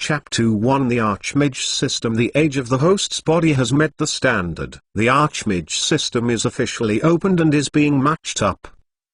Chapter 1 The Archmage System. The age of the host's body has met the standard. The Archmage system is officially opened and is being matched up.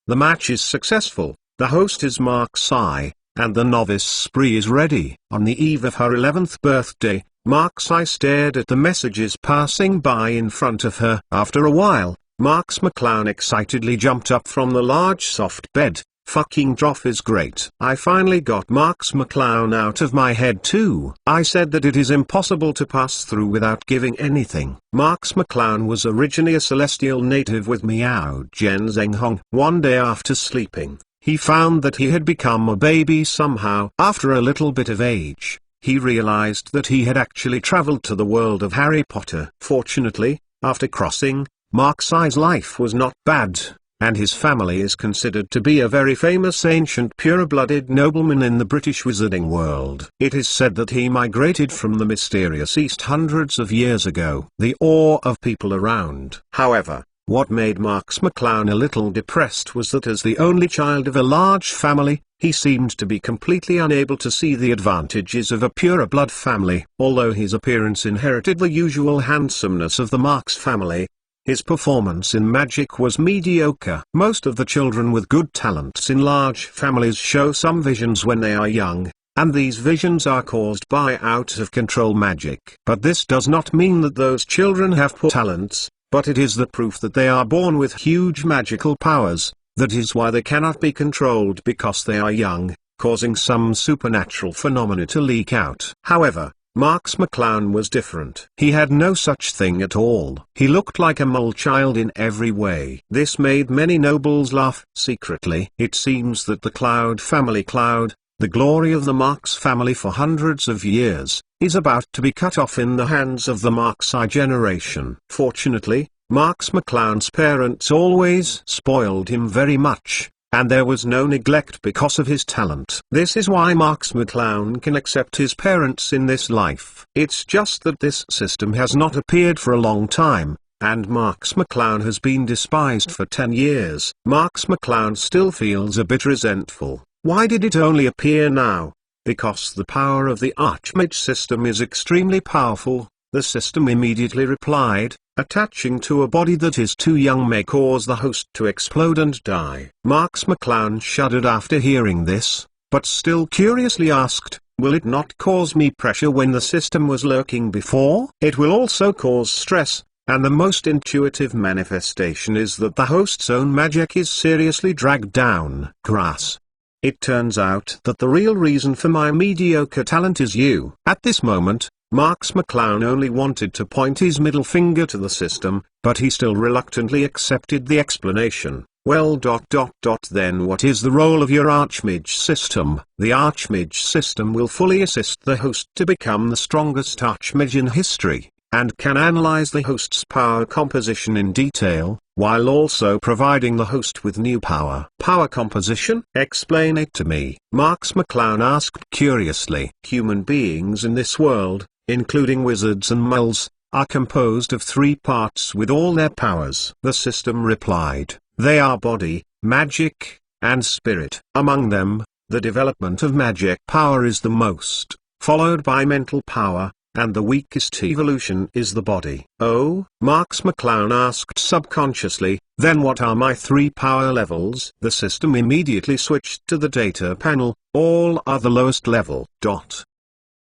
The match is successful, the host is Mark-Sai, and the novice spree is ready. On the eve of her 11th birthday, Mark-Sai stared at the messages passing by in front of her. After a while, Marks McClown excitedly jumped up from the large soft bed. Fucking Droff is great. I finally got Marks McClown out of my head too. I said that it is impossible to pass through without giving anything. Marks McClown was originally a celestial native with Miao Jen Zeng Hong. One day after sleeping, he found that he had become a baby somehow. After a little bit of age, he realized that he had actually traveled to the world of Harry Potter. Fortunately, after crossing, Mark-Sai's life was not bad, and his family is considered to be a very famous ancient pure-blooded nobleman in the British wizarding world. It is said that he migrated from the mysterious East hundreds of years ago. The awe of people around. However, what made Marks McClown a little depressed was that as the only child of a large family, he seemed to be completely unable to see the advantages of a pure-blood family. Although his appearance inherited the usual handsomeness of the Marks family, his performance in magic was mediocre. Most of the children with good talents in large families show some visions when they are young, and these visions are caused by out-of-control magic. But this does not mean that those children have poor talents, but it is the proof that they are born with huge magical powers. That is why they cannot be controlled because they are young, causing some supernatural phenomena to leak out. However, Marks McClown was different. He had no such thing at all. He looked like a mole child in every way. This made many nobles laugh. Secretly, it seems that the Cloud family, the glory of the Marks family for hundreds of years, is about to be cut off in the hands of the Marks-I generation. Fortunately, Marks McClown's parents always spoiled him very much, and there was no neglect because of his talent. This is why Marks McClown can accept his parents in this life. It's just that this system has not appeared for a long time, and Marks McClown has been despised for 10 years. Marks McClown still feels a bit resentful. Why did it only appear now? Because the power of the Archmage system is extremely powerful, the system immediately replied. Attaching to a body that is too young may cause the host to explode and die. Marks McClown shuddered after hearing this, but still curiously asked, will it not cause me pressure when the system was lurking before? It will also cause stress, and the most intuitive manifestation is that the host's own magic is seriously dragged down. Grass. It turns out that the real reason for my mediocre talent is you. At this moment, Marks McClown only wanted to point his middle finger to the system, but he still reluctantly accepted the explanation. Well, then what is the role of your Archmage system? The Archmage system will fully assist the host to become the strongest Archmage in history, and can analyze the host's power composition in detail, while also providing the host with new power. Power composition? Explain it to me. Marks McClown asked curiously. Human beings in this world, including wizards and muggles, are composed of 3 parts with all their powers. The system replied, they are body, magic, and spirit. Among them, the development of magic power is the most, followed by mental power, and the weakest evolution is the body. Oh? Marks McClown asked subconsciously, then what are my 3 power levels? The system immediately switched to the data panel, all are the lowest level.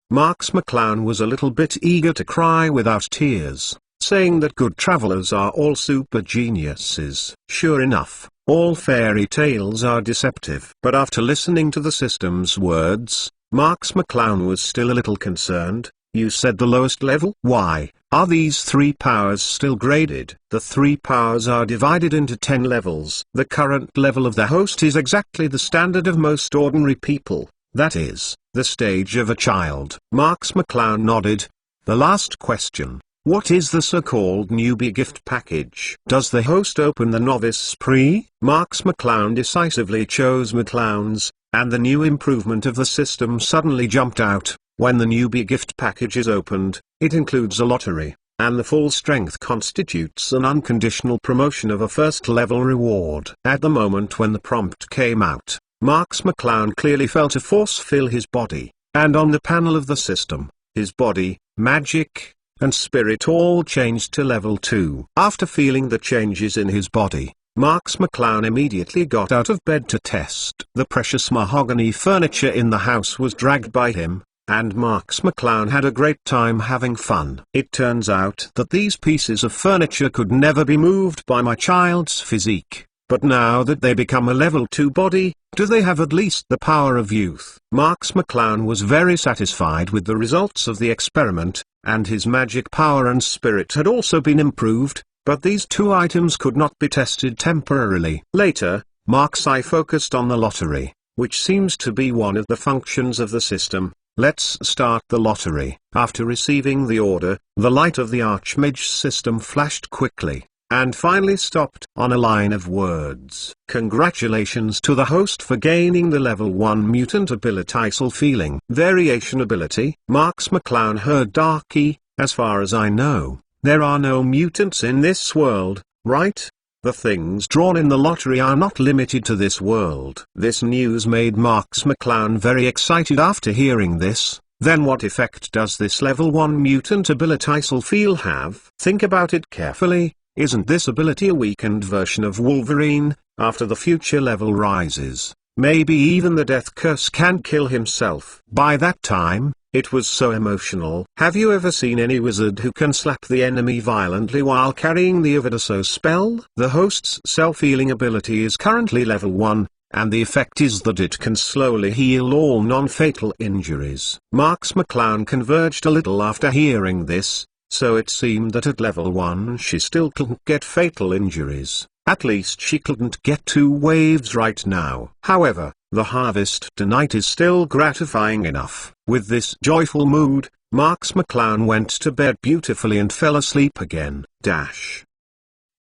Marks McClown was a little bit eager to cry without tears, saying that good travelers are all super geniuses. Sure enough, all fairy tales are deceptive. But after listening to the system's words, Marks McClown was still a little concerned. You said the lowest level? Why, are these 3 powers still graded? The 3 powers are divided into 10 levels. The current level of the host is exactly the standard of most ordinary people. That is, the stage of a child. Marks McClown nodded. The last question, what is the so-called newbie gift package? Does the host open the novice spree? Marks McClown decisively chose McClown's, and the new improvement of the system suddenly jumped out. When the newbie gift package is opened, it includes a lottery, and the full strength constitutes an unconditional promotion of a first-level reward. At the moment when the prompt came out, Marks McClown clearly felt a force fill his body. and on the panel of the system, his body, magic, and spirit all changed to level 2. After feeling the changes in his body, Marks McClown immediately got out of bed to test. The precious mahogany furniture in the house was dragged by him, and Marks McClown had a great time having fun. It turns out that these pieces of furniture could never be moved by my child's physique, but now that they become a level 2 body, do they have at least the power of youth? Marks McClown was very satisfied with the results of the experiment, and his magic power and spirit had also been improved, but these two items could not be tested temporarily. Later, Marks I focused on the lottery, which seems to be one of the functions of the system. Let's start the lottery. After receiving the order, the light of the Archmage system flashed quickly, and finally stopped on a line of words. Congratulations to the host for gaining the level 1 mutant ability feeling variation ability. Marks McClown heard Darky, as far as I know, there are no mutants in this world, right? The things drawn in the lottery are not limited to this world. This news made Marks McClown very excited after hearing this. Then what effect does this level 1 mutant ability feel have? Think about it carefully. Isn't this ability a weakened version of Wolverine? After the future level rises, maybe even the death curse can kill himself. By that time, it was so emotional. Have you ever seen any wizard who can slap the enemy violently while carrying the Overdose spell? The host's self-healing ability is currently level 1, and the effect is that it can slowly heal all non-fatal injuries. Marks McClown converged a little after hearing this, so it seemed that at level 1 she still couldn't get fatal injuries. At least she couldn't get 2 waves right now. However, the harvest tonight is still gratifying enough. With this joyful mood, Marks McClown went to bed beautifully and fell asleep again.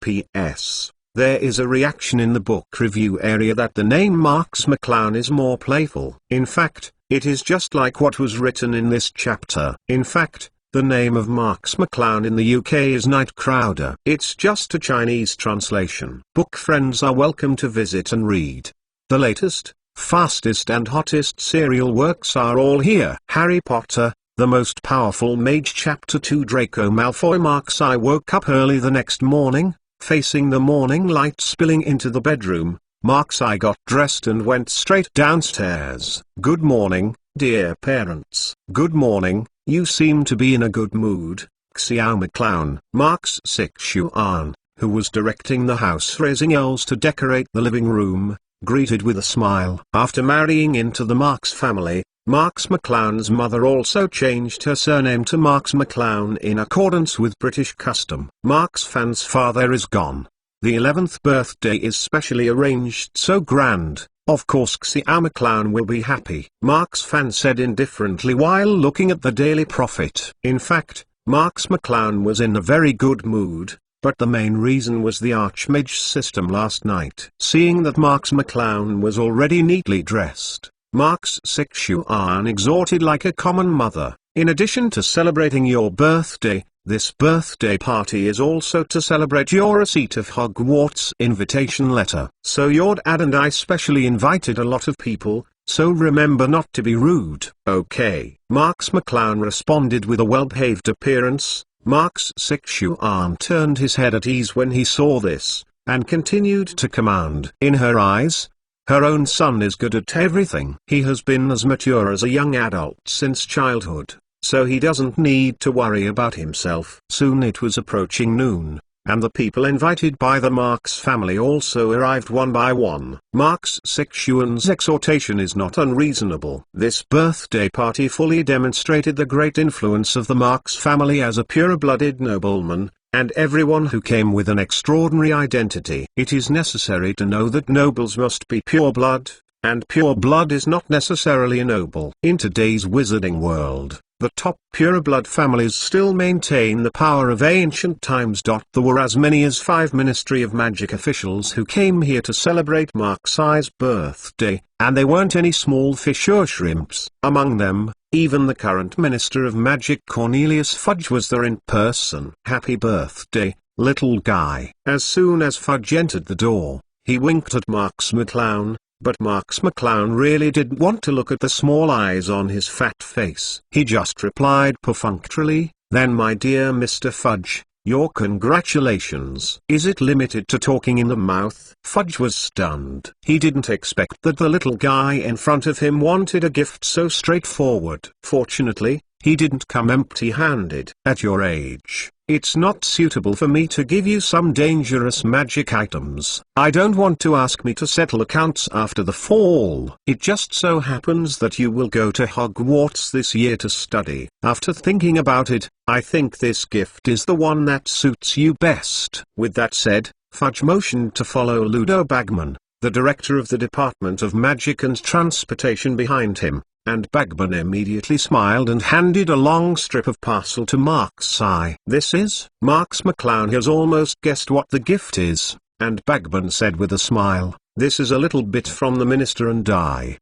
P.S. There is a reaction in the book review area that the name Marks McClown is more playful. In fact, it is just like what was written in this chapter. In fact, the name of Marks McClown in the UK is Nightcrawler. It's just a Chinese translation. Book friends are welcome to visit and read. The latest, fastest and hottest serial works are all here. Harry Potter, The Most Powerful Mage Chapter 2 Draco Malfoy. Marks I woke up early the next morning, facing the morning light spilling into the bedroom. Marks I got dressed and went straight downstairs. Good morning, dear parents. Good morning, you seem to be in a good mood, Xiao McClown. Marks 6 Yuan, who was directing the house-raising elves to decorate the living room, greeted with a smile. After marrying into the Marks family, Marks McClown's mother also changed her surname to Marks McClown in accordance with British custom. Marks Fan's father is gone. The 11th birthday is specially arranged so grand, of course Xiao McClown will be happy. Marks Fan said indifferently while looking at the Daily Prophet. In fact, Marks McClown was in a very good mood, but the main reason was the Archmage system last night. Seeing that Marks McClown was already neatly dressed, Marks 6 Yuan exhorted like a common mother, in addition to celebrating your birthday, this birthday party is also to celebrate your receipt of Hogwarts invitation letter. So your dad and I specially invited a lot of people, so remember not to be rude. Okay. Marks McClown responded with a well-behaved appearance. Marks 6 Yuan turned his head at ease when he saw this, and continued to command. In her eyes, her own son is good at everything. He has been as mature as a young adult since childhood, so he doesn't need to worry about himself. Soon it was approaching noon, and the people invited by the Marks family also arrived one by one. Marks 6 Yuan's exhortation is not unreasonable. This birthday party fully demonstrated the great influence of the Marks family as a pure-blooded nobleman, and everyone who came with an extraordinary identity. It is necessary to know that nobles must be pure blood, and pure blood is not necessarily a noble. In today's wizarding world, the top pureblood families still maintain the power of ancient times. There were as many as 5 Ministry of Magic officials who came here to celebrate Marks I's birthday, and they weren't any small fish or shrimps. Among them, even the current Minister of Magic Cornelius Fudge was there in person. Happy birthday, little guy. As soon as Fudge entered the door, he winked at Marks McClown, But Marks McClown really didn't want to look at the small eyes on his fat face. He just replied perfunctorily, "Then my dear Mr. Fudge, your congratulations." "Is it limited to talking in the mouth?" Fudge was stunned. He didn't expect that the little guy in front of him wanted a gift so straightforward. Fortunately, he didn't come empty-handed. "At your age, it's not suitable for me to give you some dangerous magic items. I don't want to ask me to settle accounts after the fall. It just so happens that you will go to Hogwarts this year to study. After thinking about it, I think this gift is the one that suits you best." With that said, Fudge motioned to follow Ludo Bagman, the director of the Department of Magic and Transportation, behind him, and Bagman immediately smiled and handed a long strip of parcel to Marks I. "This is?" Marks McClown has almost guessed what the gift is, and Bagman said with a smile, "This is a little bit from the Minister and I.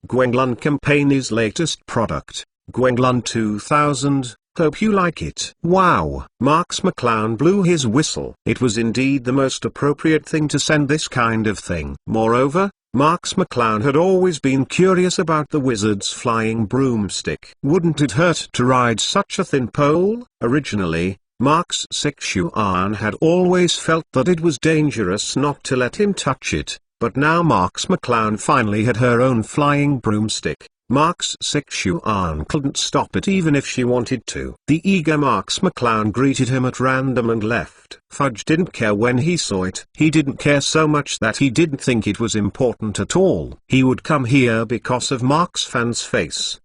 Gwenglun Campaign's latest product, Gwenglun 2000. Hope you like it." "Wow!" Marks McClown blew his whistle. It was indeed the most appropriate thing to send this kind of thing. Moreover, Marks McClown had always been curious about the wizard's flying broomstick. Wouldn't it hurt to ride such a thin pole? Originally, Marks Sixuan had always felt that it was dangerous not to let him touch it, but now Marks McClown finally had her own flying broomstick. Marks Sixuan couldn't stop it even if she wanted to. The eager Marks McClown greeted him at random and left. Fudge didn't care when he saw it. He didn't care so much that he didn't think it was important at all. He would come here because of Marks Fan's face.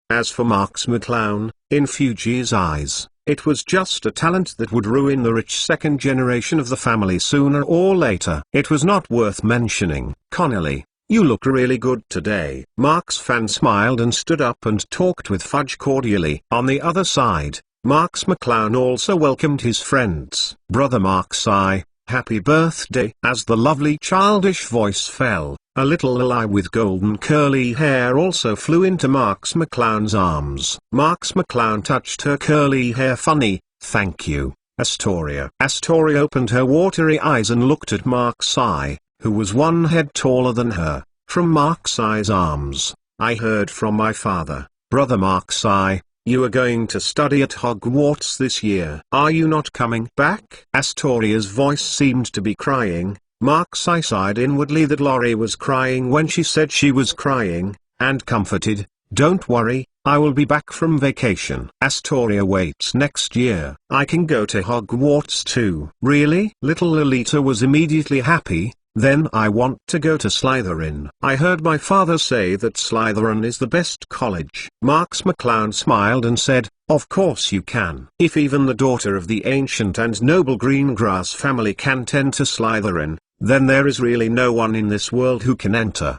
As for Marks McClown, in Fuji's eyes, it was just a talent that would ruin the rich second generation of the family sooner or later. It was not worth mentioning. "Connelly, you look really good today." Marks Fan smiled and stood up and talked with Fudge cordially. On the other side, Marks McClown also welcomed his friends. "Brother Marks I, happy birthday." As the lovely childish voice fell, a little Lily with golden curly hair also flew into Marks McClown's arms. Marks McClown touched her curly hair. "Funny, thank you, Astoria." Astoria opened her watery eyes and looked at Marks I, who was one head taller than her. From Marks I's arms, "I heard from my father, Brother Marks I, you are going to study at Hogwarts this year. Are you not coming back?" Astoria's voice seemed to be crying. Marks I sighed inwardly that Lori was crying when she said she was crying, and comforted, "Don't worry, I will be back from vacation." Astoria waits next year. "I can go to Hogwarts too." "Really?" Little Lolita was immediately happy. "Then I want to go to Slytherin. I heard my father say that Slytherin is the best college." Marks McClown smiled and said, "Of course you can. If even the daughter of the ancient and noble Greengrass family can enter Slytherin, then there is really no one in this world who can enter."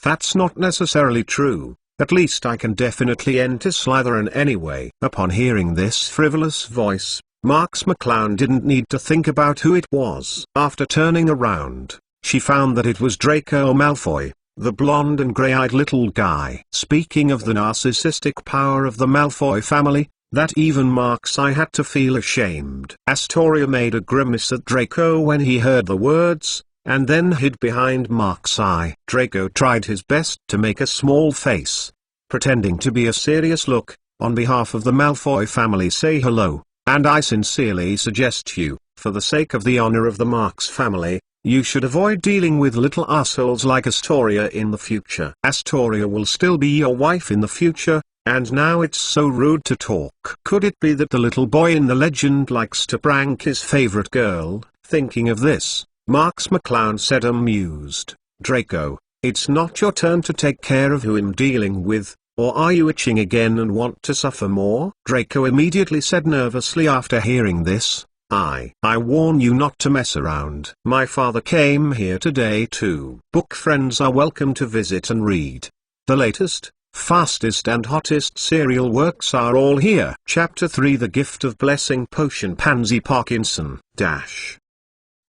That's not necessarily true. At least I can definitely enter Slytherin anyway." Upon hearing this frivolous voice, Marks McClown didn't need to think about who it was. After turning around, she found that it was Draco Malfoy, the blonde and grey-eyed little guy. Speaking of the narcissistic power of the Malfoy family, that even Marks I had to feel ashamed. Astoria made a grimace at Draco when he heard the words, and then hid behind Marks I. Draco tried his best to make a small face, pretending to be a serious look. "On behalf of the Malfoy family, say hello, and I sincerely suggest you, for the sake of the honor of the Marks family, you should avoid dealing with little assholes like Astoria in the future. Astoria will still be your wife in the future, and now it's so rude to talk." Could it be that the little boy in the legend likes to prank his favorite girl? Thinking of this, Marks McClown said amused, "Draco, it's not your turn to take care of who I'm dealing with, or are you itching again and want to suffer more?" Draco immediately said nervously after hearing this, I warn you not to mess around. My father came here today too." Book friends are welcome to visit and read. The latest, fastest and hottest serial works are all here. Chapter 3, The Gift of Blessing Potion. Pansy Parkinson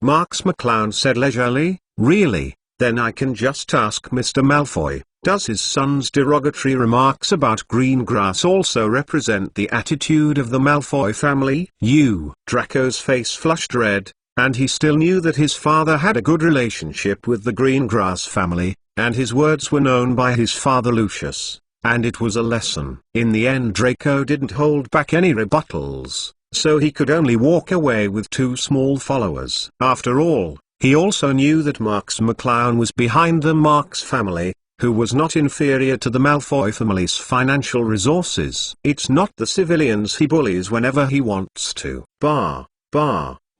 Marks McClown said leisurely, "Really? Then I can just ask Mr. Malfoy, does his son's derogatory remarks about Greengrass also represent the attitude of the Malfoy family?" Draco's face flushed red. and he still knew that his father had a good relationship with the Greengrass family, and his words were known by his father Lucius, and it was a lesson. In the end Draco didn't hold back any rebuttals, so he could only walk away with 2 small followers. After all, he also knew that Marks McClown was behind the Marks family, who was not inferior to the Malfoy family's financial resources. It's not the civilians he bullies whenever he wants to.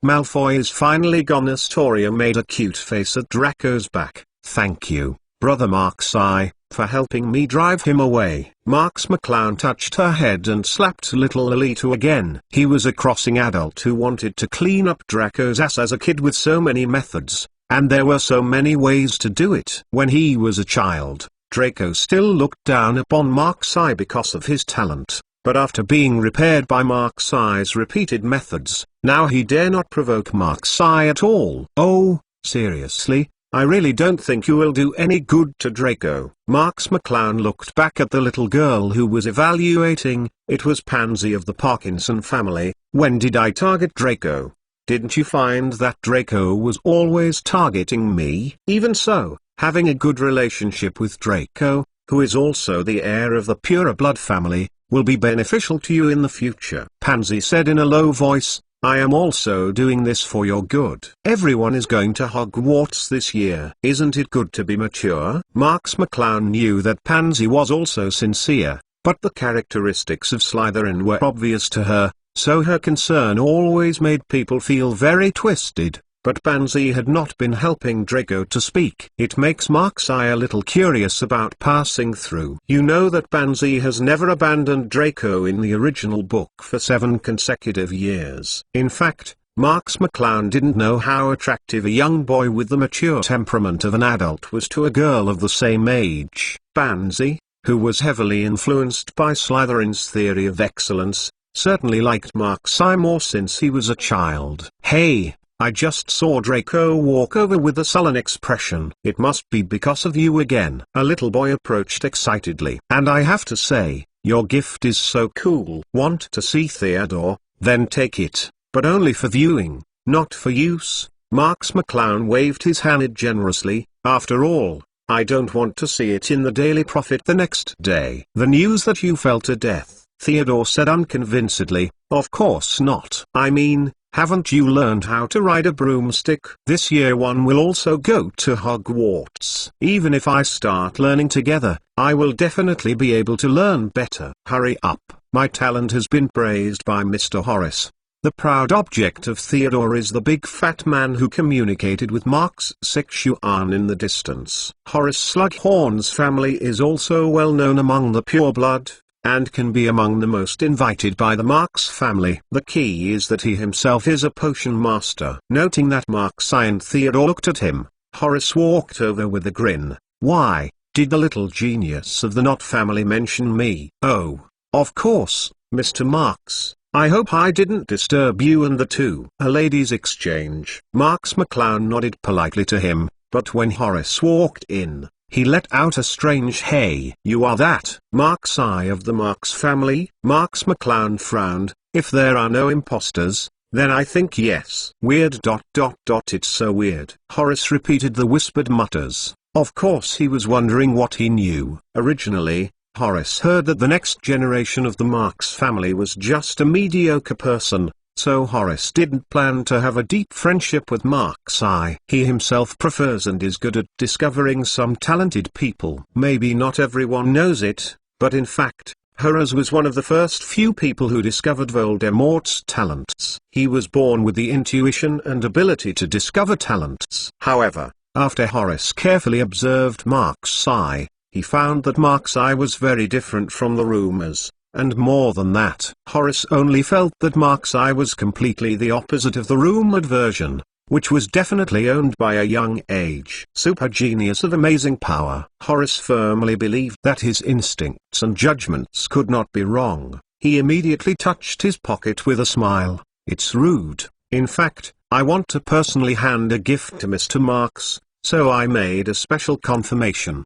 Malfoy is finally gone. Astoria made a cute face at Draco's back. Thank you, Brother Marks-I, for helping me drive him away. Marks McClown touched her head and slapped little Lolita again. He was a crossing adult who wanted to clean up Draco's ass as a kid with so many methods, and there were so many ways to do it. When he was a child, Draco still looked down upon Marks-I because of his talent, but after being repaired by Marks-I's repeated methods, now he dare not provoke Marks-I at all. Oh, seriously? I really don't think you will do any good to Draco. Marks McClown looked back at the little girl who was evaluating. It was Pansy of the Parkinson family. When did I target Draco? Didn't you find that Draco was always targeting me? Even so, having a good relationship with Draco, who is also the heir of the Pureblood family, will be beneficial to you in the future. Pansy said in a low voice, I am also doing this for your good. Everyone is going to Hogwarts this year. Isn't it good to be mature? Marks McClown knew that Pansy was also sincere, but the characteristics of Slytherin were obvious to her, so her concern always made people feel very twisted. But Pansy had not been helping Draco to speak. It makes Marks-I a little curious about passing through. You know that Pansy has never abandoned Draco in the original book for 7 consecutive years. In fact, Marks McClown didn't know how attractive a young boy with the mature temperament of an adult was to a girl of the same age. Pansy, who was heavily influenced by Slytherin's theory of excellence, certainly liked Marks-I more since he was a child. Hey! I just saw Draco walk over with a sullen expression. It must be because of you again. A little boy approached excitedly. And I have to say, your gift is so cool. Want to see Theodore? Then take it, but only for viewing, not for use. Marks McClown waved his hand generously. After all, I don't want to see it in the Daily Prophet the next day. The news that you fell to death, Theodore said unconvincedly. Of course not. I mean, haven't you learned how to ride a broomstick? This year one will also go to Hogwarts. Even if I start learning together, I will definitely be able to learn better. Hurry up, my talent has been praised by Mr. Horace. The proud object of Theodore is the big fat man who communicated with Marks Sexuan in the distance. Horace Slughorn's family is also well known among the pureblood, and can be among the most invited by the Marks family. The key is that he himself is a potion master. Noting that Marks-I and Theodore looked at him, Horace walked over with a grin. Why, did the little genius of the Knot family mention me? Oh, of course, Mr. Marks. I hope I didn't disturb you and the two. A ladies' exchange. Marks McClown nodded politely to him, but when Horace walked in, he let out a strange hey. You are that Marks-I of the Marks family? Marks McClown frowned. If there are no imposters, then I think yes. Weird ... It's so weird. Horace repeated the whispered mutters. Of course he was wondering what he knew. Originally, Horace heard that the next generation of the Marks family was just a mediocre person, so Horace didn't plan to have a deep friendship with Marks-I. He himself prefers and is good at discovering some talented people. Maybe not everyone knows it, but in fact, Horace was one of the first few people who discovered Voldemort's talents. He was born with the intuition and ability to discover talents. However, after Horace carefully observed Marks-I, he found that Marks-I was very different from the rumors. And more than that, Horace only felt that Marks-I was completely the opposite of the rumored version, which was definitely owned by a young age. Super genius of amazing power. Horace firmly believed that his instincts and judgments could not be wrong. He immediately touched his pocket with a smile. It's rude. In fact, I want to personally hand a gift to Mr. Marks, so I made a special confirmation.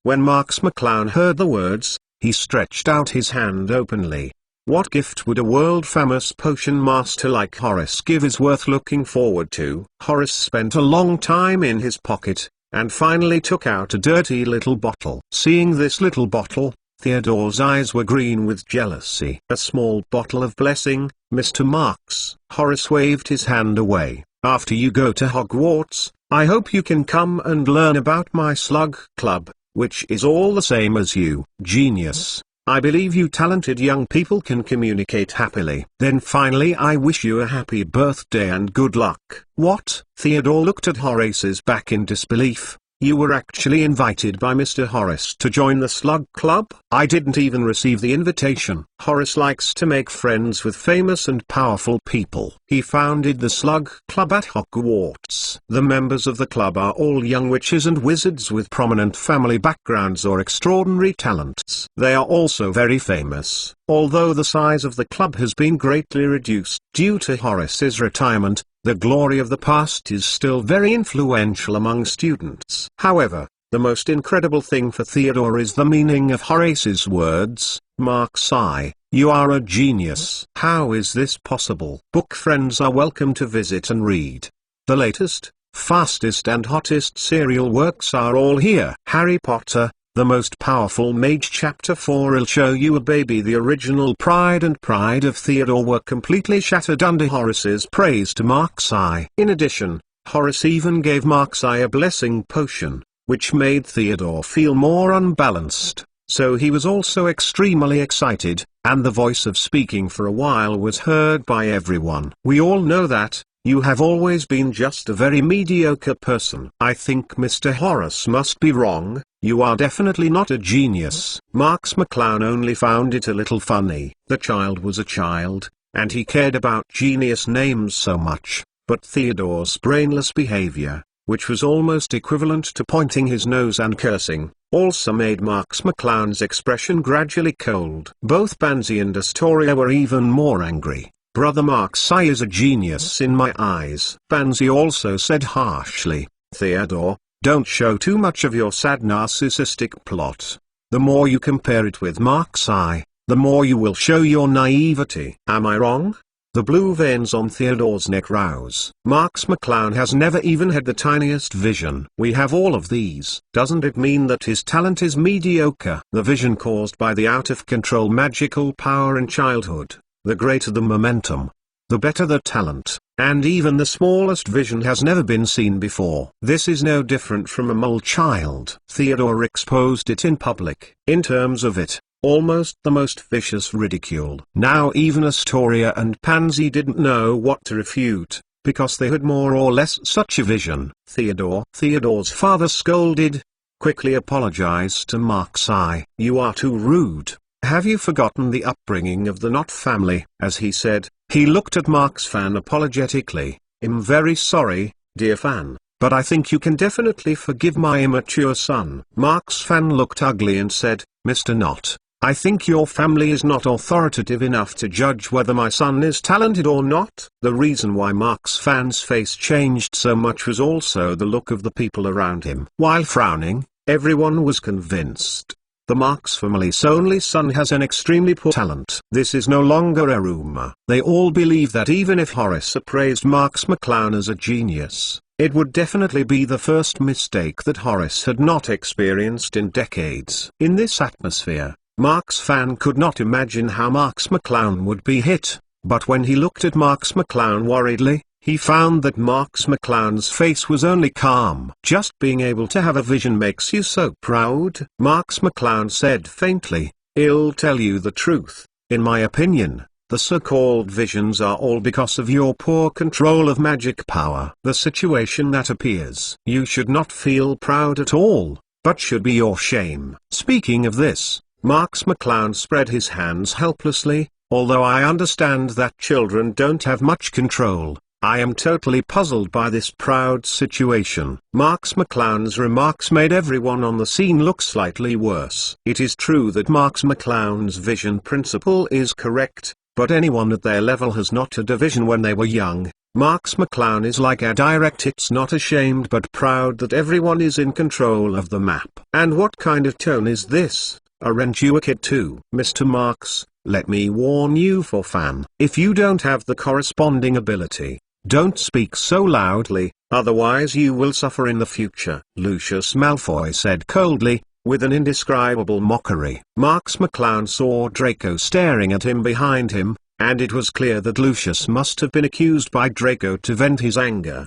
When Marks McClown heard the words, he stretched out his hand openly. What gift would a world-famous potion master like Horace give is worth looking forward to. Horace spent a long time in his pocket, and finally took out a dirty little bottle. Seeing this little bottle, Theodore's eyes were green with jealousy. A small bottle of blessing, Mr. Marks. Horace waved his hand away. After you go to Hogwarts, I hope you can come and learn about my slug club, which is all the same as you. Genius. I believe you talented young people can communicate happily. Then finally I wish you a happy birthday and good luck. What? Theodore looked at Horace's back in disbelief. You were actually invited by Mr. Horace to join the Slug Club? I didn't even receive the invitation. Horace likes to make friends with famous and powerful people. He founded the Slug Club at Hogwarts. The members of the club are all young witches and wizards with prominent family backgrounds or extraordinary talents. They are also very famous. Although the size of the club has been greatly reduced due to Horace's retirement, the glory of the past is still very influential among students. However, the most incredible thing for Theodore is the meaning of Horace's words. Marks I, you are a genius. How is this possible? Book friends are welcome to visit and read. The latest, fastest and hottest serial works are all here. Harry Potter, the most powerful mage Chapter 4 will show you a baby. The original Pride and Pride of Theodore were completely shattered under Horace's praise to Marks I. In addition, Horace even gave Marks I a blessing potion, which made Theodore feel more unbalanced, so he was also extremely excited, and the voice of speaking for a while was heard by everyone. We all know that. You have always been just a very mediocre person. I think Mr. Horace must be wrong. You are definitely not a genius. Marks McClown only found it a little funny. The child was a child, and he cared about genius names so much, but Theodore's brainless behavior, which was almost equivalent to pointing his nose and cursing, also made Marks McClown's expression gradually cold. Both Pansy and Astoria were even more angry. Brother Marks I is a genius in my eyes. Pansy also said harshly, Theodore, don't show too much of your sad narcissistic plot. The more you compare it with Marks I, the more you will show your naivety. Am I wrong? The blue veins on Theodore's neck rose. Marks McClown has never even had the tiniest vision. We have all of these. Doesn't it mean that his talent is mediocre? The vision caused by the out-of-control magical power in childhood. The greater the momentum, the better the talent, and even the smallest vision has never been seen before. This is no different from a mole child. Theodore exposed it in public. In terms of it, almost the most vicious ridicule. Now even Astoria and Pansy didn't know what to refute, because they had more or less such a vision. Theodore's father scolded, quickly apologized to Marks I. You are too rude. Have you forgotten the upbringing of the Knott family? As he said, he looked at Marks Fan apologetically. I'm very sorry, dear Fan, but I think you can definitely forgive my immature son. Marks Fan looked ugly and said, Mr. Knott, I think your family is not authoritative enough to judge whether my son is talented or not. The reason why Marks Fan's face changed so much was also the look of the people around him. While frowning, everyone was convinced. The Marks family's only son has an extremely poor talent. This is no longer a rumor. They all believe that even if Horace appraised Marks McClown as a genius, it would definitely be the first mistake that Horace had not experienced in decades. In this atmosphere, Marks Fan could not imagine how Marks McClown would be hit, but when he looked at Marks McClown worriedly, he found that Marks McClown's face was only calm. Just being able to have a vision makes you so proud. Marks McClown said faintly, I'll tell you the truth, in my opinion, the so-called visions are all because of your poor control of magic power. The situation that appears. You should not feel proud at all, but should be your shame. Speaking of this, Marks McClown spread his hands helplessly. Although I understand that children don't have much control, I am totally puzzled by this proud situation. Marks McClown's remarks made everyone on the scene look slightly worse. It is true that Marks McClown's vision principle is correct, but anyone at their level has not had a vision when they were young. Marks McClown is like a direct hit's not ashamed but proud that everyone is in control of the map. And what kind of tone is this? Aren't you a kid too? Mr. Marks, let me warn you for fun. If you don't have the corresponding ability, don't speak so loudly, otherwise you will suffer in the future. Lucius Malfoy said coldly, with an indescribable mockery. Marks McClown saw Draco staring at him behind him, and it was clear that Lucius must have been accused by Draco to vent his anger.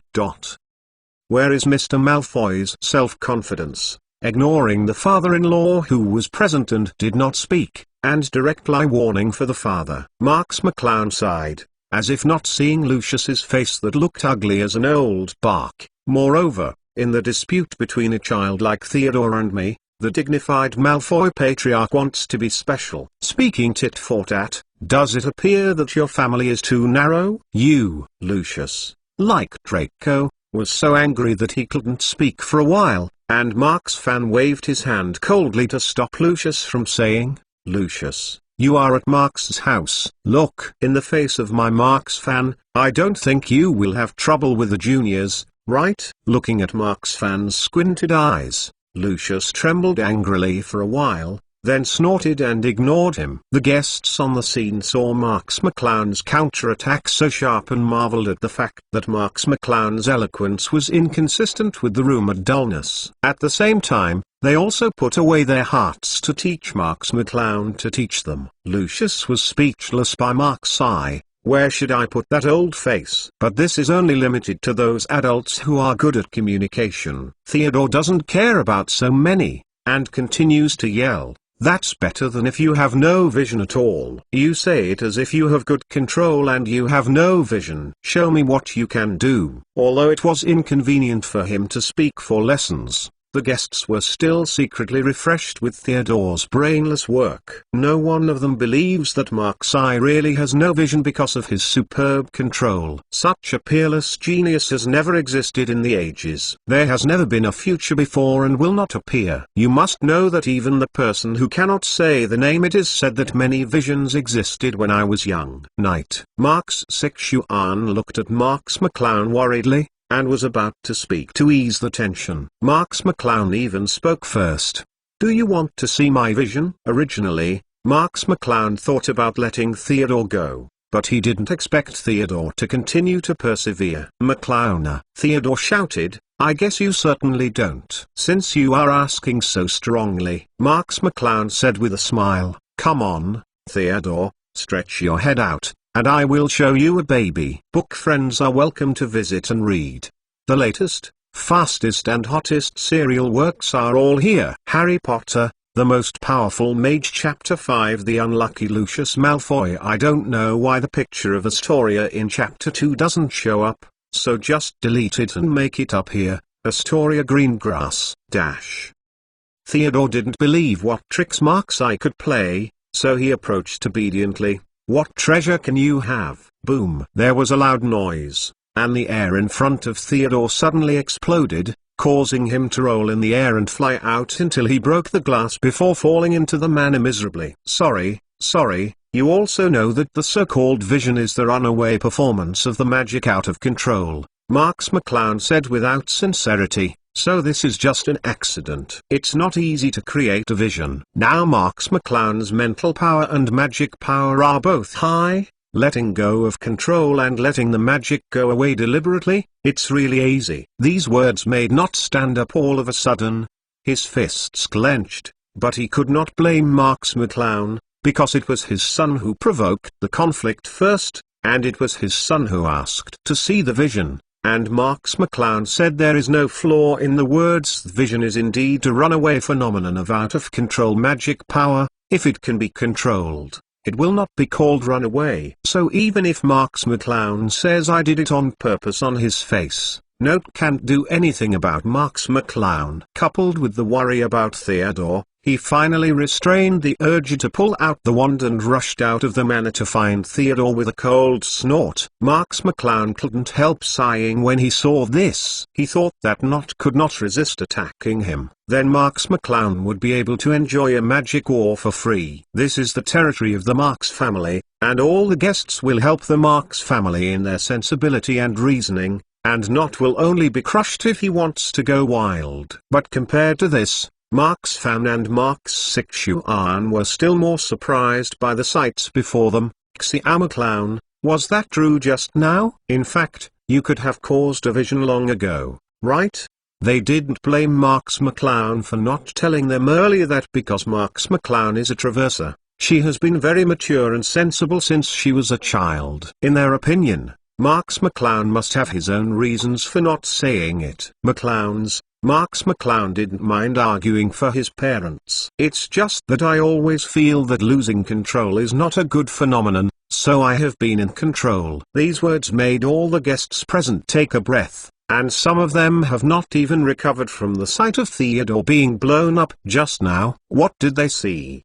Where is Mr. Malfoy's self-confidence? Ignoring the father-in-law who was present and did not speak, and direct lie warning for the father. Marks McClown sighed, as if not seeing Lucius's face that looked ugly as an old bark. Moreover, in the dispute between a child like Theodore and me, the dignified Malfoy patriarch wants to be special. Speaking tit for tat, does it appear that your family is too narrow? You, Lucius, like Draco, was so angry that he couldn't speak for a while, and Marks fan waved his hand coldly to stop Lucius from saying, Lucius, you are at Marks's house. Look in the face of my Marks fan, I don't think you will have trouble with the juniors, right? Looking at Marks fan's squinted eyes, Lucius trembled angrily for a while, then snorted and ignored him. The guests on the scene saw Marks McClown's counterattack so sharp and marveled at the fact that Marks McClown's eloquence was inconsistent with the rumored dullness. At the same time, they also put away their hearts to teach Marks McClown to teach them. Lucius was speechless by Marks' eye. Where should I put that old face? But this is only limited to those adults who are good at communication. Theodore doesn't care about so many, and continues to yell. That's better than if you have no vision at all. You say it as if you have good control and you have no vision. Show me what you can do. Although it was inconvenient for him to speak for lessons, the guests were still secretly refreshed with Theodore's brainless work. No one of them believes that Marks I really has no vision because of his superb control. Such a peerless genius has never existed in the ages. There has never been a future before and will not appear. You must know that even the person who cannot say the name, it is said that many visions existed when I was young. Night. Marks Sixuan looked at Marks McClown worriedly, and was about to speak to ease the tension. Marks McClown even spoke first. Do you want to see my vision? Originally, Marks McClown thought about letting Theodore go, but he didn't expect Theodore to continue to persevere. McClown, Theodore shouted, I guess you certainly don't. Since you are asking so strongly, Marks McClown said with a smile, come on, Theodore, stretch your head out, and I will show you a baby book. Friends are welcome to visit and read. The latest, fastest and hottest serial works are all here. Harry Potter, The Most Powerful Mage Chapter 5 The Unlucky Lucius Malfoy. I don't know why the picture of Astoria in Chapter 2 doesn't show up, so just delete it and make it up here. Astoria Greengrass. Theodore didn't believe what tricks Marks I could play, so he approached obediently. What treasure can you have? Boom. There was a loud noise, and the air in front of Theodore suddenly exploded, causing him to roll in the air and fly out until he broke the glass before falling into the manor miserably. Sorry, you also know that the so-called vision is the runaway performance of the magic out of control, Marks McClown said without sincerity. So this is just an accident. It's not easy to create a vision. Now Marks McClown's mental power and magic power are both high. Letting go of control and letting the magic go away deliberately, it's really easy. These words made not stand up all of a sudden. His fists clenched, but he could not blame Marks McClown, because it was his son who provoked the conflict first, and it was his son who asked to see the vision. And Marks McClown said there is no flaw in the words. The vision is indeed a runaway phenomenon of out-of-control magic power. If it can be controlled, it will not be called runaway. So even if Marks McClown says I did it on purpose on his face, Note can't do anything about Marks McClown. Coupled with the worry about Theodore, he finally restrained the urge to pull out the wand and rushed out of the manor to find Theodore with a cold snort. Marks McClown couldn't help sighing when he saw this. He thought that Not could not resist attacking him. Then Marks McClown would be able to enjoy a magic war for free. This is the territory of the Marks family, and all the guests will help the Marks family in their sensibility and reasoning, and Not will only be crushed if he wants to go wild. But compared to this, Mark's fan and Mark's Sixuan were still more surprised by the sights before them. I'm a clown, was that true just now? In fact, you could have caused a vision long ago, right? They didn't blame Marks McClown for not telling them earlier that because Marks McClown is a traverser, she has been very mature and sensible since she was a child. In their opinion, Marks McClown must have his own reasons for not saying it. Marks McClown didn't mind arguing for his parents. It's just that I always feel that losing control is not a good phenomenon, so I have been in control. These words made all the guests present take a breath, and some of them have not even recovered from the sight of Theodore being blown up just now. What did they see?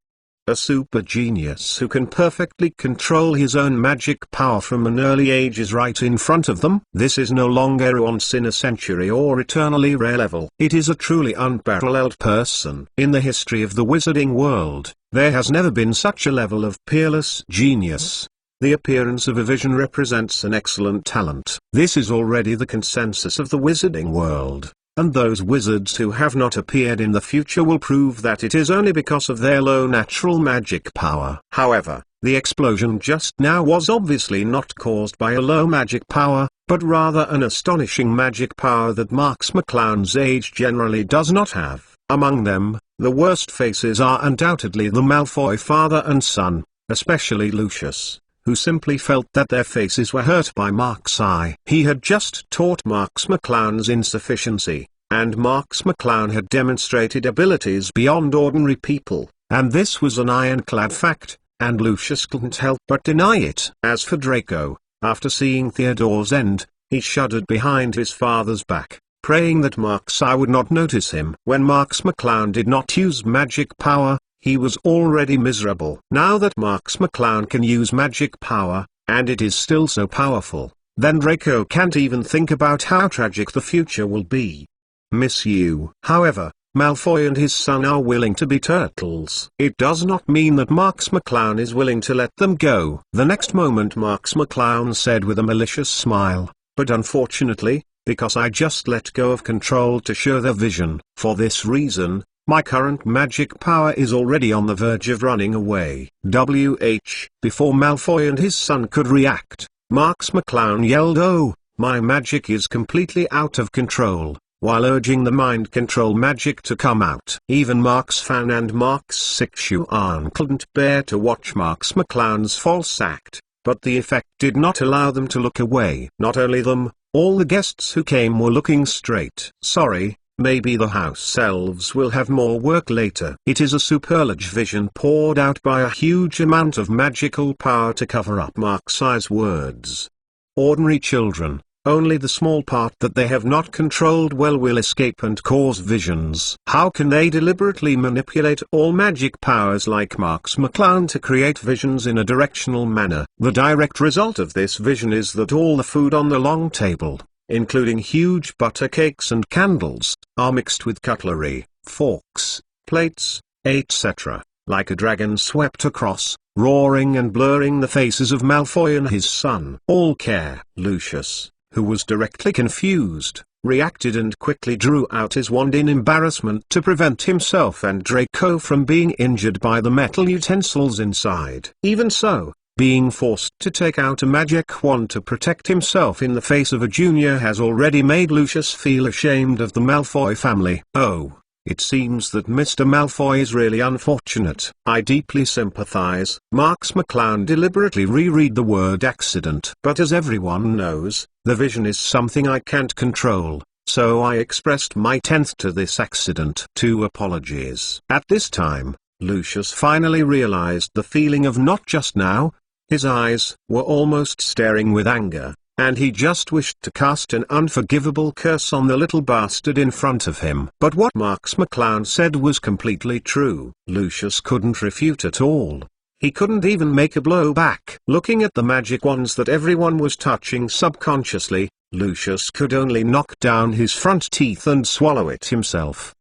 A super genius who can perfectly control his own magic power from an early age is right in front of them. This is no longer a once-in-a-century or eternally rare level. It is a truly unparalleled person. In the history of the wizarding world, there has never been such a level of peerless genius. The appearance of a vision represents an excellent talent. This is already the consensus of the wizarding world. And those wizards who have not appeared in the future will prove that it is only because of their low natural magic power. However, the explosion just now was obviously not caused by a low magic power, but rather an astonishing magic power that Marks McClown's age generally does not have. Among them, the worst faces are undoubtedly the Malfoy father and son, especially Lucius, who simply felt that their faces were hurt by Mark's eye. He had just taught Marks McClown's insufficiency, and Marks McClown had demonstrated abilities beyond ordinary people, and this was an ironclad fact, and Lucius couldn't help but deny it. As for Draco, after seeing Theodore's end, he shuddered behind his father's back, praying that Mark's eye would not notice him. When Marks McClown did not use magic power, he was already miserable. Now that Marks McClown can use magic power, and it is still so powerful, then Draco can't even think about how tragic the future will be. Miss you. However, Malfoy and his son are willing to be turtles. It does not mean that Marks McClown is willing to let them go. The next moment Marks McClown said with a malicious smile, but unfortunately, because I just let go of control to show their vision, for this reason, my current magic power is already on the verge of running away. Before Malfoy and his son could react, Marks McClown yelled, "Oh, my magic is completely out of control," while urging the mind control magic to come out. Even Mark's fan and Mark's Sixuan couldn't bear to watch Marks McClown's false act, but the effect did not allow them to look away. Not only them, all the guests who came were looking straight. Sorry. Maybe the house elves will have more work later. It is a superlative vision poured out by a huge amount of magical power to cover up Mark's eye's words. Ordinary children, only the small part that they have not controlled well will escape and cause visions. How can they deliberately manipulate all magic powers like Marks McClown to create visions in a directional manner? The direct result of this vision is that all the food on the long table, including huge butter cakes and candles, are mixed with cutlery, forks, plates, etc., like a dragon swept across, roaring and blurring the faces of Malfoy and his son. All care. Lucius, who was directly confused, reacted and quickly drew out his wand in embarrassment to prevent himself and Draco from being injured by the metal utensils inside. Even so, being forced to take out a magic wand to protect himself in the face of a junior has already made Lucius feel ashamed of the Malfoy family. Oh, it seems that Mr. Malfoy is really unfortunate. I deeply sympathize. Marks McClown deliberately reread the word accident. But as everyone knows, the vision is something I can't control, so I expressed my tenth to this accident. 2 apologies. At this time, Lucius finally realized the feeling of not just now. His eyes were almost staring with anger, and he just wished to cast an unforgivable curse on the little bastard in front of him. But what Marks McClown said was completely true. Lucius couldn't refute at all. He couldn't even make a blow back. Looking at the magic wands that everyone was touching subconsciously, Lucius could only knock down his front teeth and swallow it himself.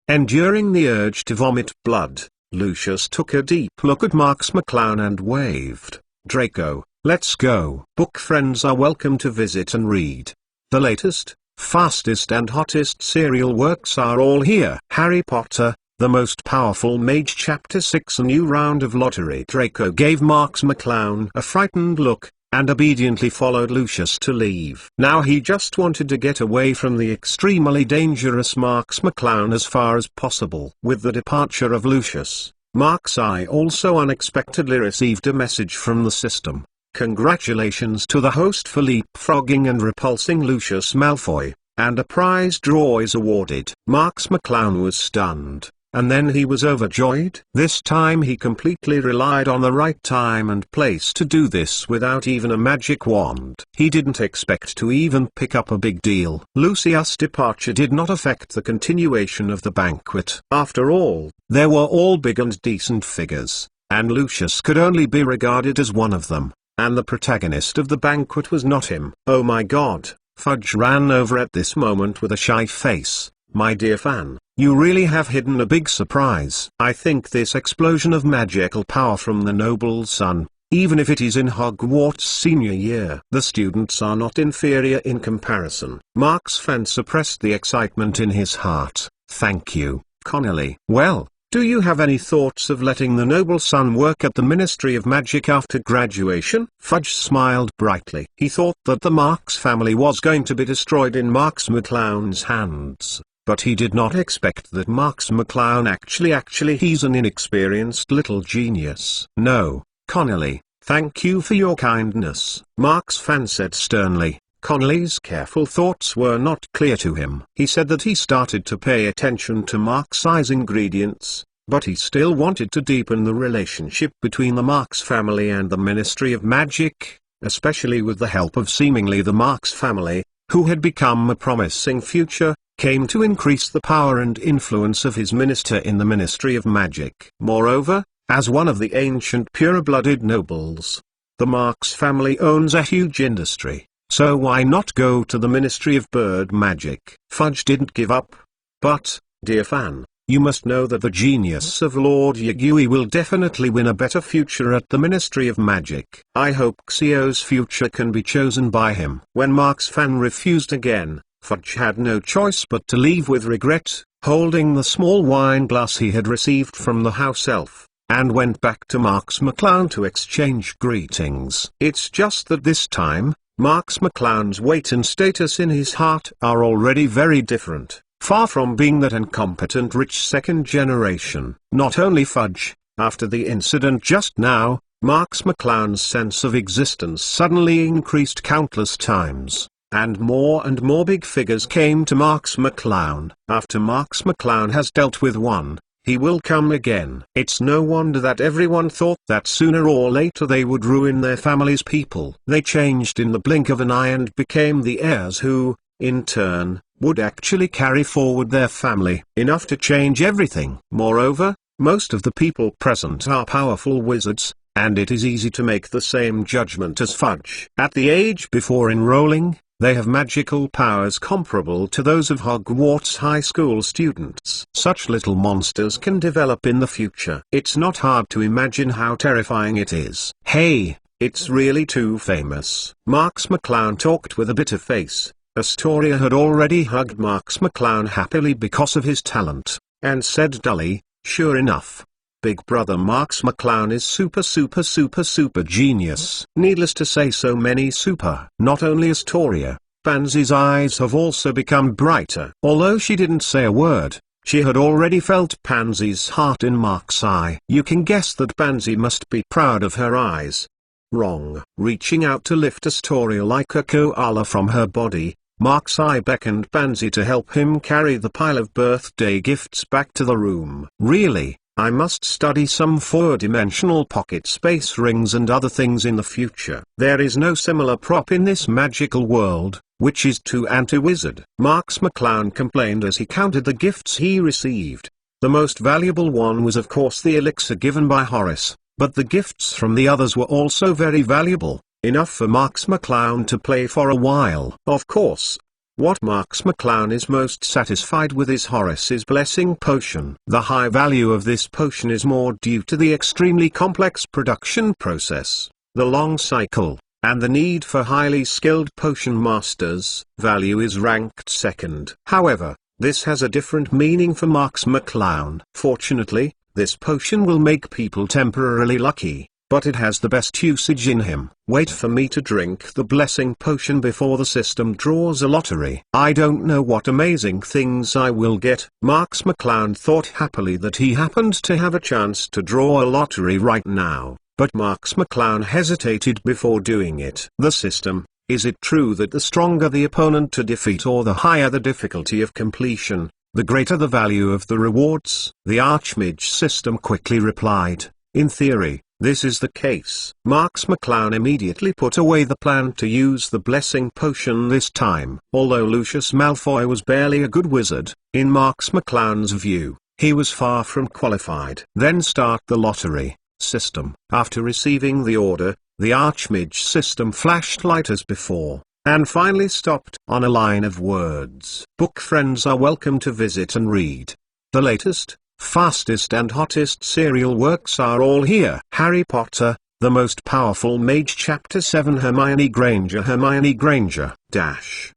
Enduring the urge to vomit blood, Lucius took a deep look at Marks McClown and waved. Draco, let's go. Book friends are welcome to visit and read the latest fastest and hottest serial works are all here. Harry Potter, the Most Powerful Mage Chapter 6. A New Round of Lottery. Draco gave Marks McClown a frightened look, and obediently followed Lucius to leave. Now he just wanted to get away from the extremely dangerous Marks McClown as far as possible. With the departure of Lucius, Marks I also unexpectedly received a message from the system. Congratulations to the host for leapfrogging and repulsing Lucius Malfoy, and a prize draw is awarded. Marks McClown was stunned, and then he was overjoyed. This time he completely relied on the right time and place to do this without even a magic wand. He didn't expect to even pick up a big deal. Lucius' departure did not affect the continuation of the banquet. After all, they were all big and decent figures, and Lucius could only be regarded as one of them, and the protagonist of the banquet was not him. Oh my god, Fudge ran over at this moment with a shy face. My dear fan, you really have hidden a big surprise. I think this explosion of magical power from the noble son, even if it is in Hogwarts senior year. The students are not inferior in comparison. Marks fan suppressed the excitement in his heart. Thank you, Connolly. Well, do you have any thoughts of letting the noble son work at the Ministry of Magic after graduation? Fudge smiled brightly. He thought that the Marks family was going to be destroyed in Marks McClown's hands. But he did not expect that Marks McClown actually he's an inexperienced little genius. No, Connolly, thank you for your kindness, Marks fan said sternly. Connolly's careful thoughts were not clear to him. He said that he started to pay attention to Marks' ingredients, but he still wanted to deepen the relationship between the Marks family and the Ministry of Magic, especially with the help of seemingly the Marks family, who had become a promising future, came to increase the power and influence of his minister in the Ministry of Magic. Moreover, as one of the ancient pure-blooded nobles, the Marks family owns a huge industry, so why not go to the Ministry of Bird Magic? Fudge didn't give up. But, dear fan, you must know that the genius of Lord Yagui will definitely win a better future at the Ministry of Magic. I hope Xio's future can be chosen by him. When Marks fan refused again, Fudge had no choice but to leave with regret, holding the small wine glass he had received from the house elf, and went back to Marks McClown to exchange greetings. It's just that this time, Marks McClown's weight and status in his heart are already very different, far from being that incompetent rich second generation. Not only Fudge, after the incident just now, Marks McClown's sense of existence suddenly increased countless times. And more big figures came to Marks McClown. After Marks McClown has dealt with one, he will come again. It's no wonder that everyone thought that sooner or later they would ruin their family's people. They changed in the blink of an eye and became the heirs who, in turn, would actually carry forward their family. Enough to change everything. Moreover, most of the people present are powerful wizards, and it is easy to make the same judgment as Fudge. At the age before enrolling, they have magical powers comparable to those of Hogwarts high school students. Such little monsters can develop in the future. It's not hard to imagine how terrifying it is. Hey, it's really too famous. Marks McClown talked with a bitter face. Astoria had already hugged Marks McClown happily because of his talent, and said dully, sure enough, Big Brother Marks McClown is super genius. Needless to say, so many super. Not only Astoria, Pansy's eyes have also become brighter. Although she didn't say a word, she had already felt Pansy's heart in Mark's eye. You can guess that Pansy must be proud of her eyes. Wrong. Reaching out to lift Astoria like a koala from her body, Mark's eye beckoned Pansy to help him carry the pile of birthday gifts back to the room. Really? I must study some four-dimensional pocket space rings and other things in the future. There is no similar prop in this magical world, which is too anti-wizard. Marks McClown complained as he counted the gifts he received. The most valuable one was of course the elixir given by Horace, but the gifts from the others were also very valuable, enough for Marks McClown to play for a while. Of course, what Marks McClown is most satisfied with is Horace's blessing potion. The high value of this potion is more due to the extremely complex production process, the long cycle, and the need for highly skilled potion masters value is ranked second. However, this has a different meaning for Marks McClown. Fortunately, this potion will make people temporarily lucky, but it has the best usage in him. Wait for me to drink the blessing potion before the system draws a lottery. I don't know what amazing things I will get. Marks McClown thought happily that he happened to have a chance to draw a lottery right now, but Marks McClown hesitated before doing it. The system. Is it true that the stronger the opponent to defeat or the higher the difficulty of completion, the greater the value of the rewards? The Archmage system quickly replied, in theory, this is the case. Marks McClown immediately put away the plan to use the blessing potion this time. Although Lucius Malfoy was barely a good wizard, in Marks McClown's view, he was far from qualified. Then start the lottery system. After receiving the order, the Archmage system flashed light as before, and finally stopped on a line of words. Book friends are welcome to visit and read. The latest, fastest and hottest serial works are all here. Harry Potter, The Most Powerful Mage Chapter 7 Hermione Granger, Dash.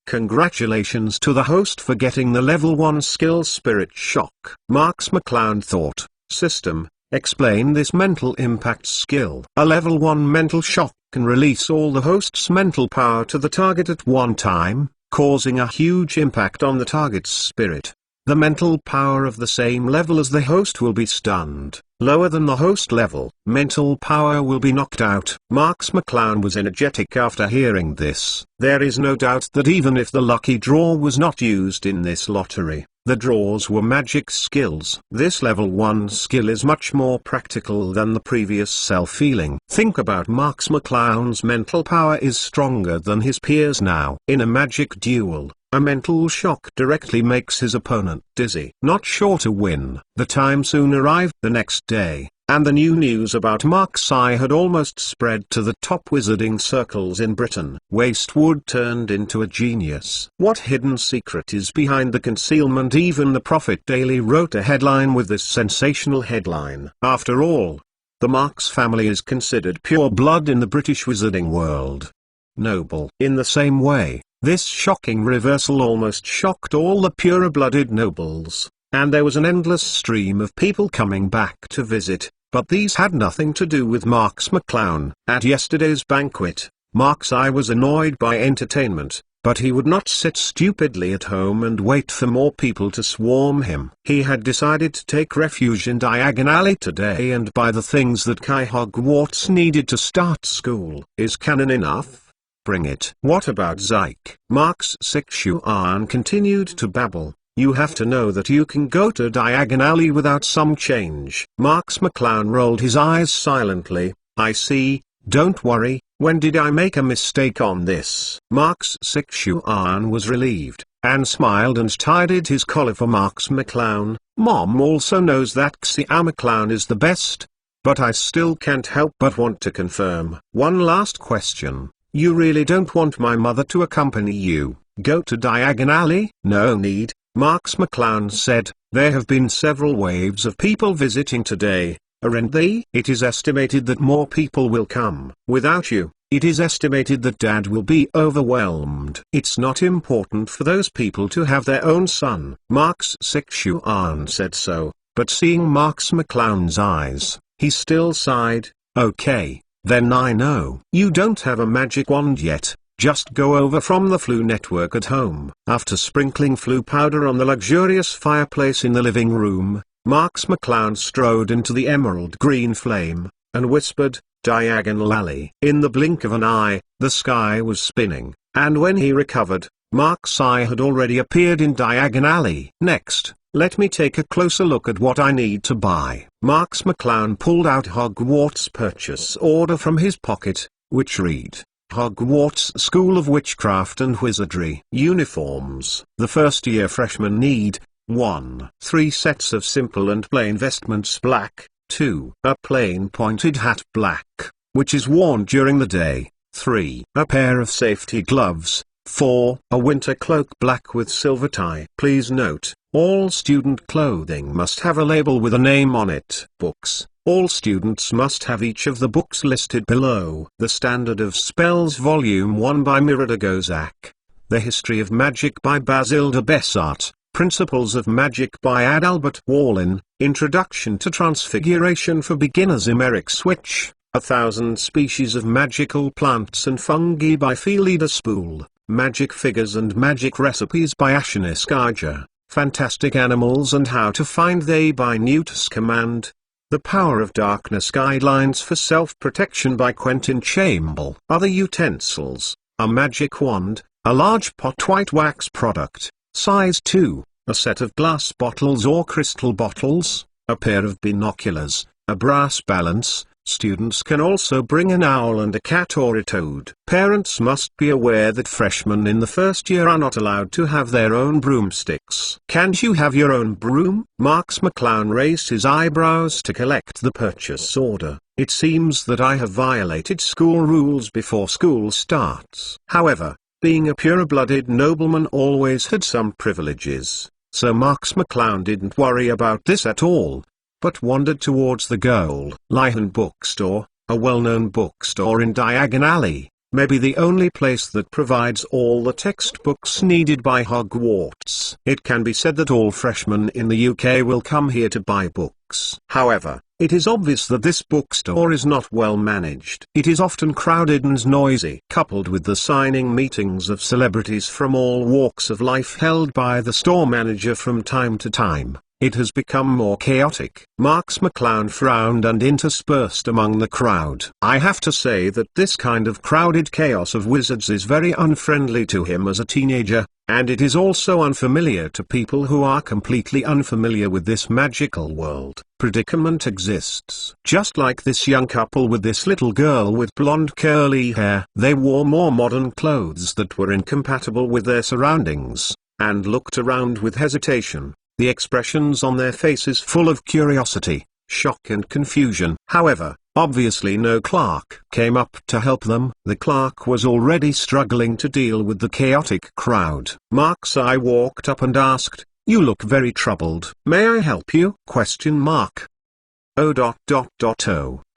Congratulations to the host for getting the level 1 skill Spirit Shock. Marks McClown thought, system, explain this mental impact skill. A level 1 mental shock can release all the host's mental power to the target at one time, causing a huge impact on the target's spirit. The mental power of the same level as the host will be stunned. Lower than the host level, mental power will be knocked out. Marks McClown was energetic after hearing this. There is no doubt that even if the lucky draw was not used in this lottery, the draws were magic skills. This level 1 skill is much more practical than the previous self-healing. Think about Marks McClown's mental power is stronger than his peers now. In a magic duel, a mental shock directly makes his opponent dizzy. Not sure to win. The time soon arrived the next day, and the new news about Marks I had almost spread to the top wizarding circles in Britain. Wastewood turned into a genius. What hidden secret is behind the concealment? Even the Prophet Daily wrote a headline with this sensational headline. After all, the Marks family is considered pure blood in the British wizarding world. Noble. In the same way, this shocking reversal almost shocked all the pure-blooded nobles, and there was an endless stream of people coming back to visit, but these had nothing to do with Marks McClown. At yesterday's banquet, Marks I was annoyed by entertainment, but he would not sit stupidly at home and wait for more people to swarm him. He had decided to take refuge in Diagon Alley today and buy the things that Hogwarts needed to start school. Is canon enough? Bring it. What about Zyke? Marks Sixuan continued to babble. You have to know that you can go to Diagon Alley without some change. Marks McClown rolled his eyes silently. I see, don't worry, when did I make a mistake on this? Marks Sixuan was relieved, and smiled and tidied his collar for Marks McClown. Mom also knows that Xia McClown is the best, but I still can't help but want to confirm. One last question. You really don't want my mother to accompany you, go to Diagon Alley? No need, Marks McClown said. There have been several waves of people visiting today, aren't they? It is estimated that more people will come. Without you, it is estimated that Dad will be overwhelmed. It's not important for those people to have their own son. Marks Sixuan said so, but seeing Marks McClown's eyes, he still sighed. Okay. Then I know. You don't have a magic wand yet, just go over from the Flu network at home. After sprinkling Flu powder on the luxurious fireplace in the living room, Marks McClown strode into the emerald green flame, and whispered, Diagon Alley. In the blink of an eye, the sky was spinning, and when he recovered, Marks I had already appeared in Diagon Alley. Next, let me take a closer look at what I need to buy. Marks McClown pulled out Hogwarts purchase order from his pocket, which read, Hogwarts School of Witchcraft and Wizardry. Uniforms. The first-year freshmen need 1. 3 sets of simple and plain vestments black, 2. A plain pointed hat black, which is worn during the day, 3. A pair of safety gloves, 4. A winter cloak black with silver tie. Please note, all student clothing must have a label with a name on it. Books. All students must have each of the books listed below. The Standard of Spells Volume 1 by Mirada Gozak. The History of Magic by Basilda Bessart. Principles of Magic by Adalbert Wallin. Introduction to Transfiguration for Beginners Emeric Switch. 1000 Species of Magical Plants and Fungi by Felida Spool. Magic Figures and Magic Recipes by Ashanis Garja. Fantastic Animals and How to Find They by Newt Scamander. The Power of Darkness Guidelines for Self-Protection by Quentin Chamberlain. Other utensils, a magic wand, a large pot white wax product, size 2, a set of glass bottles or crystal bottles, a pair of binoculars, a brass balance. Students can also bring an owl and a cat or a toad. Parents must be aware that freshmen in the first year are not allowed to have their own broomsticks. Can't you have your own broom? Marks McClown raised his eyebrows to collect the purchase order. It seems that I have violated school rules before school starts. However, being a pure-blooded nobleman always had some privileges, so Marks McClown didn't worry about this at all, but wandered towards the Gold Lion bookstore, a well-known bookstore in Diagon Alley, maybe the only place that provides all the textbooks needed by Hogwarts. It can be said that all freshmen in the UK will come here to buy books. However, it is obvious that this bookstore is not well managed. It is often crowded and noisy. Coupled with the signing meetings of celebrities from all walks of life held by the store manager from time to time, it has become more chaotic. Marks McClown frowned and interspersed among the crowd. I have to say that this kind of crowded chaos of wizards is very unfriendly to him as a teenager, and it is also unfamiliar to people who are completely unfamiliar with this magical world. Predicament exists. Just like this young couple with this little girl with blonde curly hair. They wore more modern clothes that were incompatible with their surroundings, and looked around with hesitation. The expressions on their faces full of curiosity, shock and confusion. However, obviously no clerk came up to help them. The clerk was already struggling to deal with the chaotic crowd. Mark's eye walked up and asked, "You look very troubled. May I help you?" Oh.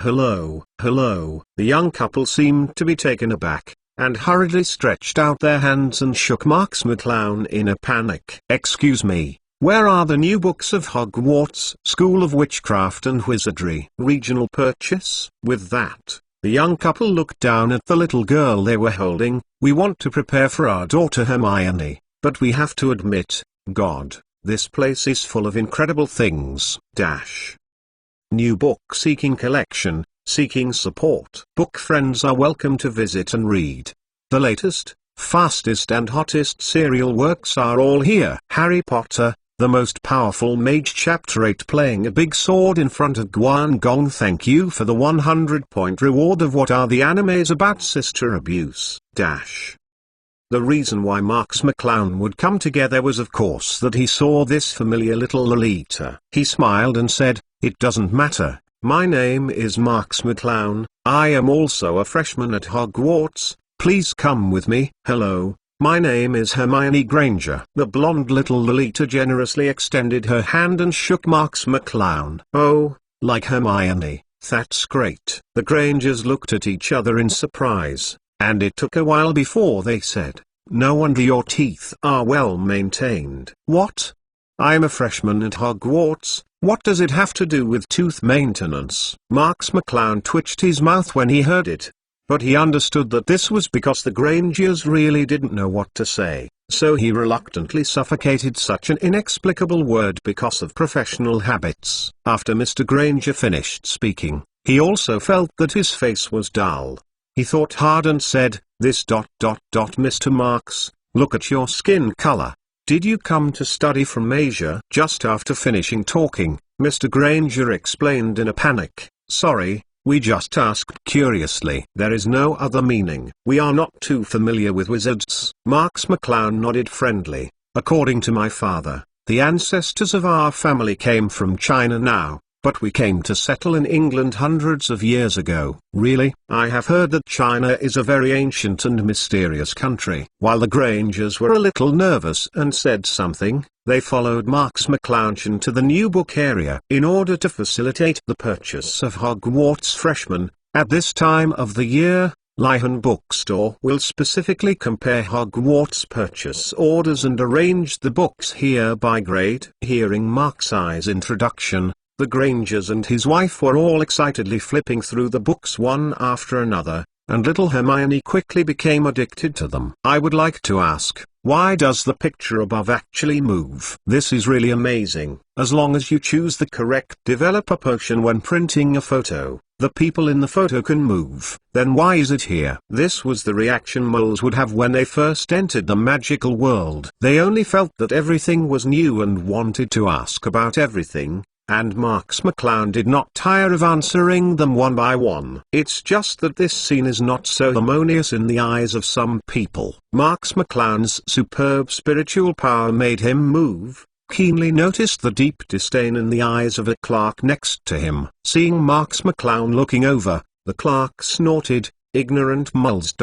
Hello. The young couple seemed to be taken aback, and hurriedly stretched out their hands and shook Marks McClown in a panic. "Excuse me. Where are the new books of Hogwarts School of Witchcraft and Wizardry regional purchase?" With that, the young couple looked down at the little girl they were holding. "We want to prepare for our daughter Hermione, but we have to admit, God, this place is full of incredible things. New book-seeking collection, seeking support. Book friends are welcome to visit and read. The latest, fastest and hottest serial works are all here. Harry Potter, the most powerful mage Chapter 8 playing a big sword in front of Guan Gong. Thank you for the 100-point reward of what are the animes about sister abuse. The reason why Marks McClown would come together was of course that he saw this familiar little Lolita. He smiled and said, "It doesn't matter, my name is Marks McClown, I am also a freshman at Hogwarts, please come with me." "Hello. My name is Hermione Granger." The blonde little Lolita generously extended her hand and shook Marks McClown. "Oh, like Hermione, that's great." The Grangers looked at each other in surprise, and it took a while before they said, "No wonder your teeth are well maintained." "What? I'm a freshman at Hogwarts, what does it have to do with tooth maintenance?" Marks McClown twitched his mouth when he heard it. But he understood that this was because the Grangers really didn't know what to say, so he reluctantly suffocated such an inexplicable word because of professional habits. After Mr. Granger finished speaking, he also felt that his face was dull. He thought hard and said, Mr. Marks, look at your skin color. Did you come to study from Asia?" Just after finishing talking, Mr. Granger explained in a panic, "Sorry, we just asked curiously. There is no other meaning. We are not too familiar with wizards." Marks McClown nodded friendly. "According to my father, the ancestors of our family came from China now, but we came to settle in England hundreds of years ago. Really? I have heard that China is a very ancient and mysterious country. While the Grangers were a little nervous and said something, they followed Marks McClounchan to the new book area in order to facilitate the purchase of Hogwarts freshmen. At this time of the year, Slytherin Bookstore will specifically compare Hogwarts purchase orders and arrange the books here by grade. Hearing Mark's introduction, the Grangers and his wife were all excitedly flipping through the books one after another, and little Hermione quickly became addicted to them. I would like to ask, why does the picture above actually move? This is really amazing. As long as you choose the correct developer potion when printing a photo, the people in the photo can move. Then why is it here? This was the reaction moles would have when they first entered the magical world. They only felt that everything was new and wanted to ask about everything, and Marks McClown did not tire of answering them one by one. It's just that this scene is not so harmonious in the eyes of some people. Marks McClown's superb spiritual power made him move. Keenly noticed the deep disdain in the eyes of a clerk next to him. Seeing Marks McClown looking over, the clerk snorted, "Ignorant muls.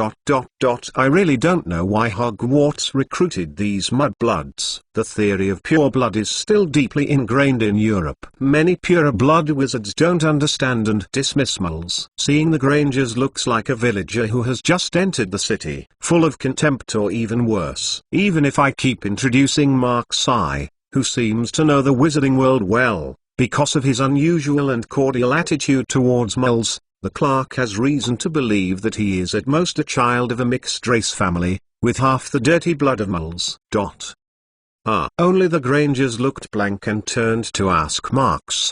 I really don't know why Hogwarts recruited these mudbloods." The theory of pure blood is still deeply ingrained in Europe. Many pure blood wizards don't understand and dismiss muls. Seeing the Grangers looks like a villager who has just entered the city, full of contempt or even worse. Even if I keep introducing Mark's who seems to know the wizarding world well, because of his unusual and cordial attitude towards muls, the clerk has reason to believe that he is at most a child of a mixed-race family, with half the dirty blood of muls. Only the Grangers looked blank and turned to ask Mark's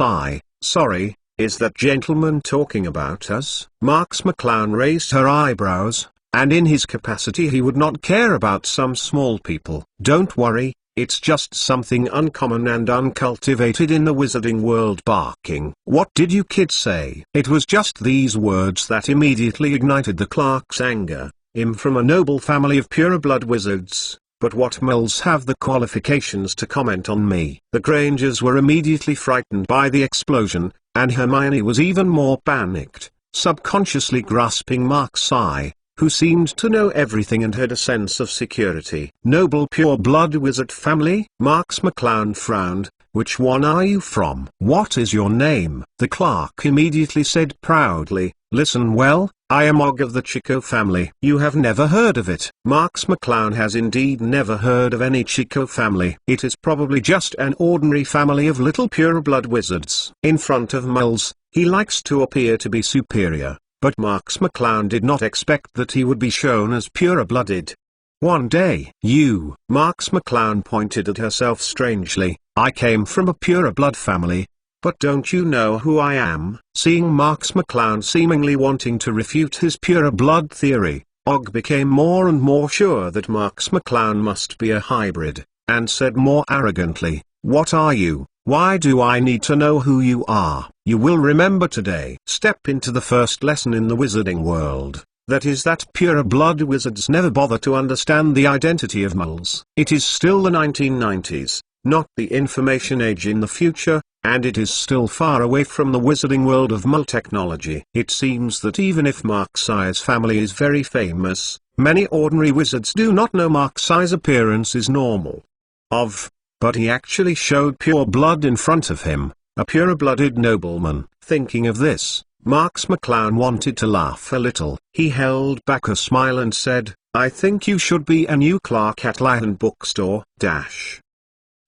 "Sorry, is that gentleman talking about us?" Marks McClown raised her eyebrows, and in his capacity he would not care about some small people. "Don't worry. It's just something uncommon and uncultivated in the wizarding world." Barking. "What did you kids say?" It was just these words that immediately ignited the clerk's anger. "I'm from a noble family of pure-blood wizards, but what muls have the qualifications to comment on me?" The Grangers were immediately frightened by the explosion, and Hermione was even more panicked, subconsciously grasping Mark's who seemed to know everything and had a sense of security. "Noble pure-blood wizard family?" Marks McClown frowned. "Which one are you from? What is your name?" The clerk immediately said proudly, "Listen well, I am Og of the Chico family." "You have never heard of it?" Marks McClown has indeed never heard of any Chico family. It is probably just an ordinary family of little pure-blood wizards. In front of muls, he likes to appear to be superior. But Marks McClown did not expect that he would be shown as pure-blooded. "One day, Marks McClown pointed at herself strangely, "I came from a pure-blood family. But don't you know who I am?" Seeing Marks McClown seemingly wanting to refute his pure-blood theory, Og became more and more sure that Marks McClown must be a hybrid, and said more arrogantly, "What are you? Why do I need to know who you are? You will remember today." Step into the first lesson in the wizarding world. That is that pure-blood wizards never bother to understand the identity of muls. It is still the 1990s, not the information age in the future, and it is still far away from the wizarding world of mul technology. It seems that even if Mark's family is very famous, many ordinary wizards do not know Mark's appearance is normal. But he actually showed pure blood in front of him, a pure-blooded nobleman. Thinking of this, Marks McClown wanted to laugh a little. He held back a smile and said, "I think you should be a new clerk at Slytherin Bookstore.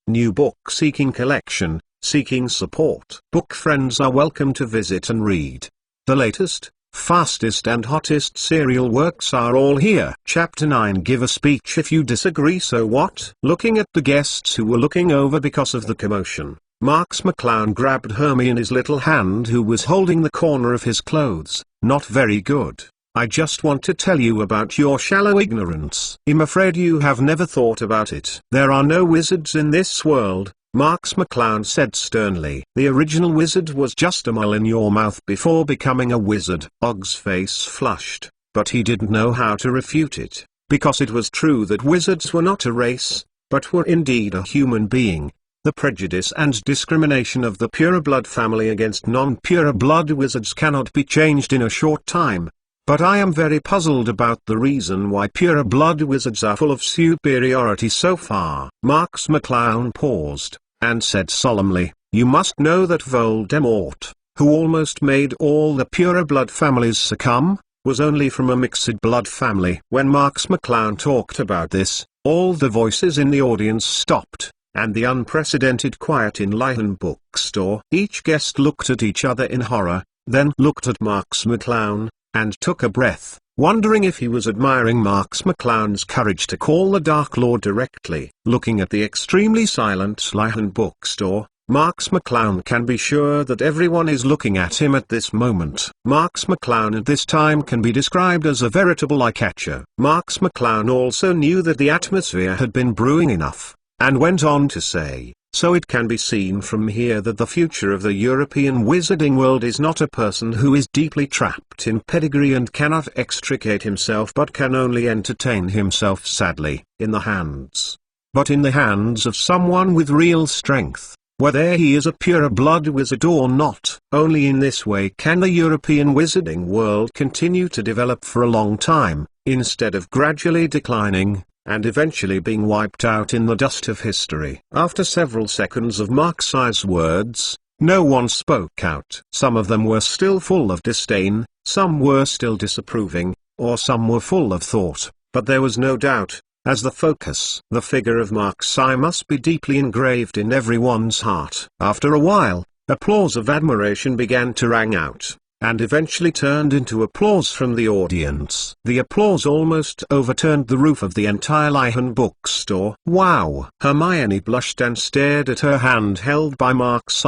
New book-seeking collection, seeking support. Book friends are welcome to visit and read. The latest, fastest and hottest serial works are all here." Chapter 9. Give a speech if you disagree, so what? Looking at the guests who were looking over because of the commotion, Marks McClown grabbed Hermione's little hand who was holding the corner of his clothes. "Not very good. I just want to tell you about your shallow ignorance. I'm afraid you have never thought about it. There are no wizards in this world," Marks McClown said sternly. "The original wizard was just a mole in your mouth before becoming a wizard." Og's face flushed, but he didn't know how to refute it, because it was true that wizards were not a race, but were indeed a human being. The prejudice and discrimination of the pureblood family against non-pureblood wizards cannot be changed in a short time. But I am very puzzled about the reason why pureblood wizards are full of superiority so far. Marks McClown paused, and said solemnly, "You must know that Voldemort, who almost made all the pureblood families succumb, was only from a mixed blood family." When Marks McClown talked about this, all the voices in the audience stopped, and the unprecedented quiet in Lyhan bookstore. Each guest looked at each other in horror, then looked at Marks McClown, and took a breath, wondering if he was admiring Marks McClown's courage to call the Dark Lord directly. Looking at the extremely silent Lyhan bookstore, Marks McClown can be sure that everyone is looking at him at this moment. Marks McClown at this time can be described as a veritable eye-catcher. Marks McClown also knew that the atmosphere had been brewing enough, and went on to say, "So it can be seen from here that the future of the European wizarding world is not a person who is deeply trapped in pedigree and cannot extricate himself but can only entertain himself sadly, in the hands, but in the hands of someone with real strength, whether he is a pure-blood wizard or not. Only in this way can the European wizarding world continue to develop for a long time, instead of gradually declining, and eventually being wiped out in the dust of history." After several seconds of Marks's words, no one spoke out. Some of them were still full of disdain, some were still disapproving, or some were full of thought, but there was no doubt, as the focus, the figure of Marks must be deeply engraved in everyone's heart. After a while, applause of admiration began to ring out, and eventually turned into applause from the audience. The applause almost overturned the roof of the entire Lyhan bookstore. "Wow!" Hermione blushed and stared at her hand held by Marks,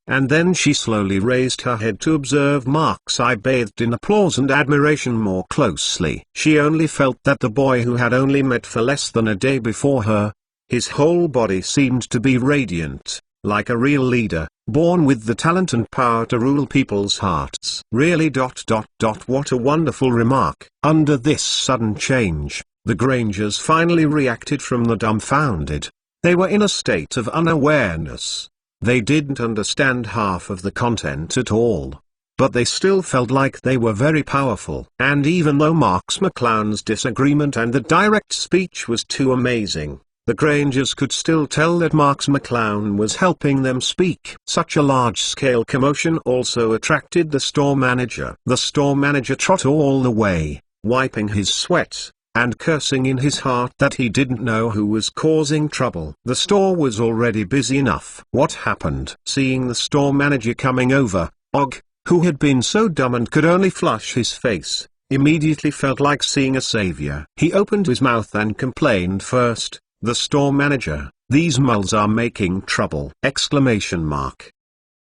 and then she slowly raised her head to observe Marks bathed in applause and admiration more closely. She only felt that the boy who had only met for less than a day before her, his whole body seemed to be radiant, like a real leader, born with the talent and power to rule people's hearts. Really. What a wonderful remark. Under this sudden change, the Grangers finally reacted from the dumbfounded. They were in a state of unawareness. They didn't understand half of the content at all. But they still felt like they were very powerful. And even though Marks McClown's disagreement and the direct speech was too amazing, the Grangers could still tell that Marks McClown was helping them speak. Such a large-scale commotion also attracted the store manager. The store manager trotted all the way, wiping his sweat, and cursing in his heart that he didn't know who was causing trouble. The store was already busy enough. What happened? Seeing the store manager coming over, Og, who had been so dumb and could only flush his face, immediately felt like seeing a savior. He opened his mouth and complained first, "The store manager, these moles are making trouble!"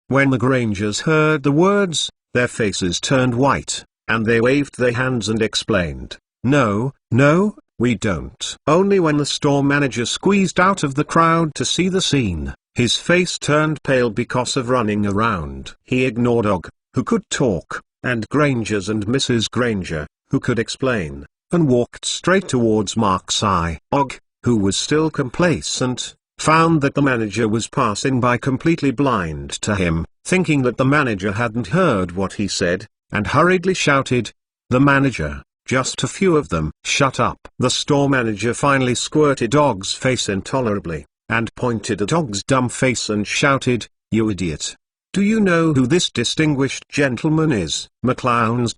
When the Grangers heard the words, their faces turned white, and they waved their hands and explained, "No, no, we don't." Only when the store manager squeezed out of the crowd to see the scene, his face turned pale because of running around. He ignored Og, who could talk, and Grangers and Mrs. Granger, who could explain, and walked straight towards Marks. Og, who was still complacent, found that the manager was passing by completely blind to him, thinking that the manager hadn't heard what he said, and hurriedly shouted, "The manager, just a few of them." "Shut up." The store manager finally squirted Og's face intolerably, and pointed at Og's dumb face and shouted, "You idiot. Do you know who this distinguished gentleman is?" "McClown's ...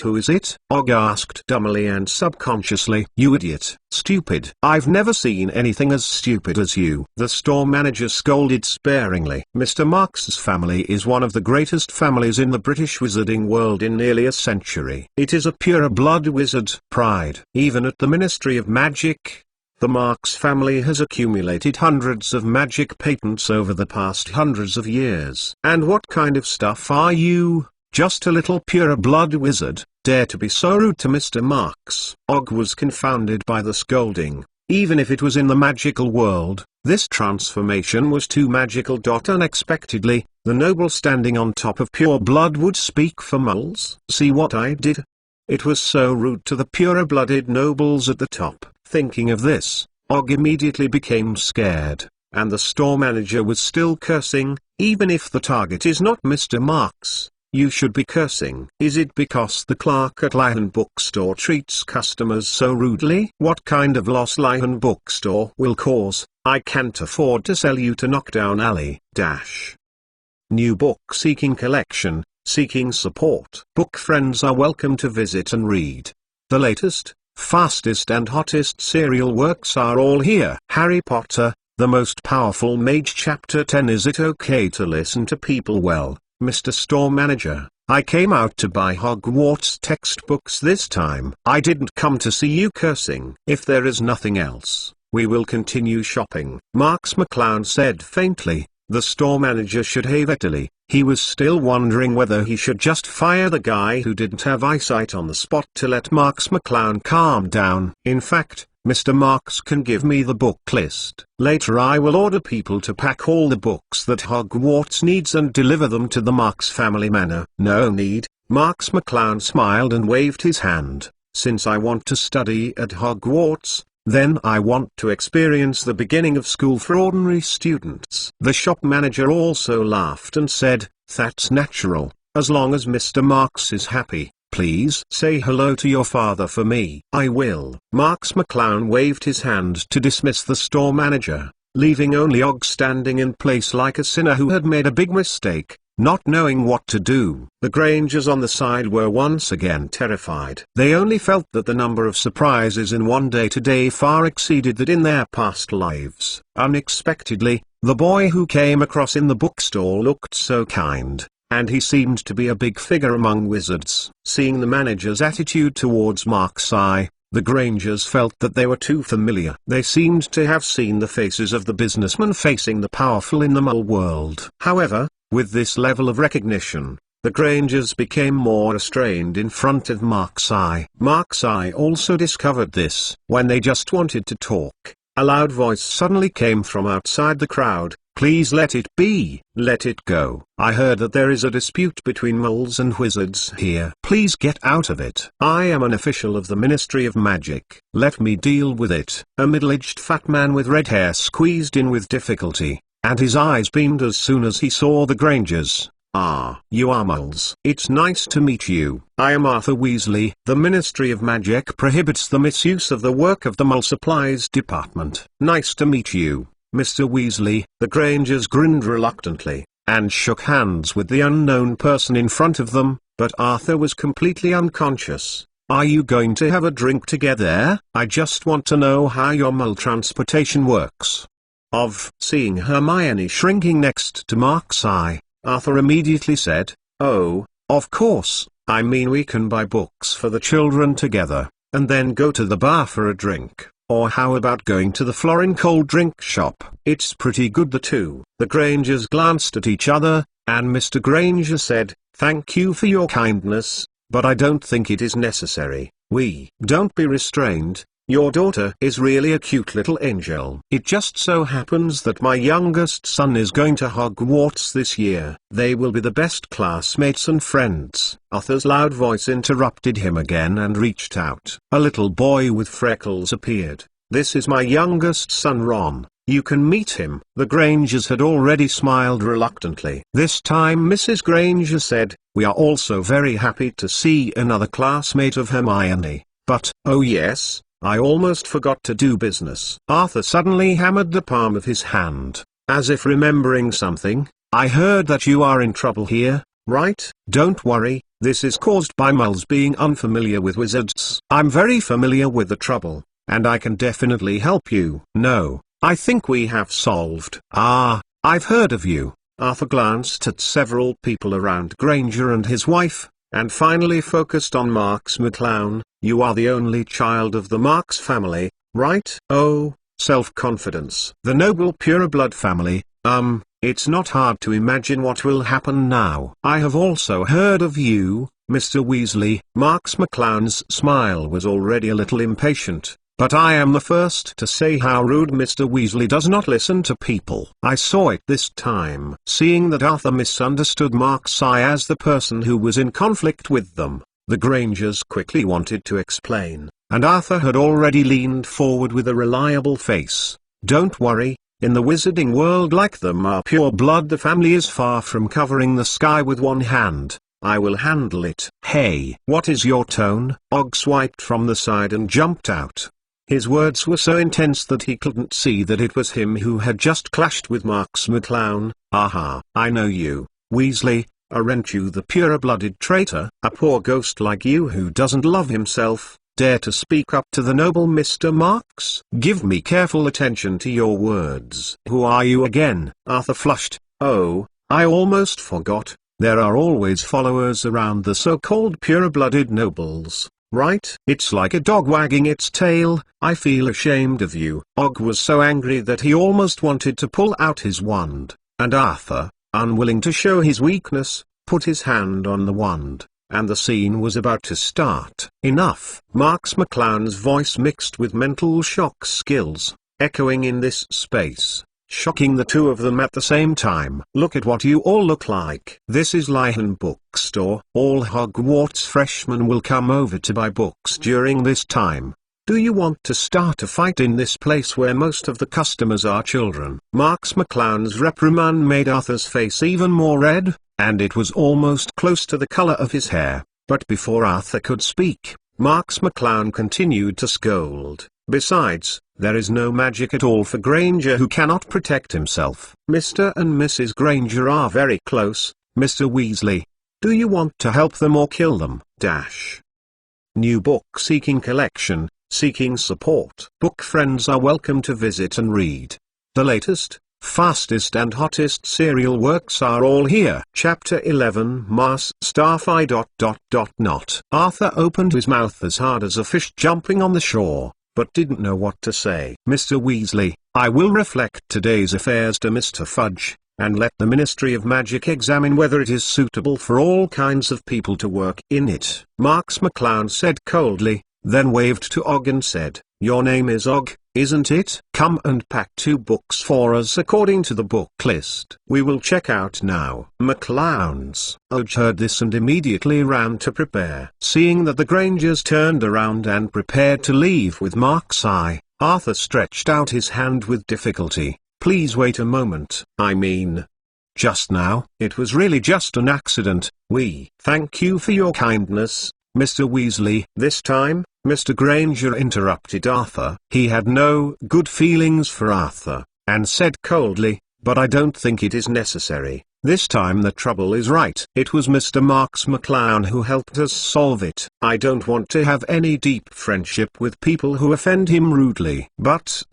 Who is it?" Og asked dumbly and subconsciously. "You idiot. Stupid. I've never seen anything as stupid as you." The store manager scolded sparingly. "Mr. Marks's family is one of the greatest families in the British wizarding world in nearly a century. It is a pure-blood wizard pride. Even at the Ministry of Magic, the Marks family has accumulated hundreds of magic patents over the past hundreds of years. And what kind of stuff are you? Just a little pure-blood wizard, dare to be so rude to Mr. Marks." Og was confounded by the scolding. Even if it was in the magical world, this transformation was too magical. Unexpectedly, the noble standing on top of pure blood would speak for moles. "See what I did?" It was so rude to the pure-blooded nobles at the top. Thinking of this, Og immediately became scared. and the store manager was still cursing. Even if the target is not Mr. Marks, you should be cursing. Is it because the clerk at Lyhan Bookstore treats customers so rudely? What kind of loss Lyhan Bookstore will cause? I can't afford to sell you to Knockdown Alley. New book seeking collection, seeking support. Book friends are welcome to visit and read. The latest, fastest and hottest serial works are all here. Harry Potter, the most powerful mage. Chapter 10. Is it okay to listen to people? Well, Mr. Store Manager, I came out to buy Hogwarts textbooks this time. I didn't come to see you cursing. If there is nothing else, we will continue shopping. Marks McClown said faintly. The store manager should have Italy. He was still wondering whether he should just fire the guy who didn't have eyesight on the spot to let Marks McClown calm down. In fact, Mr. Marks can give me the book list. Later I will order people to pack all the books that Hogwarts needs and deliver them to the Marks family manor. No need. Marks McClown smiled and waved his hand. Since I want to study at Hogwarts, then I want to experience the beginning of school for ordinary students. The shop manager also laughed and said, that's natural, as long as Mr. Marks is happy. Please say hello to your father for me. I will. Marks McClown waved his hand to dismiss the store manager, leaving only Og standing in place like a sinner who had made a big mistake, not knowing what to do. The Grangers on the side were once again terrified. They only felt that the number of surprises in one day today far exceeded that in their past lives. Unexpectedly, the boy who came across in the bookstore looked so kind, and he seemed to be a big figure among wizards. Seeing the manager's attitude towards Marks' eye, the Grangers felt that they were too familiar. They seemed to have seen the faces of the businessmen facing the powerful in the Muggle world. However, with this level of recognition, the Grangers became more restrained in front of Marks' eye. Marks' eye also discovered this. When they just wanted to talk, a loud voice suddenly came from outside the crowd. Please let it be. Let it go. I heard that there is a dispute between Muggles and wizards here. Please get out of it. I am an official of the Ministry of Magic. Let me deal with it. A middle-aged fat man with red hair squeezed in with difficulty, and his eyes beamed as soon as he saw the Grangers. Ah, you are Muggles. It's nice to meet you. I am Arthur Weasley. The Ministry of Magic prohibits the misuse of the work of the Muggle Supplies Department. Nice to meet you, Mr. Weasley. The Grangers grinned reluctantly, and shook hands with the unknown person in front of them, but Arthur was completely unconscious. Are you going to have a drink together? I just want to know how your Muggle transportation works. Seeing Hermione shrinking next to Marks' eye, Arthur immediately said, oh, of course, I mean we can buy books for the children together, and then go to the bar for a drink. Or how about going to the Florin cold drink shop? It's pretty good the two. The Grangers glanced at each other, and Mr. Granger said, thank you for your kindness, but I don't think it is necessary. Don't be restrained. Your daughter is really a cute little angel. It just so happens that my youngest son is going to Hogwarts this year. They will be the best classmates and friends. Arthur's loud voice interrupted him again and reached out. A little boy with freckles appeared. This is my youngest son Ron. You can meet him. The Grangers had already smiled reluctantly. This time Mrs. Granger said, we are also very happy to see another classmate of Hermione. But, oh yes, I almost forgot to do business. Arthur suddenly hammered the palm of his hand, as if remembering something. I heard that you are in trouble here, right? Don't worry, this is caused by Muggles being unfamiliar with wizards. I'm very familiar with the trouble, and I can definitely help you. No, I think we have solved. Ah, I've heard of you. Arthur glanced at several people around Granger and his wife, and finally focused on Marks McClown. You are the only child of the Marks family, right? Oh, self-confidence. The noble pureblood family. It's not hard to imagine what will happen now. I have also heard of you, Mr. Weasley. Marks McClown's smile was already a little impatient. But I am the first to say how rude Mr. Weasley does not listen to people. I saw it this time. Seeing that Arthur misunderstood Marks' eye as the person who was in conflict with them, the Grangers quickly wanted to explain, and Arthur had already leaned forward with a reliable face. Don't worry, In the wizarding world like them are pure blood. The family is far from covering the sky with one hand. I will handle it. Hey, what is your tone? Og swiped from the side and jumped out. His words were so intense that he couldn't see that it was him who had just clashed with Marks McClown. Aha, I know you, Weasley. Aren't you the pure-blooded traitor? A poor ghost like you who doesn't love himself, dare to speak up to the noble Mr. Marks? Give me careful attention to your words. Who are you again? Arthur flushed. Oh, I almost forgot. There are always followers around the so-called pure-blooded nobles, right? It's like a dog wagging its tail. I feel ashamed of you. Og was so angry that he almost wanted to pull out his wand, and Arthur, unwilling to show his weakness, put his hand on the wand, and the scene was about to start. Enough! Marks McClown's voice mixed with mental shock skills, echoing in this space, shocking the two of them at the same time. Look at what you all look like. This is Slytherin bookstore. All Hogwarts freshmen will come over to buy books during this time. Do you want to start a fight in this place where most of the customers are children? Marks McClown's reprimand made Arthur's face even more red, and it was almost close to the color of his hair. But before Arthur could speak, Marks McClown continued to scold. Besides, there is no magic at all for Granger, who cannot protect himself. Mr. and Mrs. Granger are very close, Mr. Weasley. Do you want to help them or kill them? New book-seeking collection. Seeking support. Book friends are welcome to visit and read. The latest, fastest and hottest serial works are all here. Chapter 11 Mars Starfy ... Arthur opened his mouth as hard as a fish jumping on the shore, but didn't know what to say. Mr. Weasley, I will reflect today's affairs to Mr. Fudge, and let the Ministry of Magic examine whether it is suitable for all kinds of people to work in it. Marks McClown said coldly, then waved to Og and said, Your name is Og, isn't it? Come and pack 2 books for us according to the book list. We will check out now. McClowns. Og heard this and immediately ran to prepare. Seeing that the Grangers turned around and prepared to leave with Mark's eye, Arthur stretched out his hand with difficulty. Please wait a moment. I mean, just now. It was really just an accident. We thank you for your kindness, Mr. Weasley. This time, Mr. Granger interrupted Arthur. He had no good feelings for Arthur, and said coldly, but I don't think it is necessary. This time the trouble is right. It was Mr. Marks McClown who helped us solve it. I don't want to have any deep friendship with people who offend him rudely. But,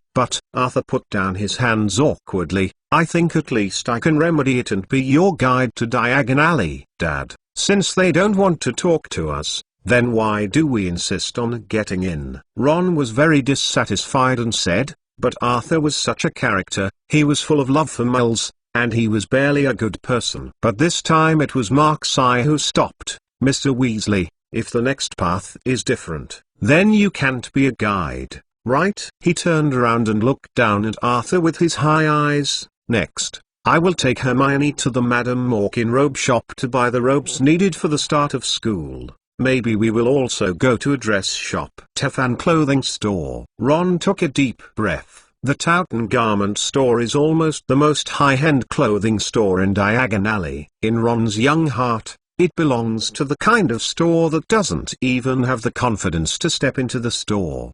Arthur put down his hands awkwardly, I think at least I can remedy it and be your guide to Diagon Alley. Dad, since they don't want to talk to us, then why do we insist on getting in? Ron was very dissatisfied and said, but Arthur was such a character, he was full of love for muggles, and he was barely a good person. But this time it was Mark's eye who stopped. Mr. Weasley, if the next path is different, then you can't be a guide, right? He turned around and looked down at Arthur with his high eyes. Next, I will take Hermione to the Madame Morkin robe shop to buy the robes needed for the start of school. Maybe we will also go to a dress shop. Tefan clothing store. Ron took a deep breath. The Towton garment store is almost the most high-end clothing store in Diagon Alley. In Ron's young heart, it belongs to the kind of store that doesn't even have the confidence to step into the store.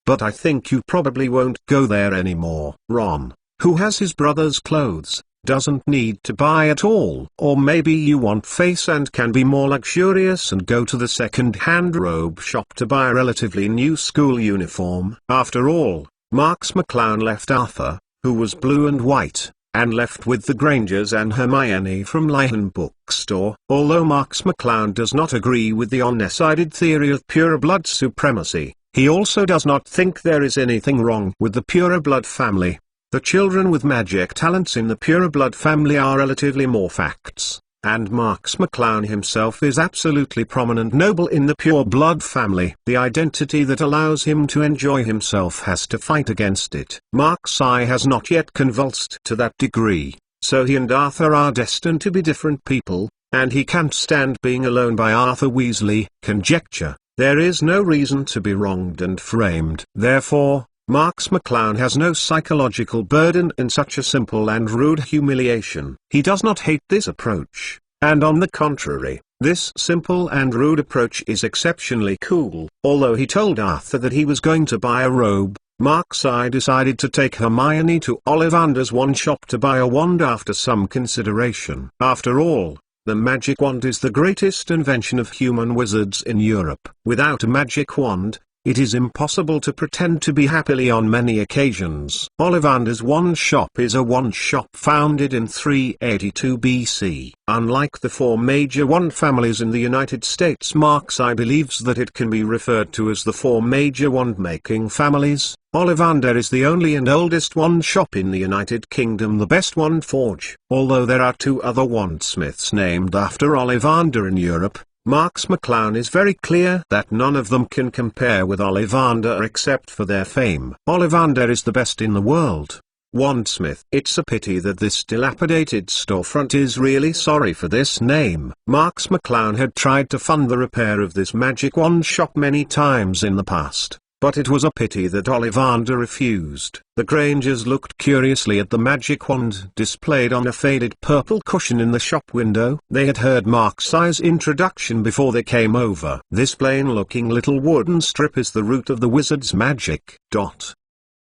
But I think you probably won't go there anymore. Ron, who has his brother's clothes, doesn't need to buy at all. Or maybe you want face and can be more luxurious and go to the second-hand robe shop to buy a relatively new school uniform. After all, Marks McClown left Arthur, who was blue and white, and left with the Grangers and Hermione from Slytherin bookstore. Although Marks McClown does not agree with the undecided theory of pure blood supremacy, he also does not think there is anything wrong with the pure blood family. The children with magic talents in the pureblood family are relatively more facts, and Marks McClown himself is absolutely prominent noble in the pureblood family. The identity that allows him to enjoy himself has to fight against it. Mark's eye has not yet convulsed to that degree, so he and Arthur are destined to be different people, and he can't stand being alone by Arthur Weasley. Conjecture. There is no reason to be wronged and framed. Therefore, Marx McClown has no psychological burden in such a simple and rude humiliation. He does not hate this approach, and on the contrary, this simple and rude approach is exceptionally cool. Although he told Arthur that he was going to buy a robe, Marxi decided to take Hermione to Ollivander's wand shop to buy a wand after some consideration. After all, the magic wand is the greatest invention of human wizards in Europe. Without a magic wand, it is impossible to pretend to be happily on many occasions. Ollivander's wand shop is a wand shop founded in 382 BC. Unlike the four major wand families in the United States, Marxi believes that it can be referred to as the four major wand-making families. Ollivander is the only and oldest wand shop in the United Kingdom, the best wand forge. Although there are two other wandsmiths named after Ollivander in Europe, Marx McClown is very clear that none of them can compare with Ollivander except for their fame. Ollivander is the best in the world. Wandsmith. It's a pity that this dilapidated storefront is really sorry for this name. Marx McClown had tried to fund the repair of this magic wand shop many times in the past, but it was a pity that Ollivander refused. The Grangers looked curiously at the magic wand displayed on a faded purple cushion in the shop window. They had heard Marxi's introduction before they came over. This plain-looking little wooden strip is the root of the wizard's magic.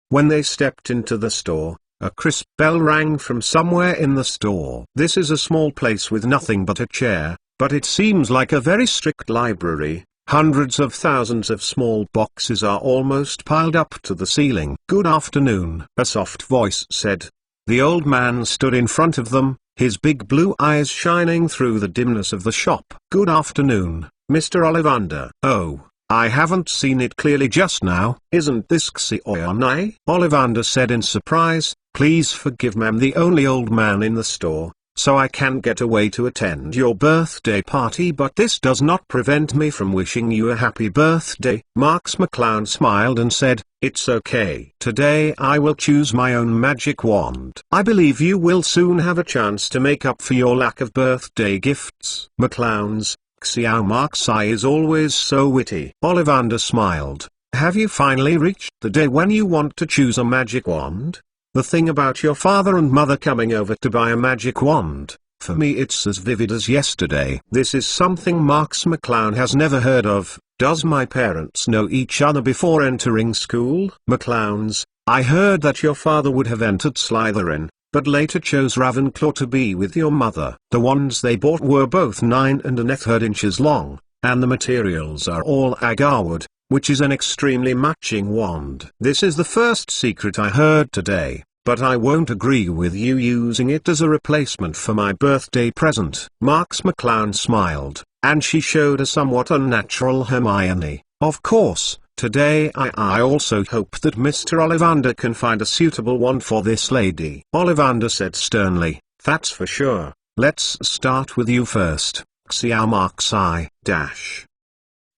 When they stepped into the store, a crisp bell rang from somewhere in the store. This is a small place with nothing but a chair, but it seems like a very strict library. Hundreds of thousands of small boxes are almost piled up to the ceiling. "Good afternoon," a soft voice said. The old man stood in front of them, his big blue eyes shining through the dimness of the shop. "Good afternoon, Mr. Ollivander." "Oh, I haven't seen it clearly just now." "Isn't this Hermione?" Ollivander said in surprise. "Please forgive me, I'm the only old man in the store, so I can get away to attend your birthday party, but this does not prevent me from wishing you a happy birthday." Marx McClown smiled and said, "It's okay. Today I will choose my own magic wand. I believe you will soon have a chance to make up for your lack of birthday gifts." McClown's Xiao Marxi is always so witty. Ollivander smiled. "Have you finally reached the day when you want to choose a magic wand? The thing about your father and mother coming over to buy a magic wand, for me it's as vivid as yesterday." This is something Marx McClown has never heard of. "Does my parents know each other before entering school?" McClown's, "I heard that your father would have entered Slytherin, but later chose Ravenclaw to be with your mother. The wands they bought were both 9 1/8 inches long, and the materials are all agarwood, which is an extremely matching wand. This is the first secret I heard today, but I won't agree with you using it as a replacement for my birthday present." Marx McClown smiled, and she showed a somewhat unnatural Hermione. "Of course, today I also hope that Mr. Ollivander can find a suitable wand for this lady." Ollivander said sternly, "That's for sure. Let's start with you first, Xiao Marxi dash.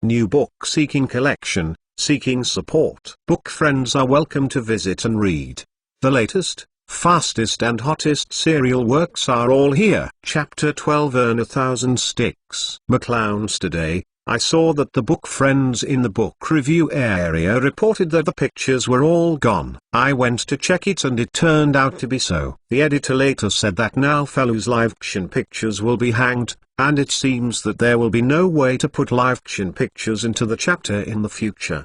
New book seeking collection, seeking support. Book friends are welcome to visit and read. The latest, fastest and hottest serial works are all here. Chapter 12 Earn 1,000 Sticks. McClown's today. I saw that the book friends in the book review area reported that the pictures were all gone. I went to check it and it turned out to be so. The editor later said that now fellows live-action pictures will be hanged, and it seems that there will be no way to put live-action pictures into the chapter in the future.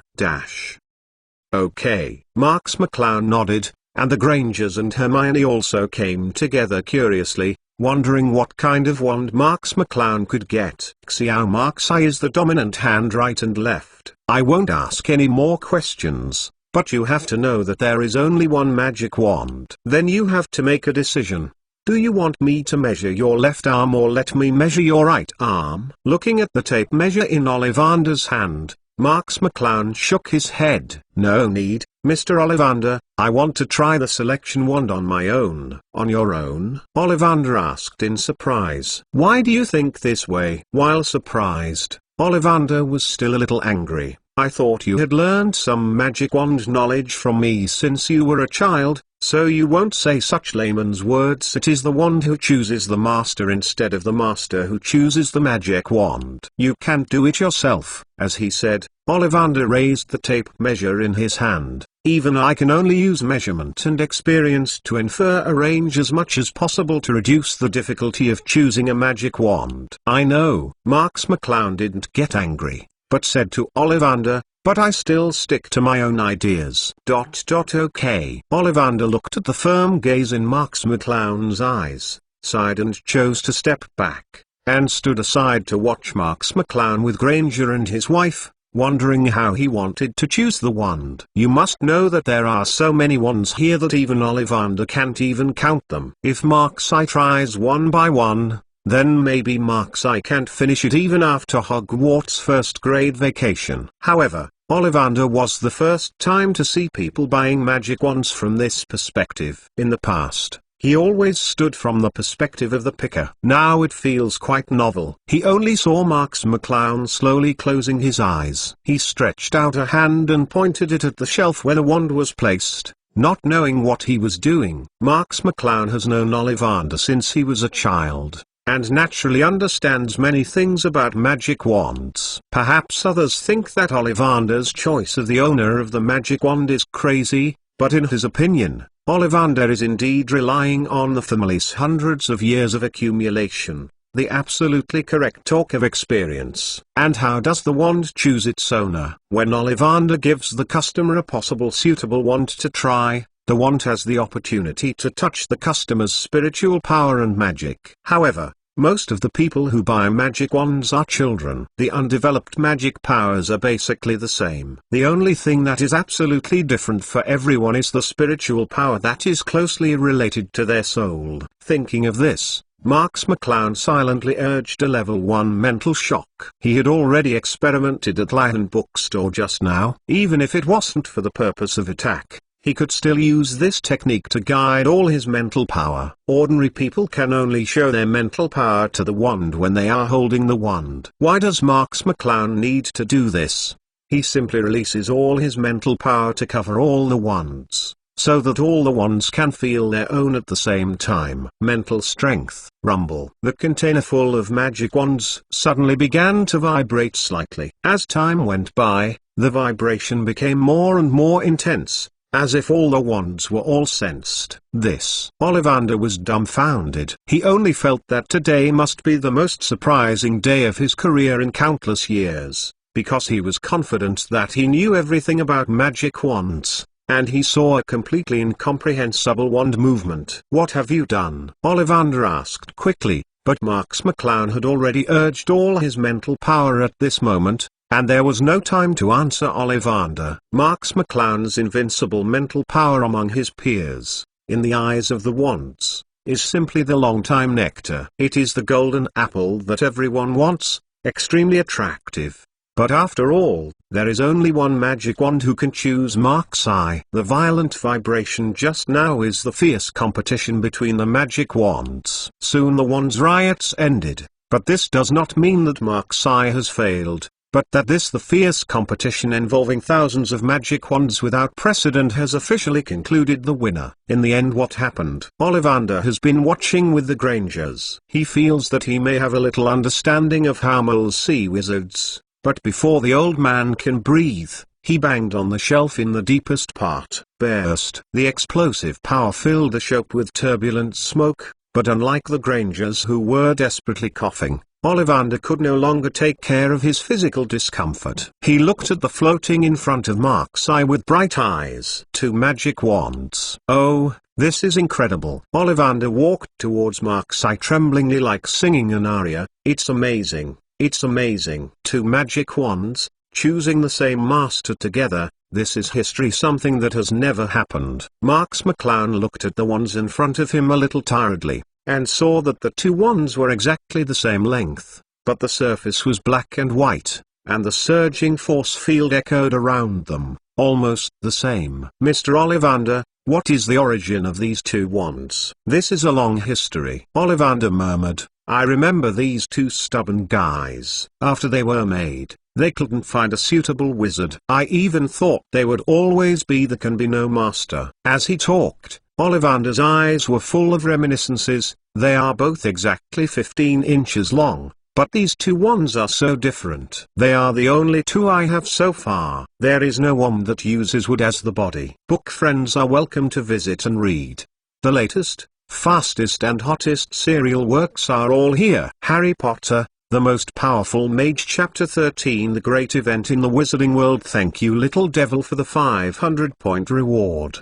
Okay. Marx McClown nodded, and the Grangers and Hermione also came together curiously, wondering what kind of wand Marx McClown could get. Xiao Marxi is the dominant hand, right and left. I won't ask any more questions, but you have to know that there is only one magic wand. Then you have to make a decision. Do you want me to measure your left arm or let me measure your right arm? Looking at the tape measure in Ollivander's hand, Marx McClown shook his head. No need, Mr. Ollivander, I want to try the selection wand on my own. On your own? Ollivander asked in surprise. Why do you think this way? While surprised, Ollivander was still a little angry. I thought you had learned some magic wand knowledge from me since you were a child, so you won't say such layman's words. It is the wand who chooses the master instead of the master who chooses the magic wand. You can't do it yourself. As he said, Ollivander raised the tape measure in his hand. Even I can only use measurement and experience to infer a range as much as possible to reduce the difficulty of choosing a magic wand. I know. Marks McClown didn't get angry, but said to Ollivander, "But I still stick to my own ideas." Okay. Ollivander looked at the firm gaze in Marks McClown's eyes, sighed and chose to step back, and stood aside to watch Marks McClown with Granger and his wife, wondering how he wanted to choose the wand. You must know that there are so many wands here that even Ollivander can't even count them. If Marks I tries one by one, then maybe Marks I can't finish it even after Hogwarts first grade vacation. However, Ollivander was the first time to see people buying magic wands from this perspective. In the past, he always stood from the perspective of the picker. Now it feels quite novel. He only saw Marks McClown slowly closing his eyes. He stretched out a hand and pointed it at the shelf where the wand was placed, not knowing what he was doing. Marks McClown has known Ollivander since he was a child, and naturally understands many things about magic wands. Perhaps others think that Ollivander's choice of the owner of the magic wand is crazy, but in his opinion, Ollivander is indeed relying on the family's hundreds of years of accumulation, the absolutely correct talk of experience. And how does the wand choose its owner? When Ollivander gives the customer a possible suitable wand to try, the wand has the opportunity to touch the customer's spiritual power and magic. However, most of the people who buy magic wands are children. The undeveloped magic powers are basically the same. The only thing that is absolutely different for everyone is the spiritual power that is closely related to their soul. Thinking of this, Marks McClown silently urged a level 1 mental shock. He had already experimented at Lion Bookstore just now. Even if it wasn't for the purpose of attack, he could still use this technique to guide all his mental power. Ordinary people can only show their mental power to the wand when they are holding the wand. Why does Marks McClown need to do this? He simply releases all his mental power to cover all the wands, so that all the wands can feel their own at the same time. Mental strength. Rumble. The container full of magic wands suddenly began to vibrate slightly. As time went by, the vibration became more and more intense, as if all the wands were all sensed this. Ollivander was dumbfounded. He only felt that today must be the most surprising day of his career in countless years, because he was confident that he knew everything about magic wands, and he saw a completely incomprehensible wand movement. "What have you done?" Ollivander asked quickly, but Marks McClown had already urged all his mental power at this moment, and there was no time to answer Ollivander. Marks McClown's invincible mental power among his peers, in the eyes of the wands, is simply the long-time nectar. It is the golden apple that everyone wants, extremely attractive. But after all, there is only one magic wand who can choose Marks I. The violent vibration just now is the fierce competition between the magic wands. Soon the wands riots ended, but this does not mean that Marks I has failed, but that the fierce competition involving thousands of magic wands without precedent has officially concluded the winner. In the end, what happened? Ollivander has been watching with the Grangers. He feels that he may have a little understanding of how moles see wizards, but before the old man can breathe, he banged on the shelf in the deepest part. Burst. The explosive power filled the shop with turbulent smoke, but unlike the Grangers who were desperately coughing, Ollivander could no longer take care of his physical discomfort. He looked at the floating in front of Marks I with bright eyes. 2 magic wands. Oh, this is incredible. Ollivander walked towards Marks I tremblingly like singing an aria. It's amazing, it's amazing. 2 magic wands, choosing the same master together. This is history, something that has never happened. Marks McClown looked at the wands in front of him a little tiredly, and saw that the 2 wands were exactly the same length, but the surface was black and white, and the surging force field echoed around them, almost the same. "Mr. Ollivander, what is the origin of these 2 wands?" "This is a long history," Ollivander murmured. "I remember these 2 stubborn guys. After they were made, they couldn't find a suitable wizard. I even thought they would always be the can be no master." As he talked, Ollivander's eyes were full of reminiscences. "They are both exactly 15 inches long, But these two wands are so different. They are the only two I have so far. There is no wand that uses wood as the body. Book friends are welcome to visit and read. The latest, fastest and hottest serial works are all here. Harry Potter, The Most Powerful Mage Chapter 13, The Great Event in the Wizarding World. Thank you Little Devil for the 500-point reward.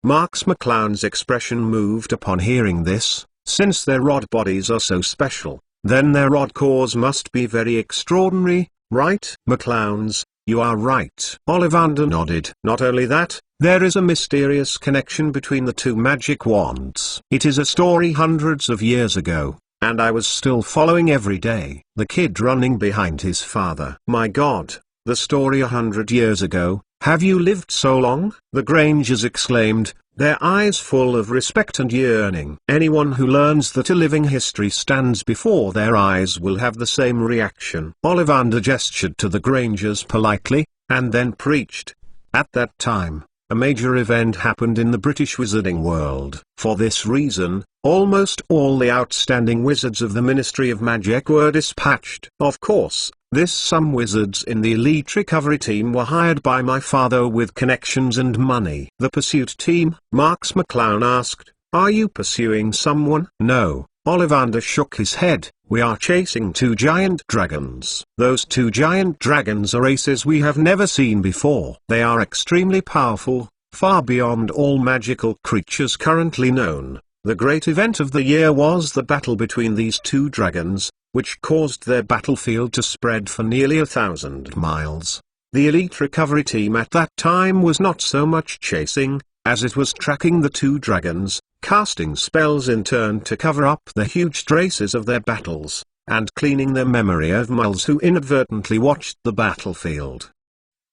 Marks McClown's expression moved upon hearing this. Since their rod bodies are so special, then their rod cores must be very extraordinary, right? McClowns, you are right. Ollivander nodded. Not only that, there is a mysterious connection between the two magic wands. It is a story hundreds of years ago, and I was still following every day. The kid running behind his father. My God, the story 100 years ago. Have you lived so long? The Grangers exclaimed, their eyes full of respect and yearning. Anyone who learns that a living history stands before their eyes will have the same reaction. Ollivander gestured to the Grangers politely, and then preached. At that time, a major event happened in the British wizarding world. For this reason, almost all the outstanding wizards of the Ministry of Magic were dispatched. Of course, some wizards in the elite recovery team were hired by my father with connections and money. The pursuit team? Marks McClown asked. Are you pursuing someone? No. Ollivander shook his head. We are chasing two giant dragons. Those two giant dragons are races we have never seen before. They are extremely powerful, far beyond all magical creatures currently known. The great event of the year was the battle between these two dragons, which caused their battlefield to spread for nearly 1,000 miles. The elite recovery team at that time was not so much chasing, as it was tracking the two dragons, casting spells in turn to cover up the huge traces of their battles, and cleaning their memory of muggles who inadvertently watched the battlefield.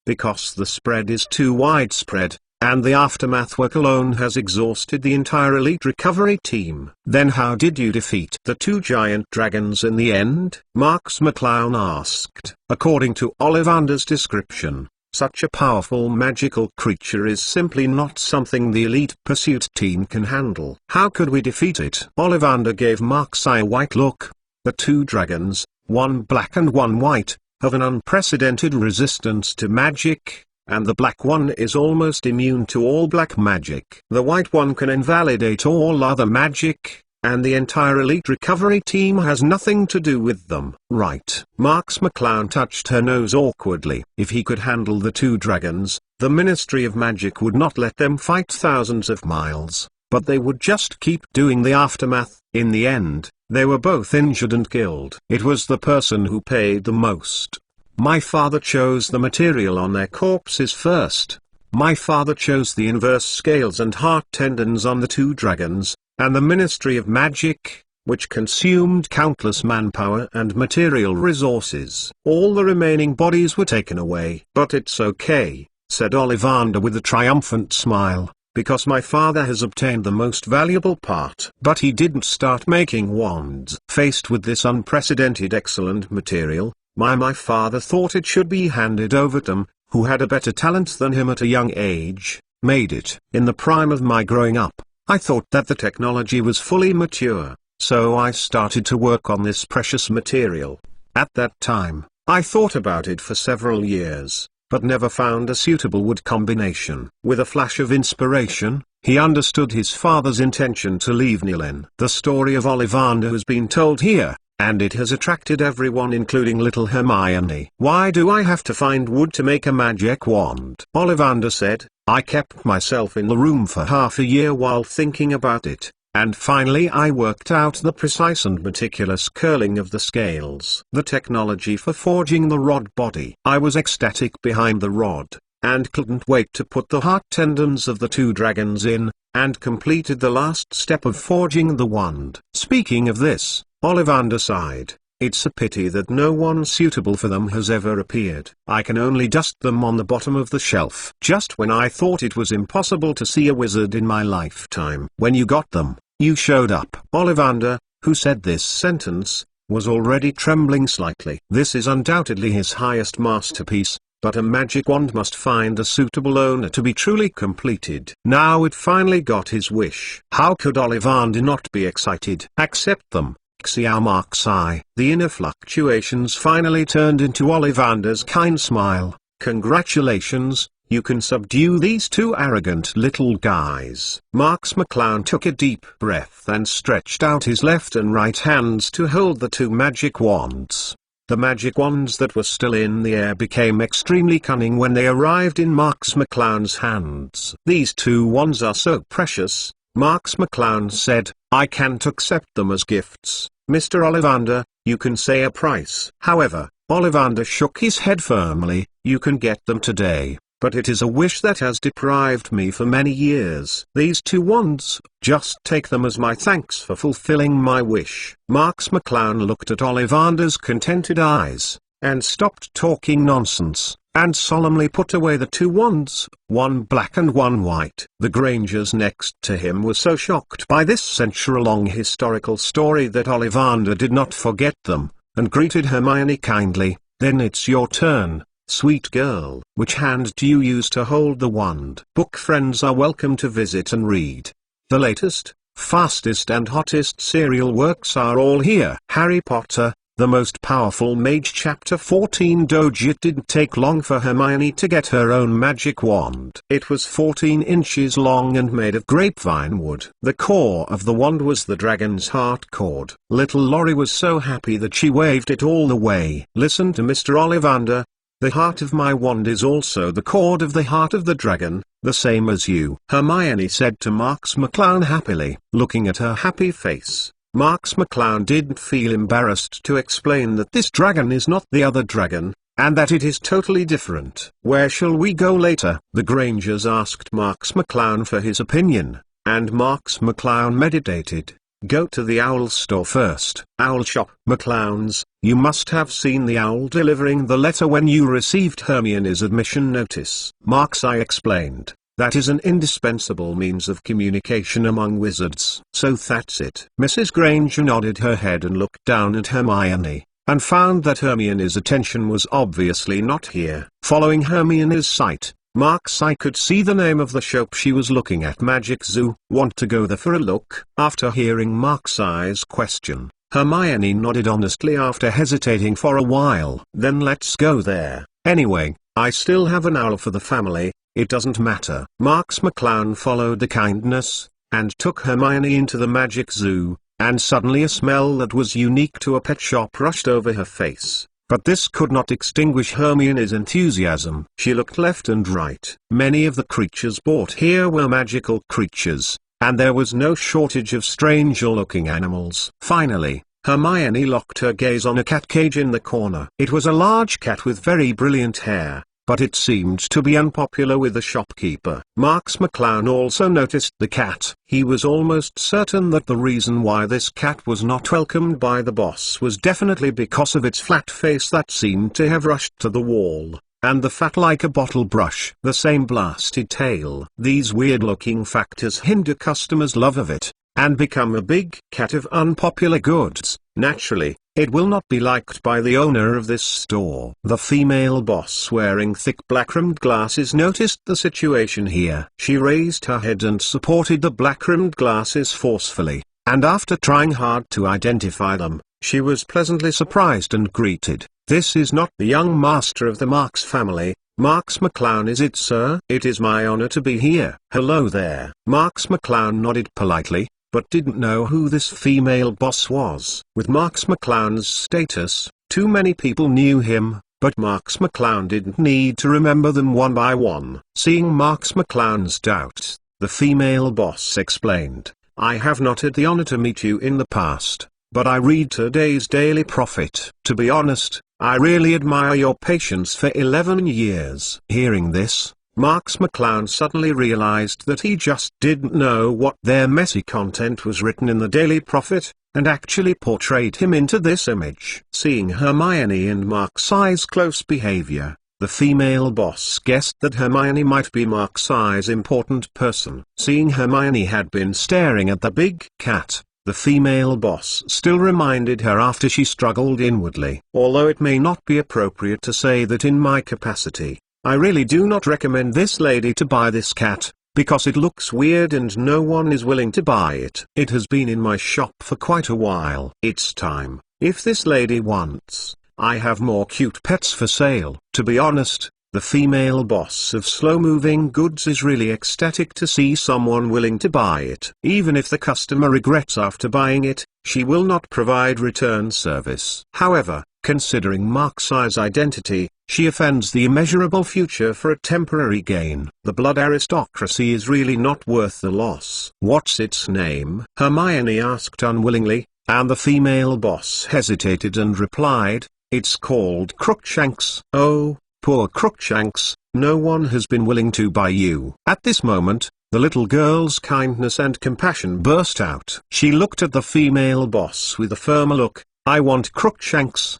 Because the spread is too widespread, and the aftermath work alone has exhausted the entire elite recovery team. Then how did you defeat the two giant dragons in the end? Marks McClown asked. According to Ollivander's description, such a powerful magical creature is simply not something the elite pursuit team can handle. How could we defeat it? Ollivander gave Marks a white look. The two dragons, one black and one white, have an unprecedented resistance to magic, and the black one is almost immune to all black magic. The white one can invalidate all other magic, and the entire elite recovery team has nothing to do with them. Right. Marks McClown touched her nose awkwardly. If he could handle the two dragons, the Ministry of Magic would not let them fight thousands of miles, but they would just keep doing the aftermath. In the end, they were both injured and killed. It was the person who paid the most. My father chose the material on their corpses first. My father chose the inverse scales and heart tendons on the two dragons, and the Ministry of Magic, which consumed countless manpower and material resources. All the remaining bodies were taken away. But it's okay, said Ollivander with a triumphant smile, because my father has obtained the most valuable part. But he didn't start making wands. Faced with this unprecedented excellent material, my father thought it should be handed over to him, who had a better talent than him at a young age, made it. In the prime of my growing up, I thought that the technology was fully mature, so I started to work on this precious material. At that time, I thought about it for several years, but never found a suitable wood combination. With a flash of inspiration, he understood his father's intention to leave Nilin. The story of Ollivander has been told here, and it has attracted everyone including little Hermione. Why do I have to find wood to make a magic wand? Ollivander said, I kept myself in the room for half a year while thinking about it, and finally I worked out the precise and meticulous curling of the scales. The technology for forging the rod body. I was ecstatic behind the rod, and couldn't wait to put the heart tendons of the two dragons in, and completed the last step of forging the wand. Speaking of this, Ollivander sighed. It's a pity that no one suitable for them has ever appeared. I can only dust them on the bottom of the shelf. Just when I thought it was impossible to see a wizard in my lifetime. When you got them, you showed up. Ollivander, who said this sentence, was already trembling slightly. This is undoubtedly his highest masterpiece, but a magic wand must find a suitable owner to be truly completed. Now it finally got his wish. How could Ollivander not be excited? Accept them. Xiao Mark's eye. The inner fluctuations finally turned into Ollivander's kind smile. Congratulations, you can subdue these two arrogant little guys. Marks McClown took a deep breath and stretched out his left and right hands to hold the two magic wands. The magic wands that were still in the air became extremely cunning when they arrived in Marks McClown's hands. These two wands are so precious, Marks McClown said, I can't accept them as gifts. Mr. Ollivander, you can say a price. However, Ollivander shook his head firmly, you can get them today, but it is a wish that has deprived me for many years. These two wands, just take them as my thanks for fulfilling my wish. Marks McClown looked at Ollivander's contented eyes, and stopped talking nonsense, and solemnly put away the two wands, one black and one white. The Grangers next to him were so shocked by this century-long historical story that Ollivander did not forget them, and greeted Hermione kindly. Then it's your turn, sweet girl. Which hand do you use to hold the wand? Book friends are welcome to visit and read. The latest, fastest and hottest serial works are all here. Harry Potter, the Most Powerful Mage Chapter 14. Doge. It didn't take long for Hermione to get her own magic wand. It was 14 inches long and made of grapevine wood. The core of the wand was the dragon's heart cord. Little Laurie was so happy that she waved it all the way. Listen to Mr. Ollivander. The heart of my wand is also the cord of the heart of the dragon, the same as you. Hermione said to Marks McClown happily. Looking at her happy face, Marks McClown didn't feel embarrassed to explain that this dragon is not the other dragon, and that it is totally different. Where shall we go later? The Grangers asked Marks McClown for his opinion, and Marks McClown meditated. Go to the owl store first. Owl shop. McClowns, you must have seen the owl delivering the letter when you received Hermione's admission notice. Marks, I explained. That is an indispensable means of communication among wizards. So that's it. Mrs. Granger nodded her head and looked down at Hermione, and found that Hermione's attention was obviously not here. Following Hermione's sight, Mark's eye could see the name of the shop she was looking at. Magic Zoo. Want to go there for a look? After hearing Mark's eye's question, Hermione nodded honestly after hesitating for a while. Then let's go there. Anyway, I still have an owl for the family. It doesn't matter. Marks McClown followed the kindness, and took Hermione into the Magic Zoo, and suddenly a smell that was unique to a pet shop rushed over her face. But this could not extinguish Hermione's enthusiasm. She looked left and right. Many of the creatures bought here were magical creatures, and there was no shortage of stranger-looking animals. Finally, Hermione locked her gaze on a cat cage in the corner. It was a large cat with very brilliant hair, but it seemed to be unpopular with the shopkeeper. Marks McClown also noticed the cat. He was almost certain that the reason why this cat was not welcomed by the boss was definitely because of its flat face that seemed to have rushed to the wall, and the fat like a bottle brush. The same blasted tail. These weird-looking factors hinder customers' love of it, and become a big cat of unpopular goods. Naturally, it will not be liked by the owner of this store. The female boss wearing thick black-rimmed glasses noticed the situation here. She raised her head and supported the black-rimmed glasses forcefully, and after trying hard to identify them, she was pleasantly surprised and greeted. This is not the young master of the Marks family. Marks McClown, is it, sir? It is my honor to be here. Hello there. Marks McClown nodded politely, but didn't know who this female boss was. With Marks McClown's status, too many people knew him, but Marks McClown didn't need to remember them one by one. Seeing Marks McClown's doubts, the female boss explained, I have not had the honor to meet you in the past, but I read today's Daily Prophet. To be honest, I really admire your patience for 11 years. Hearing this, Marks McClown suddenly realized that he just didn't know what their messy content was written in the Daily Prophet, and actually portrayed him into this image. Seeing Hermione and Mark's eye's close behavior, the female boss guessed that Hermione might be Mark's eye's important person. Seeing Hermione had been staring at the big cat, the female boss still reminded her after she struggled inwardly. Although it may not be appropriate to say that in my capacity, I really do not recommend this lady to buy this cat, because it looks weird and no one is willing to buy it. It has been in my shop for quite a while. It's time. If this lady wants, I have more cute pets for sale. To be honest, the female boss of slow-moving goods is really ecstatic to see someone willing to buy it. Even if the customer regrets after buying it, she will not provide return service. However, considering Mark's identity, she offends the immeasurable future for a temporary gain. The blood aristocracy is really not worth the loss. What's its name? Hermione asked unwillingly, and the female boss hesitated and replied, it's called Crookshanks. Oh, poor Crookshanks, no one has been willing to buy you. At this moment, the little girl's kindness and compassion burst out. She looked at the female boss with a firmer look. I want Crookshanks.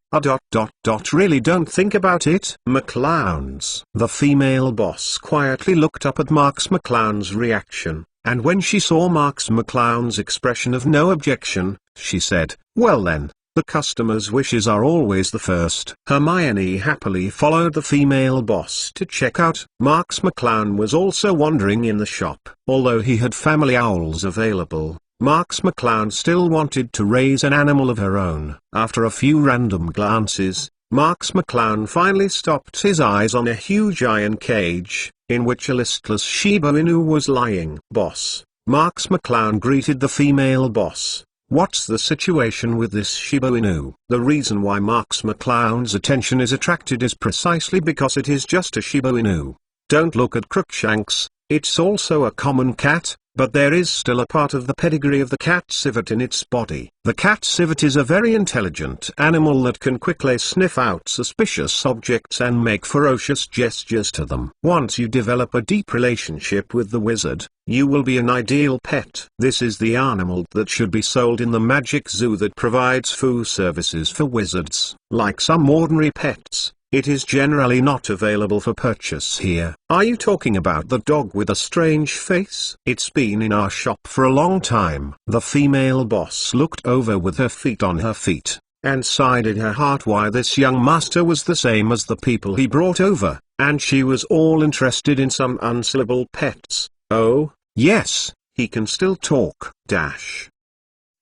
Really don't think about it. McClowns. The female boss quietly looked up at Marks McClown's reaction, and when she saw Marks McClown's expression of no objection, she said, well then, the customer's wishes are always the first. Hermione happily followed the female boss to check out. Marks McClown was also wandering in the shop. Although he had family owls available, Marks McClown still wanted to raise an animal of her own. After a few random glances, Marks McClown finally stopped his eyes on a huge iron cage, in which a listless Shiba Inu was lying. Boss. Marks McClown greeted the female boss. What's the situation with this Shiba Inu? The reason why Marks McClown's attention is attracted is precisely because it is just a Shiba Inu. Don't look at Crookshanks, it's also a common cat, but there is still a part of the pedigree of the cat civet in its body. The cat civet is a very intelligent animal that can quickly sniff out suspicious objects and make ferocious gestures to them. Once you develop a deep relationship with the wizard, you will be an ideal pet. This is the animal that should be sold in the magic zoo that provides food services for wizards. Like some ordinary pets, it is generally not available for purchase here. Are you talking about the dog with a strange face? It's been in our shop for a long time. The female boss looked over with her feet on her feet, and sighed in her heart why this young master was the same as the people he brought over, and she was all interested in some unsellable pets. Oh, yes, he can still talk.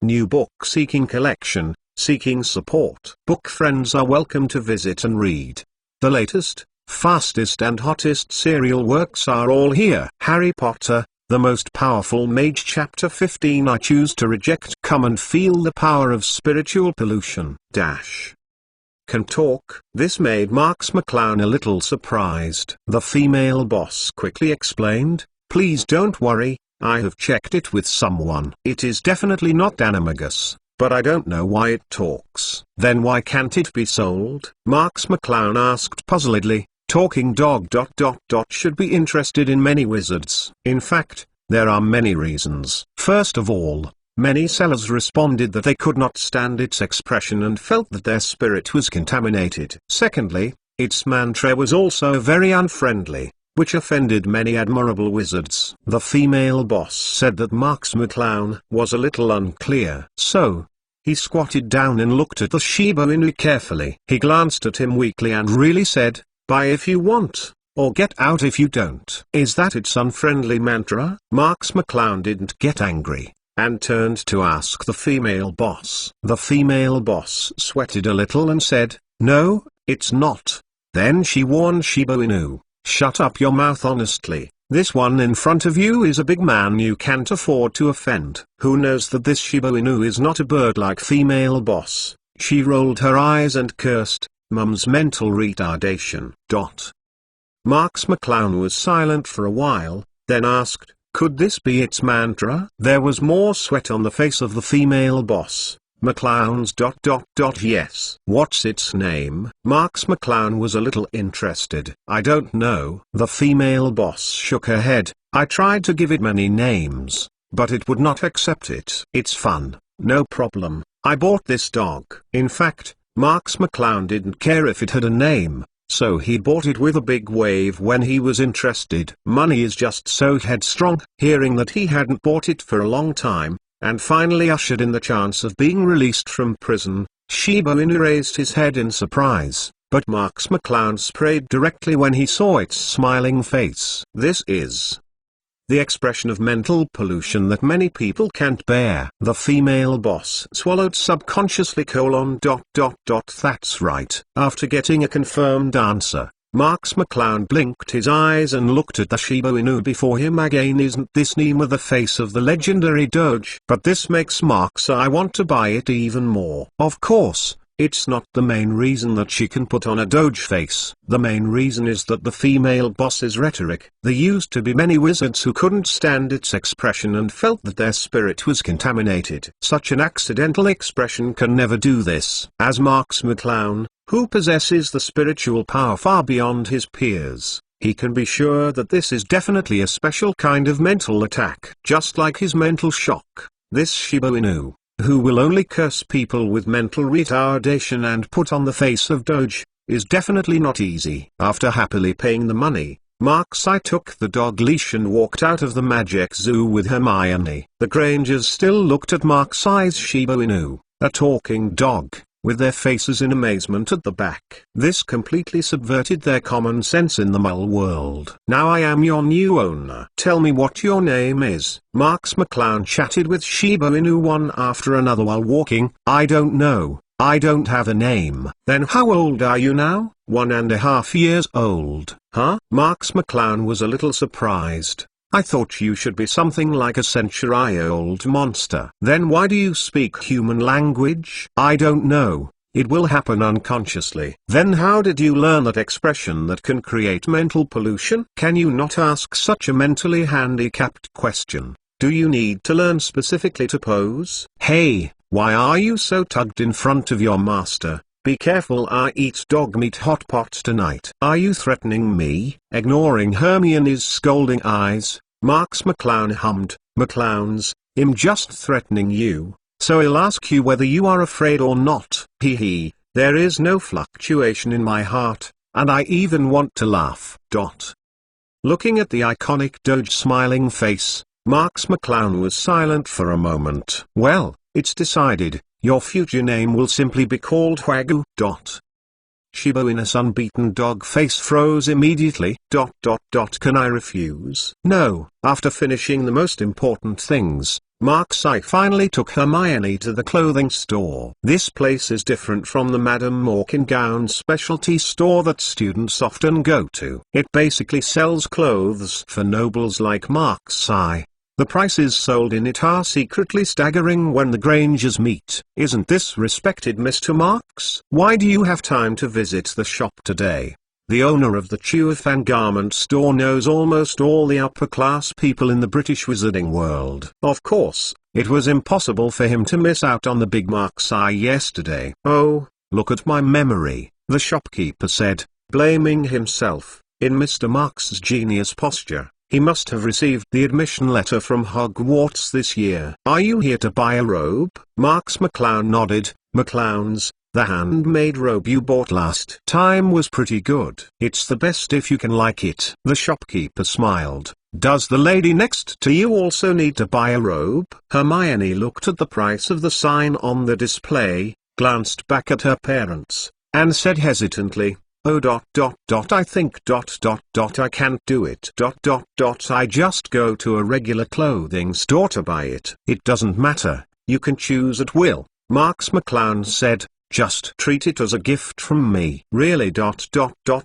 New book seeking collection. Seeking support. Book friends are welcome to visit and read. The latest, fastest and hottest serial works are all here. Harry Potter, the most powerful mage, Chapter 15. I choose to reject. Come and feel the power of spiritual pollution. Can talk. This made Marks McClown a little surprised. The female boss quickly explained, please don't worry, I have checked it with someone. It is definitely not animagus. But I don't know why it talks. Then why can't it be sold? Marks McClown asked puzzledly. Talking dog. Should be interested in many wizards. In fact, there are many reasons. First of all, many sellers responded that they could not stand its expression and felt that their spirit was contaminated. Secondly, its mantra was also very unfriendly, which offended many admirable wizards. The female boss said that Marks McClown was a little unclear. So, he squatted down and looked at the Shiba Inu carefully. He glanced at him weakly and really said, buy if you want, or get out if you don't. Is that its unfriendly mantra? Marks McClown didn't get angry, and turned to ask the female boss. The female boss sweated a little and said, no, it's not. Then she warned Shiba Inu. Shut up your mouth honestly. This one in front of you is a big man you can't afford to offend. Who knows that this Shiba Inu is not a bird like female boss? She rolled her eyes and cursed, mum's mental retardation. Marks McClown was silent for a while, then asked, could this be its mantra? There was more sweat on the face of the female boss. McClown's. Yes. What's its name? Marks McClown was a little interested. I don't know. The female boss shook her head. I tried to give it many names, but it would not accept it. It's fun. No problem. I bought this dog. In fact, Marks McClown didn't care if it had a name, so he bought it with a big wave when he was interested. Money is just so headstrong. Hearing that he hadn't bought it for a long time, and finally ushered in the chance of being released from prison, Shiba Inu raised his head in surprise, but Marks McClown sprayed directly when he saw its smiling face. This is the expression of mental pollution that many people can't bear. The female boss swallowed subconsciously : That's right. After getting a confirmed answer, Marks McClown blinked his eyes and looked at the Shiba Inu before him again. Isn't this Nima the face of the legendary Doge? But this makes Marks I want to buy it even more. Of course, it's not the main reason that she can put on a Doge face. The main reason is that the female boss's rhetoric. There used to be many wizards who couldn't stand its expression and felt that their spirit was contaminated. Such an accidental expression can never do this. As Marks McClown, who possesses the spiritual power far beyond his peers, he can be sure that this is definitely a special kind of mental attack. Just like his mental shock, this Shiba Inu, who will only curse people with mental retardation and put on the face of Doge, is definitely not easy. After happily paying the money, Marks I took the dog leash and walked out of the magic zoo with Hermione. The Grangers still looked at Marks I's Shiba Inu, a talking dog, with their faces in amazement at the back. This completely subverted their common sense in the Mole world. Now I am your new owner. Tell me what your name is. Marks McClown chatted with Shiba Inu one after another while walking. I don't know. I don't have a name. Then how old are you now? 1.5 years old. Huh? Marks McClown was a little surprised. I thought you should be something like a century-old monster. Then why do you speak human language? I don't know. It will happen unconsciously. Then how did you learn that expression that can create mental pollution? Can you not ask such a mentally handicapped question? Do you need to learn specifically to pose? Hey, why are you so tugged in front of your master? Be careful, I eat dog meat hot pot tonight. Are you threatening me? Ignoring Hermione's scolding eyes, Marks McClown hummed, McClowns, I'm just threatening you, so I'll ask you whether you are afraid or not. Hee hee, there is no fluctuation in my heart, and I even want to laugh. Looking at the iconic Doge smiling face, Marks McClown was silent for a moment. Well, it's decided. Your future name will simply be called Wagyu. Shiba Inu's unbeaten dog face froze immediately. Can I refuse? No. After finishing the most important things, Marks I finally took Hermione to the clothing store. This place is different from the Madame Morkin specialty store that students often go to. It basically sells clothes for nobles like Marks I. The prices sold in it are secretly staggering when the Grangers meet. Isn't this respected Mr. Marks? Why do you have time to visit the shop today? The owner of the Chuafan garment store knows almost all the upper-class people in the British wizarding world. Of course, it was impossible for him to miss out on the big Marks I yesterday. Oh, look at my memory, the shopkeeper said, blaming himself. In Mr. Marks's genius posture, he must have received the admission letter from Hogwarts this year. Are you here to buy a robe? Marks McClown nodded. McClowns, the handmade robe you bought last time was pretty good. It's the best if you can like it. The shopkeeper smiled. Does the lady next to you also need to buy a robe? Hermione looked at the price of the sign on the display, glanced back at her parents, and said hesitantly, oh I think I can't do it. I just go to a regular clothing store to buy it. It doesn't matter, you can choose at will, Marks McClown said, just treat it as a gift from me. Really?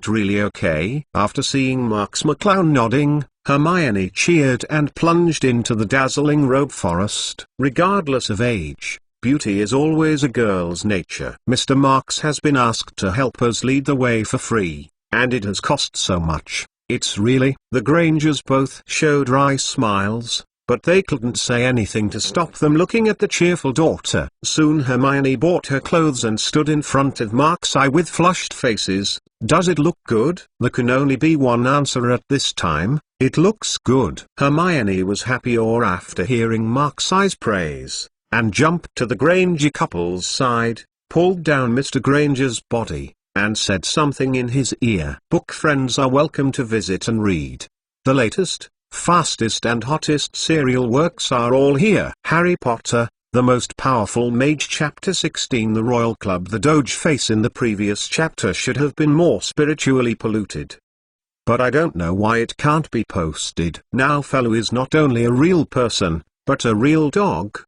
Really okay? After seeing Marks McClown nodding, Hermione cheered and plunged into the dazzling robe forest. Regardless of age, beauty is always a girl's nature. Mr. Marks has been asked to help us lead the way for free, and it has cost so much. It's really... The Grangers both showed wry smiles, but they couldn't say anything to stop them looking at the cheerful daughter. Soon Hermione bought her clothes and stood in front of Marks I with flushed faces. Does it look good? There can only be one answer at this time. It looks good. Hermione was happier after hearing Marks I's praise, and jumped to the Granger couple's side, pulled down Mr. Granger's body, and said something in his ear. Book friends are welcome to visit and read. The latest, fastest and hottest serial works are all here. Harry Potter, the Most Powerful Mage Chapter 16. The Royal Club. The Doge face in the previous chapter should have been more spiritually polluted. but I don't know why it can't be posted. Now Fellow is not only a real person, but a real dog.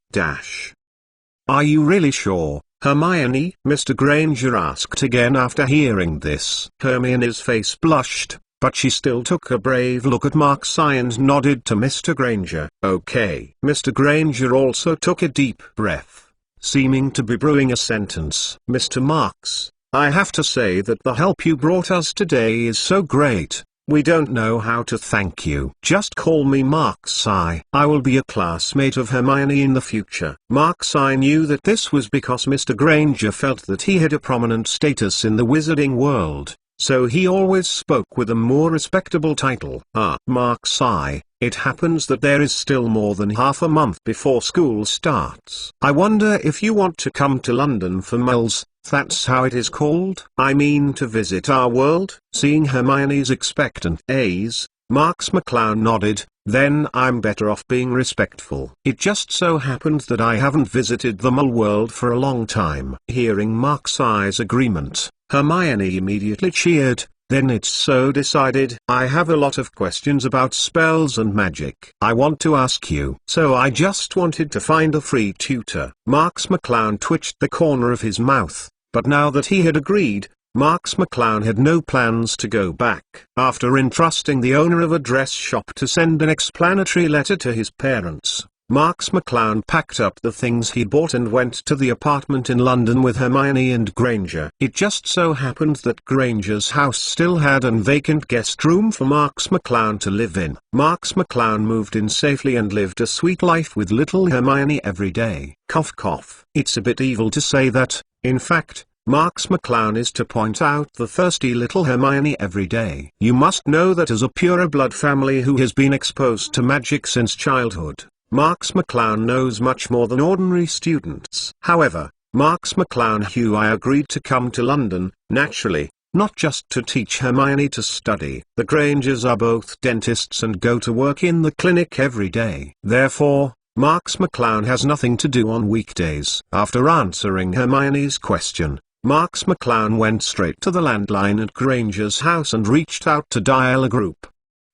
Are you really sure, Hermione? Mr. Granger asked again after hearing this. Hermione's face blushed, but she still took a brave look at Mark's eye and nodded to Mr. Granger. Okay. Mr. Granger also took a deep breath, seeming to be brewing a sentence. Mr. Marks, I have to say that the help you brought us today is so great. We don't know how to thank you. Just call me Marks-I. I will be a classmate of Hermione in the future. Marks-I knew that this was because Mr. Granger felt that he had a prominent status in the wizarding world, so he always spoke with a more respectable title. Marks-I, it happens that there is still more than half a month before school starts. I wonder if you want to come to London for Muls. That's how it is called? I mean to visit our world? Seeing Hermione's expectant gaze, Marks McClown nodded. Then I'm better off being respectful. It just so happens that I haven't visited the Mole world for a long time. Hearing Marks-I's agreement, Hermione immediately cheered. Then it's so decided. I have a lot of questions about spells and magic I want to ask you. So I just wanted to find a free tutor. Marks McClown twitched the corner of his mouth, but now that he had agreed, Marks McClown had no plans to go back. After entrusting the owner of a dress shop to send an explanatory letter to his parents, Marks McClown packed up the things he bought and went to the apartment in London with Hermione and Granger. It just so happened that Granger's house still had an vacant guest room for Marks McClown to live in. Marks McClown moved in safely and lived a sweet life with little Hermione every day. Cough cough. It's a bit evil to say that, in fact, Marks McClown is to point out the thirsty little Hermione every day. You must know that as a pure blood family who has been exposed to magic since childhood, Marks McClown knows much more than ordinary students. However, Marks McClown I agreed to come to London, naturally, not just to teach Hermione to study. The Grangers are both dentists and go to work in the clinic every day. Therefore, Marks McClown has nothing to do on weekdays. After answering Hermione's question, Marks McClown went straight to the landline at Granger's house and reached out to dial a group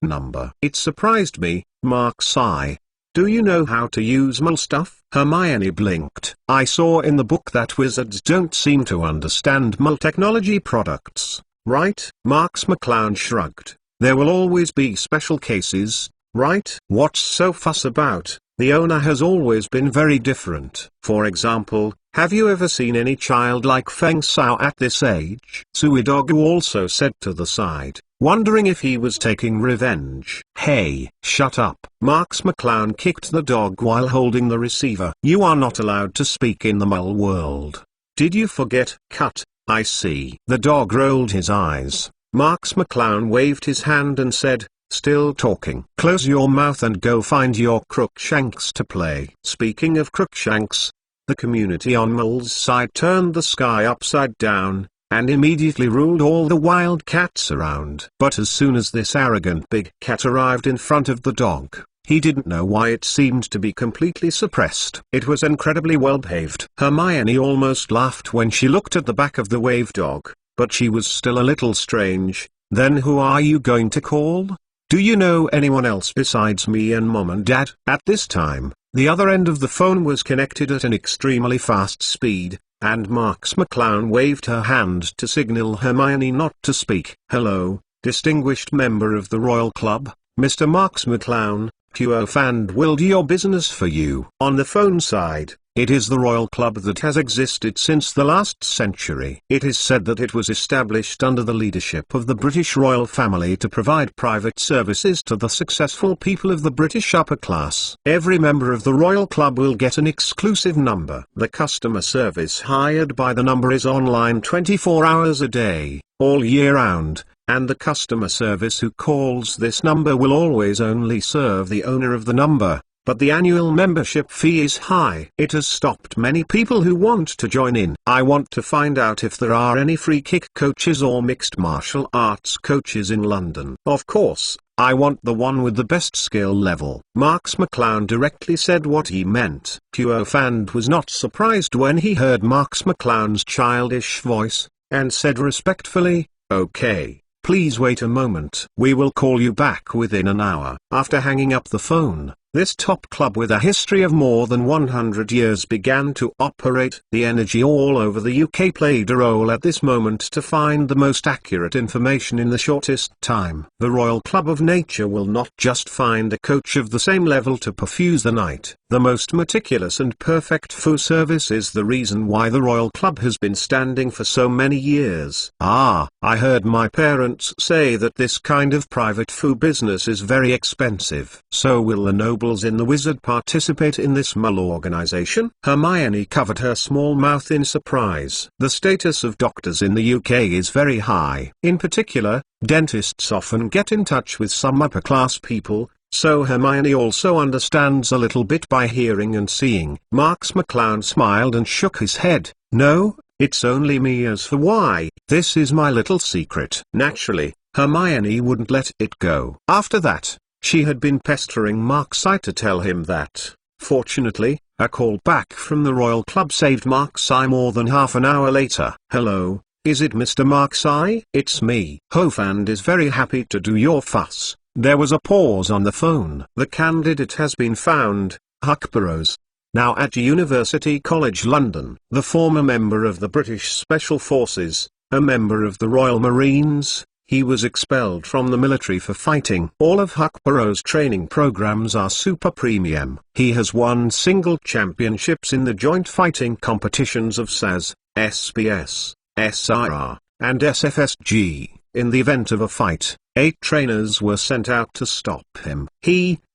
number. It surprised me, Marks-I. Do you know how to use Mole stuff? Hermione blinked. I saw in the book that wizards don't seem to understand Mole technology products, right? Marks McClown shrugged. There will always be special cases, right? What's so fuss about? The owner has always been very different. For example, have you ever seen any child like Feng Sao at this age? Suidogu also said to the side, wondering if he was taking revenge. Hey, shut up. Marks McClown kicked the dog while holding the receiver. You are not allowed to speak in the Mole world. Did you forget? Cut. I see. The dog rolled his eyes. Marks McClown waved his hand and said, still talking. Close your mouth and go find your Crookshanks to play. Speaking of Crookshanks, the community on Mole's side turned the sky upside down, and immediately ruled all the wild cats around. But as soon as this arrogant big cat arrived in front of the dog, he didn't know why it seemed to be completely suppressed. It was incredibly well behaved. Hermione almost laughed when she looked at the back of the wave dog, but she was still a little strange. Then who are you going to call? Do you know anyone else besides me and Mom and Dad? At this time, the other end of the phone was connected at an extremely fast speed, and Marks McClown waved her hand to signal Hermione not to speak. Hello, distinguished member of the Royal Club, Mr. Marks McClown, Quirrell will do your business for you. On the phone side, it is the Royal Club that has existed since the last century. It is said that it was established under the leadership of the British royal family to provide private services to the successful people of the British upper class. Every member of the Royal Club will get an exclusive number. The customer service hired by the number is online 24 hours a day, all year round, and the customer service who calls this number will always only serve the owner of the number. But the annual membership fee is high. It has stopped many people who want to join in. I want to find out if there are any free kick coaches or mixed martial arts coaches in London. Of course, I want the one with the best skill level. Marks McClown directly said what he meant. Quirrell was not surprised when he heard Marks McClown's childish voice, and said respectfully, okay. Please wait a moment. We will call you back within an hour. After hanging up the phone, this top club with a history of more than 100 years began to operate. The energy all over the UK played a role at this moment to find the most accurate information in the shortest time. The Royal Club of Nature will not just find a coach of the same level to perfuse the night. The most meticulous and perfect foo service is the reason why the Royal Club has been standing for so many years. I heard my parents say that this kind of private foo business is very expensive. So will the nobles in the wizard participate in this organization? Hermione covered her small mouth in surprise. The status of doctors in the UK is very high. In particular, dentists often get in touch with some upper-class people, so Hermione also understands a little bit by hearing and seeing. Marks McClown smiled and shook his head. No, it's only me. As for why, this is my little secret. Naturally, Hermione wouldn't let it go. After that, she had been pestering Marksy to tell him that. Fortunately, a call back from the Royal Club saved Marksy more than half an hour later. Hello, is it Mr. Marksy? It's me. Hofand is very happy to do your fuss. There was a pause on the phone. The candidate has been found, Huck Burrows. Now at University College London. The former member of the British Special Forces, a member of the Royal Marines. He was expelled from the military for fighting. All of Huck Burrows' training programs are super premium. He has won single championships in the joint fighting competitions of SAS, SBS, SRR, and SFSG. In the event of a fight, 8 trainers were sent out to stop him.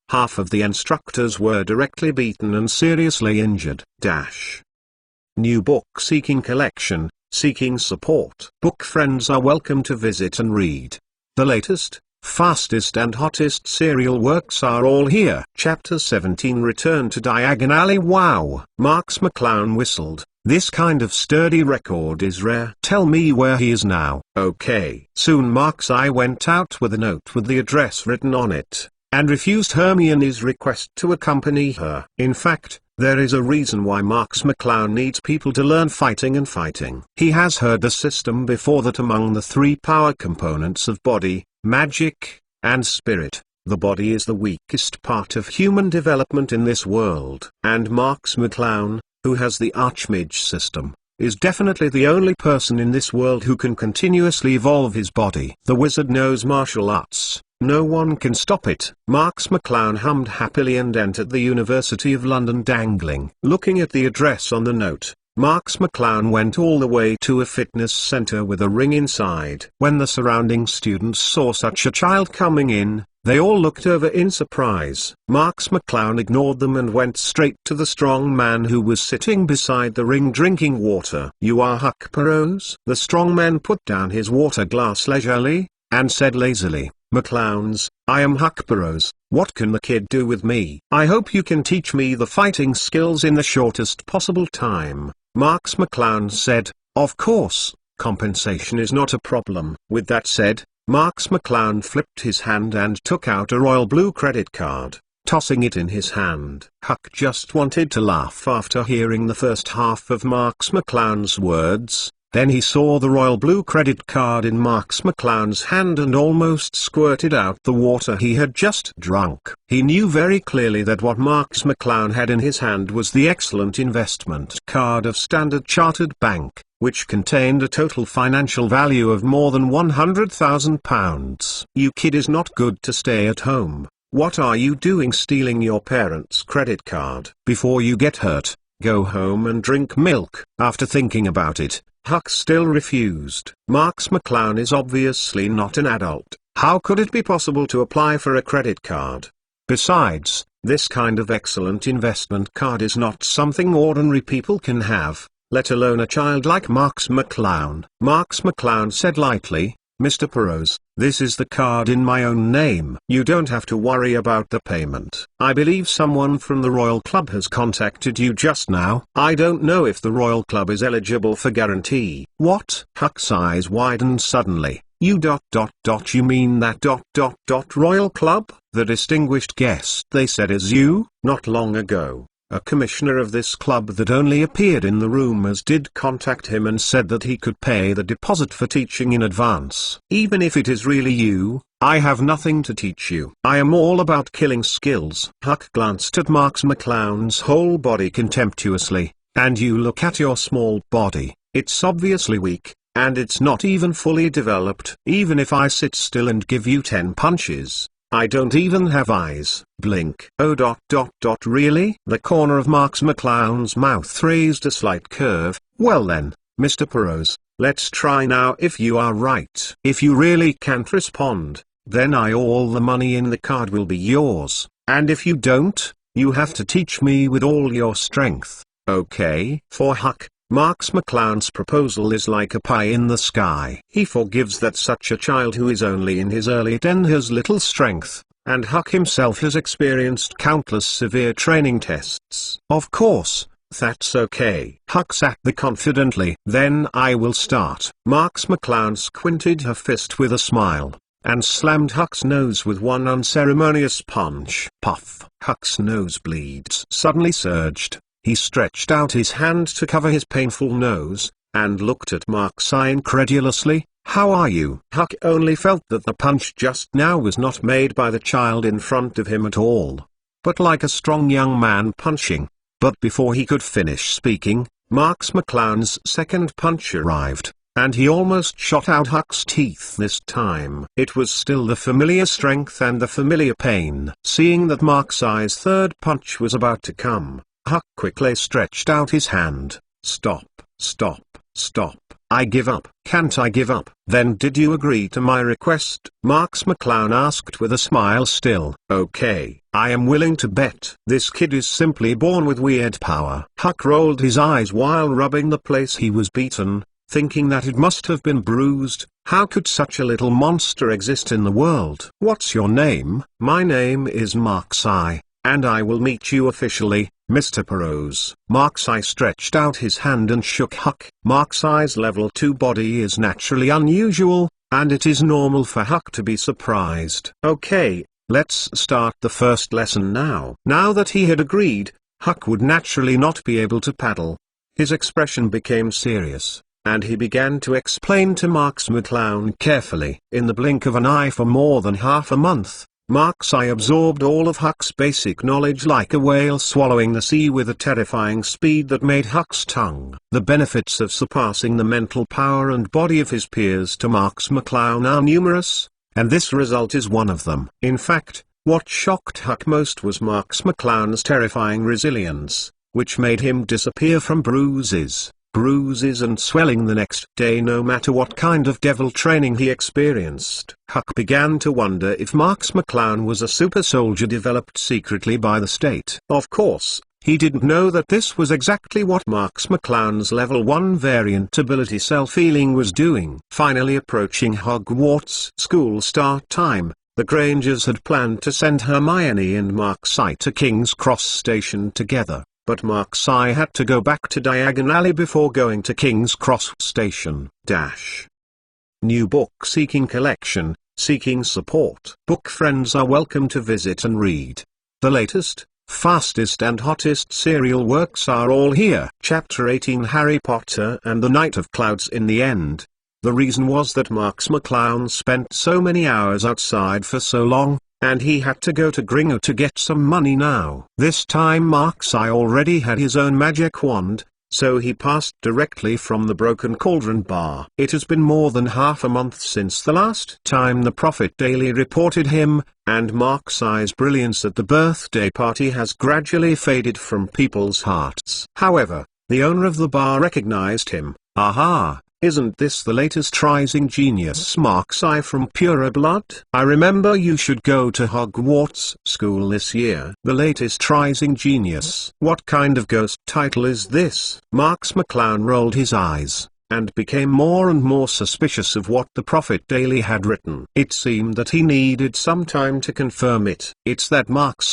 Half of the instructors were directly beaten and seriously injured. New book seeking collection, seeking support. Book friends are welcome to visit and read. The latest, fastest and hottest serial works are all here. Chapter 17 Return to Diagon Alley. Wow! Marks McClown whistled. This kind of sturdy record is rare. Tell me where he is now. Okay. Soon Marksy went out with a note with the address written on it, and refused Hermione's request to accompany her. In fact, there is a reason why Marks McClown needs people to learn fighting and fighting. He has heard the system before that among the 3 power components of body, magic, and spirit, the body is the weakest part of human development in this world. And Marks McClown, who has the Archmage system, is definitely the only person in this world who can continuously evolve his body. The wizard knows martial arts. No one can stop it. Marks McClown hummed happily and entered the University of London dangling. Looking at the address on the note, Marks McClown went all the way to a fitness center with a ring inside. When the surrounding students saw such a child coming in, they all looked over in surprise. Marks McClown ignored them and went straight to the strong man who was sitting beside the ring drinking water. You are Huck Burrows? The strong man put down his water glass leisurely, and said lazily, McClowns, I am Huck Burrows. What can the kid do with me? I hope you can teach me the fighting skills in the shortest possible time. Marks McClown said, of course, compensation is not a problem. With that said, Marks McClown flipped his hand and took out a royal blue credit card, tossing it in his hand. Huck just wanted to laugh after hearing the first half of Marks McClown's words. Then he saw the royal blue credit card in Marks McClown's hand and almost squirted out the water he had just drunk. He knew very clearly that what Marks McClown had in his hand was the excellent investment card of Standard Chartered Bank, which contained a total financial value of more than £100,000. You kid is not good to stay at home. What are you doing stealing your parents' credit card? Before you get hurt, go home and drink milk. After thinking about it, Huck still refused. Marks McClown is obviously not an adult. How could it be possible to apply for a credit card? Besides, this kind of excellent investment card is not something ordinary people can have, let alone a child like Marks McClown. Marks McClown said lightly, Mr. Burrows, this is the card in my own name. You don't have to worry about the payment. I believe someone from the Royal Club has contacted you just now. I don't know if the Royal Club is eligible for guarantee. What? Huck's eyes widened suddenly. You mean that Royal Club? The distinguished guest they said is you? Not long ago, A commissioner of this club that only appeared in the room as did contact him and said that he could pay the deposit for teaching in advance. Even if it is really you, I have nothing to teach you. I am all about killing skills. Huck glanced at Marks McClown's whole body contemptuously. And you look at your small body, it's obviously weak, and it's not even fully developed. Even if I sit still and give you 10 punches, I don't even have eyes. Blink. Oh. Really? The corner of Marks McClown's mouth raised a slight curve. Well then, Mr. Burrows, let's try now. If you are right, if you really can't respond, then all the money in the card will be yours, and if you don't, you have to teach me with all your strength. Okay? For Huck, Marks McClown's proposal is like a pie in the sky. He forgives that such a child who is only in his early teens has little strength, and Huck himself has experienced countless severe training tests. Of course, that's okay. Huck sat there confidently. Then I will start. Marks McClown squinted her fist with a smile, and slammed Huck's nose with one unceremonious punch. Puff! Huck's nosebleeds suddenly surged. He stretched out his hand to cover his painful nose, and looked at Marks incredulously. How are you? Huck only felt that the punch just now was not made by the child in front of him at all, but like a strong young man punching. But before he could finish speaking, Marks McClown's second punch arrived, and he almost shot out Huck's teeth this time. It was still the familiar strength and the familiar pain. Seeing that Marks' third punch was about to come, Huck quickly stretched out his hand. Stop, stop, stop. I give up. Can't I give up? Then did you agree to my request? Marks McClown asked with a smile still. Okay, I am willing to bet. This kid is simply born with weird power. Huck rolled his eyes while rubbing the place he was beaten, thinking that it must have been bruised. How could such a little monster exist in the world? What's your name? My name is Marks, and I will meet you officially, Mr. Burrows. Marks stretched out his hand and shook Huck. Marks' level 2 body is naturally unusual, and it is normal for Huck to be surprised. Okay, let's start the first lesson now. Now that he had agreed, Huck would naturally not be able to paddle. His expression became serious, and he began to explain to Marks McClown carefully. In the blink of an eye for more than half a month, Marks absorbed all of Huck's basic knowledge like a whale swallowing the sea with a terrifying speed that made Huck's tongue. The benefits of surpassing the mental power and body of his peers to Marks McClown are numerous, and this result is one of them. In fact, what shocked Huck most was Marks McClown's terrifying resilience, which made him disappear from bruises and swelling the next day no matter what kind of devil training he experienced. Huck began to wonder if Marks McClown was a super soldier developed secretly by the state. Of course, he didn't know that this was exactly what Marks McClown's level 1 variant ability self-healing was doing. Finally approaching Hogwarts school start time, the Grangers had planned to send Hermione and Marks to King's Cross Station together. But Marks had to go back to Diagon Alley before going to King's Cross Station. New book seeking collection, seeking support. Book friends are welcome to visit and read. The latest, fastest and hottest serial works are all here. Chapter 18 Harry Potter and the Knight of Clouds. In the end, the reason was that Marks McClown spent so many hours outside for so long, and he had to go to Gringotts to get some money now. This time Marks already had his own magic wand, so he passed directly from the Broken Cauldron bar. It has been more than half a month since the last time the Prophet Daily reported him, and Marks' brilliance at the birthday party has gradually faded from people's hearts. However, the owner of the bar recognized him. Aha! Isn't this the latest rising genius Marks from Purer Blood? I remember you should go to Hogwarts school this year. The latest rising genius. What kind of ghost title is this? Marks McClown rolled his eyes, and became more and more suspicious of what the Prophet Daily had written. It seemed that he needed some time to confirm it. It's that Marks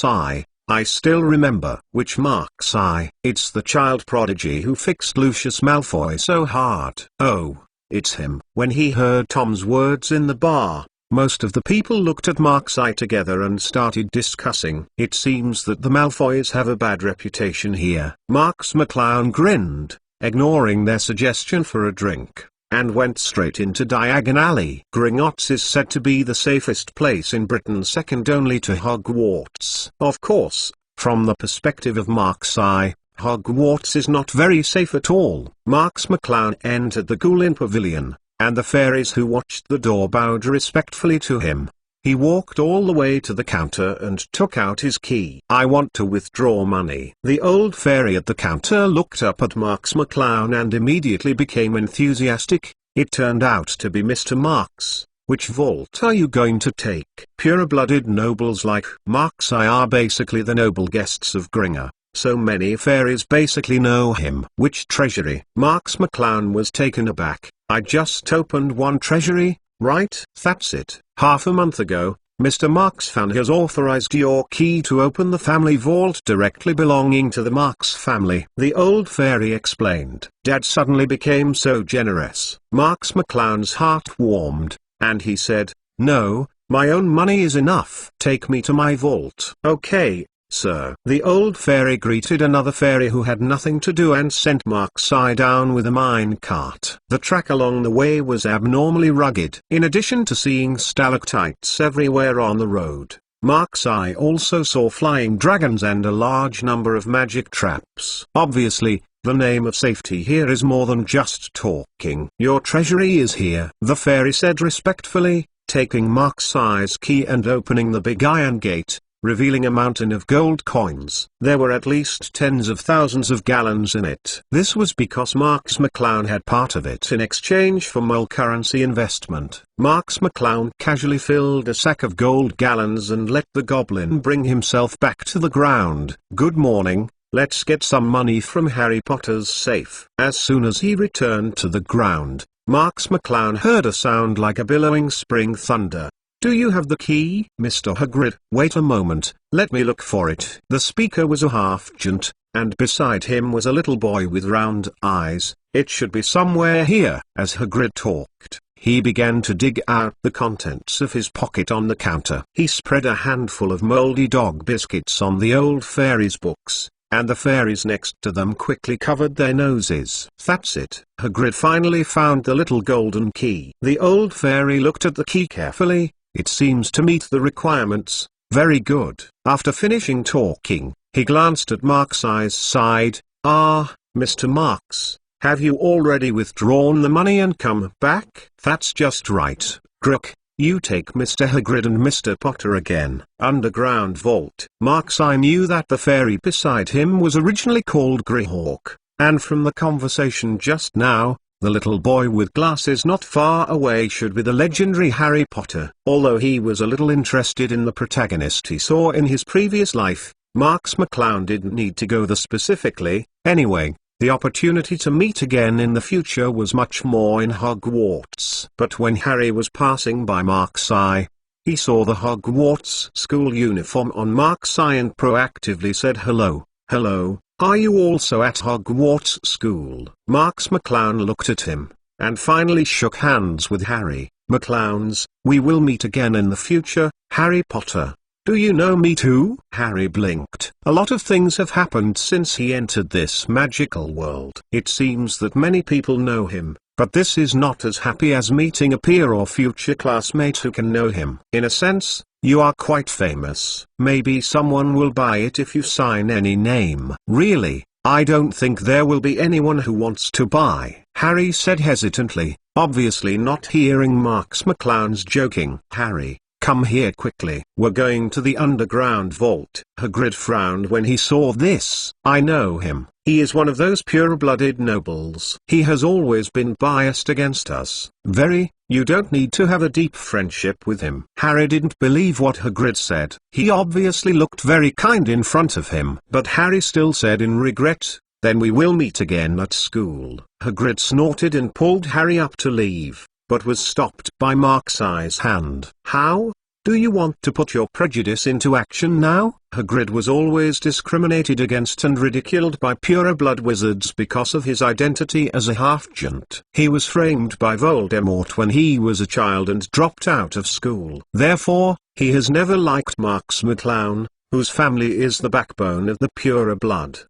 I still remember. Which Marks It's the child prodigy who fixed Lucius Malfoy so hard. Oh, it's him. When he heard Tom's words in the bar, Most of the people looked at Mark's eye together and started discussing. It seems that the Malfoys have a bad reputation here. Marks McClown grinned, ignoring their suggestion for a drink, and went straight into Diagon Alley. Gringotts is said to be the safest place in Britain, second only to Hogwarts. Of course, from the perspective of Mark's eye, Hogwarts is not very safe at all. Marks McClown entered the Goulin Pavilion, and the fairies who watched the door bowed respectfully to him. He walked all the way to the counter and took out his key. "I want to withdraw money." The old fairy at the counter looked up at Marks McClown and immediately became enthusiastic. It turned out to be Mr. Marks. "Which vault are you going to take?" Pure-blooded nobles like Marks are basically the noble guests of Gringotts. So many fairies basically know him. "Which treasury?" Marks McClown was taken aback. "I just opened one treasury, right?" "That's it. Half a month ago, Mr. Marks fan has authorized your key to open the family vault directly belonging to the Marks family," the old fairy explained. Dad suddenly became so generous. Marks McClown's heart warmed, and he said, "No, my own money is enough. Take me to my vault." "Okay, sir." The old fairy greeted another fairy who had nothing to do and sent Mark's eye down with a mine cart. The track along the way was abnormally rugged. In addition to seeing stalactites everywhere on the road, Mark's eye also saw flying dragons and a large number of magic traps. Obviously, the name of safety here is more than just talking. "Your treasury is here," the fairy said respectfully, taking Mark's eye's key and opening the big iron gate, revealing a mountain of gold coins. There were at least tens of thousands of gallons in it. This was because Marks McClown had part of it in exchange for mole currency investment. Marks McClown casually filled a sack of gold gallons and let the goblin bring himself back to the ground. "Good morning, let's get some money from Harry Potter's safe." As soon as he returned to the ground, Marks McClown heard a sound like a billowing spring thunder. "Do you have the key, Mr. Hagrid?" "Wait a moment, let me look for it." The speaker was a half-giant, and beside him was a little boy with round eyes. "It should be somewhere here." As Hagrid talked, he began to dig out the contents of his pocket on the counter. He spread a handful of moldy dog biscuits on the old fairy's books, and the fairies next to them quickly covered their noses. "That's it." Hagrid finally found the little golden key. The old fairy looked at the key carefully. "It seems to meet the requirements." "Very good." After finishing talking, he glanced at Mark's eye's side. "Ah, Mr. Marks, have you already withdrawn the money and come back?" "That's just right, Crook. You take Mr. Hagrid and Mr. Potter again." Underground vault. Mark's eye knew that the fairy beside him was originally called Greyhawk, and from the conversation just now, the little boy with glasses not far away should be the legendary Harry Potter. Although he was a little interested in the protagonist he saw in his previous life, Marks McClown didn't need to go there specifically. Anyway, the opportunity to meet again in the future was much more in Hogwarts. But when Harry was passing by Mark's eye, he saw the Hogwarts school uniform on Mark's eye and proactively said hello. "Hello. Are you also at Hogwarts School?" Marks McClown looked at him, and finally shook hands with Harry. "McClowns, we will meet again in the future, Harry Potter." "Do you know me too?" Harry blinked. A lot of things have happened since he entered this magical world. It seems that many people know him, but this is not as happy as meeting a peer or future classmate who can know him. "In a sense, you are quite famous. Maybe someone will buy it if you sign any name." "Really, I don't think there will be anyone who wants to buy," Harry said hesitantly, obviously not hearing Marks McClown's joking. "Harry, come here quickly. We're going to the underground vault." Hagrid frowned when he saw this. "I know him. He is one of those pure-blooded nobles. He has always been biased against us." "Very. You don't need to have a deep friendship with him." Harry didn't believe what Hagrid said. He obviously looked very kind in front of him. But Harry still said in regret, "Then we will meet again at school." Hagrid snorted and pulled Harry up to leave, but was stopped by Mark's eye's hand. "How? Do you want to put your prejudice into action now? Hagrid was always discriminated against and ridiculed by pureblood wizards because of his identity as a half-giant. He was framed by Voldemort when he was a child and dropped out of school. Therefore, he has never liked Marks McClown, whose family is the backbone of the pureblood.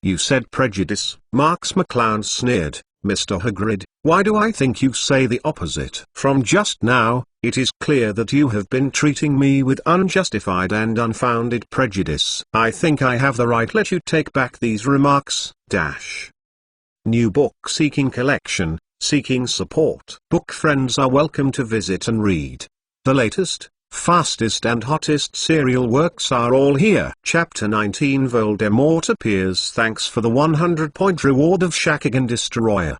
You said prejudice. Marks McClown sneered. Mr. Hagrid, why do I think you say the opposite? From just now, it is clear that you have been treating me with unjustified and unfounded prejudice. I think I have the right to let you take back these remarks. New book seeking collection, seeking support. Book friends are welcome to visit and read. The latest, fastest and hottest serial works are all here. Chapter 19 Voldemort appears. Thanks for the 100-point reward of Shakagan Destroyer.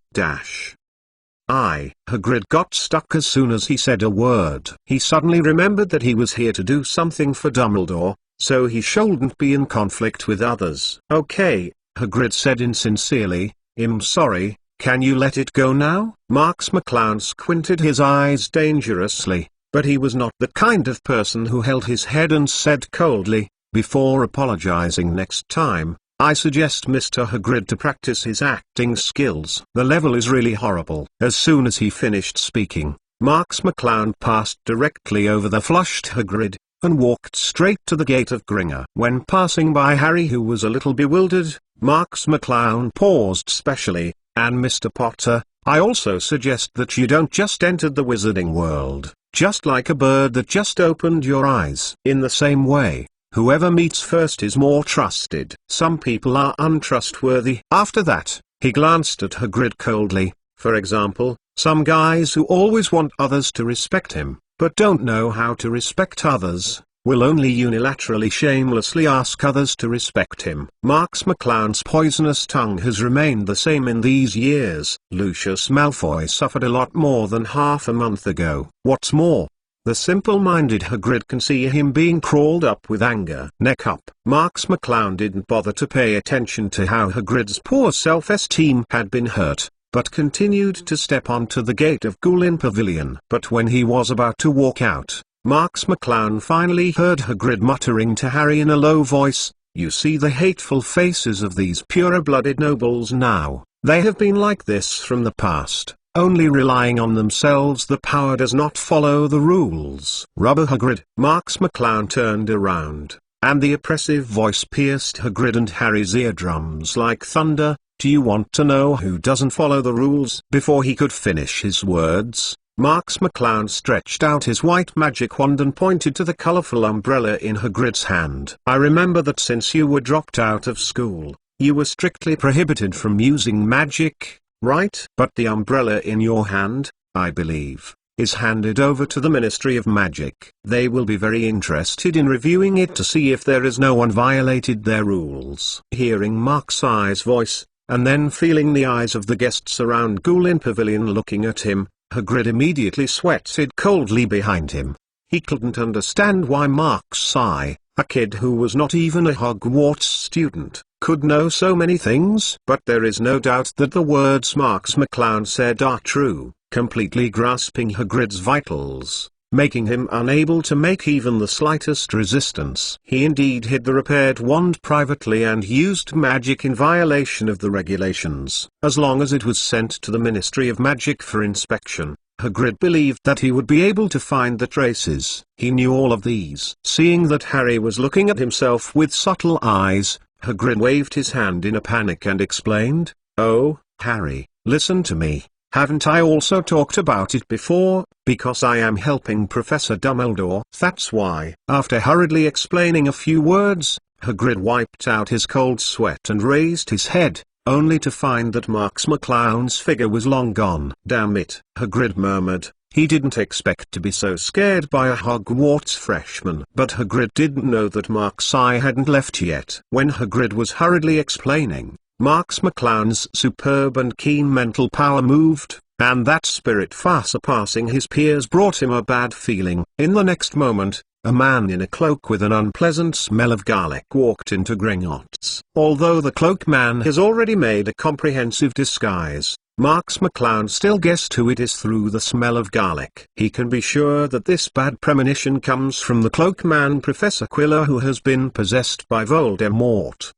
Hagrid got stuck as soon as he said a word. He suddenly remembered that he was here to do something for Dumbledore, so he shouldn't be in conflict with others. Okay, Hagrid said insincerely, I'm sorry, can you let it go now? Marks McClown squinted his eyes dangerously. But he was not the kind of person who held his head and said coldly, before apologizing next time, I suggest Mr. Hagrid to practice his acting skills. The level is really horrible. As soon as he finished speaking, Marks McClown passed directly over the flushed Hagrid, and walked straight to the gate of Gringotts. When passing by Harry, who was a little bewildered, Marks McClown paused specially, and Mr. Potter, I also suggest that you don't just enter the wizarding world, just like a bird that just opened your eyes. In the same way, whoever meets first is more trusted. Some people are untrustworthy. After that, he glanced at Hagrid coldly. For example, some guys who always want others to respect him, but don't know how to respect others, will only unilaterally shamelessly ask others to respect him. Marks McClown's poisonous tongue has remained the same in these years. Lucius Malfoy suffered a lot more than half a month ago. What's more, the simple-minded Hagrid can see him being crawled up with anger. Neck up. Marks McClown didn't bother to pay attention to how Hagrid's poor self-esteem had been hurt, but continued to step onto the gate of Ghoulin Pavilion. But when he was about to walk out, Marks McClown finally heard Hagrid muttering to Harry in a low voice, you see the hateful faces of these pure-blooded nobles now. They have been like this from the past, only relying on themselves. The power does not follow the rules. Rubber Hagrid. Marks McClown turned around, and the oppressive voice pierced Hagrid and Harry's eardrums like thunder. Do you want to know who doesn't follow the rules? Before he could finish his words, Marks McClown stretched out his white magic wand and pointed to the colorful umbrella in Hagrid's hand. I remember that since you were dropped out of school, you were strictly prohibited from using magic, right? But the umbrella in your hand, I believe, is handed over to the Ministry of Magic. They will be very interested in reviewing it to see if there is no one violated their rules. Hearing Marks's voice, and then feeling the eyes of the guests around Ghoulin Pavilion looking at him, Hagrid immediately sweated coldly behind him. He couldn't understand why Marks, a kid who was not even a Hogwarts student, could know so many things. But there is no doubt that the words Marks McClown said are true, completely grasping Hagrid's vitals, making him unable to make even the slightest resistance. He indeed hid the repaired wand privately and used magic in violation of the regulations. As long as it was sent to the Ministry of Magic for inspection, Hagrid believed that he would be able to find the traces. He knew all of these. Seeing that Harry was looking at himself with subtle eyes, Hagrid waved his hand in a panic and explained, Oh, Harry, listen to me. Haven't I also talked about it before? Because I am helping Professor Dumbledore. That's why. After hurriedly explaining a few words, Hagrid wiped out his cold sweat and raised his head, only to find that Marks McClown's figure was long gone. Damn it, Hagrid murmured. He didn't expect to be so scared by a Hogwarts freshman. But Hagrid didn't know that Marks hadn't left yet. When Hagrid was hurriedly explaining, Marks McClown's superb and keen mental power moved, and that spirit far surpassing his peers brought him a bad feeling. In the next moment, a man in a cloak with an unpleasant smell of garlic walked into Gringotts. Although the cloak man has already made a comprehensive disguise, Marks McClown still guessed who it is through the smell of garlic. He can be sure that this bad premonition comes from the cloakman Professor Quirrell, who has been possessed by Voldemort.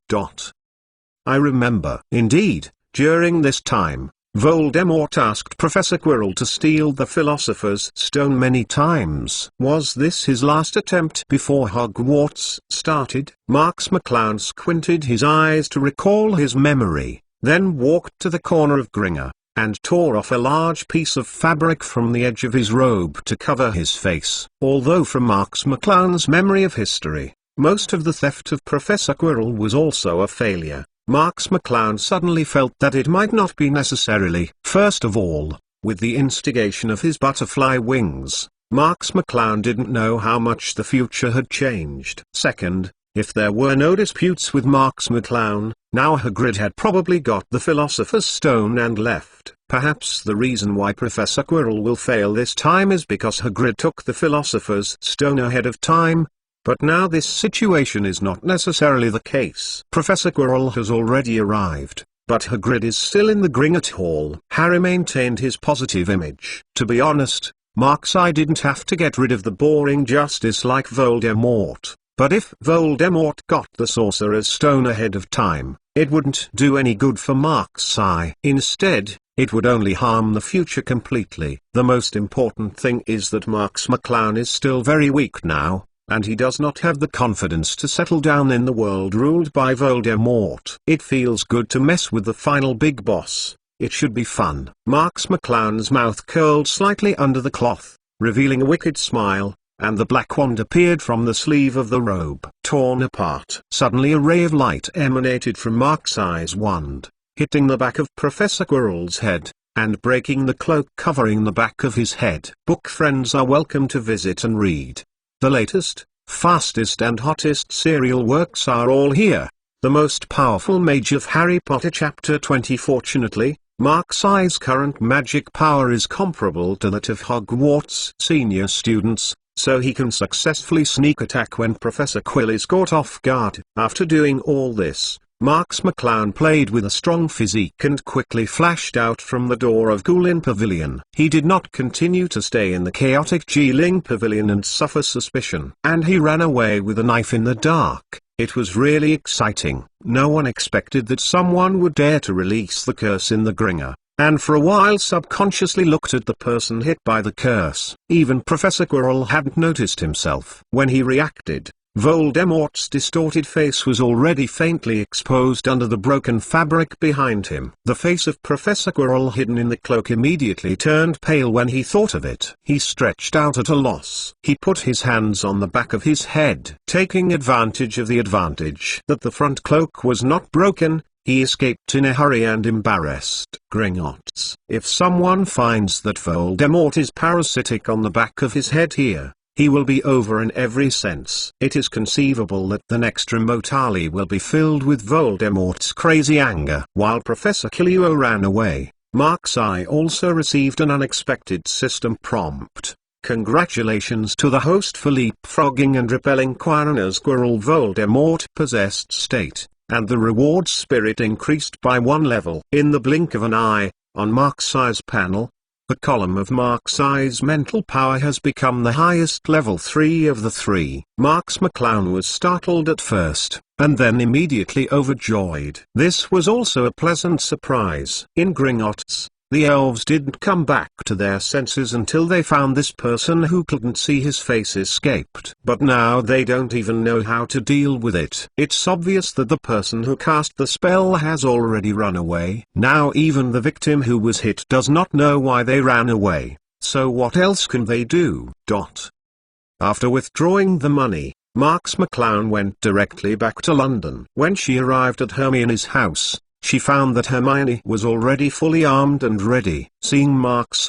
I remember. Indeed, during this time, Voldemort asked Professor Quirrell to steal the Philosopher's Stone many times. Was this his last attempt before Hogwarts started? Marks McClown squinted his eyes to recall his memory, then walked to the corner of Gringotts, and tore off a large piece of fabric from the edge of his robe to cover his face. Although from Marks McClown's memory of history, most of the theft of Professor Quirrell was also a failure, Marks McClown suddenly felt that it might not be necessarily. First of all, with the instigation of his butterfly wings, Marks McClown didn't know how much the future had changed. Second, if there were no disputes with Marks McClown, now Hagrid had probably got the Philosopher's Stone and left. Perhaps the reason why Professor Quirrell will fail this time is because Hagrid took the Philosopher's Stone ahead of time. But now this situation is not necessarily the case. Professor Quirrell has already arrived, but Hagrid is still in the Gringotts Hall. Harry maintained his positive image. To be honest, I didn't have to get rid of the boring justice like Voldemort. But if Voldemort got the Sorcerer's Stone ahead of time, it wouldn't do any good for I. Instead, it would only harm the future completely. The most important thing is that Marks McClown is still very weak now, and he does not have the confidence to settle down in the world ruled by Voldemort. It feels good to mess with the final big boss. It should be fun. Marks McClown's mouth curled slightly under the cloth, revealing a wicked smile, and the black wand appeared from the sleeve of the robe. Torn apart. Suddenly a ray of light emanated from Marks's wand, hitting the back of Professor Quirrell's head, and breaking the cloak covering the back of his head. Book friends are welcome to visit and read. The latest, fastest and hottest serial works are all here. The most powerful mage of Harry Potter Chapter 20. Fortunately, Marks's current magic power is comparable to that of Hogwarts senior students, so he can successfully sneak attack when Professor Quirrell is caught off guard. After doing all this, Marks McClown played with a strong physique and quickly flashed out from the door of Goolin Pavilion. He did not continue to stay in the chaotic Geeling Pavilion and suffer suspicion. And he ran away with a knife in the dark. It was really exciting. No one expected that someone would dare to release the curse in the Gringotts, and for a while subconsciously looked at the person hit by the curse. Even Professor Quirrell hadn't noticed himself. When he reacted, Voldemort's distorted face was already faintly exposed under the broken fabric behind him. The face of Professor Quirrell hidden in the cloak immediately turned pale when he thought of it. He stretched out at a loss. He put his hands on the back of his head. Taking advantage of the advantage that the front cloak was not broken, he escaped in a hurry and embarrassed. Gringotts. If someone finds that Voldemort is parasitic on the back of his head here, he will be over in every sense. It is conceivable that the next remote alley will be filled with Voldemort's crazy anger. While Professor Quirrell ran away, Marks also received an unexpected system prompt. Congratulations to the host for leapfrogging and repelling Quirrell's Quirrell Voldemort-possessed state, and the reward spirit increased by 1 level. In the blink of an eye, on Marks's panel, the column of Marks's mental power has become the highest level 3 of the 3. Marks McClown was startled at first, and then immediately overjoyed. This was also a pleasant surprise. In Gringotts, the elves didn't come back to their senses until they found this person who couldn't see his face escaped. But now they don't even know how to deal with it. It's obvious that the person who cast the spell has already run away. Now even the victim who was hit does not know why they ran away. So what else can they do? After withdrawing the money, Marks McClown went directly back to London. When she arrived at Hermione's house, she found that Hermione was already fully armed and ready. Seeing Marks,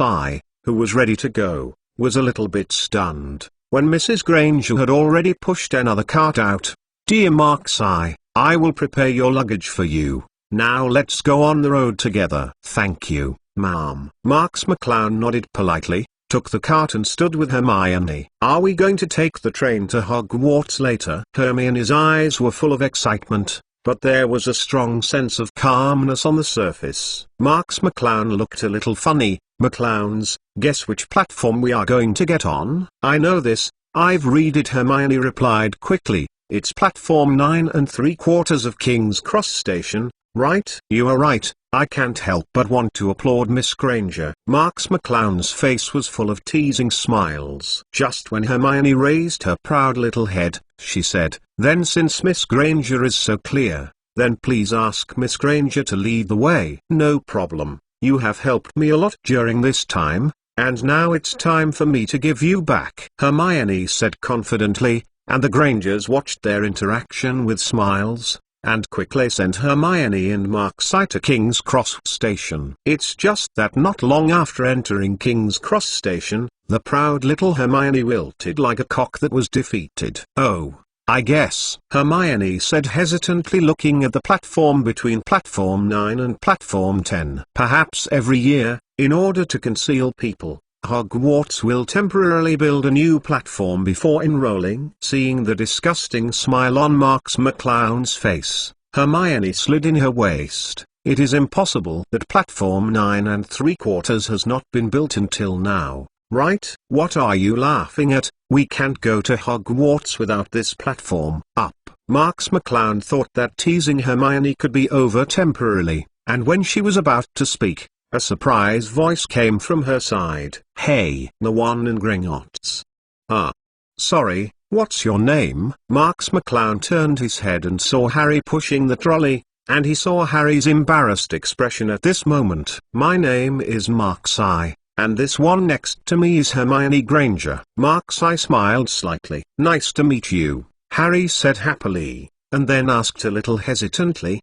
who was ready to go, was a little bit stunned. When Mrs. Granger had already pushed another cart out. "Dear Marks, I will prepare your luggage for you. Now let's go on the road together." "Thank you, ma'am." Marks McClown nodded politely, took the cart and stood with Hermione. "Are we going to take the train to Hogwarts later?" Hermione's eyes were full of excitement, but there was a strong sense of calmness on the surface. Marks McClown looked a little funny. McClowns, guess which platform we are going to get on? I know this, I've read it, Hermione replied quickly. It's platform 9 3/4 of King's Cross Station, right? You are right. I can't help but want to applaud Miss Granger. Marks McClown's face was full of teasing smiles. Just when Hermione raised her proud little head, she said, "Then since Miss Granger is so clear, then please ask Miss Granger to lead the way." "No problem. You have helped me a lot during this time, and now it's time for me to give you back," Hermione said confidently, and the Grangers watched their interaction with smiles, and quickly sent Hermione and Marks to King's Cross Station. It's just that not long after entering King's Cross Station, the proud little Hermione wilted like a cock that was defeated. "Oh, I guess," Hermione said hesitantly, looking at the platform between platform 9 and platform 10. "Perhaps every year, in order to conceal people, Hogwarts will temporarily build a new platform before enrolling." Seeing the disgusting smile on Marks McClown's face, Hermione slid in her waist. "It is impossible that platform 9 3/4 has not been built until now, right?" "What are you laughing at? We can't go to Hogwarts without this platform." Up. Marks McClown thought that teasing Hermione could be over temporarily, and when she was about to speak, a surprise voice came from her side. "Hey, the one in Gringotts." "Ah. Sorry, what's your name?" Marks McClown turned his head and saw Harry pushing the trolley, and he saw Harry's embarrassed expression at this moment. "My name is Marks, and this one next to me is Hermione Granger." Marks smiled slightly. "Nice to meet you," Harry said happily, and then asked a little hesitantly,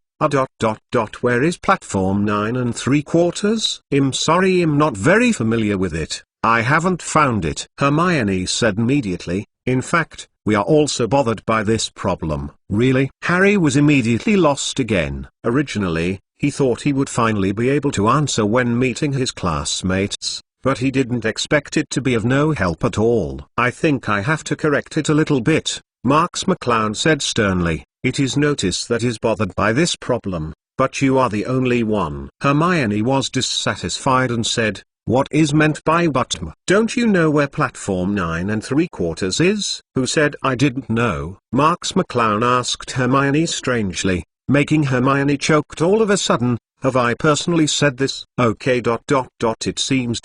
where is platform 9 3/4? "I'm sorry, I'm not very familiar with it. I haven't found it," Hermione said immediately. "In fact, we are also bothered by this problem." "Really?" Harry was immediately lost again. Originally, he thought he would finally be able to answer when meeting his classmates, but he didn't expect it to be of no help at all. "I think I have to correct it a little bit," Marks McClown said sternly. "It is notice that is bothered by this problem, but you are the only one." Hermione was dissatisfied and said, "What is meant by but? Don't you know where platform 9 3/4 is?" "Who said I didn't know?" Marks McClown asked Hermione strangely, making Hermione choked all of a sudden. "Have I personally said this?" "Okay. It seems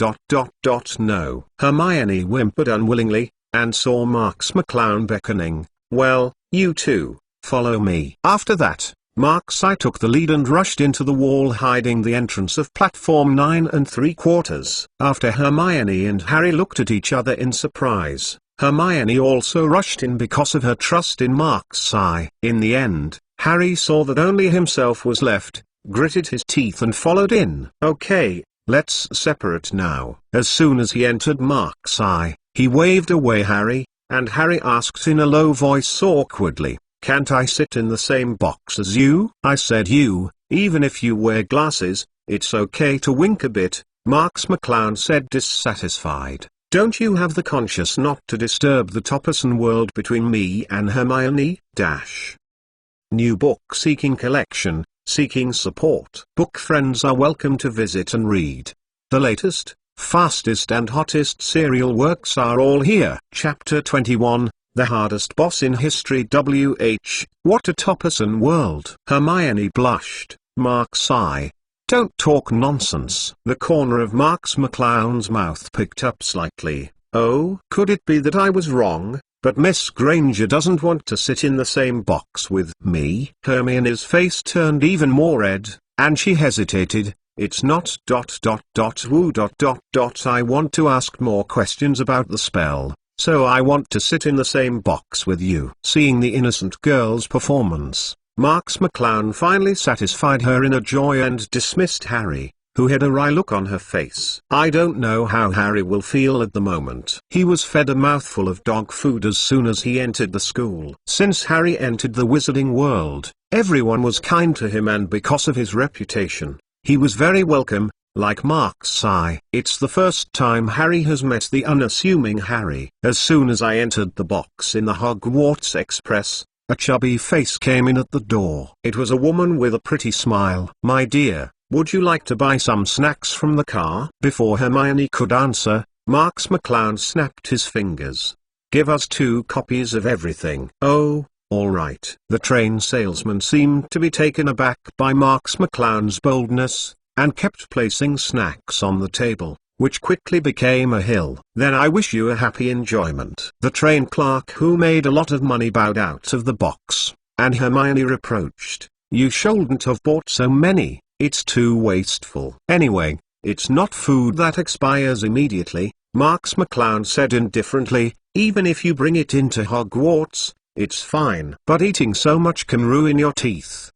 no." Hermione whimpered unwillingly, and saw Marks McClown beckoning. "Well, you two, follow me." After that, Marks took the lead and rushed into the wall hiding the entrance of platform 9 3/4. After Hermione and Harry looked at each other in surprise, Hermione also rushed in because of her trust in Marks. In the end, Harry saw that only himself was left, gritted his teeth and followed in. "Okay, let's separate now." As soon as he entered Marks' he waved away Harry, and Harry asked in a low voice awkwardly, "Can't I sit in the same box as you?" "I said you, even if you wear glasses, it's okay to wink a bit," Marks McClown said dissatisfied. "Don't you have the conscience not to disturb the Topperson world between me and Hermione? New book seeking collection, seeking support. Book friends are welcome to visit and read. The latest, fastest and hottest serial works are all here. Chapter 21, The Hardest Boss in History. What a Topperson world. Hermione blushed. Marks "Don't talk nonsense." The corner of Marks McClown's mouth picked up slightly. "Oh, could it be that I was wrong? But Miss Granger doesn't want to sit in the same box with me." Hermione's face turned even more red, and she hesitated. "It's not ... I want to ask more questions about the spell, so I want to sit in the same box with you." Seeing the innocent girl's performance, Marks McClown finally satisfied her inner joy and dismissed Harry, who had a wry look on her face. I don't know how Harry will feel at the moment. He was fed a mouthful of dog food as soon as he entered the school. Since Harry entered the wizarding world, everyone was kind to him, and because of his reputation, he was very welcome, like Marks. It's the first time Harry has met the unassuming Harry. As soon as I entered the box in the Hogwarts Express, A chubby face came in at the door. It was a woman with a pretty smile. "My dear, would you like to buy some snacks from the car?" Before Hermione could answer, Marks McClown snapped his fingers. "Give us 2 copies of everything." "Oh, all right." The train salesman seemed to be taken aback by Marks McClown's boldness, and kept placing snacks on the table, which quickly became a hill. "Then I wish you a happy enjoyment." The train clerk, who made a lot of money, bowed out of the box, and Hermione reproached, "You shouldn't have bought so many, it's too wasteful." "Anyway, it's not food that expires immediately," Marks McClown said indifferently. "Even if you bring it into Hogwarts, it's fine. But eating so much can ruin your teeth."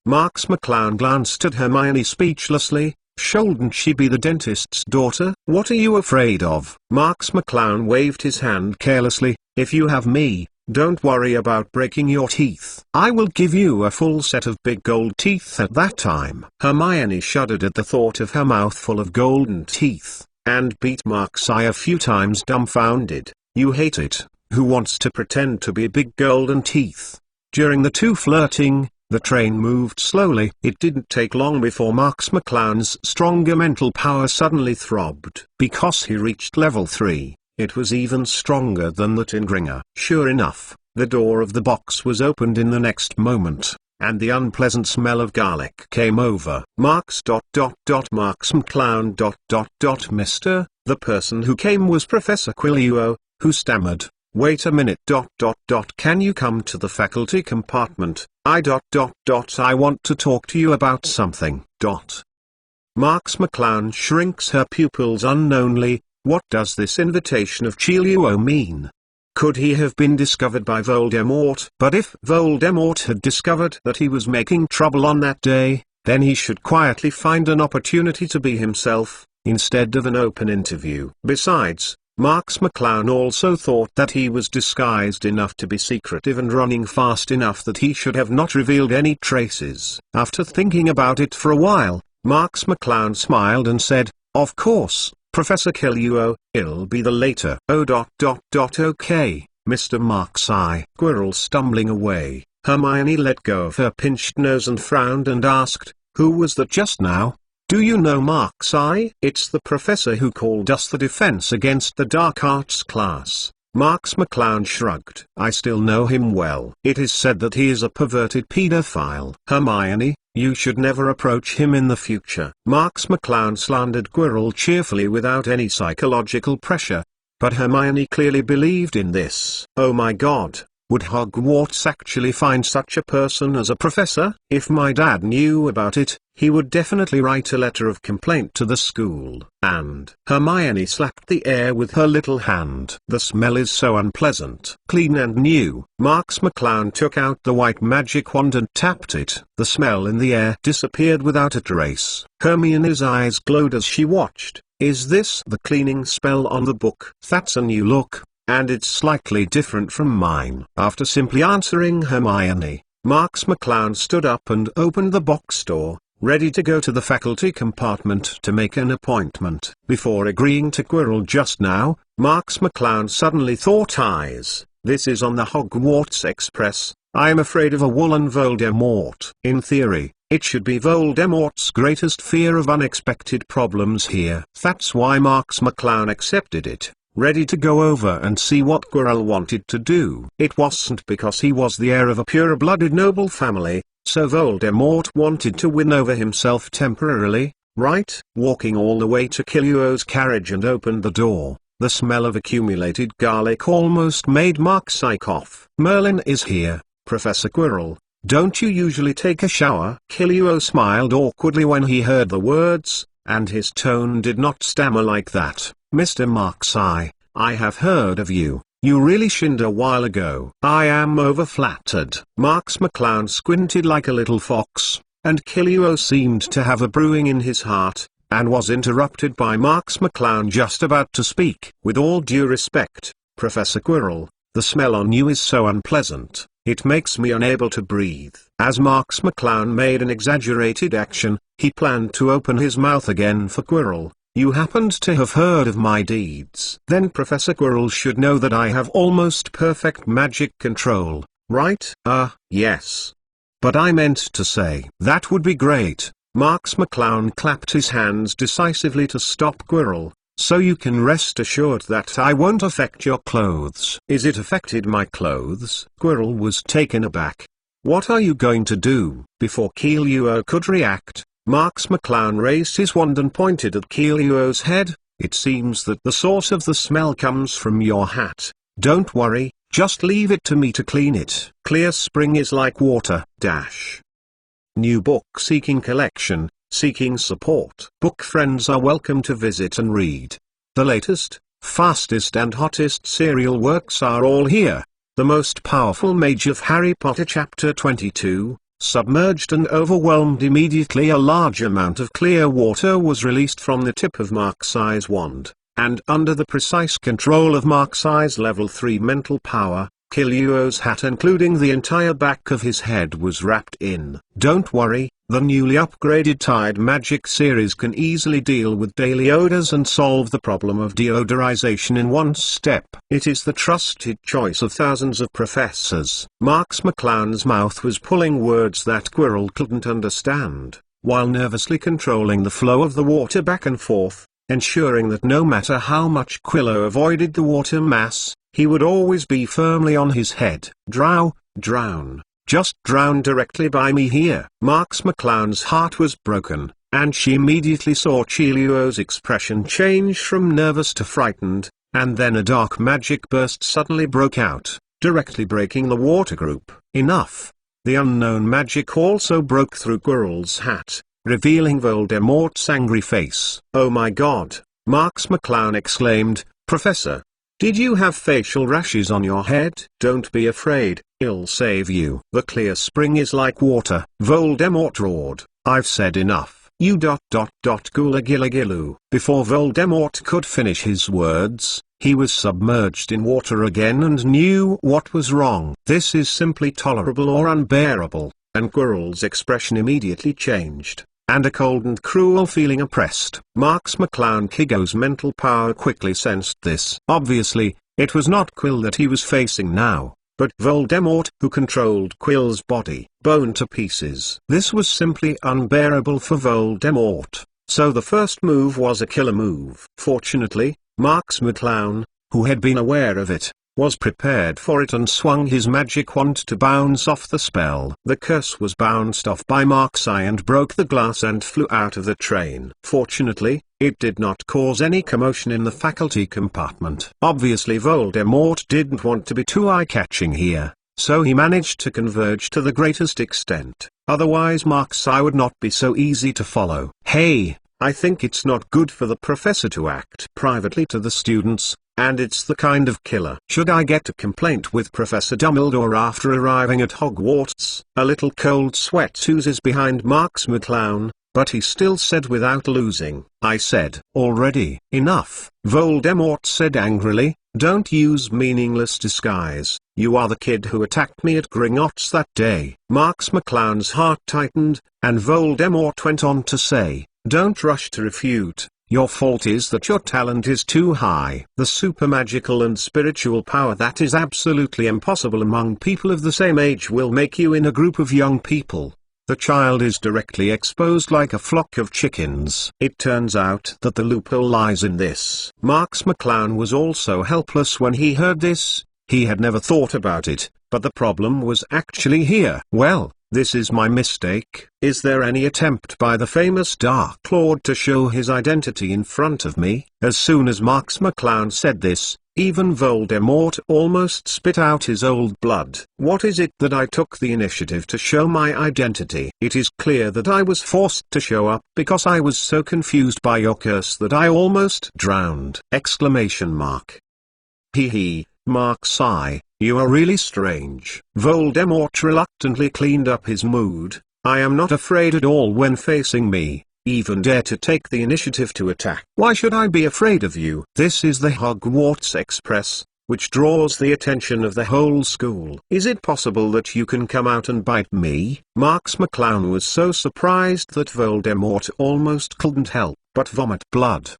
Marks McClown glanced at Hermione speechlessly. Shouldn't she be the dentist's daughter? "What are you afraid of?" Marks McClown waved his hand carelessly. "If you have me, don't worry about breaking your teeth. I will give you a full set of big gold teeth at that time." Hermione shuddered at the thought of her mouth full of golden teeth, and beat Mark's eye a few times, dumbfounded. "You hate it. Who wants to pretend to be big golden teeth?" During the two flirting, the train moved slowly. It didn't take long before Marks McClown's stronger mental power suddenly throbbed. Because he reached level 3, it was even stronger than that in Gringotts. Sure enough, the door of the box was opened in the next moment, and the unpleasant smell of garlic came over. Marks McClown Mr. The person who came was Professor Quirrell, who stammered, "Wait a minute. Can you come to the faculty compartment? I want to talk to you about something." Marks McClown shrinks her pupils unknowingly. What does this invitation of Quirrell mean? Could he have been discovered by Voldemort? But if Voldemort had discovered that he was making trouble on that day, then he should quietly find an opportunity to be himself, instead of an open interview. Besides, Marks McClown also thought that he was disguised enough to be secretive and running fast enough that he should have not revealed any traces. After thinking about it for a while, Marks McClown smiled and said, "Of course, Professor Quirrell, it'll be the later." Okay, Mr. Marks. Quirrell stumbling away, Hermione let go of her pinched nose and frowned and asked, "Who was that just now?" "Do you know Marks? It's the professor who called us the Defense Against the Dark Arts class." Marks McClown shrugged. "I still know him well. It is said that he is a perverted pedophile." "Hermione, you should never approach him in the future." Marks McClown slandered Quirrell cheerfully without any psychological pressure. But Hermione clearly believed in this. "Oh my God, would Hogwarts actually find such a person as a professor? If my dad knew about it, he would definitely write a letter of complaint to the school." And Hermione slapped the air with her little hand. "The smell is so unpleasant." Clean and new. Marks McClown took out the white magic wand and tapped it. The smell in the air disappeared without a trace. Hermione's eyes glowed as she watched. "Is this the cleaning spell on the book?" "That's a new look, and it's slightly different from mine." After simply answering Hermione, Marks McClown stood up and opened the box door, ready to go to the faculty compartment to make an appointment. Before agreeing to Quirrell just now, Marks McClown suddenly thought, this is on the Hogwarts Express. I'm afraid of a woolen Voldemort. In theory, it should be Voldemort's greatest fear of unexpected problems here. That's why Marks McClown accepted it, ready to go over and see what Quirrell wanted to do. It wasn't because he was the heir of a pure-blooded noble family, so Voldemort wanted to win over himself temporarily, right? Walking all the way to Quirrell's carriage and opened the door, the smell of accumulated garlic almost made Mark's cough. "Merlin is here, Professor Quirrell. Don't you usually take a shower?" Quirrell smiled awkwardly when he heard the words, and his tone did not stammer like that. "Mr. Marks, I have heard of you. You really shinned a while ago." "I am overflattered." Marks McClown squinted like a little fox, and Quirrell seemed to have a brewing in his heart, and was interrupted by Marks McClown just about to speak. "With all due respect, Professor Quirrell, the smell on you is so unpleasant, it makes me unable to breathe." As Marks McClown made an exaggerated action, he planned to open his mouth again for Quirrell. "You happened to have heard of my deeds. Then Professor Quirrell should know that I have almost perfect magic control. right? Yes. But I meant to say that would be great. Marks McClown clapped his hands decisively to stop Quirrell. So you can rest assured that I won't affect your clothes. Is it affected my clothes? Quirrell was taken aback. What are you going to do? Before Keeluo could react, Marks McClown raised his wand and pointed at Keeluo's head. It seems that the source of the smell comes from your hat. Don't worry, just leave it to me to clean it. Clear Spring is like water. New book seeking collection, seeking support. Book friends are welcome to visit and read. The latest, fastest and hottest serial works are all here. The most powerful mage of Harry Potter Chapter 22, submerged and overwhelmed immediately. A large amount of clear water was released from the tip of Marks' wand, and under the precise control of Marks' level 3 mental power, Keeluo's hat including the entire back of his head was wrapped in. Don't worry, the newly upgraded Tide Magic series can easily deal with daily odors and solve the problem of deodorization in one step. It is the trusted choice of thousands of professors. Marks McClown's mouth was pulling words that Quirrell couldn't understand, while nervously controlling the flow of the water back and forth, ensuring that no matter how much Quirrell avoided the water mass, he would always be firmly on his head. Drown. Just drown directly by me here. Marks McClown's heart was broken, and she immediately saw Keeluo's expression change from nervous to frightened, and then a dark magic burst suddenly broke out, directly breaking the water group. Enough. The unknown magic also broke through Quirrell's hat, revealing Voldemort's angry face. Oh my god, Marks McClown exclaimed. Professor, did you have facial rashes on your head? Don't be afraid, it'll save you. The clear spring is like water, Voldemort roared. I've said enough. You ... Gula Gilla Gillu. Before Voldemort could finish his words, he was submerged in water again and knew what was wrong. This is simply tolerable or unbearable, and Quirrell's expression immediately changed, and a cold and cruel feeling oppressed. Marks McClown Kigo's mental power quickly sensed this. Obviously, it was not Quill that he was facing now, but Voldemort, who controlled Quill's body, bone to pieces. This was simply unbearable for Voldemort, so the first move was a killer move. Fortunately, Marks McClown, who had been aware of it, was prepared for it and swung his magic wand to bounce off the spell. The curse was bounced off by Marks' eye and broke the glass and flew out of the train. Fortunately, it did not cause any commotion in the faculty compartment. Obviously Voldemort didn't want to be too eye-catching here, so he managed to converge to the greatest extent. Otherwise Marks' eye would not be so easy to follow. Hey, I think it's not good for the professor to act privately to the students, and it's the kind of killer. Should I get a complaint with Professor Dumbledore after arriving at Hogwarts? A little cold sweat oozes behind Marks McClown, but he still said without losing. I said already. Enough, Voldemort said angrily. Don't use meaningless disguise. You are the kid who attacked me at Gringotts that day. Marks McClown's heart tightened, and Voldemort went on to say, don't rush to refute. Your fault is that your talent is too high. The super magical and spiritual power that is absolutely impossible among people of the same age will make you in a group of young people. The child is directly exposed like a flock of chickens. It turns out that the loophole lies in this. Marks McClown was also helpless when he heard this. He had never thought about it, but the problem was actually here. Well, this is my mistake. Is there any attempt by the famous Dark Lord to show his identity in front of me? As soon as Marks McClown said this, even Voldemort almost spit out his old blood. What is it that I took the initiative to show my identity? It is clear that I was forced to show up because I was so confused by your curse that I almost drowned! Exclamation mark. Hee, Marks' eye. You are really strange. Voldemort reluctantly cleaned up his mood. I am not afraid at all when facing me, even dare to take the initiative to attack. Why should I be afraid of you? This is the Hogwarts Express, which draws the attention of the whole school. Is it possible that you can come out and bite me? Marks McClown was so surprised that Voldemort almost couldn't help but vomit blood.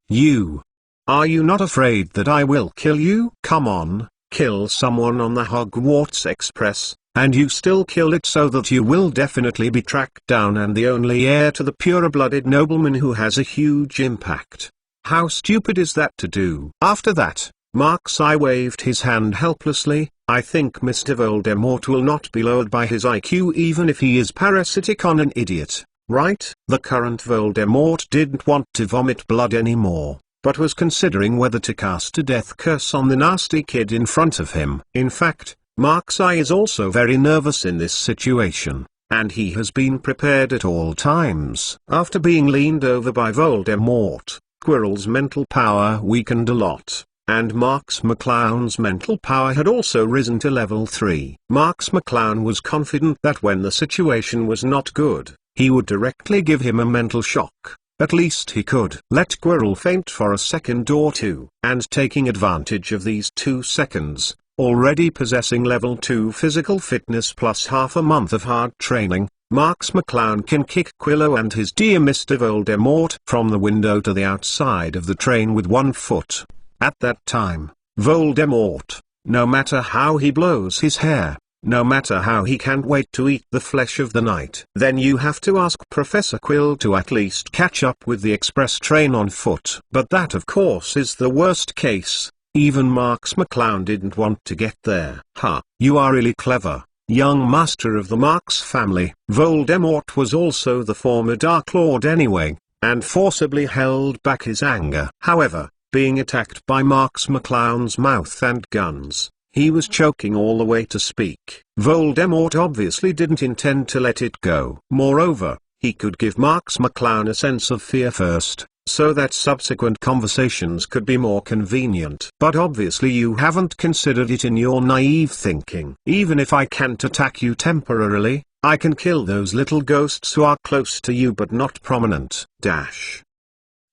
Are you not afraid that I will kill you? Come on. Kill someone on the Hogwarts Express, and you still kill it so that you will definitely be tracked down and the only heir to the pure-blooded nobleman who has a huge impact. How stupid is that to do? After that, Markseye waved his hand helplessly. I think Mr. Voldemort will not be lowered by his IQ even if he is parasitic on an idiot, right? The current Voldemort didn't want to vomit blood anymore, but was considering whether to cast a death curse on the nasty kid in front of him. In fact, Markseye is also very nervous in this situation, and he has been prepared at all times. After being leaned over by Voldemort, Quirrell's mental power weakened a lot, and Marks McClown's mental power had also risen to level 3. Marks McClown was confident that when the situation was not good, he would directly give him a mental shock. At least he could let Quirrell faint for a second or two, and taking advantage of these 2 seconds, already possessing level 2 physical fitness plus half a month of hard training, Marks McClown can kick Quirrell and his dear Mr. Voldemort from the window to the outside of the train with 1 foot. At that time, Voldemort, no matter how he blows his hair, no matter how he can't wait to eat the flesh of the night, then you have to ask Professor Quirrell to at least catch up with the express train on foot. But that of course is the worst case. Even Marks McClown didn't want to get there. Ha! You are really clever, young master of the Marks family. Voldemort was also the former Dark Lord anyway, and forcibly held back his anger. However, being attacked by Marks McClown's mouth and guns, he was choking all the way to speak. Voldemort obviously didn't intend to let it go. Moreover, he could give Marks McClown a sense of fear first, so that subsequent conversations could be more convenient. But obviously you haven't considered it in your naive thinking. Even if I can't attack you temporarily, I can kill those little ghosts who are close to you but not prominent.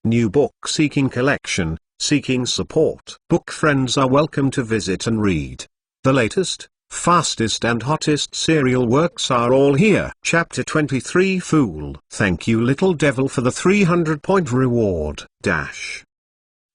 New book seeking collection, seeking support. Book friends are welcome to visit and read. The latest, fastest and hottest serial works are all here. Chapter 23 Fool. Thank you little devil for the 300-point reward.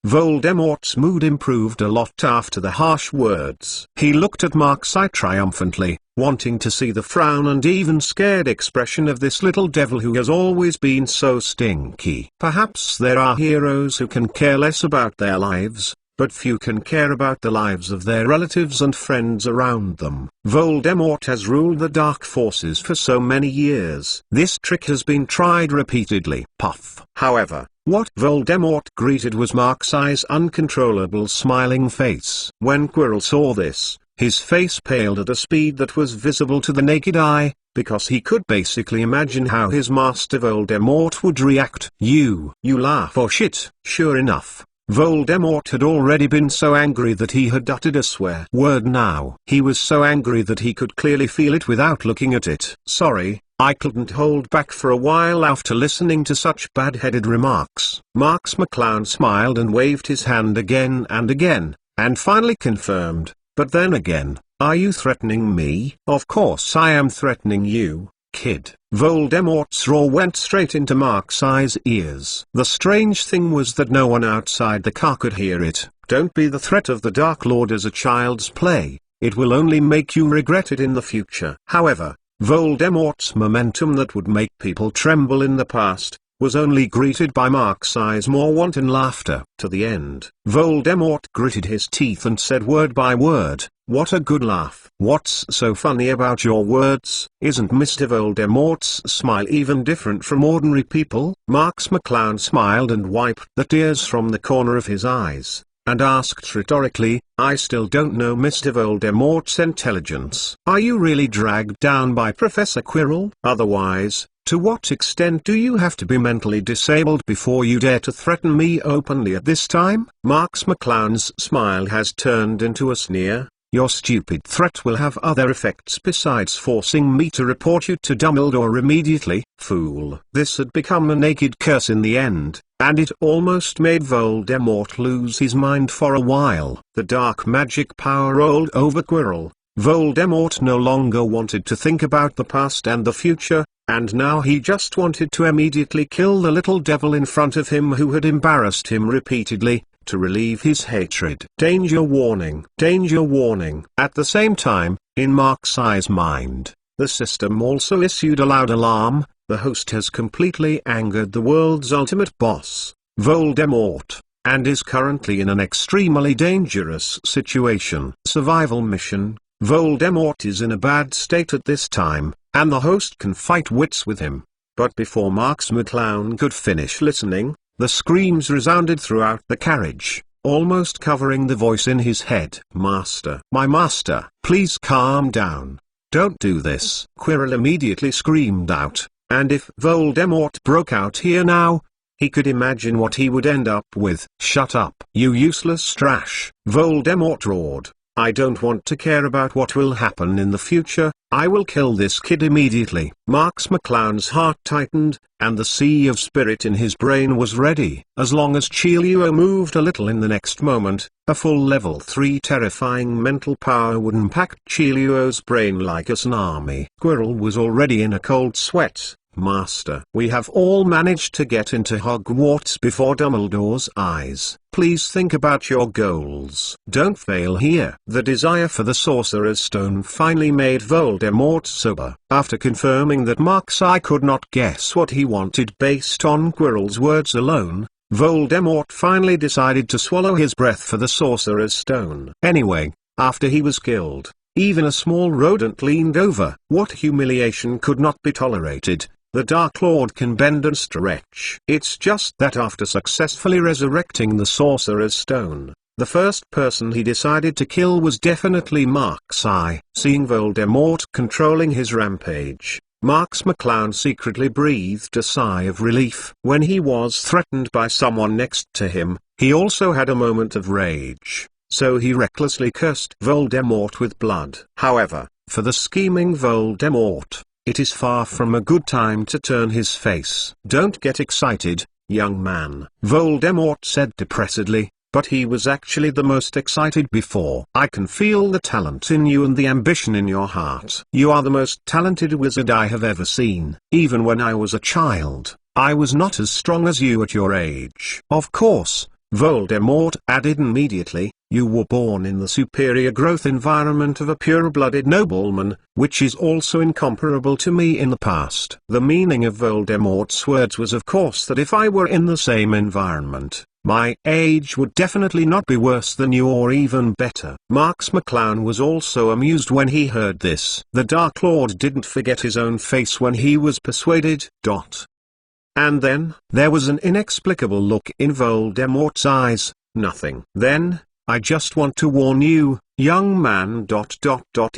Voldemort's mood improved a lot after the harsh words. He looked at Markseye triumphantly, wanting to see the frown and even scared expression of this little devil who has always been so stinky. Perhaps there are heroes who can care less about their lives, but few can care about the lives of their relatives and friends around them. Voldemort has ruled the dark forces for so many years. This trick has been tried repeatedly. Puff. However, what Voldemort greeted was Markseye's uncontrollable smiling face. When Quirrell saw this, his face paled at a speed that was visible to the naked eye, because he could basically imagine how his master Voldemort would react. You laugh or shit. Sure enough, Voldemort had already been so angry that he had uttered a swear word now. He was so angry that he could clearly feel it without looking at it. Sorry, I couldn't hold back for a while after listening to such bad-headed remarks. Marks McClown smiled and waved his hand again and again, and finally confirmed, but then again, are you threatening me? Of course I am threatening you, kid. Voldemort's roar went straight into Markseye's ears. The strange thing was that no one outside the car could hear it. Don't be the threat of the Dark Lord as a child's play. It will only make you regret it in the future. However, Voldemort's momentum that would make people tremble in the past, was only greeted by Markseye's more wanton laughter. To the end, Voldemort gritted his teeth and said word by word, "What a good laugh." What's so funny about your words? Isn't Mr. Voldemort's smile even different from ordinary people? Marks McClown smiled and wiped the tears from the corner of his eyes, and asked rhetorically, I still don't know Mr. Voldemort's intelligence. Are you really dragged down by Professor Quirrell? Otherwise, to what extent do you have to be mentally disabled before you dare to threaten me openly at this time? Marks McClown's smile has turned into a sneer. Your stupid threat will have other effects besides forcing me to report you to Dumbledore immediately, fool. This had become a naked curse in the end, and it almost made Voldemort lose his mind for a while. The dark magic power rolled over Quirrell. Voldemort no longer wanted to think about the past and the future, and now he just wanted to immediately kill the little devil in front of him who had embarrassed him repeatedly, to relieve his hatred. Danger warning. Danger warning. At the same time, In Mark's eyes mind, the system also issued a loud alarm. The host has completely angered the world's ultimate boss, Voldemort, and is currently in an extremely dangerous situation. Survival mission. Voldemort is in a bad state at this time, and the host can fight wits with him. But before Marks McClown could finish listening, the screams resounded throughout the carriage, almost covering the voice in his head. "Master, my master, please calm down. Don't do this." Quirrell immediately screamed out, and if Voldemort broke out here now, he could imagine what he would end up with. "Shut up, you useless trash," Voldemort roared. "I don't want to care about what will happen in the future. I will kill this kid immediately." Marks McClown's heart tightened, and the sea of spirit in his brain was ready. As long as Cheeluo moved a little in the next moment, a full level 3 terrifying mental power would impact Cheeluo's brain like a tsunami. Quirrell was already in a cold sweat. "Master, we have all managed to get into Hogwarts before Dumbledore's eyes. Please think about your goals. Don't fail here." The desire for the Sorcerer's Stone finally made Voldemort sober. After confirming that Mark's eye could not guess what he wanted based on Quirrell's words alone, Voldemort finally decided to swallow his breath for the Sorcerer's Stone. Anyway, after he was killed, even a small rodent leaned over. What humiliation could not be tolerated? The Dark Lord can bend and stretch. It's just that after successfully resurrecting the Sorcerer's Stone, the first person he decided to kill was definitely Mark's eye. Seeing Voldemort controlling his rampage, Marks McClown secretly breathed a sigh of relief. When he was threatened by someone next to him, he also had a moment of rage, so he recklessly cursed Voldemort with blood. However, for the scheming Voldemort, it is far from a good time to turn his face. "Don't get excited, young man," Voldemort said depressedly, but he was actually the most excited before. "I can feel the talent in you and the ambition in your heart. You are the most talented wizard I have ever seen. Even when I was a child, I was not as strong as you at your age." "Of course," Voldemort added immediately, "you were born in the superior growth environment of a pure-blooded nobleman, which is also incomparable to me in the past." The meaning of Voldemort's words was of course that if I were in the same environment, my age would definitely not be worse than you or even better. Marks McClown was also amused when he heard this. The Dark Lord didn't forget his own face when he was persuaded. And then, there was an inexplicable look in Voldemort's eyes. "Nothing." "Then, I just want to warn you, young man.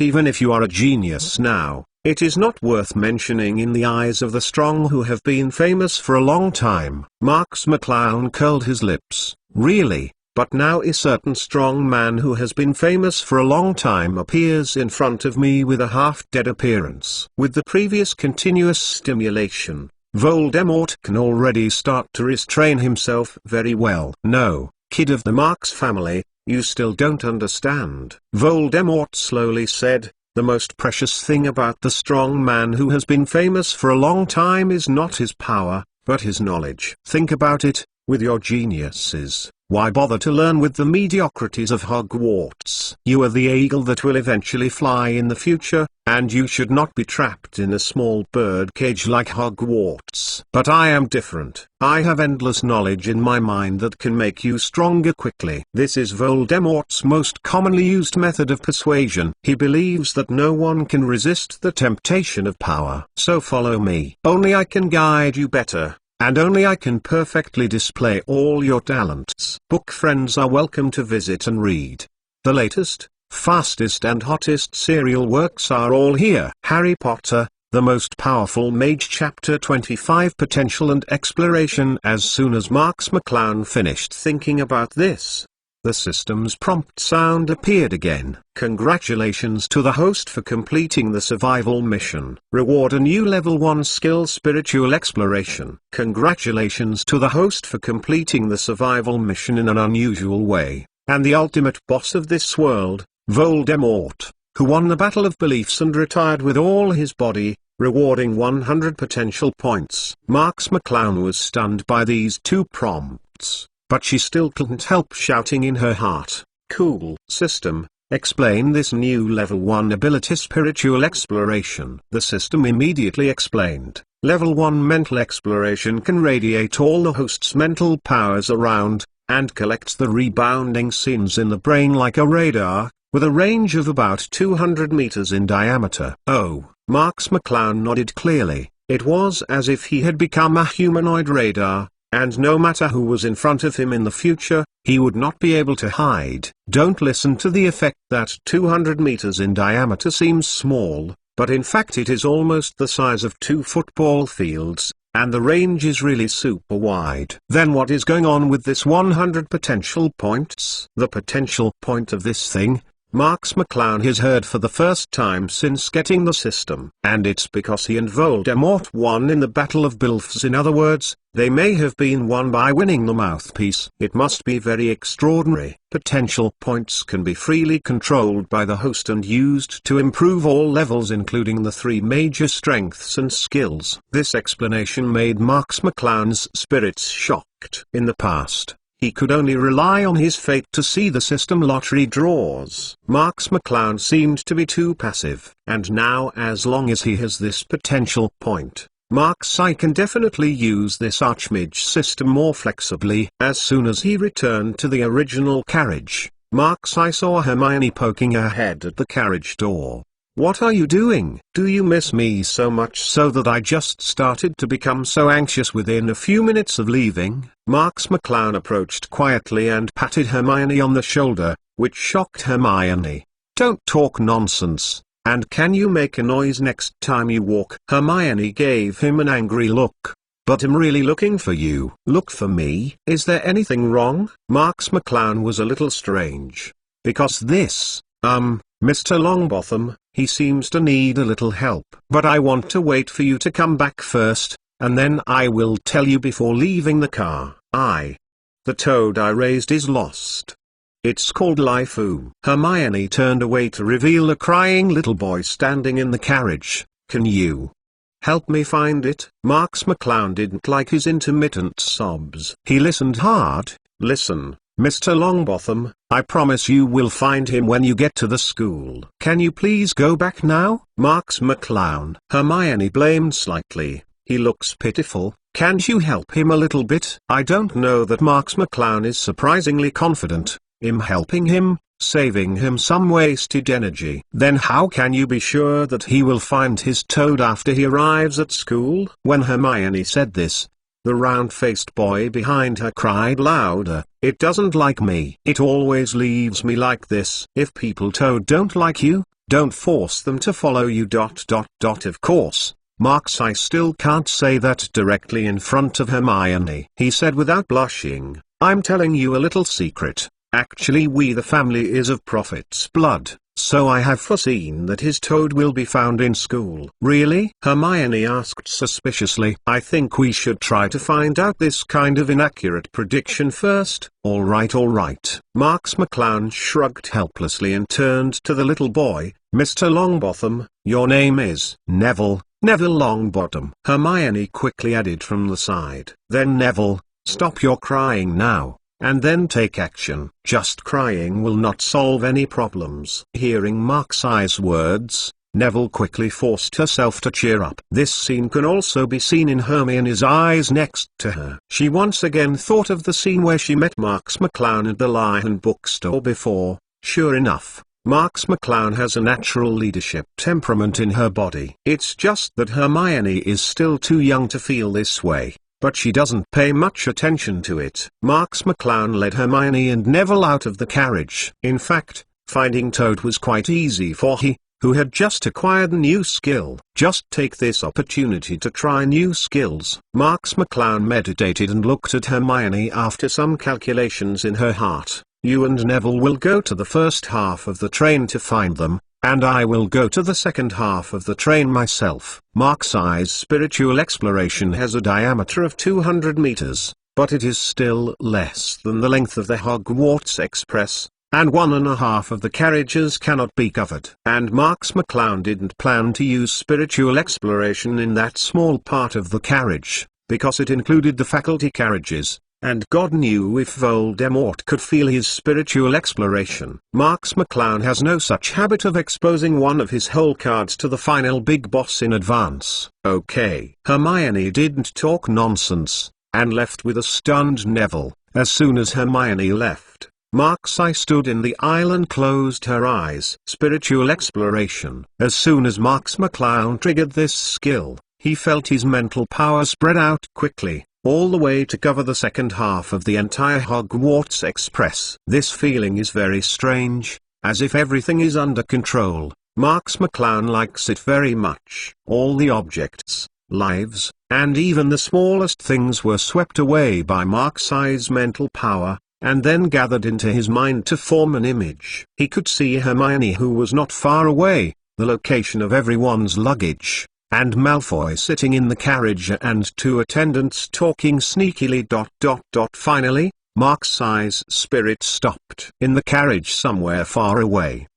Even if you are a genius now, it is not worth mentioning in the eyes of the strong who have been famous for a long time." Marks McClown curled his lips. "Really? But now a certain strong man who has been famous for a long time appears in front of me with a half-dead appearance." With the previous continuous stimulation, Voldemort can already start to restrain himself very well. "No, kid of the Marks family, you still don't understand," Voldemort slowly said. "The most precious thing about the strong man who has been famous for a long time is not his power, but his knowledge. Think about it, with your geniuses, why bother to learn with the mediocrities of Hogwarts? You are the eagle that will eventually fly in the future, and you should not be trapped in a small bird cage like Hogwarts. But I am different. I have endless knowledge in my mind that can make you stronger quickly." This is Voldemort's most commonly used method of persuasion. He believes that no one can resist the temptation of power. "So follow me. Only I can guide you better, and only I can perfectly display all your talents." Book friends are welcome to visit and read. The latest, fastest and hottest serial works are all here. Harry Potter, The Most Powerful Mage Chapter 25 Potential and Exploration. As soon as Marks McClown finished thinking about this, the system's prompt sound appeared again. "Congratulations to the host for completing the survival mission. Reward a new level 1 skill, Spiritual Exploration." Congratulations to the host for completing the survival mission in an unusual way, and the ultimate boss of this world, Voldemort, who won the Battle of Beliefs and retired with all his body, rewarding 100 potential points. Marks McClown was stunned by these two prompts, but she still couldn't help shouting in her heart, "Cool system, Explain this new level 1 ability, spiritual exploration. The system immediately explained. Level 1 mental exploration can radiate all the host's mental powers around, and collect the rebounding scenes in the brain like a radar, with a range of about 200 meters in diameter. Oh, Marks McClown nodded clearly. It was as if he had become a humanoid radar, and no matter who was in front of him in the future, he would not be able to hide. Don't listen to the effect that 200 meters in diameter seems small, but in fact it is almost the size of 2 football fields, and the range is really super wide. Then what is going on with this 100 potential points? The potential point of this thing, Marks McClown has heard for the first time since getting the system. And it's because he and Voldemort won in the Battle of Bilfs. In other words, they may have been won by winning the mouthpiece. It must be very extraordinary. Potential points can be freely controlled by the host and used to improve all levels, including the 3 major strengths and skills. This explanation made Marks McClown's spirits shocked. In the past, he could only rely on his fate to see the system lottery draws. Marks McClown seemed to be too passive. And now, as long as he has this potential point, Marks I can definitely use this Archmage system more flexibly. As soon as he returned to the original carriage, Marks I saw Hermione poking her head at the carriage door. What are you doing? Do you miss me so much so that I just started to become so anxious within a few minutes of leaving? Marks McClown approached quietly and patted Hermione on the shoulder, which shocked Hermione. Don't talk nonsense, and can you make a noise next time you walk? Hermione gave him an angry look. But I'm really looking for you. Look for me? Is there anything wrong? Marks McClown was a little strange. Because this, Mr. Longbottom, he seems to need a little help. But I want to wait for you to come back first, and then I will tell you before leaving the car. The toad I raised is lost. It's called Lifu. Hermione turned away to reveal a crying little boy standing in the carriage. Can you help me find it? Marks McClown didn't like his intermittent sobs. He listened hard. Listen, Mr. Longbottom, I promise you will find him when you get to the school. Can you please go back now? Marks McClown. Hermione blamed slightly. He looks pitiful. Can't you help him a little bit? I don't know that Marks McClown is surprisingly confident in helping him, saving him some wasted energy. Then how can you be sure that he will find his toad after he arrives at school? When Hermione said this, the round-faced boy behind her cried louder. It doesn't like me. It always leaves me like this. If people toad don't like you, don't force them to follow you. Of course, Marks I still can't say that directly in front of Hermione. He said without blushing, I'm telling you a little secret. Actually we the family is of prophet's blood, so I have foreseen that his toad will be found in school. Really? Hermione asked suspiciously. I think we should try to find out this kind of inaccurate prediction first. All right. Marks McClown shrugged helplessly and turned to the little boy. Mr. Longbottom, your name is Neville Longbottom. Hermione quickly added from the side. Then Neville, stop your crying now. And then take action. Just crying will not solve any problems. Hearing Marks I's words, Neville quickly forced herself to cheer up. This scene can also be seen in Hermione's eyes next to her. She once again thought of the scene where she met Marks McClown at the Lion bookstore before. Sure enough, Marks McClown has a natural leadership temperament in her body. It's just that Hermione is still too young to feel this way. But she doesn't pay much attention to it. Marks McClown led Hermione and Neville out of the carriage. In fact, finding Toad was quite easy for he, who had just acquired a new skill. Just take this opportunity to try new skills. Marks McClown meditated and looked at Hermione after some calculations in her heart. You and Neville will go to the first half of the train to find them, and I will go to the second half of the train myself. Marks I's spiritual exploration has a diameter of 200 meters, but it is still less than the length of the Hogwarts Express, and 1.5 of the carriages cannot be covered. And Marks McClown didn't plan to use spiritual exploration in that small part of the carriage, because it included the faculty carriages, and God knew if Voldemort could feel his spiritual exploration. Marks McClown has no such habit of exposing one of his whole cards to the final big boss in advance. Okay. Hermione didn't talk nonsense, and left with a stunned Neville. As soon as Hermione left, Mark's eye stood in the aisle and closed her eyes. Spiritual exploration. As soon as Marks McClown triggered this skill, he felt his mental power spread out quickly, all the way to cover the second half of the entire Hogwarts Express. This feeling is very strange, as if everything is under control. Marks McClown likes it very much. All the objects, lives, and even the smallest things were swept away by Mark's eye's mental power, and then gathered into his mind to form an image. He could see Hermione, who was not far away, the location of everyone's luggage, and Malfoy sitting in the carriage and two attendants talking sneakily. Finally, Mark's eye's spirit stopped in the carriage somewhere far away.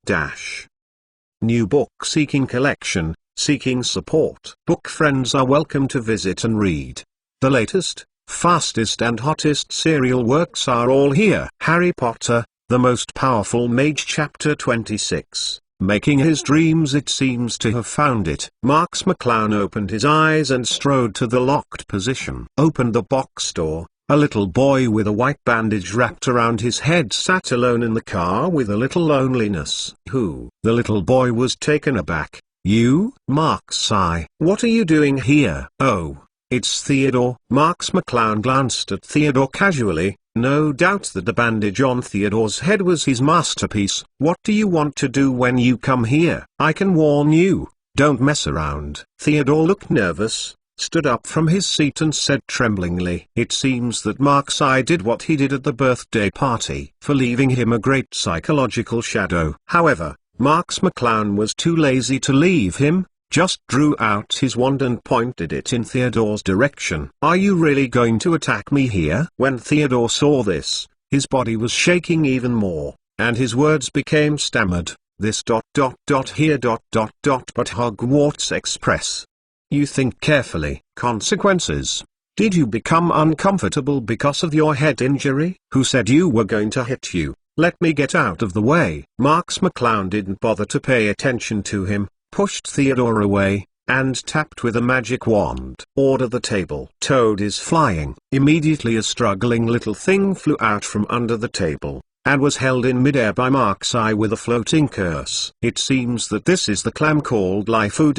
New book seeking collection, seeking support. Book friends are welcome to visit and read. The latest, fastest and hottest serial works are all here. Harry Potter, the most powerful mage, chapter 26. Making his dreams, it seems to have found it. Marks McClown opened his eyes and strode to the locked position. Opened the box door. A little boy with a white bandage wrapped around his head sat alone in the car with a little loneliness. Who? The little boy was taken aback. You? Marks sigh. What are you doing here? Oh, it's Theodore. Marks McClown glanced at Theodore casually. No doubt that the bandage on Theodore's head was his masterpiece. What do you want to do when you come here? I can warn you, don't mess around. Theodore looked nervous, stood up from his seat and said tremblingly, it seems that Mark's eye did what he did at the birthday party, for leaving him a great psychological shadow. However, Marks McClown was too lazy to leave him, just drew out his wand and pointed it in Theodore's direction. Are you really going to attack me here? When Theodore saw this, his body was shaking even more, and his words became stammered. This here but Hogwarts Express. You think carefully. Consequences. Did you become uncomfortable because of your head injury? Who said you were going to hit you? Let me get out of the way. Marks McClown didn't bother to pay attention to him, pushed Theodore away, and tapped with a magic wand. Order the table. Toad is flying. Immediately a struggling little thing flew out from under the table, and was held in midair by Mark's eye with a floating curse. It seems that this is the clam called Lifu.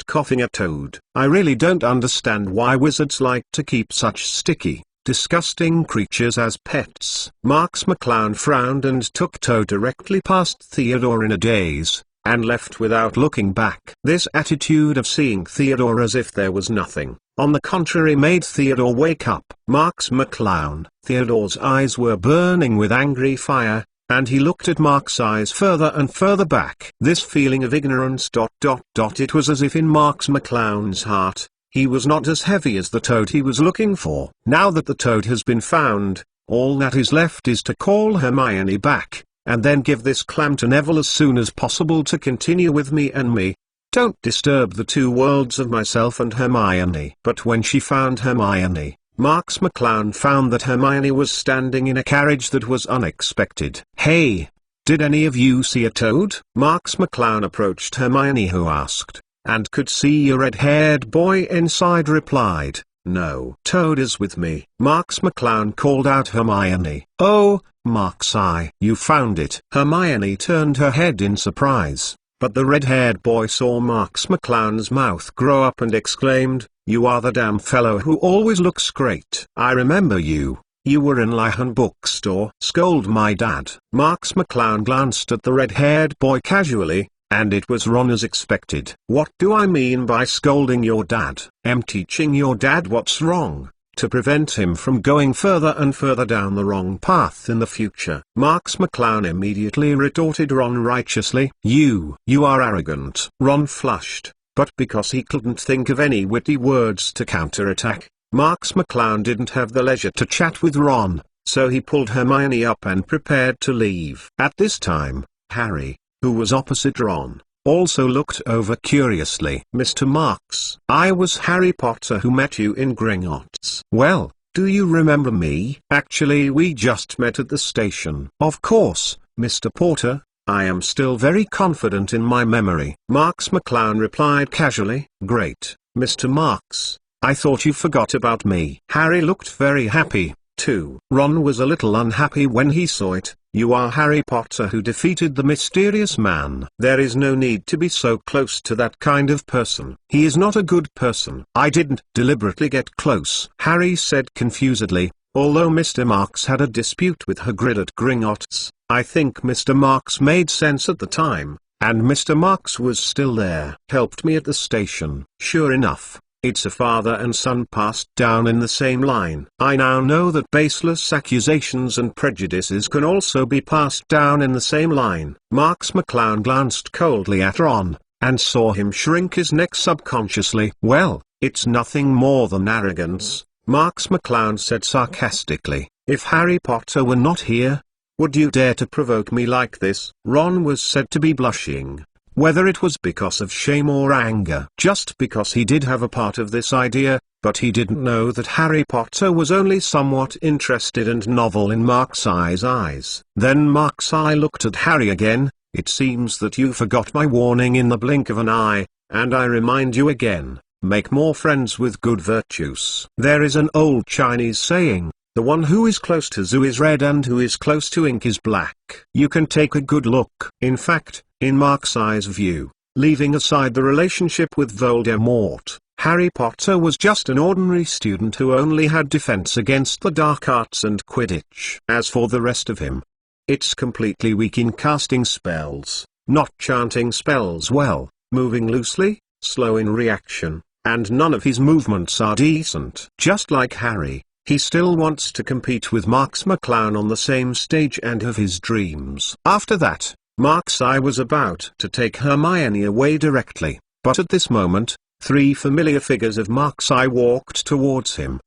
Coughing a toad. I really don't understand why wizards like to keep such sticky, disgusting creatures as pets. Marks McClown frowned and took Toad directly past Theodore in a daze, and left without looking back. This attitude of seeing Theodore as if there was nothing, on the contrary, made Theodore wake up. Marks McClown. Theodore's eyes were burning with angry fire, and he looked at Mark's eyes further and further back. This feeling of ignorance. It was as if in Marks McClown's heart, he was not as heavy as the Toad he was looking for. Now that the Toad has been found, all that is left is to call Hermione back, and then give this clam to Neville as soon as possible to continue with me and me. Don't disturb the two worlds of myself and Hermione. But when she found Hermione, Marks McClown found that Hermione was standing in a carriage that was unexpected. Hey, did any of you see a toad? Marks McClown approached Hermione, who asked, and could see a red-haired boy inside replied, no. Toad is with me. Marks McClown called out Hermione. Oh, Mark's eye. You found it. Hermione turned her head in surprise, but the red-haired boy saw Marks McClown's mouth grow up and exclaimed, you are the damn fellow who always looks great. I remember you. You were in Lyhan bookstore. Scold my dad. Marks McClown glanced at the red-haired boy casually, and it was Ron as expected. What do I mean by scolding your dad? Teaching your dad what's wrong, to prevent him from going further and further down the wrong path in the future. Marks McClown immediately retorted Ron righteously. You are arrogant. Ron flushed, but because he couldn't think of any witty words to counterattack, Marks McClown didn't have the leisure to chat with Ron, so he pulled Hermione up and prepared to leave. At this time, Harry, who was opposite Ron, also looked over curiously. Mr. Marks, I was Harry Potter who met you in Gringotts. Well, Do you remember me? Actually, we just met at the station. Of course, Mr. Porter. I am still very confident in my memory. Marks McClown replied casually. Great, Mr. Marks. I thought you forgot about me. Harry looked very happy, too. Ron was a little unhappy when he saw it. You are Harry Potter who defeated the mysterious man. There is no need to be so close to that kind of person. He is not a good person. I didn't deliberately get close, Harry said confusedly. Although Mr. Marks had a dispute with Hagrid at Gringotts, I think Mr. Marks made sense at the time, and Mr. Marks was still there. Helped me at the station. Sure enough, it's a father and son passed down in the same line. I now know that baseless accusations and prejudices can also be passed down in the same line. Marks McClown glanced coldly at Ron, and saw him shrink his neck subconsciously. Well, it's nothing more than arrogance, Marks McClown said sarcastically. If Harry Potter were not here, would you dare to provoke me like this? Ron was said to be blushing. Whether it was because of shame or anger. Just because he did have a part of this idea, but he didn't know that Harry Potter was only somewhat interested and novel in Mark's eyes. Then Mark's eye looked at Harry again. It seems that you forgot my warning in the blink of an eye, and I remind you again. Make more friends with good virtues. There is an old Chinese saying, the one who is close to zoo is red and who is close to ink is black. You can take a good look. In fact, in Mark's eyes view, leaving aside the relationship with Voldemort, Harry Potter was just an ordinary student who only had defense against the dark arts and Quidditch. As for the rest of him, it's completely weak in casting spells, not chanting spells well, moving loosely, slow in reaction, and none of his movements are decent. Just like Harry, he still wants to compete with Marks McClown on the same stage and have his dreams. After that, Mark's eye was about to take Hermione away directly, but at this moment, three familiar figures of Mark's eye walked towards him.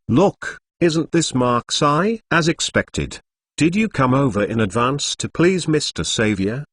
Look, isn't this Mark's eye? As expected. Did you come over in advance to please Mr. Savior?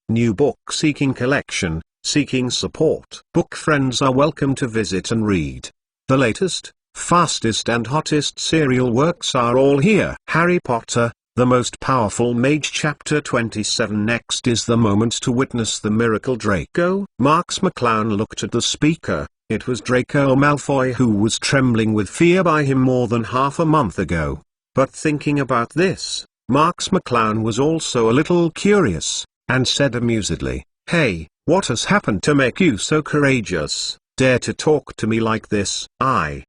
New book-seeking collection, seeking support. Book friends are welcome to visit and read. The latest, fastest and hottest serial works are all here. Harry Potter, the most powerful mage. Chapter 27. Next is the moment to witness the miracle Draco. Marks McClown looked at the speaker. It was Draco Malfoy, who was trembling with fear by him more than half a month ago. But thinking about this, Marks McClown was also a little curious, and said amusedly, Hey, what has happened to make you so courageous? Dare to talk to me like this?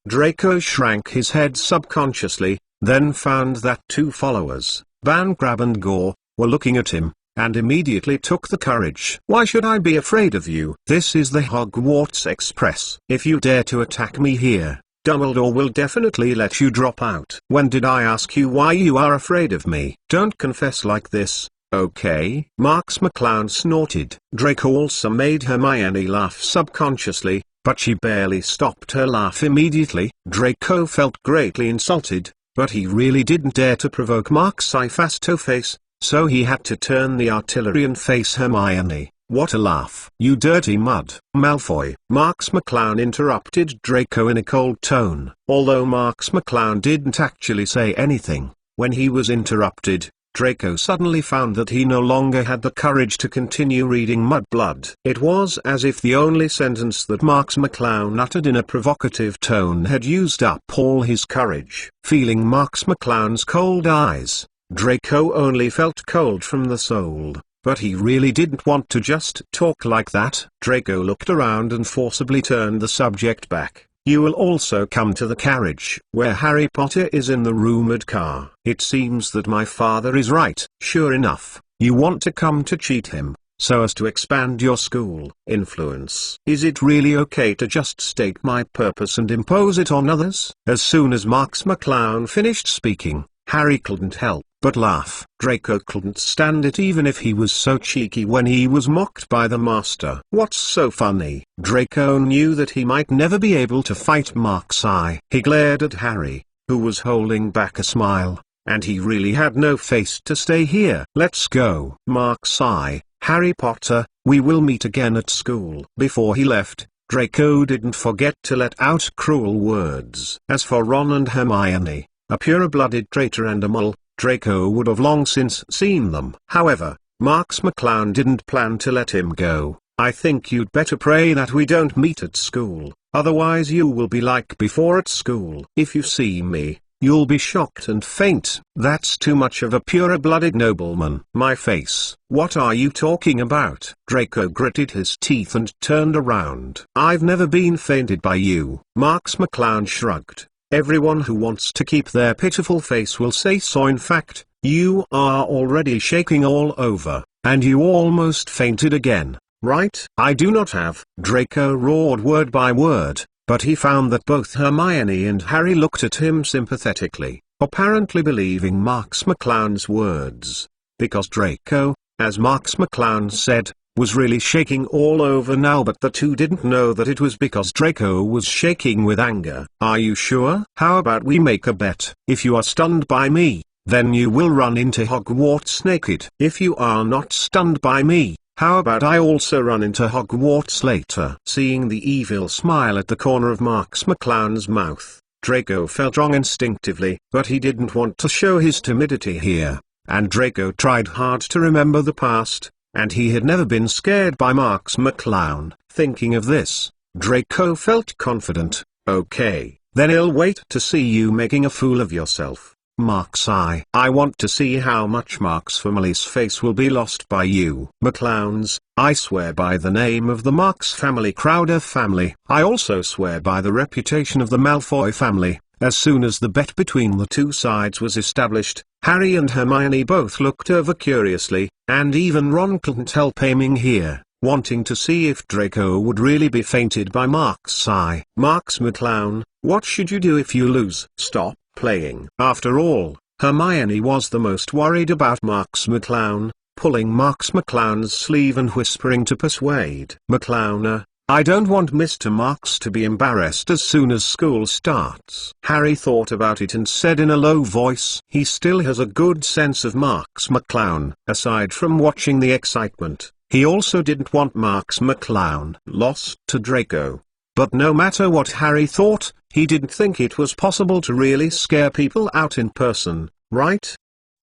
Draco shrank his head subconsciously, then found that two followers, Bangrab and Gore, were looking at him, and immediately took the courage. Why should I be afraid of you? This is the Hogwarts Express. If you dare to attack me here, Dumbledore will definitely let you drop out. When did I ask you why you are afraid of me? Don't confess like this, okay? Marks McClown snorted. Draco also made Hermione laugh subconsciously, but she barely stopped her laugh immediately. Draco felt greatly insulted, but he really didn't dare to provoke Mark's eye face, so he had to turn the artillery and face Hermione. What a laugh. You dirty mud. Malfoy. Marks McClown interrupted Draco in a cold tone. Although Marks McClown didn't actually say anything, when he was interrupted, Draco suddenly found that he no longer had the courage to continue reading Mudblood. It was as if the only sentence that Marks McClown uttered in a provocative tone had used up all his courage. Feeling Marks McClown's cold eyes, Draco only felt cold from the soul. But he really didn't want to just talk like that. Draco looked around and forcibly turned the subject back. You will also come to the carriage where Harry Potter is in the rumored car. It seems that my father is right. Sure enough, you want to come to cheat him, so as to expand your school influence. Is it really okay to just state my purpose and impose it on others? As soon as Marks McClown finished speaking, Harry couldn't help but laugh. Draco couldn't stand it even if he was so cheeky when he was mocked by the master. What's so funny? Draco knew that he might never be able to fight Mark's eye. He glared at Harry, who was holding back a smile, and he really had no face to stay here. Let's go. Mark's eye. Harry Potter, we will meet again at school. Before he left, Draco didn't forget to let out cruel words. As for Ron and Hermione, a pure-blooded traitor and a mole, Draco would have long since seen them. However, Marks McClown didn't plan to let him go. "I think you'd better pray that we don't meet at school, otherwise you will be like before at school. If you see me, you'll be shocked and faint." "That's too much of a pure-blooded nobleman." "My face." "What are you talking about?" Draco gritted his teeth and turned around. "I've never been fainted by you." Marks McClown shrugged. "Everyone who wants to keep their pitiful face will say so. In fact, you are already shaking all over, and you almost fainted again, right?" "I do not have." Draco roared word by word, but he found that both Hermione and Harry looked at him sympathetically, apparently believing Marks McClown's words. Because Draco, as Marks McClown said, was really shaking all over now, but the two didn't know that it was because Draco was shaking with anger. "Are you sure? How about we make a bet? If you are stunned by me, then you will run into Hogwarts naked. If you are not stunned by me, how about I also run into Hogwarts later?" Seeing the evil smile at the corner of Marks McClown's mouth, Draco felt wrong instinctively, but he didn't want to show his timidity here, and Draco tried hard to remember the past, and he had never been scared by Marks McClown. Thinking of this, Draco felt confident. "Okay, then I'll wait to see you making a fool of yourself, Marks. I want to see how much Marks family's face will be lost by you." "McClowns, I swear by the name of the Marks family, Crowder family. I also swear by the reputation of the Malfoy family." As soon as the bet between the two sides was established, Harry and Hermione both looked over curiously, and even Ron couldn't help aiming here, wanting to see if Draco would really be fainted by Marks. "Marks McClown, what should you do if you lose?" "Stop playing." After all, Hermione was the most worried about Marks McClown, pulling Marks McClown's sleeve and whispering to persuade McClowner, "I don't want Mr. Marks to be embarrassed as soon as school starts." Harry thought about it and said in a low voice, "He still has a good sense of Marks McClown." Aside from watching the excitement, he also didn't want Marks McClown lost to Draco. But no matter what Harry thought, he didn't think it was possible to really scare people out in person, right?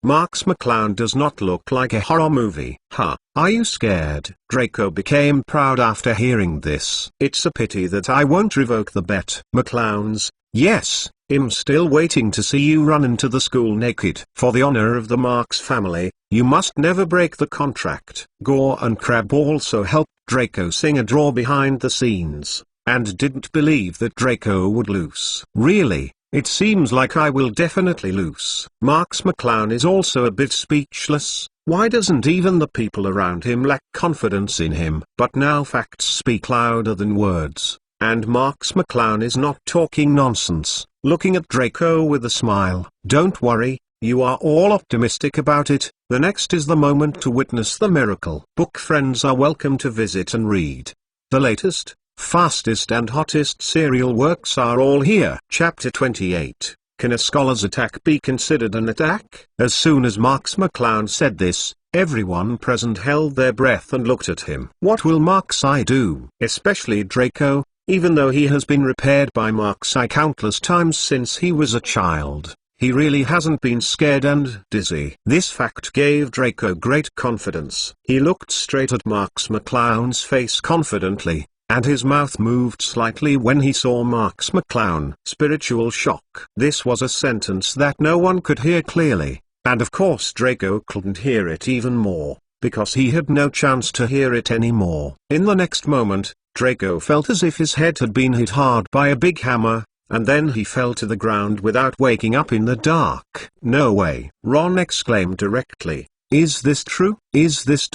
Marks McClown does not look like a horror movie. "Huh, are you scared?" Draco became proud after hearing this. "It's a pity that I won't revoke the bet." "McClowns, yes, I'm still waiting to see you run into the school naked. For the honor of the Marks family, you must never break the contract." Gore and Crabbe also helped Draco sing a draw behind the scenes, and didn't believe that Draco would lose. "Really? It seems like I will definitely lose." Marks McClown is also a bit speechless. Why doesn't even the people around him lack confidence in him? But now facts speak louder than words, and Marks McClown is not talking nonsense, looking at Draco with a smile. "Don't worry, you are all optimistic about it. The next is the moment to witness the miracle." Book friends are welcome to visit and read. The latest, fastest and hottest serial works are all here. Chapter 28. Can a scholar's attack be considered an attack? As soon as Marks McClown said this, everyone present held their breath and looked at him. What will Marks do? Especially Draco, even though he has been repaired by Marks countless times since he was a child. He really hasn't been scared and dizzy. This fact gave Draco great confidence. He looked straight at Marks McClown's face confidently, and his mouth moved slightly when he saw Marks McClown. Spiritual shock. This was a sentence that no one could hear clearly, and of course Draco couldn't hear it even more, because he had no chance to hear it anymore. In the next moment, Draco felt as if his head had been hit hard by a big hammer, and then he fell to the ground without waking up in the dark. "No way!" Ron exclaimed directly. "Is this true? Is this ...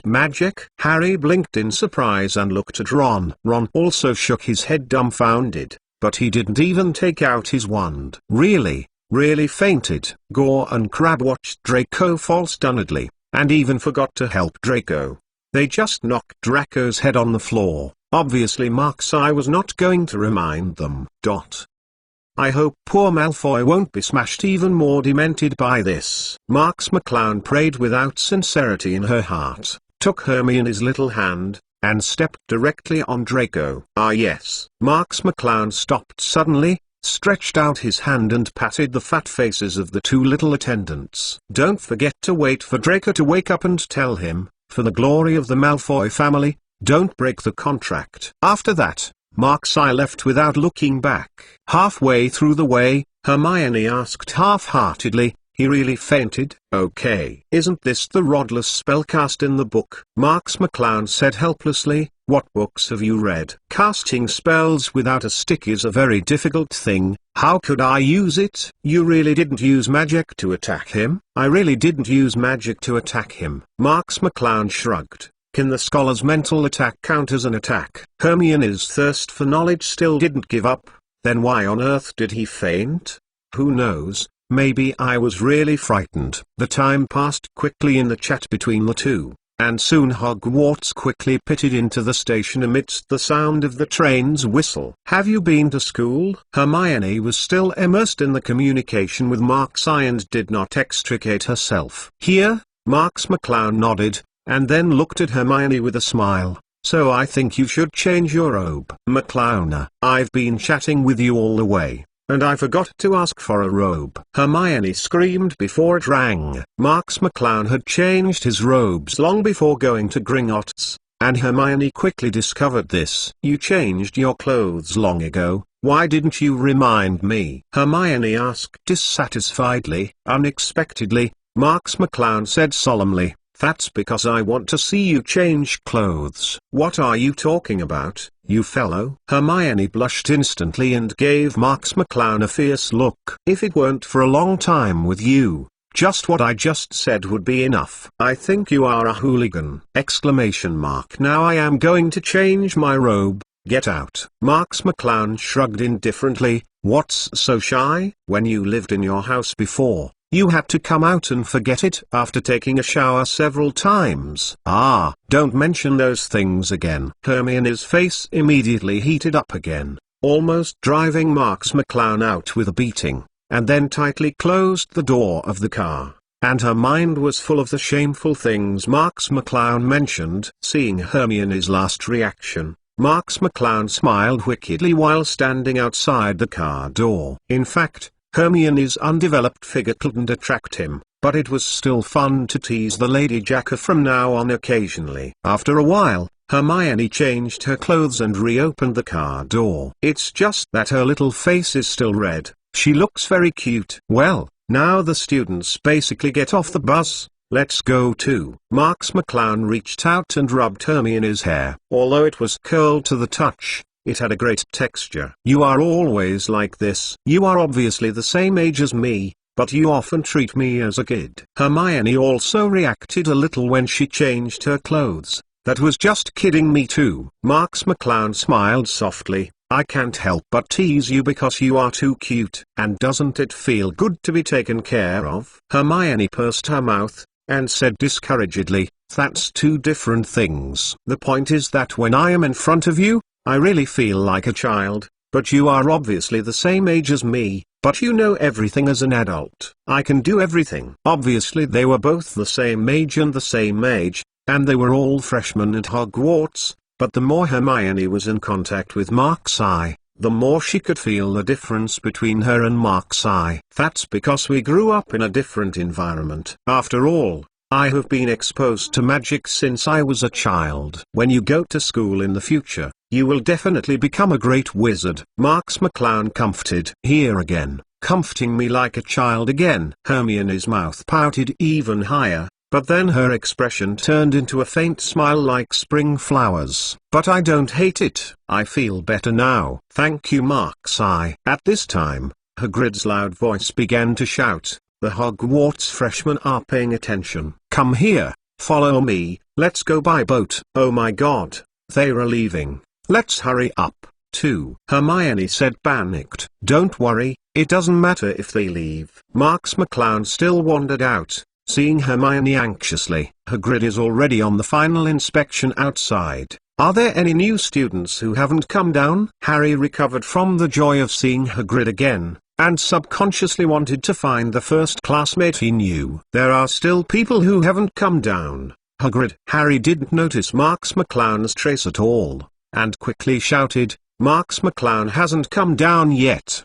magic?" Harry blinked in surprise and looked at Ron. Ron also shook his head dumbfounded, but he didn't even take out his wand. Really fainted. Gore and Crabbe watched Draco fall stunnedly, and even forgot to help Draco. They just knocked Draco's head on the floor. Obviously Marks was not going to remind them. "I hope poor Malfoy won't be smashed even more demented by this." Marks McClown prayed without sincerity in her heart, took Hermione's little hand, and stepped directly on Draco. Ah yes. Marks McClown stopped suddenly, stretched out his hand and patted the fat faces of the two little attendants. Don't forget to wait for Draco to wake up and tell him, for the glory of the Malfoy family, don't break the contract. After that, Marks I left without looking back. Halfway through the way, Hermione asked half-heartedly, he really fainted? Okay. Isn't this the rodless spellcast in the book? Marks McClown said helplessly, what books have you read? Casting spells without a stick is a very difficult thing, how could I use it? You really didn't use magic to attack him? I really didn't use magic to attack him. Marks McClown shrugged. Can the scholar's mental attack count as an attack? Hermione's thirst for knowledge still didn't give up. Then why on earth did he faint? Who knows, maybe I was really frightened. The time passed quickly in the chat between the two, and soon Hogwarts quickly pitted into the station amidst the sound of the train's whistle. Have you been to school? Hermione was still immersed in the communication with Marks I and did not extricate herself. Here, Marks McClown nodded, and then looked at Hermione with a smile. So I think you should change your robe. McClown, I've been chatting with you all the way, and I forgot to ask for a robe. Hermione screamed before it rang. Marks McClown had changed his robes long before going to Gringotts, and Hermione quickly discovered this. You changed your clothes long ago, why didn't you remind me? Hermione asked dissatisfiedly. Unexpectedly, Marks McClown said solemnly, that's because I want to see you change clothes. What are you talking about, you fellow? Hermione blushed instantly and gave Marks McClown a fierce look. If it weren't for a long time with you, just what I just said would be enough. I think you are a hooligan! Exclamation mark. Now I am going to change my robe. Get out. Marks McClown shrugged indifferently. What's so shy? When you lived in your house before, you had to come out and forget it after taking a shower several times. Ah, don't mention those things again. Hermione's face immediately heated up again, almost driving Marks McClown out with a beating, and then tightly closed the door of the car. And her mind was full of the shameful things Marks McClown mentioned. Seeing Hermione's last reaction, Marks McClown smiled wickedly while standing outside the car door. In fact, Hermione's undeveloped figure couldn't attract him, but it was still fun to tease the Lady Jacka from now on occasionally. After a while, Hermione changed her clothes and reopened the car door. It's just that her little face is still red. She looks very cute. Well, now the students basically get off the bus. Let's go too. Marks McClown reached out and rubbed Hermione's hair. Although it was curled to the touch, it had a great texture. You are always like this. You are obviously the same age as me, but you often treat me as a kid. Hermione also reacted a little when she changed her clothes. That was just kidding me too. Marks McClown smiled softly. I can't help but tease you because you are too cute. And doesn't it feel good to be taken care of? Hermione pursed her mouth, and said discouragedly, that's two different things. The point is that when I am in front of you, I really feel like a child, but you are obviously the same age as me, but you know everything as an adult. I can do everything. Obviously they were both the same age, and they were all freshmen at Hogwarts, but the more Hermione was in contact with Marks I, the more she could feel the difference between her and Marks I. That's because we grew up in a different environment. After all, I have been exposed to magic since I was a child. When you go to school in the future, you will definitely become a great wizard. Marks McClown comforted. Here again, comforting me like a child again. Hermione's mouth pouted even higher, but then her expression turned into a faint smile like spring flowers. But I don't hate it. I feel better now. Thank you, Marks I. At this time, Hagrid's loud voice began to shout. The Hogwarts freshmen are paying attention. Come here, follow me, let's go by boat. Oh my god, they're leaving. Let's hurry up, too. Hermione said panicked. Don't worry, it doesn't matter if they leave. Marks McClown still wandered out, seeing Hermione anxiously. Hagrid is already on the final inspection outside. Are there any new students who haven't come down? Harry recovered from the joy of seeing Hagrid again, and subconsciously wanted to find the first classmate he knew. There are still people who haven't come down, Hagrid. Harry didn't notice Marks McClown's trace at all, and quickly shouted, Marks McClown hasn't come down yet.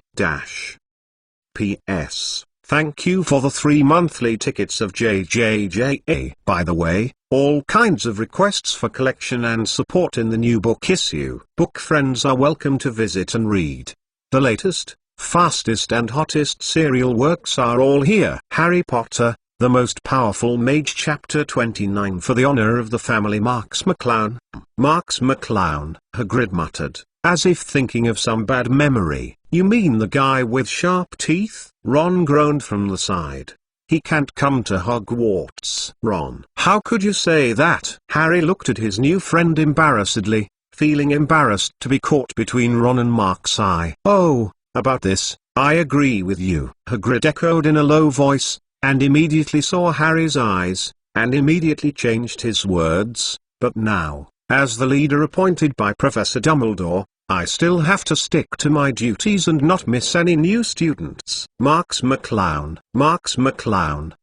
P.S. Thank you for the 3 monthly tickets of JJJA. By the way, all kinds of requests for collection and support in the new book issue. Book friends are welcome to visit and read. The latest, fastest and hottest serial works are all here. Harry Potter, The Most Powerful Mage Chapter 29 for the honor of the family. Marks McClown. Marks McClown, Hagrid muttered, as if thinking of some bad memory. You mean the guy with sharp teeth? Ron groaned from the side. He can't come to Hogwarts. Ron, how could you say that? Harry looked at his new friend embarrassedly, feeling embarrassed to be caught between Ron and Mark's eye. Oh, about this, I agree with you, Hagrid echoed in a low voice, and immediately saw Harry's eyes, and immediately changed his words. But now, as the leader appointed by Professor Dumbledore, I still have to stick to my duties and not miss any new students. Marks McClown,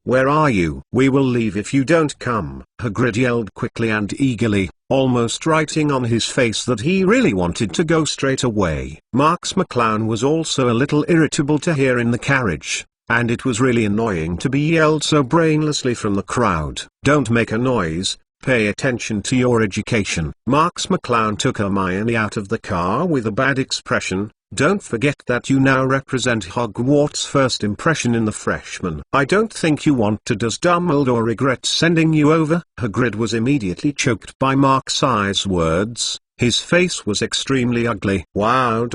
where are you? We will leave if you don't come, Hagrid yelled quickly and eagerly, almost writing on his face that he really wanted to go straight away. Marks McClown was also a little irritable to hear in the carriage, and it was really annoying to be yelled so brainlessly from the crowd. Don't make a noise. Pay attention to your education. Marks McClown took Hermione out of the car with a bad expression. Don't forget that you now represent Hogwarts' first impression in the freshmen. I don't think you want to. Does Dumbledore regret sending you over? Hagrid was immediately choked by Mark's words. His face was extremely ugly. Wow.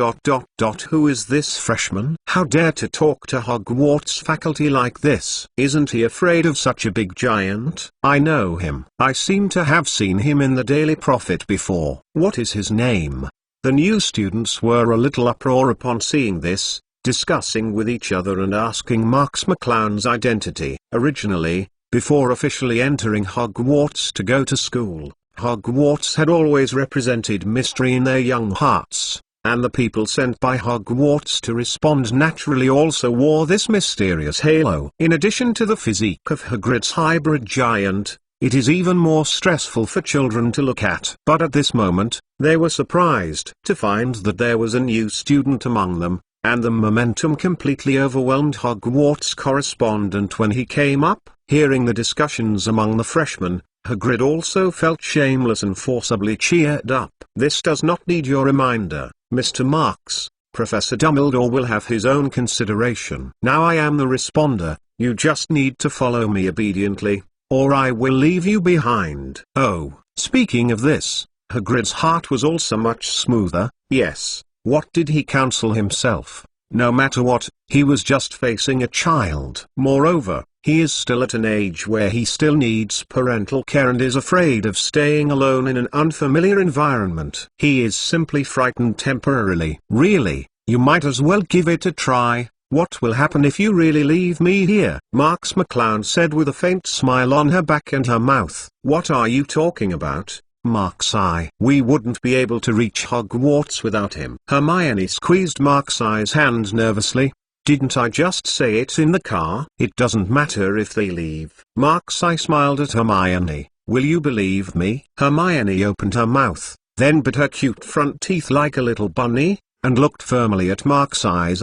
Who is this freshman? How dare to talk to Hogwarts faculty like this? Isn't he afraid of such a big giant? I know him. I seem to have seen him in the Daily Prophet before. What is his name? The new students were a little uproar upon seeing this, discussing with each other and asking Marks McClown's identity. Originally, before officially entering Hogwarts to go to school, Hogwarts had always represented mystery in their young hearts, and the people sent by Hogwarts to respond naturally also wore this mysterious halo. In addition to the physique of Hagrid's hybrid giant, it is even more stressful for children to look at. But at this moment, they were surprised to find that there was a new student among them, and the momentum completely overwhelmed Hogwarts correspondent when he came up. Hearing the discussions among the freshmen, Hagrid also felt shameless and forcibly cheered up. This does not need your reminder, Mr. Marks. Professor Dumbledore will have his own consideration. Now I am the responder, you just need to follow me obediently, or I will leave you behind. Oh, speaking of this, Hagrid's heart was also much smoother. Yes, what did he counsel himself? No matter what, he was just facing a child. Moreover, he is still at an age where he still needs parental care and is afraid of staying alone in an unfamiliar environment. He is simply frightened temporarily. Really, you might as well give it a try. What will happen if you really leave me here? Marks McClown said with a faint smile on her back and her mouth. What are you talking about, Mark's eye? We wouldn't be able to reach Hogwarts without him. Hermione squeezed Mark's eye's hand nervously. Didn't I just say it in the car? It doesn't matter if they leave. Mark's eye smiled at Hermione. Will you believe me? Hermione opened her mouth, then bit her cute front teeth like a little bunny, and looked firmly at Mark's eyes.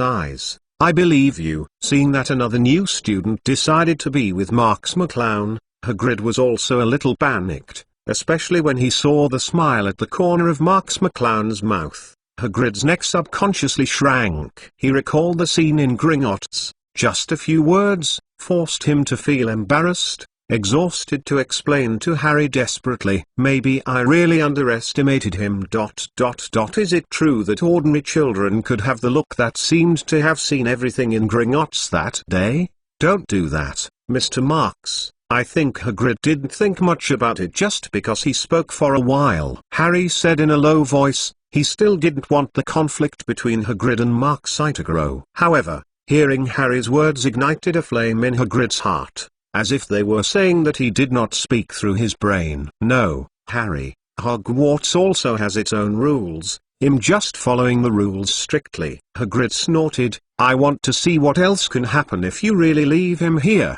I believe you. Seeing that another new student decided to be with Marks McClown, Hagrid was also a little panicked, especially when he saw the smile at the corner of Marks McClown's mouth. Hagrid's neck subconsciously shrank. He recalled the scene in Gringotts. Just a few words forced him to feel embarrassed, exhausted to explain to Harry desperately. Maybe I really underestimated him. Is it true that ordinary children could have the look that seemed to have seen everything in Gringotts that day? Don't do that, Mr. Marks. I think Hagrid didn't think much about it just because he spoke for a while. Harry said in a low voice. He still didn't want the conflict between Hagrid and Mark's eye to grow. However, hearing Harry's words ignited a flame in Hagrid's heart, as if they were saying that he did not speak through his brain. No, Harry, Hogwarts also has its own rules. I'm just following the rules strictly. Hagrid snorted. I want to see what else can happen if you really leave him here.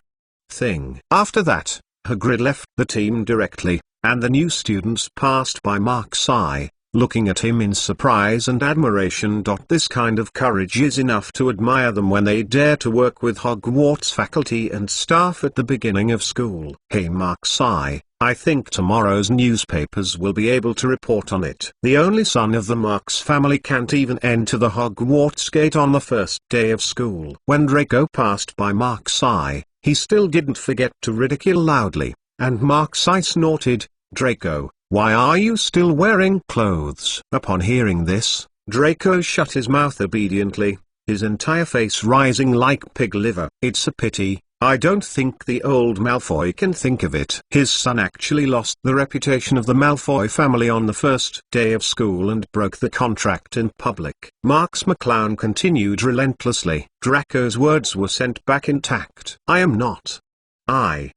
After that, Hagrid left the team directly, and the new students passed by Mark's eye, looking at him in surprise and admiration. This kind of courage is enough to admire them when they dare to work with Hogwarts faculty and staff at the beginning of school. Hey Mark's eye, I think tomorrow's newspapers will be able to report on it. The only son of the Marks family can't even enter the Hogwarts gate on the first day of school. When Draco passed by Mark's eye, he still didn't forget to ridicule loudly, and Mark's eye snorted, "Draco, why are you still wearing clothes?" Upon hearing this, Draco shut his mouth obediently, his entire face rising like pig liver. "It's a pity, I don't think the old Malfoy can think of it." His son actually lost the reputation of the Malfoy family on the first day of school and broke the contract in public. Marks McClown continued relentlessly. Draco's words were sent back intact. "I am not."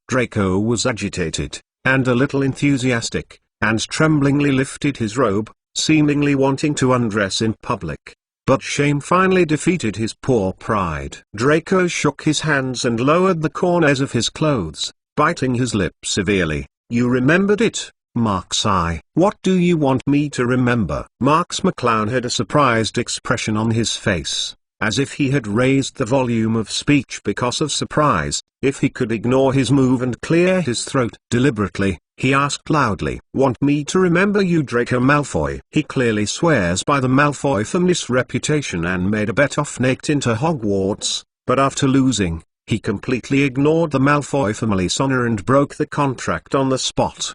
Draco was agitated, and a little enthusiastic, and tremblingly lifted his robe, seemingly wanting to undress in public. But shame finally defeated his poor pride. Draco shook his hands and lowered the corners of his clothes, biting his lip severely. "You remembered it, Mark's eye. What do you want me to remember?" Marks McClown had a surprised expression on his face, as if he had raised the volume of speech because of surprise. If he could ignore his move and clear his throat deliberately, he asked loudly, "Want me to remember you, Draco Malfoy?" He clearly swears by the Malfoy family's reputation and made a bet off Nate into Hogwarts, but after losing, he completely ignored the Malfoy family's honor and broke the contract on the spot.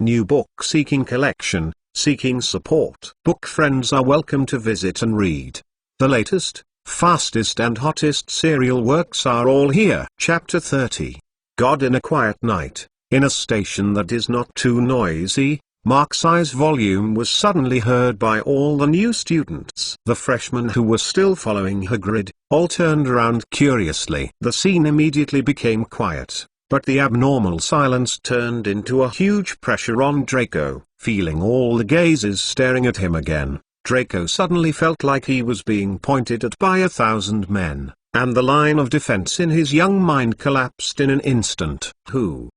New book seeking collection, seeking support. Book friends are welcome to visit and read. The latest, fastest and hottest serial works are all here. Chapter 30. God in a Quiet Night. In a station that is not too noisy, Mark's eye's volume was suddenly heard by all the new students. The freshmen who were still following Hagrid, all turned around curiously. The scene immediately became quiet, but the abnormal silence turned into a huge pressure on Draco. Feeling all the gazes staring at him again, Draco suddenly felt like he was being pointed at by 1,000 men, and the line of defense in his young mind collapsed in an instant. "Who?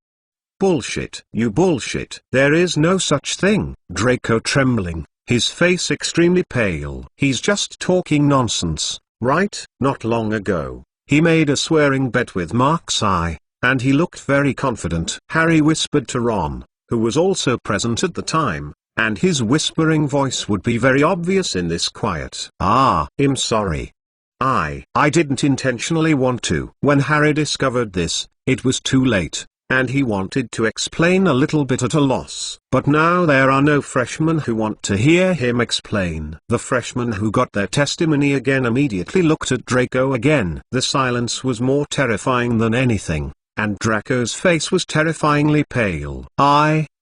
Bullshit. You bullshit. There is no such thing." Draco trembling, his face extremely pale. "He's just talking nonsense, right?" Not long ago, he made a swearing bet with Mark's eye, and he looked very confident. Harry whispered to Ron, who was also present at the time, and his whispering voice would be very obvious in this quiet. "I'm sorry. I didn't intentionally want to." When Harry discovered this, it was too late, and he wanted to explain a little bit at a loss. But now there are no freshmen who want to hear him explain. The freshmen who got their testimony again immediately looked at Draco again. The silence was more terrifying than anything, and Draco's face was terrifyingly pale.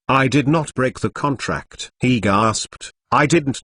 I did not break the contract," he gasped. "I didn't ...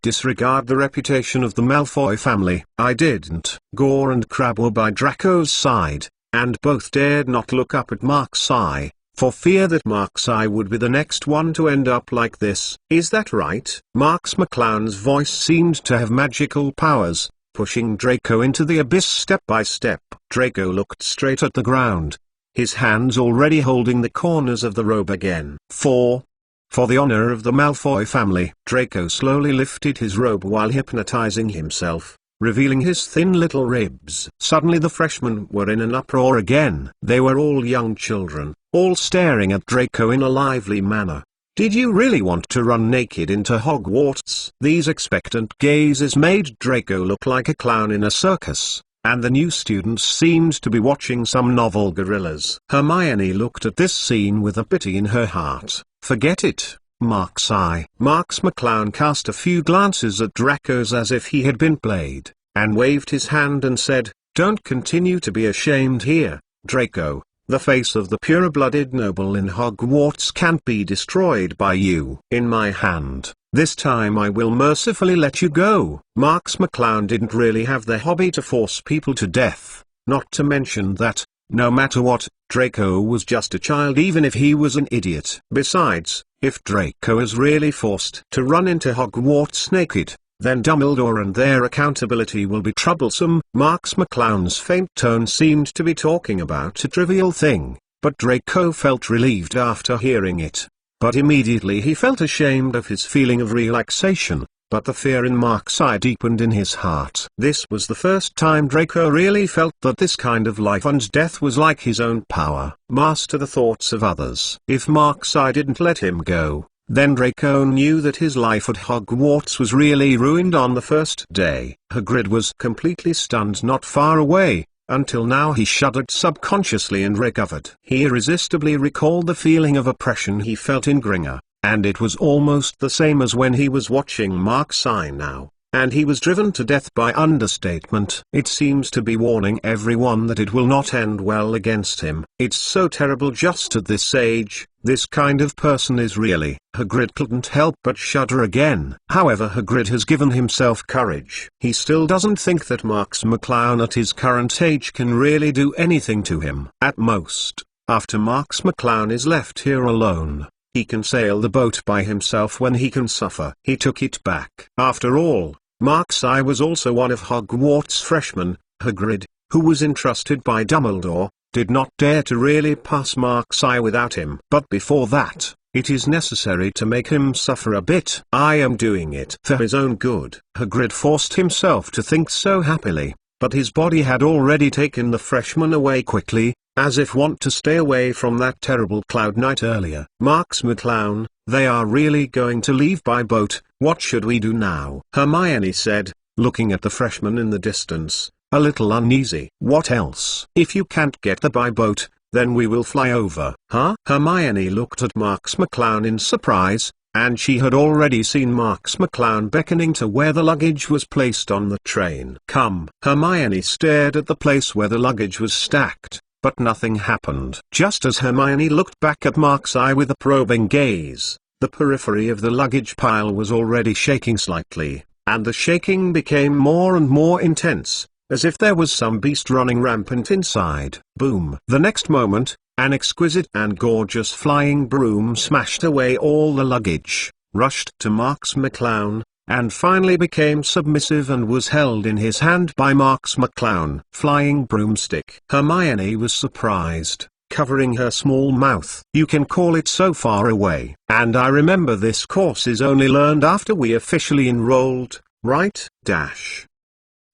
disregard the reputation of the Malfoy family. I didn't." Gore and Crabbe were by Draco's side, and both dared not look up at Mark's eye, for fear that Mark's eye would be the next one to end up like this. "Is that right?" Marks McClown's voice seemed to have magical powers, pushing Draco into the abyss step by step. Draco looked straight at the ground, his hands already holding the corners of the robe again. For the honor of the Malfoy family." Draco slowly lifted his robe while hypnotizing himself, revealing his thin little ribs. Suddenly the freshmen were in an uproar again. They were all young children, all staring at Draco in a lively manner. "Did you really want to run naked into Hogwarts?" These expectant gazes made Draco look like a clown in a circus, and the new students seemed to be watching some novel gorillas. Hermione looked at this scene with a pity in her heart. "Forget it, Mark's eye." Marks McClown cast a few glances at Draco's as if he had been played, and waved his hand and said, "Don't continue to be ashamed here, Draco. The face of the pure-blooded noble in Hogwarts can't be destroyed by you. In my hand, this time I will mercifully let you go." Marks McClown didn't really have the hobby to force people to death, not to mention that, no matter what, Draco was just a child even if he was an idiot. Besides, if Draco is really forced to run into Hogwarts naked, then Dumbledore and their accountability will be troublesome. Marks McClown's faint tone seemed to be talking about a trivial thing, but Draco felt relieved after hearing it. But immediately he felt ashamed of his feeling of relaxation, but the fear in Mark's eye deepened in his heart. This was the first time Draco really felt that this kind of life and death was like his own power. Master the thoughts of others. If Mark's eye didn't let him go, then Draco knew that his life at Hogwarts was really ruined on the first day. Hagrid was completely stunned not far away. Until now he shuddered subconsciously and recovered. He irresistibly recalled the feeling of oppression he felt in Gringotts, and it was almost the same as when he was watching Mark's eye now, and he was driven to death by understatement. It seems to be warning everyone that it will not end well against him. It's so terrible just at this age. This kind of person is really. Hagrid couldn't help but shudder again. However, Hagrid has given himself courage. He still doesn't think that Marks McClown at his current age can really do anything to him. At most, after Marks McClown is left here alone, he can sail the boat by himself when he can suffer. He took it back. After all, Mark's eye was also one of Hogwarts' freshmen. Hagrid, who was entrusted by Dumbledore, did not dare to really pass Mark's eye without him. But before that, it is necessary to make him suffer a bit. I am doing it for his own good. Hagrid forced himself to think so happily, but his body had already taken the freshman away quickly, as if want to stay away from that terrible cloud night earlier. Marks McClown, they are really going to leave by boat. What should we do now? Hermione said, looking at the freshman in the distance, a little uneasy. What else? If you can't get there by boat, then we will fly over. Huh? Hermione looked at Marks McClown in surprise, and she had already seen Marks McClown beckoning to where the luggage was placed on the train. Come. Hermione stared at the place where the luggage was stacked, but nothing happened. Just as Hermione looked back at Mark's eye with a probing gaze, the periphery of the luggage pile was already shaking slightly, and the shaking became more and more intense, as if there was some beast running rampant inside. Boom! The next moment, an exquisite and gorgeous flying broom smashed away all the luggage, rushed to Marks McClown, and finally became submissive and was held in his hand by Marks McClown. Flying broomstick. Hermione was surprised, covering her small mouth. You can call it so far away. And I remember this course is only learned after we officially enrolled, right?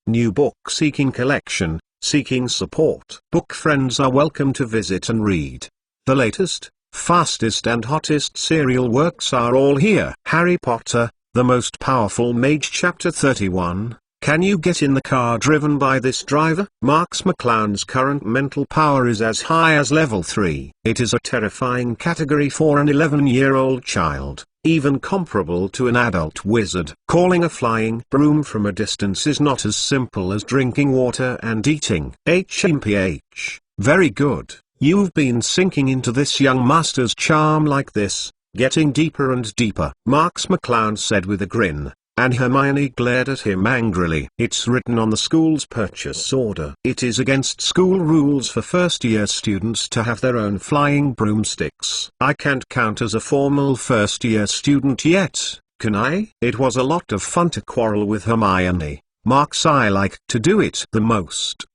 New book seeking collection, seeking support. Book friends are welcome to visit and read. The latest, fastest and hottest serial works are all here. Harry Potter, the Most Powerful Mage Chapter 31, Can you get in the car driven by this driver? Marks McClown's current mental power is as high as level 3. It is a terrifying category for an 11-year-old child, even comparable to an adult wizard. Calling a flying broom from a distance is not as simple as drinking water and eating. HMPH. Very good. You've been sinking into this young master's charm like this, getting deeper and deeper. Marks McClown said with a grin, and Hermione glared at him angrily. It's written on the school's purchase order. It is against school rules for first-year students to have their own flying broomsticks. I can't count as a formal first-year student yet, can I? It was a lot of fun to quarrel with Hermione. Marks, I like to do it the most.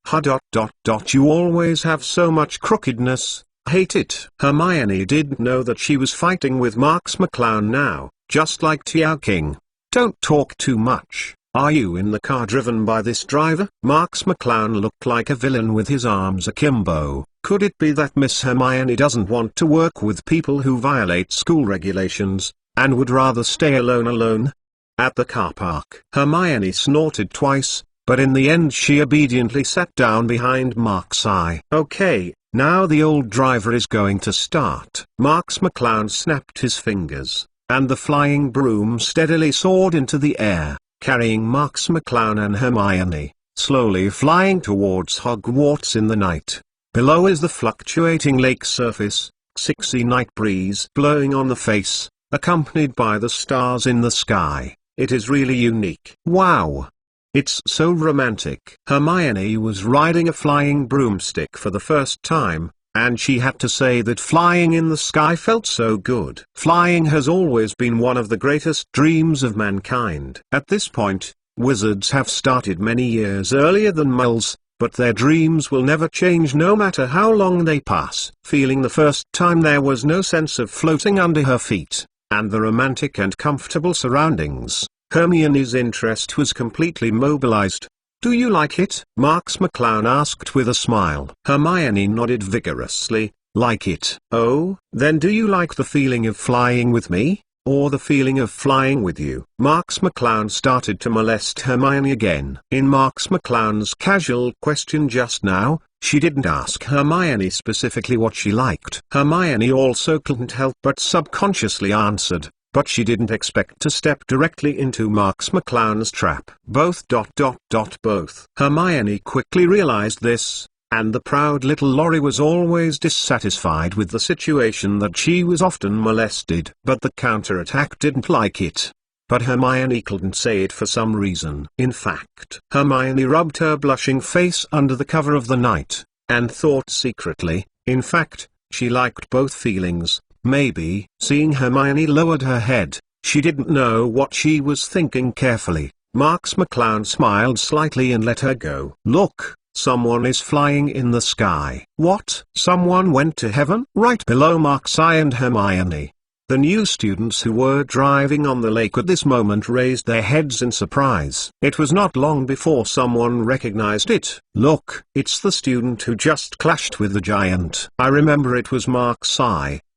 You always have so much crookedness. Hate it. Hermione didn't know that she was fighting with Marks McClown now, just like Tiao King. Don't talk too much. Are you in the car driven by this driver? Marks McClown looked like a villain with his arms akimbo. Could it be that Miss Hermione doesn't want to work with people who violate school regulations, and would rather stay alone? At the car park, Hermione snorted twice, but in the end she obediently sat down behind Mark's eye. Okay, now the old driver is going to start. Marks McClown snapped his fingers, and the flying broom steadily soared into the air, carrying Marks McClown and Hermione, slowly flying towards Hogwarts in the night. Below is the fluctuating lake surface, 6 night breeze blowing on the face, accompanied by the stars in the sky. It is really unique. Wow! It's so romantic. Hermione was riding a flying broomstick for the first time, and she had to say that flying in the sky felt so good. Flying has always been one of the greatest dreams of mankind. At this point, wizards have started many years earlier than muggles, but their dreams will never change no matter how long they pass. Feeling the first time there was no sense of floating under her feet, and the romantic and comfortable surroundings, Hermione's interest was completely mobilized. "Do you like it?" Marks McClown asked with a smile. Hermione nodded vigorously. "Like it." "Oh, then do you like the feeling of flying with me? Or the feeling of flying with you?" Marks McClown started to molest Hermione again. In Marks McClown's casual question just now, she didn't ask Hermione specifically what she liked. Hermione also couldn't help but subconsciously answered, but she didn't expect to step directly into Marks McClown's trap. Both. Hermione quickly realized this, and the proud little Lorry was always dissatisfied with the situation that she was often molested. But the counterattack didn't like it. But Hermione couldn't say it for some reason. In fact, Hermione rubbed her blushing face under the cover of the night, and thought secretly, in fact, she liked both feelings. Maybe. Seeing Hermione lowered her head, she didn't know what she was thinking carefully. Marks McClown smiled slightly and let her go. "Look. Someone is flying in the sky." "What?" "Someone went to heaven?" Right below Marks and Hermione. The new students who were driving on the lake at this moment raised their heads in surprise. It was not long before someone recognized it. "Look, it's the student who just clashed with the giant. I remember it was Marks.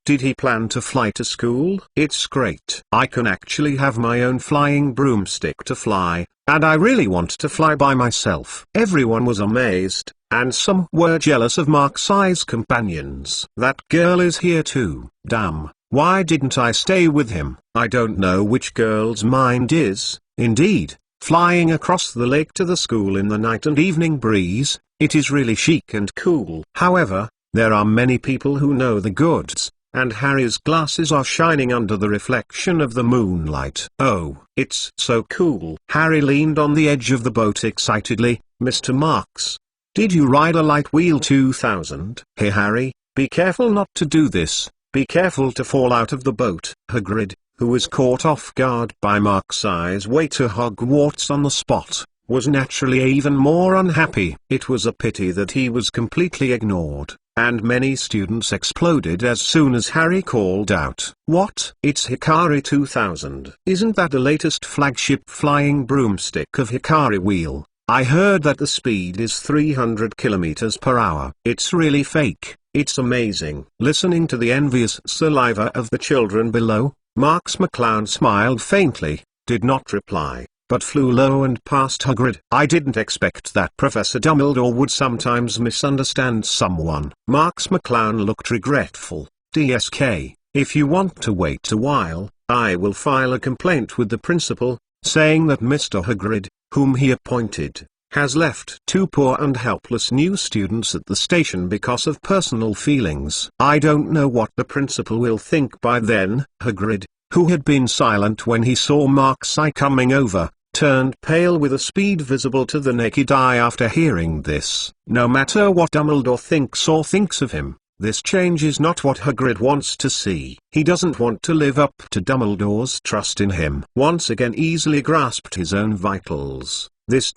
Did he plan to fly to school?" "It's great. I can actually have my own flying broomstick to fly, and I really want to fly by myself." Everyone was amazed, and some were jealous of Marks' companions. "That girl is here too. Damn, why didn't I stay with him?" I don't know which girl's mind is, indeed, flying across the lake to the school in the night and evening breeze. It is really chic and cool. However, there are many people who know the goods, and Harry's glasses are shining under the reflection of the moonlight. "Oh, it's so cool." Harry leaned on the edge of the boat excitedly. "Mr. Marks, did you ride a light wheel 2000? Hey Harry, be careful not to do this. Be careful to fall out of the boat." Hagrid, who was caught off guard by Marks' way to Hogwarts on the spot, was naturally even more unhappy. It was a pity that he was completely ignored, and many students exploded as soon as Harry called out, "What? It's Hikari 2000. Isn't that the latest flagship flying broomstick of Hikari Wheel? I heard that the speed is 300 kilometers per hour. It's really fake. It's amazing." Listening to the envious saliva of the children below, Marks McClown smiled faintly, did not reply, but flew low and past Hagrid. "I didn't expect that Professor Dumbledore would sometimes misunderstand someone." Marks McClown looked regretful. "DSK, if you want to wait a while, I will file a complaint with the principal, saying that Mr. Hagrid, whom he appointed, has left two poor and helpless new students at the station because of personal feelings." "I don't know what the principal will think by then." Hagrid, who had been silent when he saw Marks' coming over, turned pale with a speed visible to the naked eye after hearing this. No matter what Dumbledore thinks of him, this change is not what Hagrid wants to see. He doesn't want to live up to Dumbledore's trust in him. Once again easily grasped his own vitals. This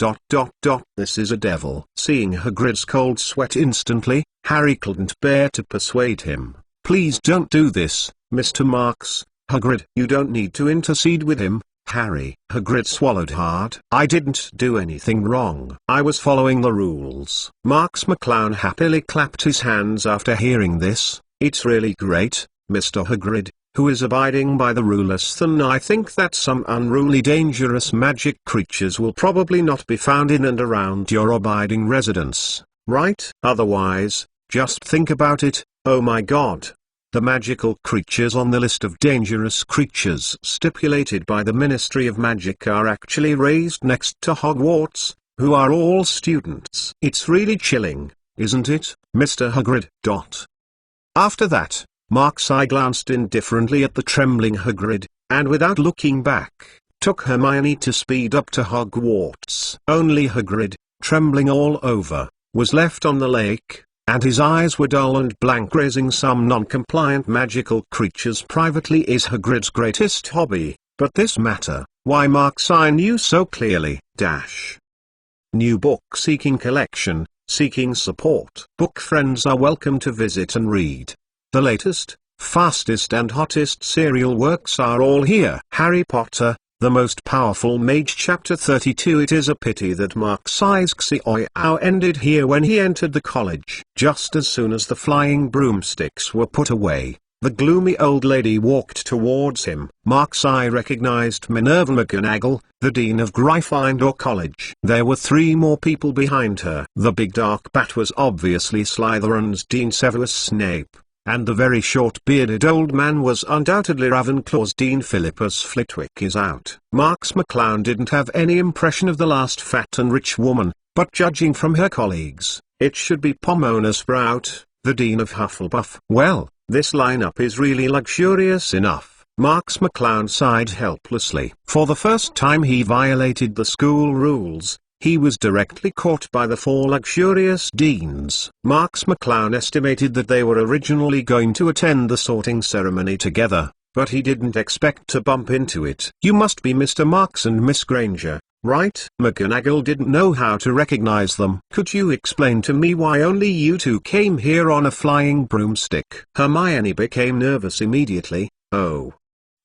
is a devil. Seeing Hagrid's cold sweat instantly, Harry couldn't bear to persuade him. "Please don't do this, Mr. Marks." "Hagrid, you don't need to intercede with him, Harry." Hagrid swallowed hard. "I didn't do anything wrong. I was following the rules." Marks McClown happily clapped his hands after hearing this. "It's really great, Mr. Hagrid, who is abiding by the rules. Then I think that some unruly dangerous magic creatures will probably not be found in and around your abiding residence, right? Otherwise, just think about it. Oh my god. The magical creatures on the list of dangerous creatures stipulated by the Ministry of Magic are actually raised next to Hogwarts, who are all students. It's really chilling, isn't it, Mr. Hagrid? After that, Marks' eye glanced indifferently at the trembling Hagrid, and without looking back, took Hermione to speed up to Hogwarts. Only Hagrid, trembling all over, was left on the lake, and his eyes were dull and blank. Raising some non-compliant magical creatures privately is Hagrid's greatest hobby, but this matter, why marks I knew so clearly. New book seeking collection, seeking support. Book friends are welcome to visit and read. The latest, fastest and hottest serial works are all here. Harry Potter, the Most Powerful Mage, Chapter 32. It is a pity that Mark's Xiao ended here when he entered the college. Just as soon as the flying broomsticks were put away, the gloomy old lady walked towards him. Mark's eye recognized Minerva McGonagall, the dean of Gryffindor College. There were 3 more people behind her. The big dark bat was obviously Slytherin's Dean Severus Snape, and the very short-bearded old man was undoubtedly Ravenclaw's Dean. Philippa's Flitwick is out. Marks McClown didn't have any impression of the last fat and rich woman, but judging from her colleagues, it should be Pomona Sprout, the Dean of Hufflepuff. Well, this lineup is really luxurious enough. Marks McClown sighed helplessly. For the first time he violated the school rules. He was directly caught by the 4 luxurious deans. Marks McClown estimated that they were originally going to attend the sorting ceremony together, but he didn't expect to bump into it. You must be Mr. Marks and Miss Granger, right? McGonagall didn't know how to recognize them. Could you explain to me why only you 2 came here on a flying broomstick? Hermione became nervous immediately. Oh.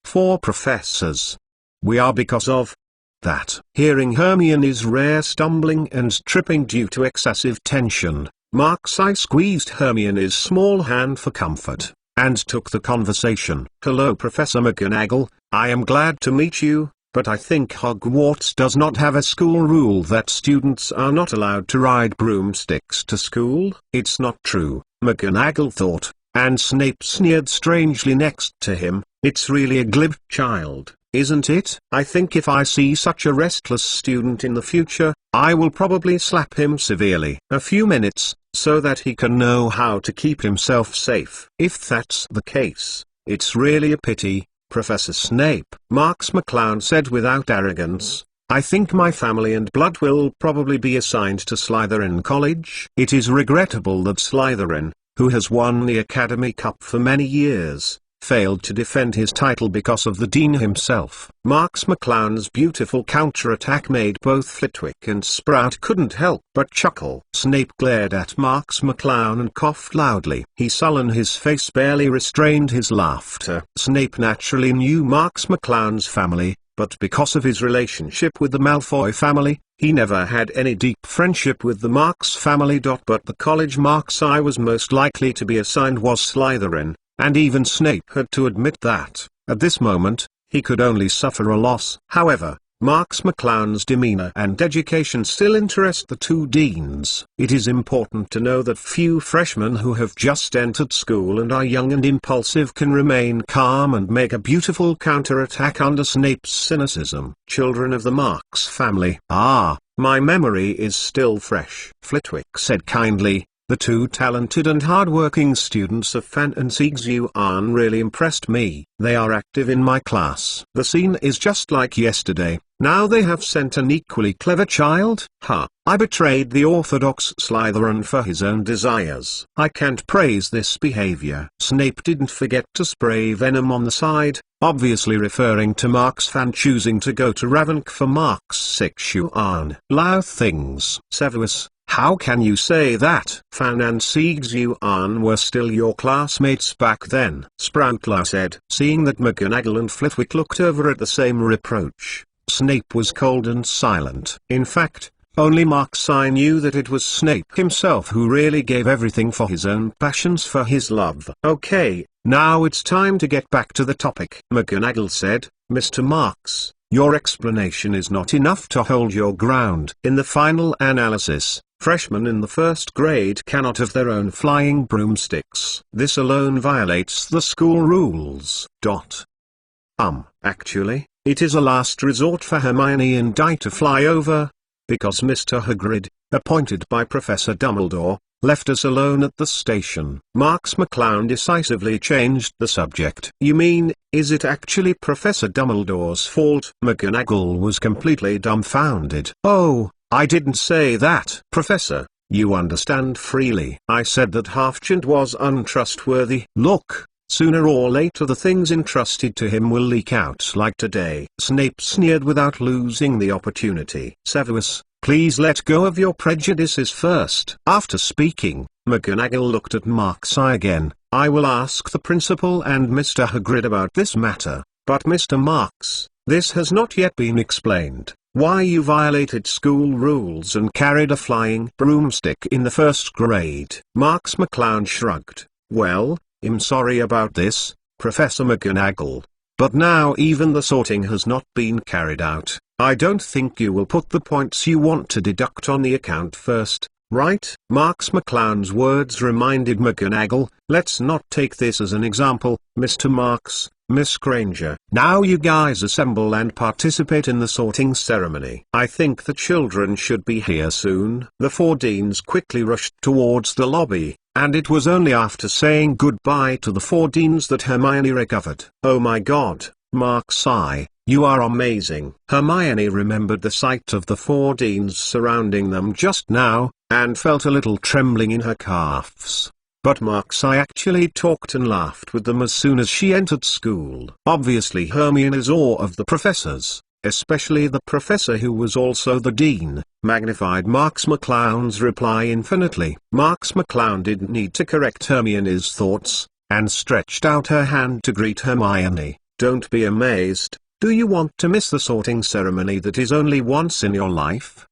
4 professors. We are because of that. Hearing Hermione's rare stumbling and tripping due to excessive tension, Mark's eye squeezed Hermione's small hand for comfort, and took the conversation. Hello Professor McGonagall, I am glad to meet you, but I think Hogwarts does not have a school rule that students are not allowed to ride broomsticks to school. It's not true, McGonagall thought, and Snape sneered strangely next to him. It's really a glib child, isn't it? I think if I see such a restless student in the future, I will probably slap him severely. A few minutes, so that he can know how to keep himself safe. If that's the case, it's really a pity, Professor Snape. Marks McClown said without arrogance, I think my family and blood will probably be assigned to Slytherin College. It is regrettable that Slytherin, who has won the Academy Cup for many years, failed to defend his title because of the dean himself. Marks McClown's beautiful counterattack made both Flitwick and Sprout couldn't help but chuckle. Snape glared at Marks McClown and coughed loudly. He sullen, his face barely restrained his laughter. Snape naturally knew Marks McClown's family, but because of his relationship with the Malfoy family, he never had any deep friendship with the Marks family. But the college Marks I was most likely to be assigned was Slytherin. And even Snape had to admit that, at this moment, he could only suffer a loss. However, Marks McClown's demeanor and education still interest the 2 deans. It is important to know that few freshmen who have just entered school and are young and impulsive can remain calm and make a beautiful counterattack under Snape's cynicism. Children of the Marks family. Ah, my memory is still fresh, Flitwick said kindly. The 2 talented and hard-working students of Fan and Xiao really impressed me. They are active in my class. The scene is just like yesterday. Now they have sent an equally clever child. I betrayed the orthodox Slytherin for his own desires. I can't praise this behavior. Snape didn't forget to spray venom on the side, obviously referring to Mark's fan choosing to go to Ravenclaw for Mark's Xiao. Loud things. Severus, how can you say that? Fan and Xiao were still your classmates back then, Sproutla said. Seeing that McGonagall and Flitwick looked over at the same reproach, Snape was cold and silent. In fact, only Marks I knew that it was Snape himself who really gave everything for his own passions, for his love. Okay, now it's time to get back to the topic. McGonagall said, Mr. Marks, your explanation is not enough to hold your ground. In the final analysis, freshmen in the 1st grade cannot have their own flying broomsticks. This alone violates the school rules. Actually, it is a last resort for Hermione and I to fly over, because Mr. Hagrid, appointed by Professor Dumbledore, left us alone at the station. Marks McClown decisively changed the subject. You mean, is it actually Professor Dumbledore's fault? McGonagall was completely dumbfounded. Oh, I didn't say that. Professor, you understand freely. I said that Halfchant was untrustworthy. Look, sooner or later the things entrusted to him will leak out like today. Snape sneered without losing the opportunity. Severus, please let go of your prejudices first. After speaking, McGonagall looked at Markseye again. I will ask the principal and Mr. Hagrid about this matter, but Mr. Marks, this has not yet been explained. Why you violated school rules and carried a flying broomstick in the first grade. Marks McClown shrugged. Well, I'm sorry about this, Professor McGonagall. But now even the sorting has not been carried out. I don't think you will put the points you want to deduct on the account first, right? Marks McClown's words reminded McGonagall, let's not take this as an example, Mr. Marks, Miss Granger. Now you guys assemble and participate in the sorting ceremony. I think the children should be here soon. The four deans quickly rushed towards the lobby, and it was only after saying goodbye to the four deans that Hermione recovered. Oh my God, Markseye, you are amazing. Hermione remembered the sight of the four deans surrounding them just now, and felt a little trembling in her calves. But Markseye actually talked and laughed with them as soon as she entered school. Obviously Hermione's awe of the professors, especially the professor who was also the dean, magnified Marks McClown's reply infinitely. Marks McClown didn't need to correct Hermione's thoughts, and stretched out her hand to greet Hermione. Don't be amazed. Do you want to miss the sorting ceremony that is only once in your life?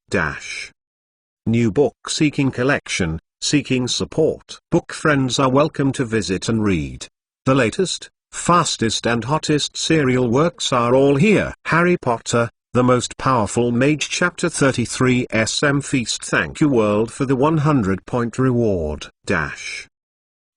New book seeking collection, seeking support. Book friends are welcome to visit and read. The latest, fastest and hottest serial works are all here. Harry Potter, The Most Powerful Mage Chapter 33 SM Feast. Thank you world for the 100-point reward.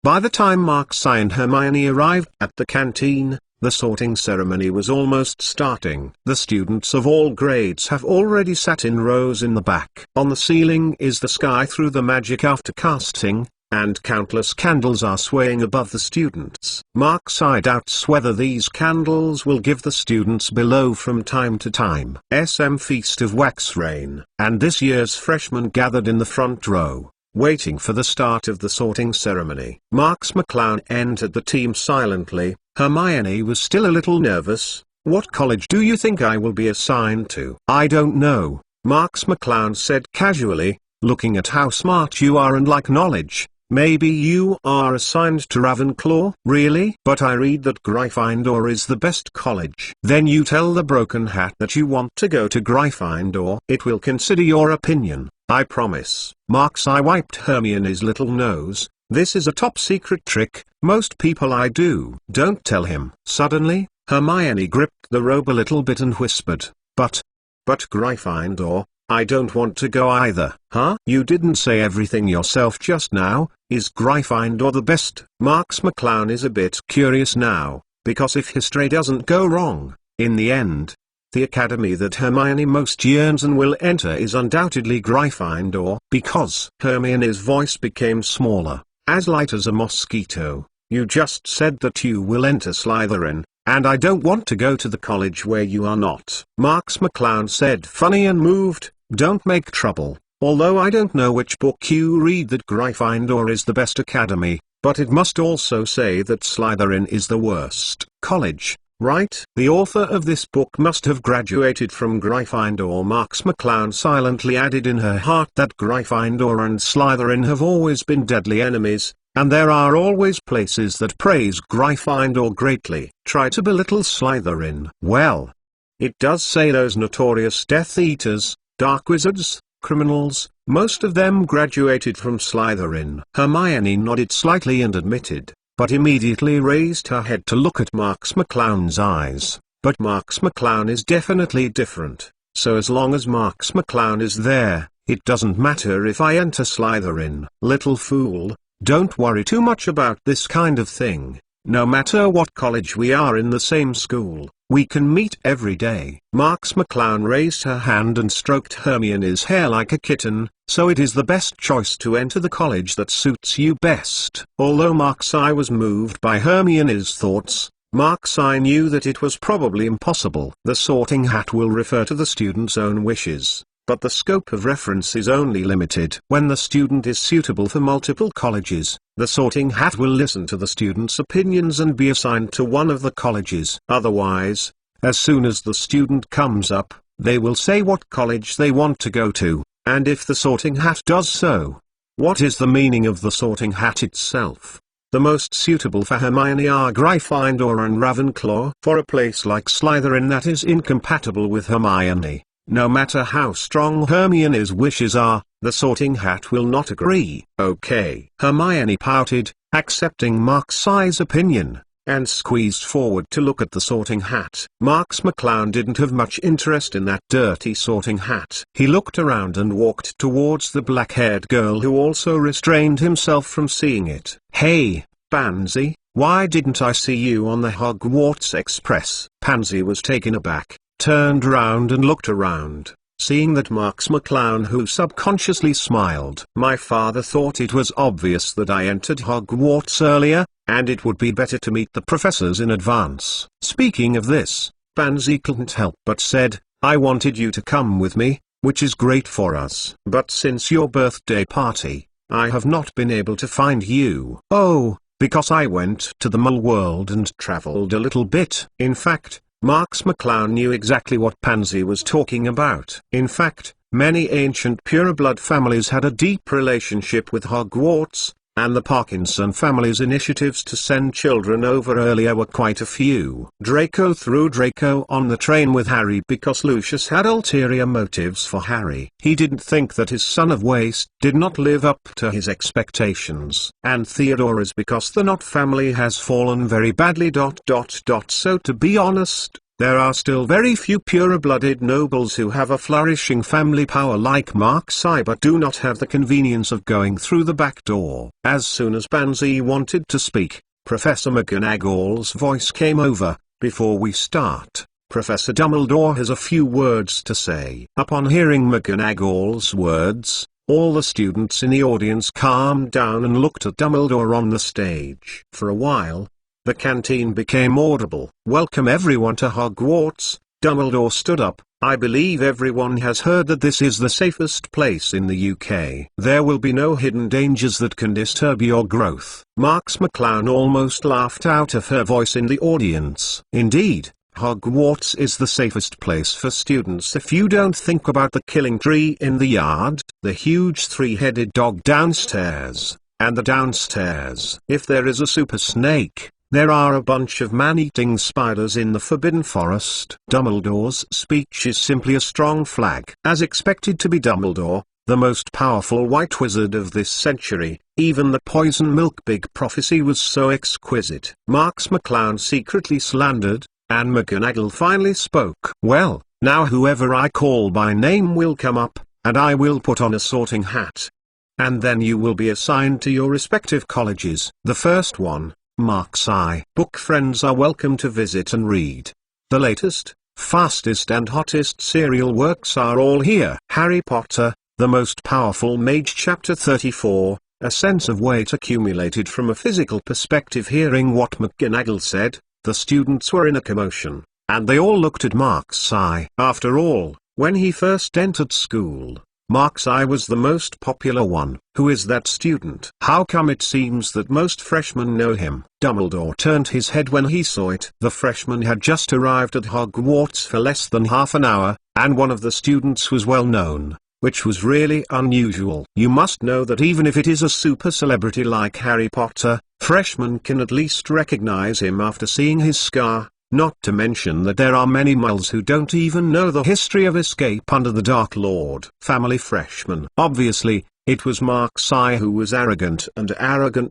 By the time Markseye and Hermione arrived at the canteen, the sorting ceremony was almost starting. The students of all grades have already sat in rows in the back. On the ceiling is the sky through the magic after casting, and countless candles are swaying above the students. Markseye doubts whether these candles will give the students below from time to time. SM Feast of Wax Rain. And this year's freshmen gathered in the front row, waiting for the start of the sorting ceremony. Marks McClown entered the team silently. Hermione was still a little nervous. What college do you think I will be assigned to? I don't know, Marks McClown said casually, looking at how smart you are and like knowledge. Maybe you are assigned to Ravenclaw? Really? But I read that Gryffindor is the best college. Then you tell the Broken Hat that you want to go to Gryffindor. It will consider your opinion, I promise. Markseye wiped Hermione's little nose. This is a top secret trick, most people I do. Don't tell him. Suddenly, Hermione gripped the robe a little bit and whispered, But Gryffindor, I don't want to go either. Huh? You didn't say everything yourself just now. Is Gryffindor the best? Marks McClown is a bit curious now, because if history doesn't go wrong, in the end, the academy that Hermione most yearns and will enter is undoubtedly Gryffindor. Because Hermione's voice became smaller, as light as a mosquito. You just said that you will enter Slytherin, and I don't want to go to the college where you are not. Marks McClown said funny and moved. Don't make trouble. Although I don't know which book you read that Gryffindor is the best academy, but it must also say that Slytherin is the worst college, right? The author of this book must have graduated from Gryffindor. Marks McClown silently added in her heart that Gryffindor and Slytherin have always been deadly enemies, and there are always places that praise Gryffindor greatly. Try to belittle Slytherin. Well, it does say those notorious Death Eaters, dark wizards, criminals, most of them graduated from Slytherin. Hermione nodded slightly and admitted, but immediately raised her head to look at Marks McClown's eyes. But Marks McClown is definitely different, so as long as Marks McClown is there, it doesn't matter if I enter Slytherin. Little fool, don't worry too much about this kind of thing. No matter what college we are in the same school, we can meet every day. Marks McClown raised her hand and stroked Hermione's hair like a kitten. So it is the best choice to enter the college that suits you best. Although Markseye was moved by Hermione's thoughts, Markseye knew that it was probably impossible. The sorting hat will refer to the student's own wishes. but the scope of reference is only limited. When the student is suitable for multiple colleges, the sorting hat will listen to the student's opinions and be assigned to one of the colleges. Otherwise, as soon as the student comes up, they will say what college they want to go to, and if the sorting hat does so. What is the meaning of the sorting hat itself? The most suitable for Hermione are Gryffindor and Ravenclaw. For a place like Slytherin that is incompatible with Hermione, no matter how strong Hermione's wishes are, the sorting hat will not agree. Okay. Hermione pouted, accepting Mark's opinion, and squeezed forward to look at the sorting hat. Marks McClown didn't have much interest in that dirty sorting hat. He looked around and walked towards the black-haired girl, who also restrained himself from seeing it. "Hey, Pansy, why didn't I see you on the Hogwarts Express?" Pansy was taken aback, turned round and looked around, seeing that Marks McClown, who subconsciously smiled. "My father thought it was obvious that I entered Hogwarts earlier, and it would be better to meet the professors in advance." Speaking of this, Pansy couldn't help but said, "I wanted you to come with me, which is great for us. But since your birthday party, I have not been able to find you." "Oh, because I went to the Mole world and traveled a little bit." In fact, Marks McClown knew exactly what Pansy was talking about. In fact, many ancient pureblood families had a deep relationship with Hogwarts, and the Parkinson family's initiatives to send children over earlier were quite a few. Draco threw Draco on the train with Harry because Lucius had ulterior motives for Harry. He didn't think that his son of waste did not live up to his expectations. And Theodore is because the Knott family has fallen very badly. So to be honest, there are still very few pure-blooded nobles who have a flourishing family power like Mark's but do not have the convenience of going through the back door. As soon as Pansy wanted to speak, Professor McGonagall's voice came over. "Before we start, Professor Dumbledore has a few words to say." Upon hearing McGonagall's words, all the students in the audience calmed down and looked at Dumbledore on the stage. For a while, the canteen became audible. "Welcome everyone to Hogwarts." Dumbledore stood up. "I believe everyone has heard that this is the safest place in the UK. There will be no hidden dangers that can disturb your growth." Marks McClown almost laughed out of her voice in the audience. Indeed, Hogwarts is the safest place for students if you don't think about the killing tree in the yard, the huge three-headed dog downstairs, and the downstairs. If there is a super snake, there are a bunch of man-eating spiders in the Forbidden Forest. Dumbledore's speech is simply a strong flag. As expected to be Dumbledore, the most powerful white wizard of this century, even the poison milk big prophecy was so exquisite. Marks McClown secretly slandered, and McGonagall finally spoke. "Well, now whoever I call by name will come up, and I will put on a sorting hat. And then you will be assigned to your respective colleges. The first one, Mark's book friends are welcome to visit and read. The latest, fastest and hottest serial works are all here. Harry Potter, the most powerful mage, Chapter 34, a sense of weight accumulated from a physical perspective. Hearing what McGonagall said, the students were in a commotion, and they all looked at Mark's After all, when he first entered school, Mark's was the most popular one. Who is that student? How come it seems that most freshmen know him? Dumbledore turned his head when he saw it. The freshman had just arrived at Hogwarts for less than half an hour, and one of the students was well known, which was really unusual. You must know that even if it is a super celebrity like Harry Potter, freshmen can at least recognize him after seeing his scar. Not to mention that there are many muggles who don't even know the history of Escape under the Dark Lord. Family freshman. Obviously, it was Mark's who was arrogant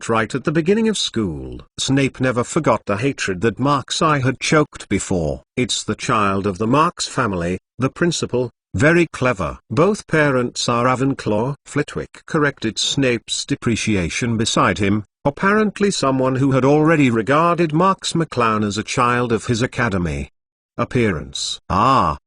right at the beginning of school. Snape never forgot the hatred that Mark's had choked before. It's the child of the Marks family, the principal. Very clever. Both parents are Ravenclaw. Flitwick corrected Snape's depreciation beside him. Apparently someone who had already regarded Marks McClown as a child of his academy. Appearance. The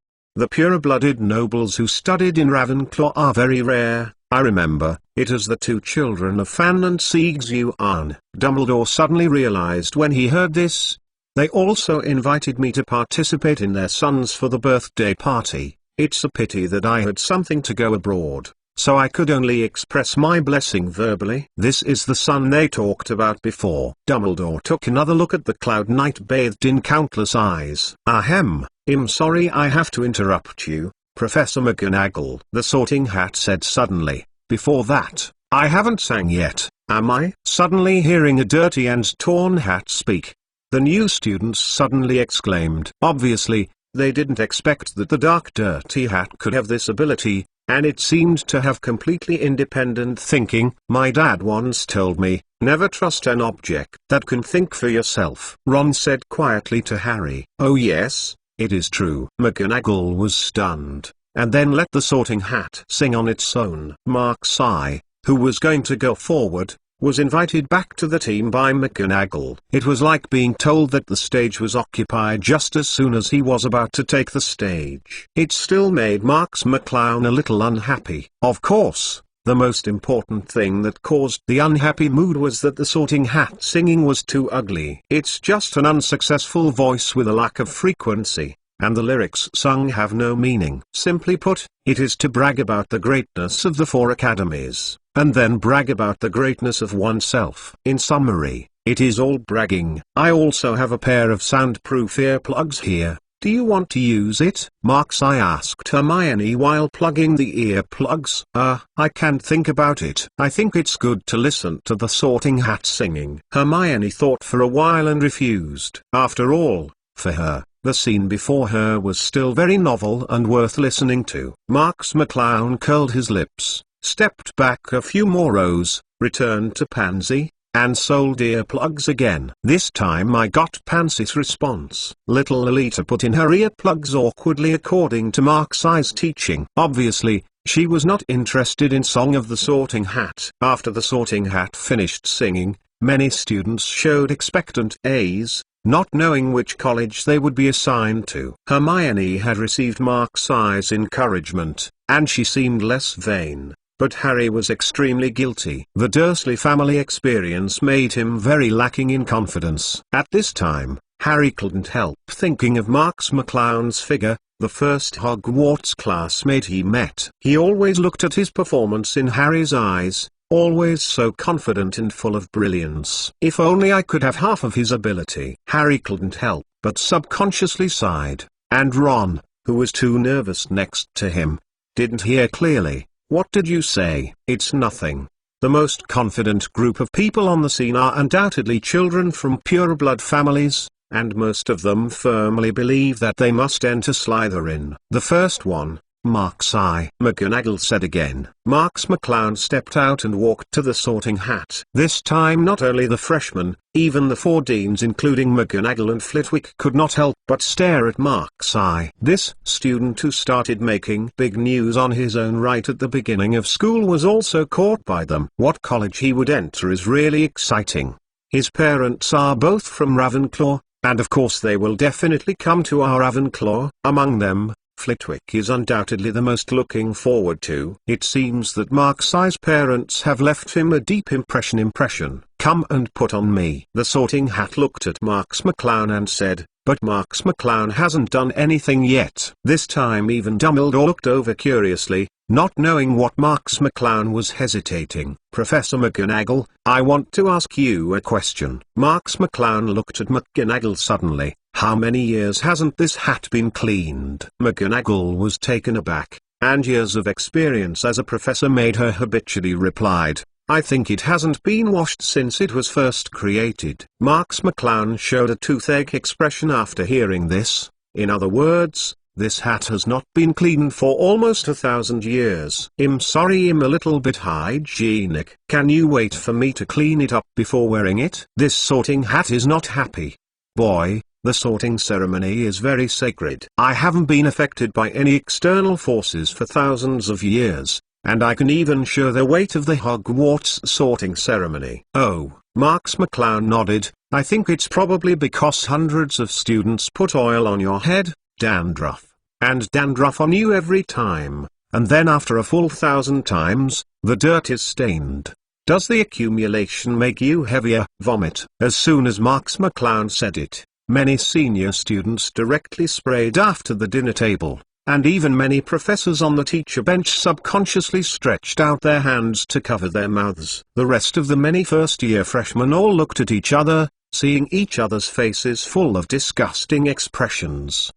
pure-blooded nobles who studied in Ravenclaw are very rare. I remember, it is the two children of Fan and Sieg-Yuan. Dumbledore suddenly realized when he heard this. They also invited me to participate in their sons for the birthday party. It's a pity that I had something to go abroad, so I could only express my blessing verbally. This is the sun they talked about before. Dumbledore took another look at the cloud knight bathed in countless eyes. Ahem, I'm sorry I have to interrupt you, Professor McGonagall, the Sorting Hat said suddenly. Before that, I haven't sang yet, am I? Suddenly hearing a dirty and torn hat speak, the new students suddenly exclaimed. Obviously, they didn't expect that the dark dirty hat could have this ability, and it seemed to have completely independent thinking. My dad once told me, never trust an object that can think for yourself, Ron said quietly to Harry. Oh yes, it is true. McGonagall was stunned, and then let the Sorting Hat sing on its own. Mark's eye, who was going to go forward, was invited back to the team by McGonagall. It was like being told that the stage was occupied just as soon as he was about to take the stage. It still made Marks McClown a little unhappy. Of course, the most important thing that caused the unhappy mood was that the Sorting Hat singing was too ugly. It's just an unsuccessful voice with a lack of frequency, and the lyrics sung have no meaning. Simply put, it is to brag about the greatness of the 4 academies, and then brag about the greatness of oneself. In summary, it is all bragging. I also have a pair of soundproof earplugs here. Do you want to use it? Marks, I asked Hermione while plugging the earplugs. I can't think about it. I think it's good to listen to the Sorting Hat singing. Hermione thought for a while and refused. After all, for her, the scene before her was still very novel and worth listening to. Marks McClown curled his lips, stepped back a few more rows, returned to Pansy, and sold earplugs again. This time I got Pansy's response. Little Lolita put in her earplugs awkwardly according to Mark's eyes teaching. Obviously, she was not interested in Song of the Sorting Hat. After the Sorting Hat finished singing, many students showed expectant A's, not knowing which college they would be assigned to. Hermione had received Mark's eyes encouragement, and she seemed less vain. But Harry was extremely guilty. The Dursley family experience made him very lacking in confidence. At this time, Harry couldn't help thinking of Marks McClown's figure, the first Hogwarts classmate he met. He always looked at his performance in Harry's eyes, always so confident and full of brilliance. If only I could have half of his ability. Harry couldn't help but subconsciously sighed, and Ron, who was too nervous next to him, didn't hear clearly. What did you say? It's nothing. The most confident group of people on the scene are undoubtedly children from pure-blood families, and most of them firmly believe that they must enter Slytherin. The first one, Mark's eye, McGonagall said again. Marks McClown stepped out and walked to the Sorting Hat. This time not only the freshmen, even the 4 deans including McGonagall and Flitwick could not help but stare at Mark's eye. This student who started making big news on his own right at the beginning of school was also caught by them. What college he would enter is really exciting. His parents are both from Ravenclaw, and of course they will definitely come to our Ravenclaw. Among them, Flitwick is undoubtedly the most looking forward to. It seems that Mark's eye's parents have left him a deep impression. Come and put on me. The Sorting Hat looked at Marks McClown and said, but Marks McClown hasn't done anything yet. This time even Dumbledore looked over curiously, not knowing what Marks McClown was hesitating. Professor McGonagall, I want to ask you a question. Marks McClown looked at McGonagall suddenly. How many years hasn't this hat been cleaned? McGonagall was taken aback, and years of experience as a professor made her habitually replied, I think it hasn't been washed since it was first created. Marks McClown showed a toothache expression after hearing this. In other words, this hat has not been cleaned for almost 1,000 years. I'm sorry, I'm a little bit hygienic. Can you wait for me to clean it up before wearing it? This Sorting Hat is not happy. Boy, the sorting ceremony is very sacred. I haven't been affected by any external forces for thousands of years, and I can even show the weight of the Hogwarts sorting ceremony. Oh, Marks McClown nodded. I think it's probably because hundreds of students put oil on your head, dandruff, and dandruff on you every time, and then after a full 1,000 times, the dirt is stained. Does the accumulation make you heavier? Vomit. As soon as Marks McClown said it, many senior students directly sprayed after the dinner table. and even many professors on the teacher bench subconsciously stretched out their hands to cover their mouths. The rest of the many first-year freshmen all looked at each other, seeing each other's faces full of disgusting expressions.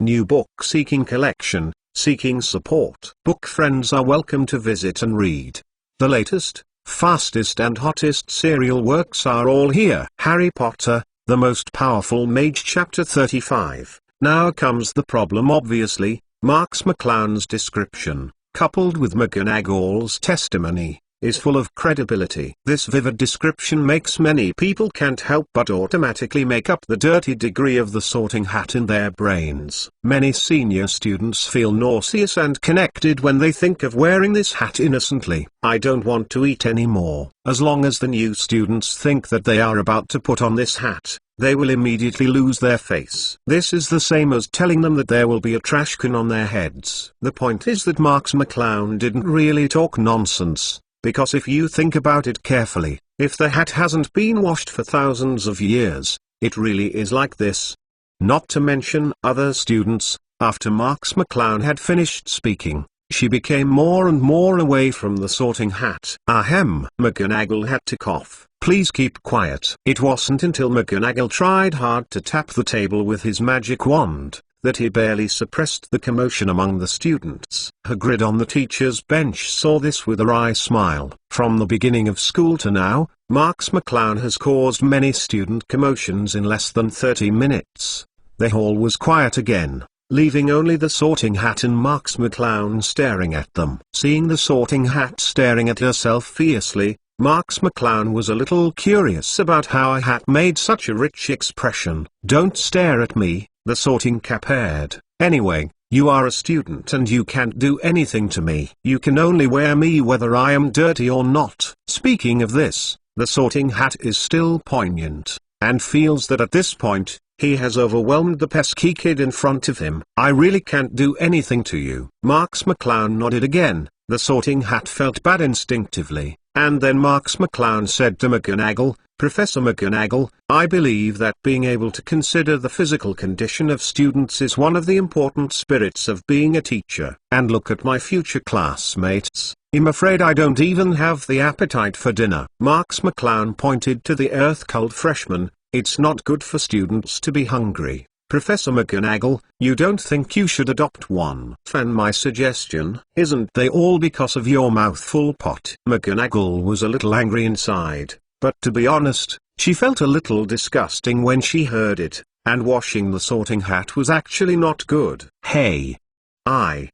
New book seeking collection, seeking support. Book friends are welcome to visit and read. The latest, fastest and hottest serial works are all here. Harry Potter, the Most Powerful Mage, Chapter 35. Now comes the problem. Obviously, Marks McClown's description, coupled with McGonagall's testimony, is full of credibility. This vivid description makes many people can't help but automatically make up the dirty degree of the Sorting Hat in their brains. Many senior students feel nauseous and connected when they think of wearing this hat innocently. I don't want to eat anymore. As long as the new students think that they are about to put on this hat, they will immediately lose their face. This is the same as telling them that there will be a trash can on their heads. The point is that Marks McClown didn't really talk nonsense. Because if you think about it carefully, if the hat hasn't been washed for thousands of years, it really is like this. Not to mention other students. After Marks McClown had finished speaking, she became more and more away from the Sorting Hat. Ahem. McGonagall had to cough. Please keep quiet. It wasn't until McGonagall tried hard to tap the table with his magic wand that he barely suppressed the commotion among the students. Hagrid on the teacher's bench saw this with a wry smile. From the beginning of school to now, Marks McClown has caused many student commotions in less than 30 minutes. The hall was quiet again, leaving only the Sorting Hat and Marks McClown staring at them. Seeing the Sorting Hat staring at herself fiercely, Marks McClown was a little curious about how a hat made such a rich expression. Don't stare at me, the Sorting Cap aired. Anyway, you are a student and you can't do anything to me. You can only wear me whether I am dirty or not. Speaking of this, the Sorting Hat is still poignant, and feels that at this point, he has overwhelmed the pesky kid in front of him. I really can't do anything to you. Marks McClown nodded again. The Sorting Hat felt bad instinctively, and then Marks McClown said to McGonagall, Professor McGonagall, I believe that being able to consider the physical condition of students is one of the important spirits of being a teacher. And look at my future classmates. I'm afraid I don't even have the appetite for dinner. Marks McClown pointed to the Earth-Cult freshman. It's not good for students to be hungry. Professor McGonagall, you don't think you should adopt one? Fan my suggestion. Isn't they all because of your mouthful pot? McGonagall was a little angry inside, but to be honest, she felt a little disgusting when she heard it, and washing the Sorting Hat was actually not good. Hey!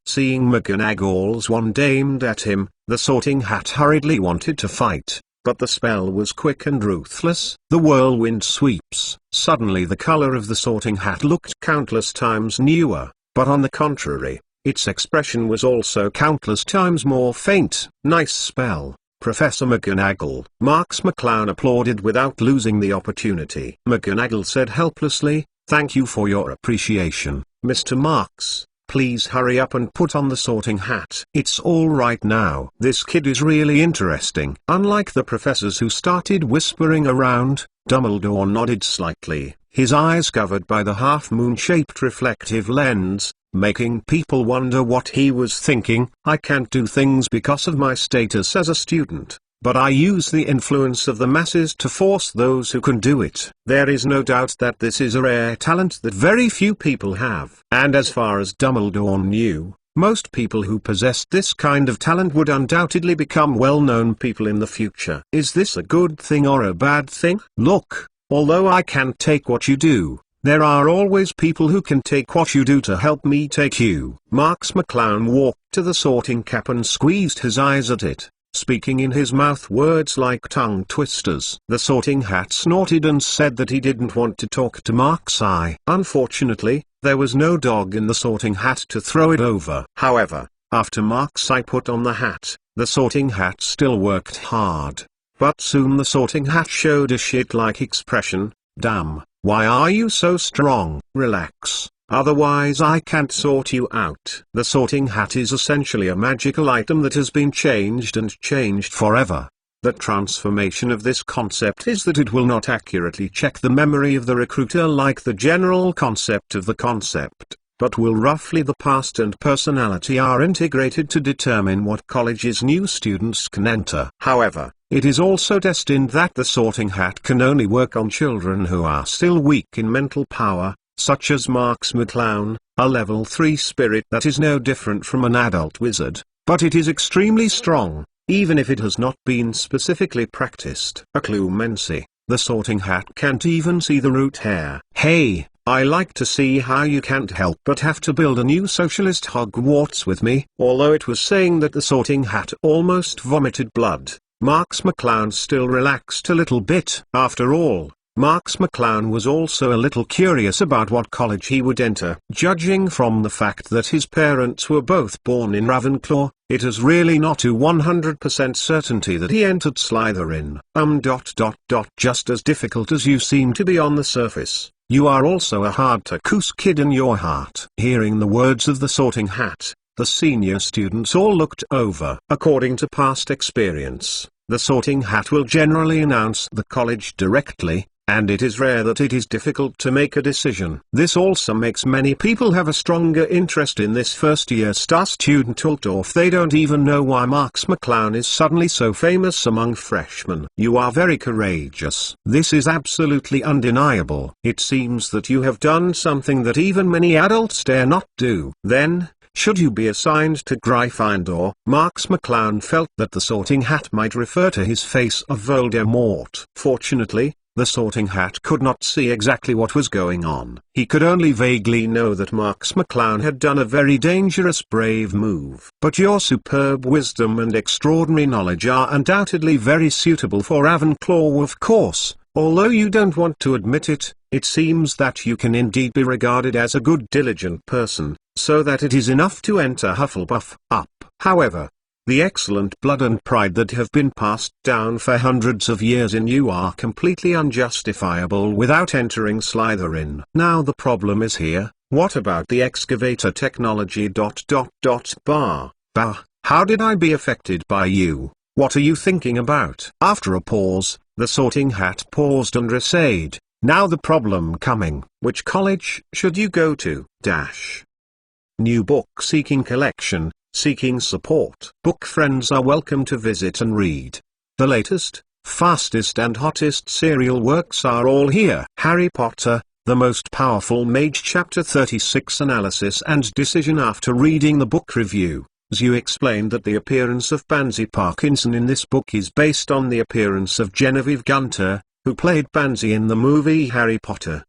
Seeing McGonagall's wand aimed at him, the Sorting Hat hurriedly wanted to fight. But the spell was quick and ruthless. The whirlwind sweeps. Suddenly the color of the Sorting Hat looked countless times newer, but on the contrary, its expression was also countless times more faint. Nice spell, Professor McGonagall. Marks McClown applauded without losing the opportunity. McGonagall said helplessly, thank you for your appreciation, Mr. Marks. Please hurry up and put on the Sorting Hat. It's all right now. This kid is really interesting. Unlike the professors who started whispering around, Dumbledore nodded slightly, his eyes covered by the half-moon-shaped reflective lens, making people wonder what he was thinking. I can't do things because of my status as a student, but I use the influence of the masses to force those who can do it. There is no doubt that this is a rare talent that very few people have. And as far as Dumbledore knew, most people who possessed this kind of talent would undoubtedly become well-known people in the future. Is this a good thing or a bad thing? Look, although I can't take what you do, there are always people who can take what you do to help me take you. Marks McClown walked to the Sorting Cap and squeezed his eyes at it, speaking in his mouth words like tongue twisters. The Sorting Hat snorted and said that he didn't want to talk to Marks' eye. Unfortunately, there was no dog in the Sorting Hat to throw it over. However, after Marks' eye put on the hat, the Sorting Hat still worked hard. But soon the Sorting Hat showed a shit-like expression. Damn, why are you so strong? Relax. Otherwise I can't sort you out. The Sorting Hat is essentially a magical item that has been changed and changed forever. The transformation of this concept is that it will not accurately check the memory of the recruiter like the general concept of the concept. but will roughly the past and personality are integrated to determine what colleges new students can enter. However, it is also destined that the sorting hat can only work on children who are still weak in mental power, such as Marx McClown, a level 3 spirit that is no different from an adult wizard, but it is extremely strong, even if it has not been specifically practiced. A clumency, the sorting hat can't even see the root hair. Hey, I like to see how you can't help but have to build a new socialist Hogwarts with me. Although it was saying that the sorting hat almost vomited blood, Marx McClown still relaxed a little bit. After all, Marx McClown was also a little curious about what college he would enter. Judging from the fact that his parents were both born in Ravenclaw, it is really not to 100% certainty that he entered Slytherin. Just as difficult as you seem to be on the surface, you are also a hard-to-coos kid in your heart. Hearing the words of the sorting hat, the senior students all looked over. According to past experience, the sorting hat will generally announce the college directly, and it is rare that it is difficult to make a decision. This also makes many people have a stronger interest in this first-year star student, although they don't even know why Marx McClown is suddenly so famous among freshmen. You are very courageous. This is absolutely undeniable. It seems that you have done something that even many adults dare not do. Then, should you be assigned to Gryffindor? Marx McClown felt that the sorting hat might refer to his face of Voldemort. Fortunately, the sorting hat could not see exactly what was going on. He could only vaguely know that Marx McClown had done a very dangerous brave move. But your superb wisdom and extraordinary knowledge are undoubtedly very suitable for Ravenclaw, of course. Although you don't want to admit it, it seems that you can indeed be regarded as a good diligent person, so that it is enough to enter Hufflepuff. However, the excellent blood and pride that have been passed down for hundreds of years in you are completely unjustifiable without entering Slytherin. Now the problem is here, what about the excavator technology? Bah, how did I be affected by you? What are you thinking about? After a pause, the sorting hat paused and essayed, now the problem coming, which college should you go to? New book seeking collection. Seeking support. Book friends are welcome to visit and read. The latest, fastest and hottest serial works are all here. Harry Potter, The Most Powerful Mage Chapter 36 Analysis and Decision. After reading the book review, you explained that the appearance of Pansy Parkinson in this book is based on the appearance of Genevieve Gunter, who played Pansy in the movie Harry Potter.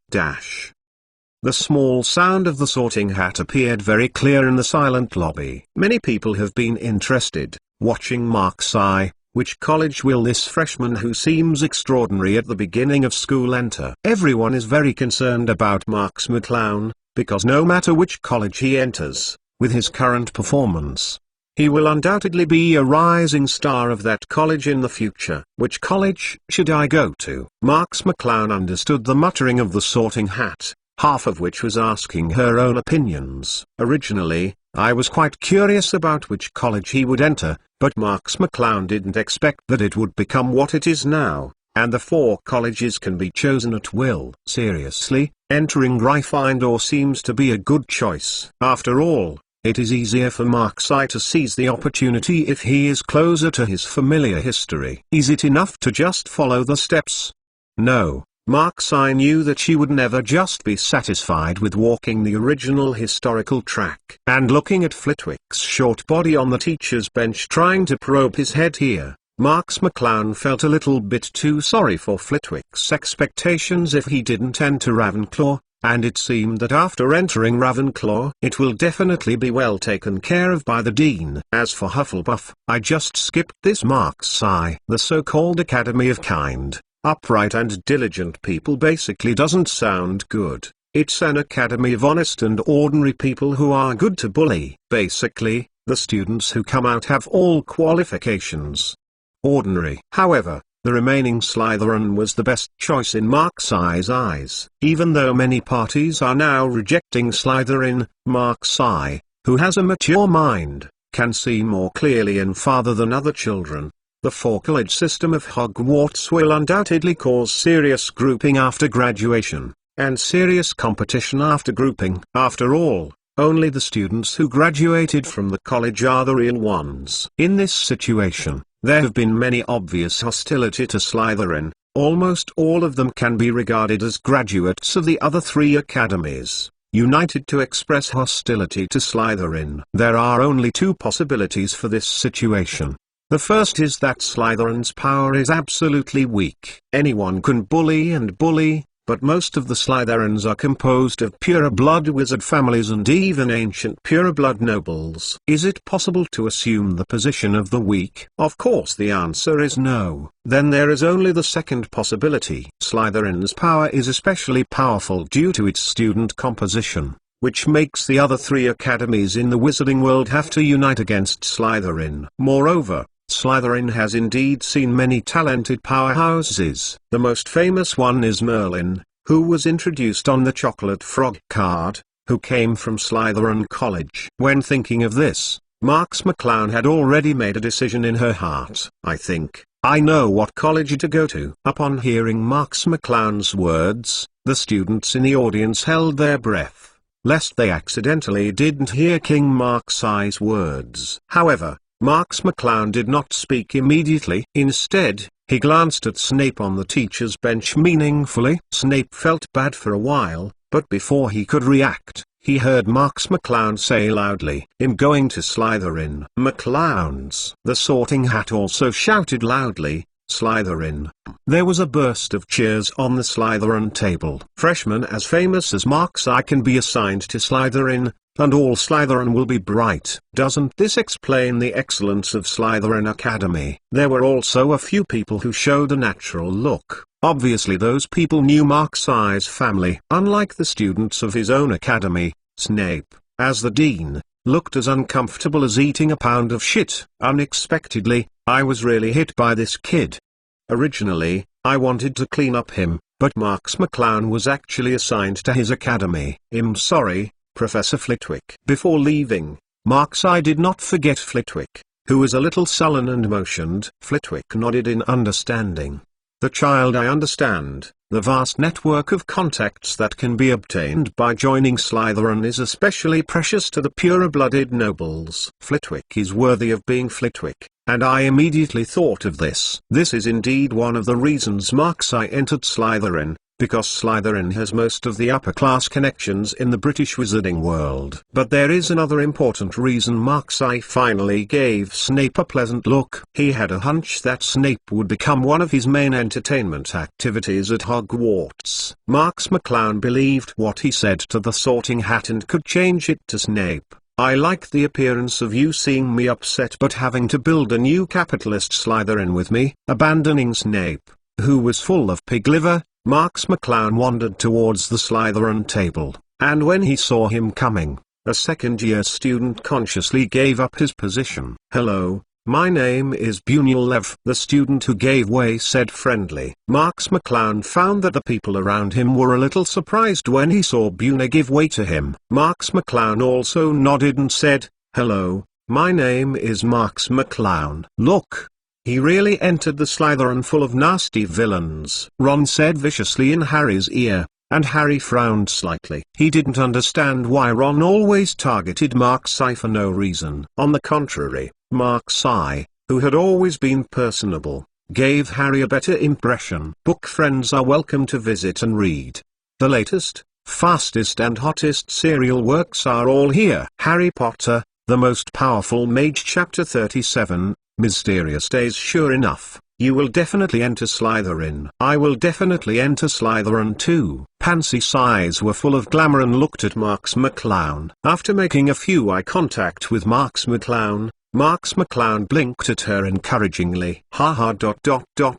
The small sound of the sorting hat appeared very clear in the silent lobby. Many people have been interested, watching Mark's eye. Which college will this freshman who seems extraordinary at the beginning of school enter? Everyone is very concerned about Marx McClown, because no matter which college he enters, with his current performance, he will undoubtedly be a rising star of that college in the future. Which college should I go to? Marx McClown understood the muttering of the sorting hat, half of which was asking her own opinions. Originally, I was quite curious about which college he would enter, but Marx McClown didn't expect that it would become what it is now, and the 4 colleges can be chosen at will. Seriously, entering Gryffindor seems to be a good choice. After all, it is easier for Mark's eye to seize the opportunity if he is closer to his familiar history. Is it enough to just follow the steps? No. Mark's eye knew that she would never just be satisfied with walking the original historical track. And looking at Flitwick's short body on the teacher's bench trying to probe his head here, Marx McClown felt a little bit too sorry for Flitwick's expectations if he didn't enter Ravenclaw, and it seemed that after entering Ravenclaw it will definitely be well taken care of by the dean. As for Hufflepuff, I just skipped this. Mark's eye. The so-called Academy of Kind, Upright and Diligent People basically doesn't sound good. It's an academy of honest and ordinary people who are good to bully. Basically, the students who come out have all qualifications. Ordinary. However, the remaining Slytherin was the best choice in Mark's eyes. Even though many parties are now rejecting Slytherin, Mark's eye, who has a mature mind, can see more clearly and farther than other children. The 4-college system of Hogwarts will undoubtedly cause serious grouping after graduation, and serious competition after grouping. After all, Only the students who graduated from the college are the real ones. In this situation, there have been many obvious hostility to Slytherin. Almost all of them can be regarded as graduates of the other three academies, united to express hostility to Slytherin. There are only two possibilities for this situation. The first is that Slytherin's power is absolutely weak. Anyone can bully and bully, but most of the Slytherins are composed of pure-blood wizard families and even ancient pure-blood nobles. Is it possible to assume the position of the weak? Of course the answer is no. Then there is only the second possibility. Slytherin's power is especially powerful due to its student composition, which makes the other three academies in the wizarding world have to unite against Slytherin. Moreover, Slytherin has indeed seen many talented powerhouses. The most famous one is Merlin, who was introduced on the Chocolate Frog card, who came from Slytherin College. When thinking of this, Marx McClown had already made a decision in her heart. I think I know what college to go to. Upon hearing Marx McClown's words, the students in the audience held their breath, lest they accidentally didn't hear King Marxi's words. However, Marx McClown did not speak immediately. Instead, he glanced at Snape on the teacher's bench meaningfully. Snape felt bad for a while, but before he could react, he heard Marx McClown say loudly, "I'm going to Slytherin." McClowns. The Sorting Hat also shouted loudly, "Slytherin." There was a burst of cheers on the Slytherin table. Freshmen as famous as Marxi can be assigned to Slytherin, and all Slytherin will be bright. Doesn't this explain the excellence of Slytherin Academy? There were also a few people who showed a natural look. Obviously those people knew Marxi's family. Unlike the students of his own academy, Snape, as the dean, looked as uncomfortable as eating a pound of shit. Unexpectedly, I was really hit by this kid. Originally, I wanted to clean up him, but Marx McClown was actually assigned to his academy. I'm sorry, Professor Flitwick. Before leaving, Marxi did not forget Flitwick, who was a little sullen and motioned. Flitwick nodded in understanding. "The child I understand. The vast network of contacts that can be obtained by joining Slytherin is especially precious to the pure-blooded nobles. Flitwick is worthy of being Flitwick, and I immediately thought of this. This is indeed one of the reasons Marxi entered Slytherin, because Slytherin has most of the upper-class connections in the British wizarding world. But there is another important reason Marxi finally gave Snape a pleasant look. He had a hunch that Snape would become one of his main entertainment activities at Hogwarts. Marx McClown believed what he said to the Sorting Hat and could change it to Snape. "I like the appearance of you seeing me upset but having to build a new capitalist Slytherin with me." Abandoning Snape, who was full of pig liver, Marx McClown wandered towards the Slytherin table, and when he saw him coming, a second-year student consciously gave up his position. "Hello, my name is Bunylev." The student who gave way said friendly. Marx McClown found that the people around him were a little surprised when he saw Buna give way to him. Marx McClown also nodded and said, "Hello, my name is Marx McClown." "Look, he really entered the Slytherin full of nasty villains," Ron said viciously in Harry's ear, and Harry frowned slightly. He didn't understand why Ron always targeted Marxi for no reason. On the contrary, Marxi, who had always been personable, gave Harry a better impression. Book friends are welcome to visit and read. The latest, fastest and hottest serial works are all here. Harry Potter, the Most Powerful Mage Chapter 37, Mysterious Days. Sure enough, you will definitely enter Slytherin. I will definitely enter Slytherin too. Pansy's eyes were full of glamour and looked at Marx McClown. After making a few eye contact with Marx McClown blinked at her encouragingly. "Haha.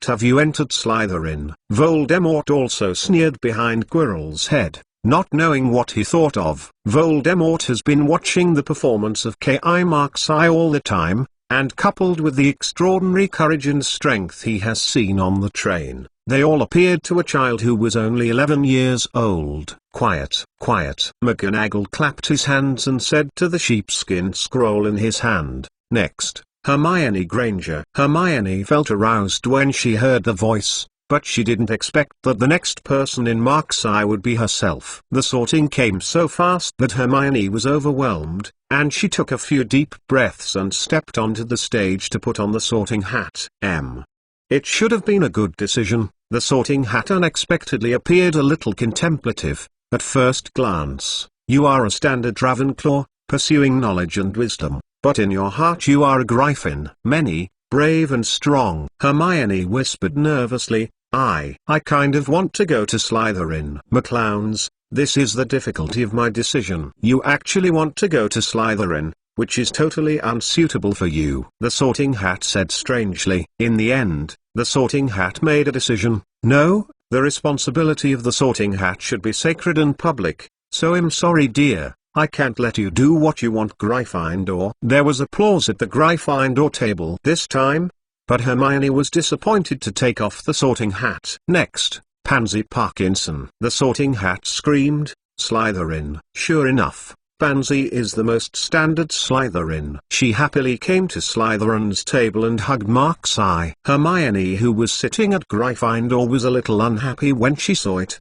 Have you entered Slytherin?" Voldemort also sneered behind Quirrell's head, not knowing what he thought of. Voldemort has been watching the performance of Ki Marxi all the time, and coupled with the extraordinary courage and strength he has seen on the train, they all appeared to a child who was only 11 years old. Quiet, quiet." McGonagall clapped his hands and said to the sheepskin scroll in his hand, "Next, Hermione Granger." Hermione felt aroused when she heard the voice, but she didn't expect that the next person in Mark's eye would be herself. The sorting came so fast that Hermione was overwhelmed, and she took a few deep breaths and stepped onto the stage to put on the sorting hat. It should have been a good decision. The sorting hat unexpectedly appeared a little contemplative. At first glance, you are a standard Ravenclaw, pursuing knowledge and wisdom, but in your heart you are a Gryphon. Many, brave and strong. Hermione whispered nervously, I kind of want to go to Slytherin. McClowns, this is the difficulty of my decision. You actually want to go to Slytherin, which is totally unsuitable for you, the sorting hat said strangely. In the end, the sorting hat made a decision. No, the responsibility of the sorting hat should be sacred and public, so I'm sorry dear, I can't let you do what you want Gryffindor. There was applause at the Gryffindor table this time, but Hermione was disappointed to take off the sorting hat. Next, Pansy Parkinson. The sorting hat screamed, Slytherin. Sure enough, Pansy is the most standard Slytherin. She happily came to Slytherin's table and hugged Mark's eye. Hermione, who was sitting at Gryffindor, was a little unhappy when she saw it.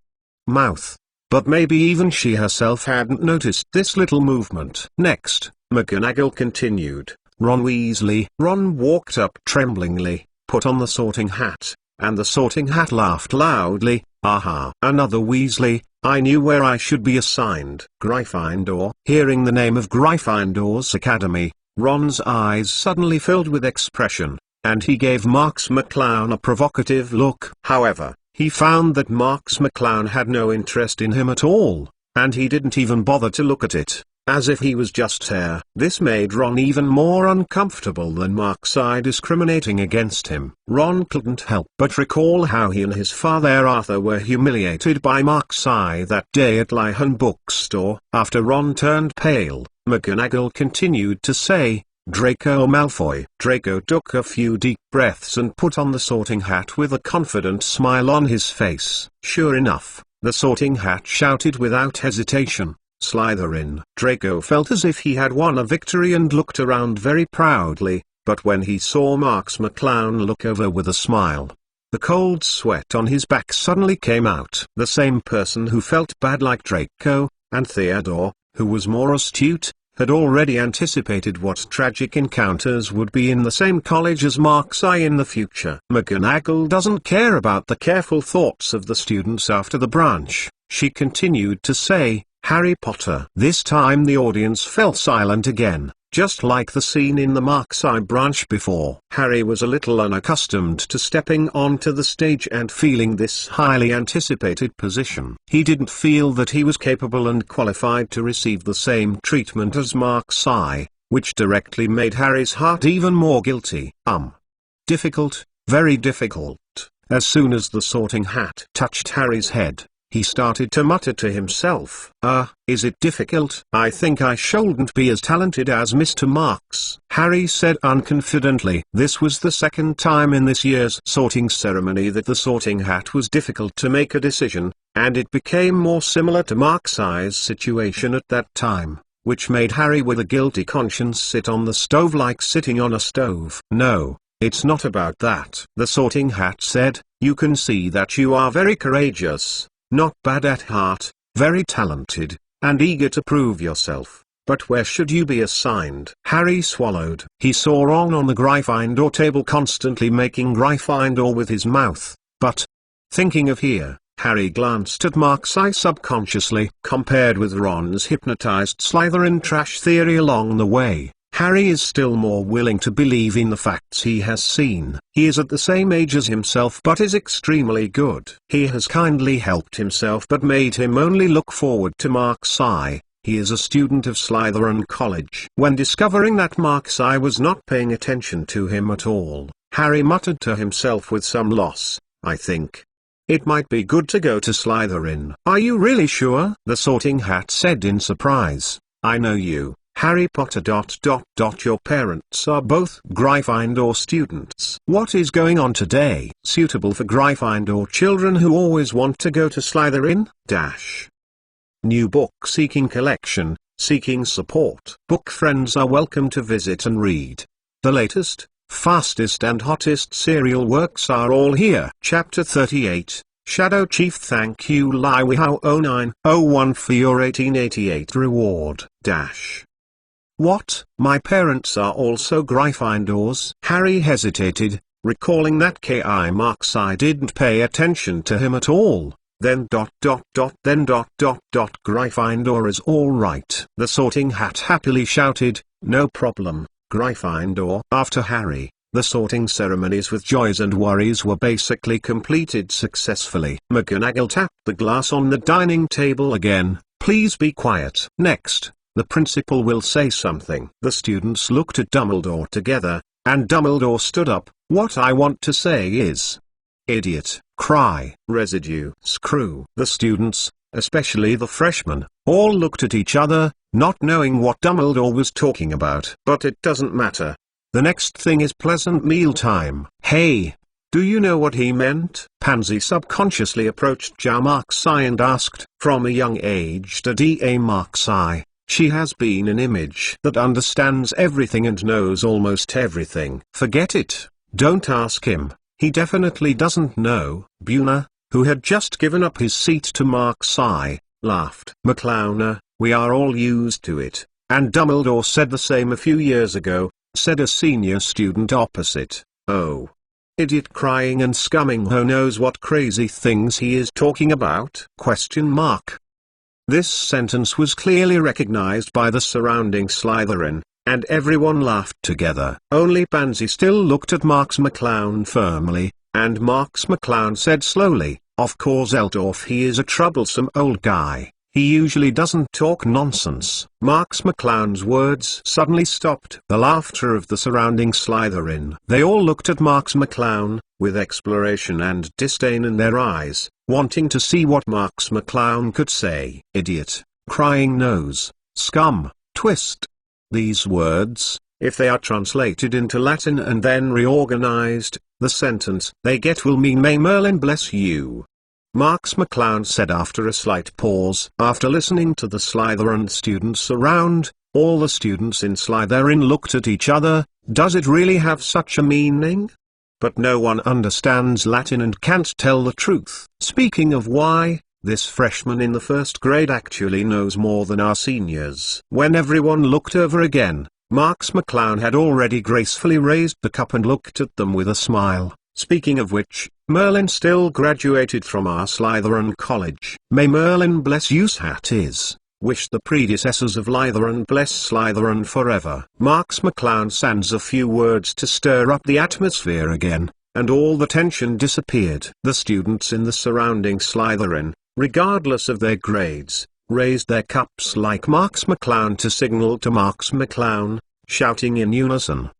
But maybe even she herself hadn't noticed this little movement. Next, McGonagall continued, Ron Weasley. Ron walked up tremblingly, put on the sorting hat, and the sorting hat laughed loudly, aha. Another Weasley, I knew where I should be assigned. Gryffindor. Hearing the name of Gryffindor's academy, Ron's eyes suddenly filled with expression, and he gave Marks McClown a provocative look. However, he found that Marks McClown had no interest in him at all, and he didn't even bother to look at it, as if he was just there. This made Ron even more uncomfortable than Mark's eye discriminating against him. Ron couldn't help but recall how he and his father Arthur were humiliated by Mark's eye that day at Lyhan Bookstore. After Ron turned pale, McGonagall continued to say, Draco Malfoy. Draco took a few deep breaths and put on the sorting hat with a confident smile on his face. Sure enough, the sorting hat shouted without hesitation, Slytherin. Draco felt as if he had won a victory and looked around very proudly, but when he saw Marks McClown look over with a smile, the cold sweat on his back suddenly came out. The same person who felt bad like Draco, and Theodore, who was more astute, had already anticipated what tragic encounters would be in the same college as Mark's eye in the future. McGonagall doesn't care about the careful thoughts of the students after the brunch. She continued to say, Harry Potter. This time the audience fell silent again, just like the scene in the Mark's eye brunch before. Harry was a little unaccustomed to stepping onto the stage and feeling this highly anticipated position. He didn't feel that he was capable and qualified to receive the same treatment as Mark's eye, which directly made Harry's heart even more guilty. Difficult, very difficult. As soon as the sorting hat touched Harry's head, he started to mutter to himself, is it difficult? I think I shouldn't be as talented as Mr. Marks. Harry said unconfidently. This was the second time in this year's sorting ceremony that the sorting hat was difficult to make a decision, and it became more similar to Mark's eye's situation at that time, which made Harry with a guilty conscience sit on the stove like sitting on a stove. No, it's not about that. The sorting hat said, you can see that you are very courageous, not bad at heart, very talented, and eager to prove yourself. But where should you be assigned? Harry swallowed. He saw Ron on the Gryffindor table constantly making Gryffindor with his mouth, but, thinking of here, Harry glanced at Mark's eye subconsciously. Compared with Ron's hypnotized Slytherin trash theory along the way, Harry is still more willing to believe in the facts he has seen. He is at the same age as himself but is extremely good. He has kindly helped himself but made him only look forward to Mark's eye. He is a student of Slytherin College. When discovering that Mark's eye was not paying attention to him at all, Harry muttered to himself with some loss, I think it might be good to go to Slytherin. Are you really sure? The sorting hat said in surprise. I know you, Harry Potter. Your parents are both Gryffindor students. What is going on today? Suitable for Gryffindor children who always want to go to Slytherin? New book seeking collection, seeking support. Book friends are welcome to visit and read the latest, fastest and hottest serial works are all here. Chapter 38, Shadow Chief. Thank you Liwehow0901 for your 1888 reward. What? My parents are also Gryffindors? Harry hesitated, recalling that Marks I didn't pay attention to him at all. Then Gryffindor is all right. The Sorting Hat happily shouted, no problem, Gryffindor. After Harry, the sorting ceremonies with joys and worries were basically completed successfully. McGonagall tapped the glass on the dining table again. Please be quiet. Next, the principal will say something. The students looked at Dumbledore together, and Dumbledore stood up. What I want to say is, idiot, cry, residue, screw. The students, especially the freshmen, all looked at each other, not knowing what Dumbledore was talking about. But it doesn't matter. The next thing is pleasant meal time. Hey, do you know what he meant? Pansy subconsciously approached Marks-I and asked. From a young age to Marks-I, she has been an image that understands everything and knows almost everything. Forget it. Don't ask him. He definitely doesn't know. Buna, who had just given up his seat to Marks-I, laughed. McClowner, we are all used to it. And Dumbledore said the same a few years ago, said a senior student opposite. Oh. Idiot crying and scumming. Who knows what crazy things he is talking about? ? This sentence was clearly recognized by the surrounding Slytherin, and everyone laughed together. Only Pansy still looked at Marks McClown firmly, and Marks McClown said slowly, of course Eldorf, he is a troublesome old guy. He usually doesn't talk nonsense. Marks McClown's words suddenly stopped the laughter of the surrounding Slytherin. They all looked at Marks McClown, with exploration and disdain in their eyes, wanting to see what Marks McClown could say. Idiot, crying nose, scum, twist. These words, if they are translated into Latin and then reorganized, the sentence they get will mean may Merlin bless you. Marks McClown said after a slight pause. After listening to the Slytherin students around, all the students in Slytherin looked at each other. Does it really have such a meaning? But no one understands Latin and can't tell the truth. Speaking of why, this freshman in the first grade actually knows more than our seniors. When everyone looked over again, Marks McClown had already gracefully raised the cup and looked at them with a smile. Speaking of which, Merlin still graduated from our Slytherin college. May Merlin bless you. Hat is, wish the predecessors of Slytherin bless Slytherin forever. Marks McClown sans a few words to stir up the atmosphere again, and all the tension disappeared. The students in the surrounding Slytherin, regardless of their grades, raised their cups like Marks McClown to signal to Marks McClown, shouting in unison.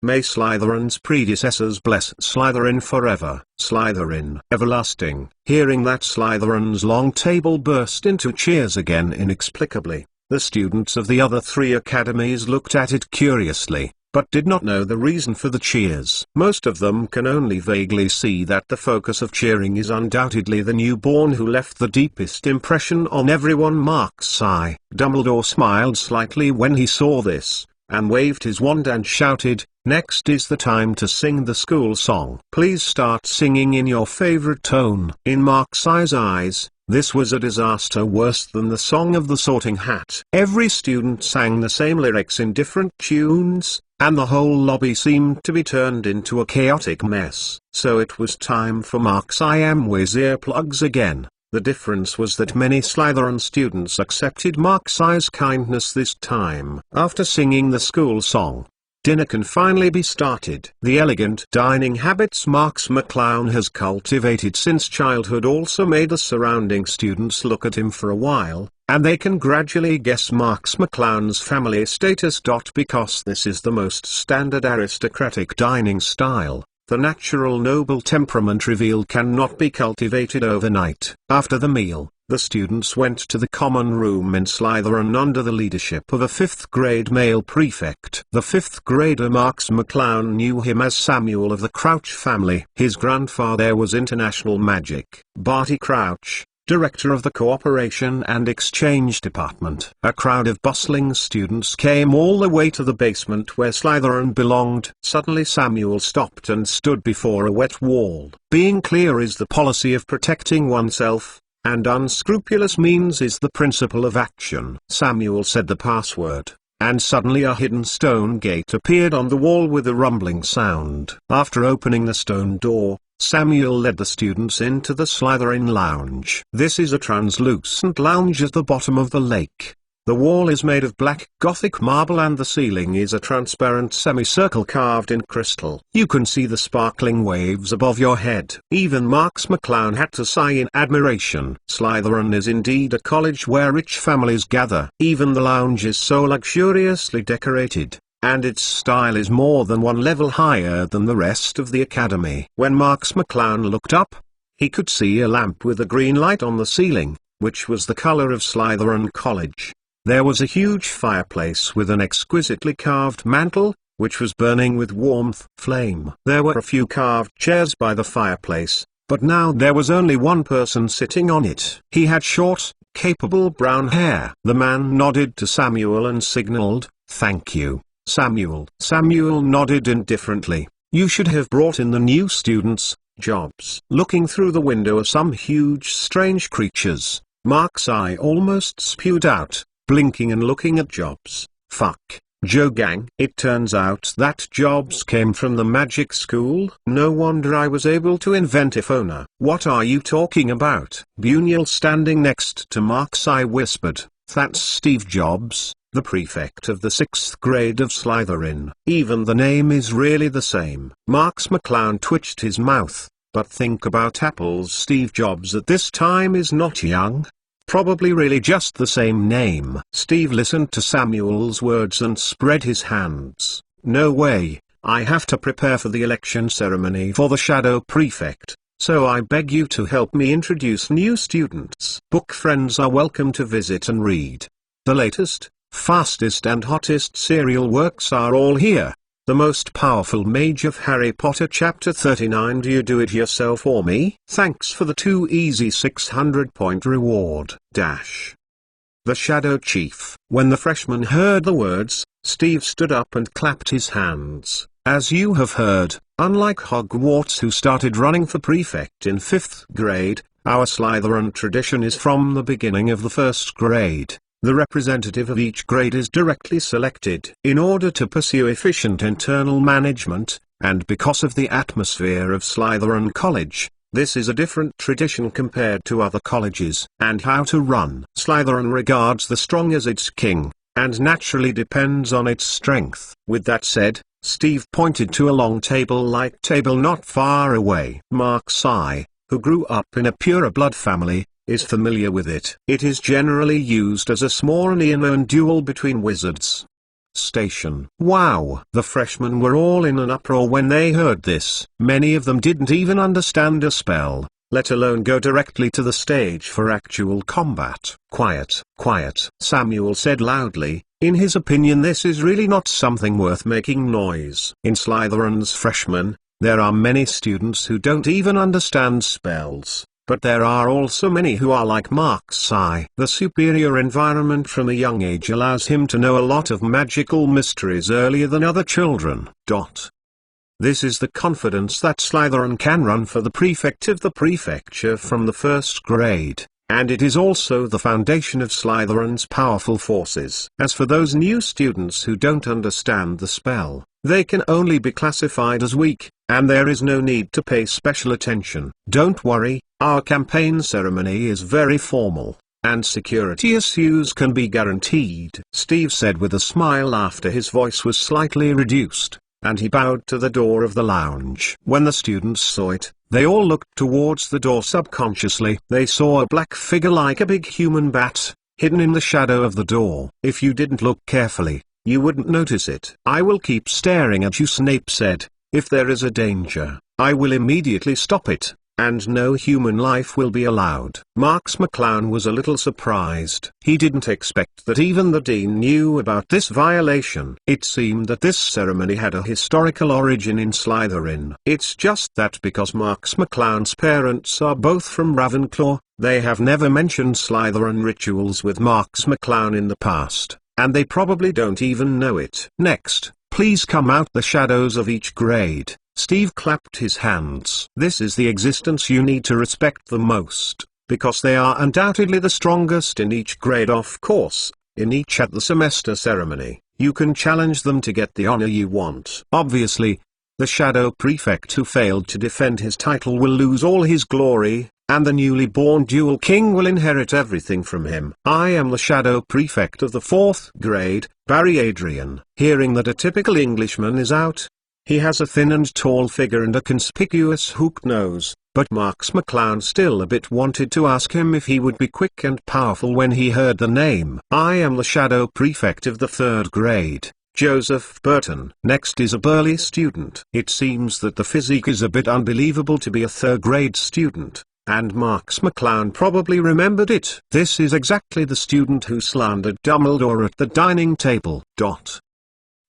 May Slytherin's predecessors bless Slytherin forever. Slytherin everlasting. Hearing that, Slytherin's long table burst into cheers again inexplicably. The students of the other three academies looked at it curiously, but did not know the reason for the cheers. Most of them can only vaguely see that the focus of cheering is undoubtedly the newborn who left the deepest impression on everyone. Marks-I. Dumbledore smiled slightly when he saw this, and waved his wand and shouted, next is the time to sing the school song. Please start singing in your favorite tone. In Marks-I's eyes, this was a disaster worse than the Song of the Sorting Hat. Every student sang the same lyrics in different tunes, and the whole lobby seemed to be turned into a chaotic mess. So it was time for Marks-I Amway's earplugs again. The difference was that many Slytherin students accepted Marks-I's kindness this time. After singing the school song, dinner can finally be started. The elegant dining habits Marks McClown has cultivated since childhood also made the surrounding students look at him for a while, and they can gradually guess Marks McClown's family status. Because this is the most standard aristocratic dining style, the natural noble temperament revealed cannot be cultivated overnight. After the meal, the students went to the common room in Slytherin under the leadership of a 5th grade male prefect. The 5th grader Marks McClown knew him as Samuel of the Crouch family. His grandfather was international magic. Barty Crouch, director of the Cooperation and Exchange Department. A crowd of bustling students came all the way to the basement where Slytherin belonged. Suddenly Samuel stopped and stood before a wet wall. Being clear is the policy of protecting oneself, and unscrupulous means is the principle of action. Samuel said the password, and suddenly a hidden stone gate appeared on the wall with a rumbling sound. After opening the stone door, Samuel led the students into the Slytherin lounge. This is a translucent lounge at the bottom of the lake. The wall is made of black Gothic marble and the ceiling is a transparent semicircle carved in crystal. You can see the sparkling waves above your head. Even Marks McClown had to sigh in admiration. Slytherin is indeed a college where rich families gather. Even the lounge is so luxuriously decorated, and its style is more than one level higher than the rest of the academy. When Marks McClown looked up, he could see a lamp with a green light on the ceiling, which was the color of Slytherin College. There was a huge fireplace with an exquisitely carved mantel, which was burning with warmth flame. There were a few carved chairs by the fireplace, but now there was only one person sitting on it. He had short, capable brown hair. The man nodded to Samuel and signaled, "Thank you, Samuel." Samuel nodded indifferently. "You should have brought in the new students, Jobs." Looking through the window are some huge strange creatures. Mark's eye almost spewed out, blinking and looking at Jobs. "Fuck, Joe gang." It turns out that Jobs came from the magic school. No wonder I was able to invent Ifona. "What are you talking about?" Buniel, standing next to Mark's eye, whispered. "That's Steve Jobs, the prefect of the 6th grade of Slytherin. Even the name is really the same." Marks McClown twitched his mouth. "But think about apples. Steve Jobs at this time is not young. Probably really just the same name." Steve listened to Samuel's words and spread his hands. "No way, I have to prepare for the election ceremony for the shadow prefect, so I beg you to help me introduce new students. Book friends are welcome to visit and read. The latest, fastest and hottest serial works are all here. The most powerful mage of Harry Potter Chapter 39. Do you do it yourself or me? Thanks for the 2 easy 600-point reward. The Shadow Chief. When the freshman heard the words, Steve stood up and clapped his hands. As you have heard, unlike Hogwarts, who started running for prefect in 5th grade, our Slytherin tradition is from the beginning of the 1st grade. The representative of each grade is directly selected in order to pursue efficient internal management, and because of the atmosphere of Slytherin College, this is a different tradition compared to other colleges. And how to run. Slytherin regards the strong as its king, and naturally depends on its strength. With that said, Steve pointed to a long table-like table not far away. Mark's eye, who grew up in a pure-blood family, is familiar with it. It is generally used as a small and unknown duel between wizards. Station. Wow! The freshmen were all in an uproar when they heard this. Many of them didn't even understand a spell, let alone go directly to the stage for actual combat. "Quiet, quiet," Samuel said loudly. In his opinion, this is really not something worth making noise. In Slytherin's freshmen, there are many students who don't even understand spells. But there are also many who are like Mark's eye. The superior environment from a young age allows him to know a lot of magical mysteries earlier than other children. This is the confidence that Slytherin can run for the prefect of the prefecture from the 1st grade, and it is also the foundation of Slytherin's powerful forces. As for those new students who don't understand the spell, they can only be classified as weak, and there is no need to pay special attention. Don't worry, our campaign ceremony is very formal, and security issues can be guaranteed, Steve said with a smile after his voice was slightly reduced, and he bowed to the door of the lounge. When the students saw it, they all looked towards the door subconsciously. They saw a black figure like a big human bat, hidden in the shadow of the door. If you didn't look carefully, you wouldn't notice it. "I will keep staring at you," Snape said. "If there is a danger, I will immediately stop it, and no human life will be allowed. Marks McClown was a little surprised. He didn't expect that even the dean knew about this violation. It seemed that this ceremony had a historical origin in Slytherin. It's just that because Marks McClown's parents are both from Ravenclaw, they have never mentioned Slytherin rituals with Marks McClown in the past, and they probably don't even know it. Next, please come out the shadows of each grade. Steve clapped his hands. This is the existence you need to respect the most, because they are undoubtedly the strongest in each grade. Of course, in each at the semester ceremony, you can challenge them to get the honor you want. Obviously, the shadow prefect who failed to defend his title will lose all his glory, and the newly born dual king will inherit everything from him. I am the shadow prefect of the 4th grade, Barry Adrian. Hearing that a typical Englishman is out, he has a thin and tall figure and a conspicuous hooked nose, but Marks McClown still a bit wanted to ask him if he would be quick and powerful when he heard the name. I am the shadow prefect of the 3rd grade, Joseph Burton. Next is a burly student. It seems that the physique is a bit unbelievable to be a 3rd grade student, and Marks McClown probably remembered it. This is exactly the student who slandered Dumbledore at the dining table.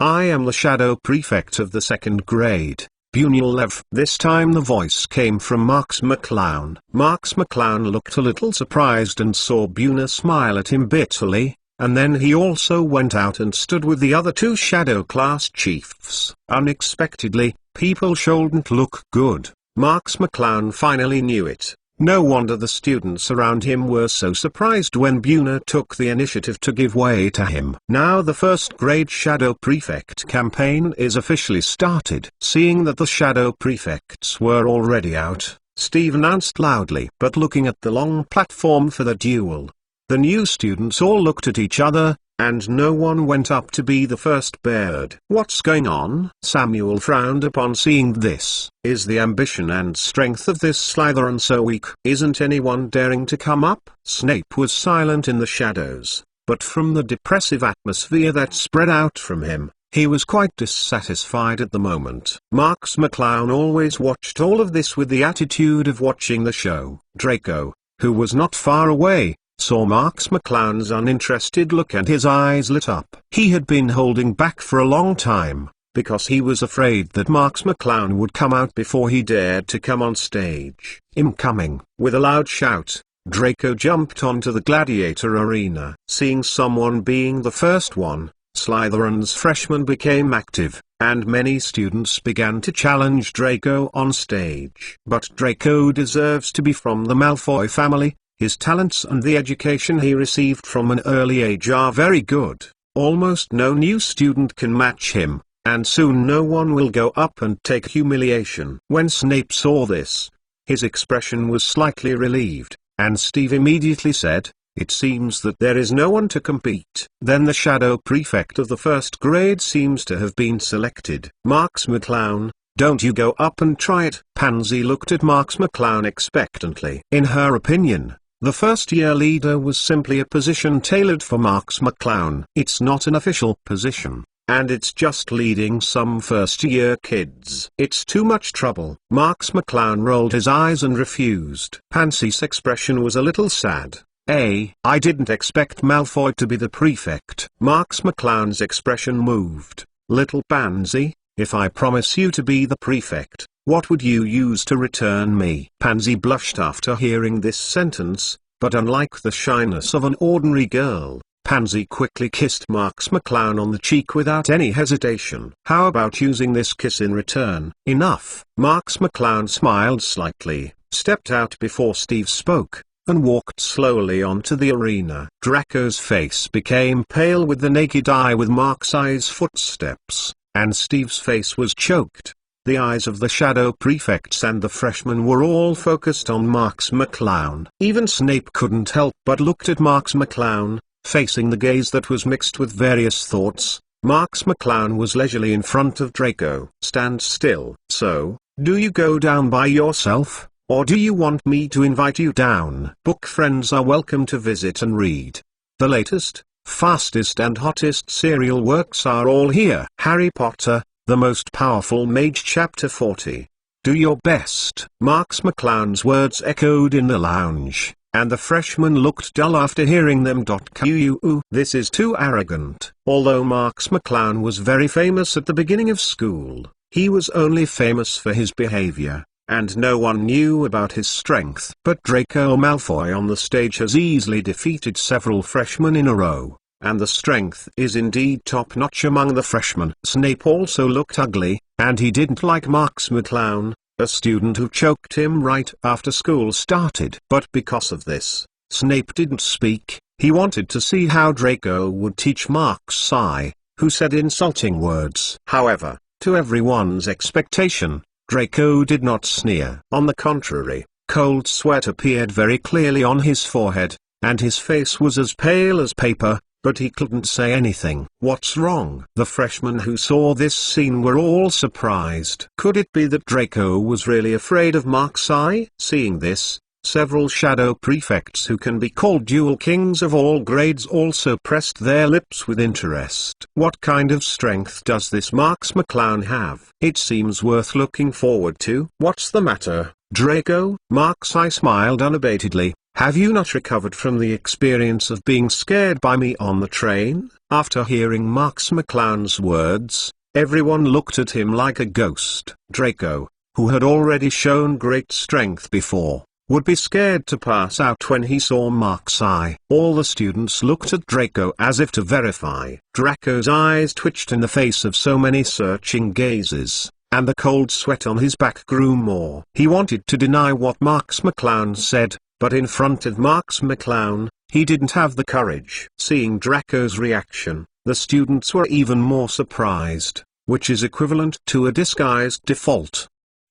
I am the shadow prefect of the 2nd grade, Bunyal Lev. This time the voice came from Marks McClown. Marks McClown looked a little surprised and saw Buna smile at him bitterly, and then he also went out and stood with the other 2 shadow class chiefs. Unexpectedly, people shouldn't look good. Marks McClown finally knew it. No wonder the students around him were so surprised when Buna took the initiative to give way to him. Now the 1st grade Shadow Prefect campaign is officially started. Seeing that the Shadow Prefects were already out, Steve announced loudly. But looking at the long platform for the duel, the new students all looked at each other, and no one went up to be the first bird. What's going on? Samuel frowned upon seeing this. Is the ambition and strength of this Slytherin so weak? Isn't anyone daring to come up? Snape was silent in the shadows, but from the depressive atmosphere that spread out from him, he was quite dissatisfied at the moment. Marks McClown always watched all of this with the attitude of watching the show. Draco, who was not far away, saw Marks McClown's uninterested look and his eyes lit up. He had been holding back for a long time, because he was afraid that Marks McClown would come out before he dared to come on stage. Incoming! With a loud shout, Draco jumped onto the gladiator arena. Seeing someone being the first one, Slytherin's freshmen became active, and many students began to challenge Draco on stage. But Draco deserves to be from the Malfoy family. His talents and the education he received from an early age are very good. Almost no new student can match him, and soon no one will go up and take humiliation. When Snape saw this, his expression was slightly relieved, and Steve immediately said, "It seems that there is no one to compete." Then the shadow prefect of the 1st grade seems to have been selected. Marks McClown, don't you go up and try it? Pansy looked at Marks McClown expectantly. In her opinion, the first-year leader was simply a position tailored for Marks McClown. It's not an official position, and it's just leading some first-year kids. It's too much trouble. Marks McClown rolled his eyes and refused. Pansy's expression was a little sad. I didn't expect Malfoy to be the prefect. Marks McClown's expression moved. Little Pansy, if I promise you to be the prefect, what would you use to return me? Pansy blushed after hearing this sentence, but unlike the shyness of an ordinary girl, Pansy quickly kissed Marks McClown on the cheek without any hesitation. How about using this kiss in return? Enough. Marks McClown smiled slightly, stepped out before Steve spoke, and walked slowly onto the arena. Draco's face became pale with the naked eye with Mark's eyes footsteps, and Steve's face was choked. The eyes of the shadow prefects and the freshmen were all focused on Marks McClown. Even Snape couldn't help but looked at Marks McClown, facing the gaze that was mixed with various thoughts. Marks McClown was leisurely in front of Draco. Stand still. So, do you go down by yourself, or do you want me to invite you down? Book friends are welcome to visit and read. The latest, fastest and hottest serial works are all here. Harry Potter, The Most Powerful Mage Chapter 40. Do your best." Marks McClown's words echoed in the lounge, and the freshman looked dull after hearing them. This is too arrogant. Although Marks McClown was very famous at the beginning of school, he was only famous for his behavior, and no one knew about his strength. But Draco Malfoy on the stage has easily defeated several freshmen in a row, and the strength is indeed top-notch among the freshmen. Snape also looked ugly, and he didn't like Marks McClown, a student who choked him right after school started. But because of this, Snape didn't speak. He wanted to see how Draco would teach Marks, who said insulting words. However, to everyone's expectation, Draco did not sneer. On the contrary, cold sweat appeared very clearly on his forehead, and his face was as pale as paper, but he couldn't say anything. "What's wrong?" The freshmen who saw this scene were all surprised. Could it be that Draco was really afraid of Marks? Seeing this, several shadow prefects who can be called dual kings of all grades also pressed their lips with interest. What kind of strength does this Marks McClown have? It seems worth looking forward to. "What's the matter, Draco?" Marks smiled unabatedly. "Have you not recovered from the experience of being scared by me on the train?" After hearing Marks McClown's words, everyone looked at him like a ghost. Draco, who had already shown great strength before, would be scared to pass out when he saw Marks' All the students looked at Draco as if to verify. Draco's eyes twitched in the face of so many searching gazes, and the cold sweat on his back grew more. He wanted to deny what Marks McClown said, but in front of Marks McClown, he didn't have the courage. Seeing Draco's reaction, the students were even more surprised, which is equivalent to a disguised default.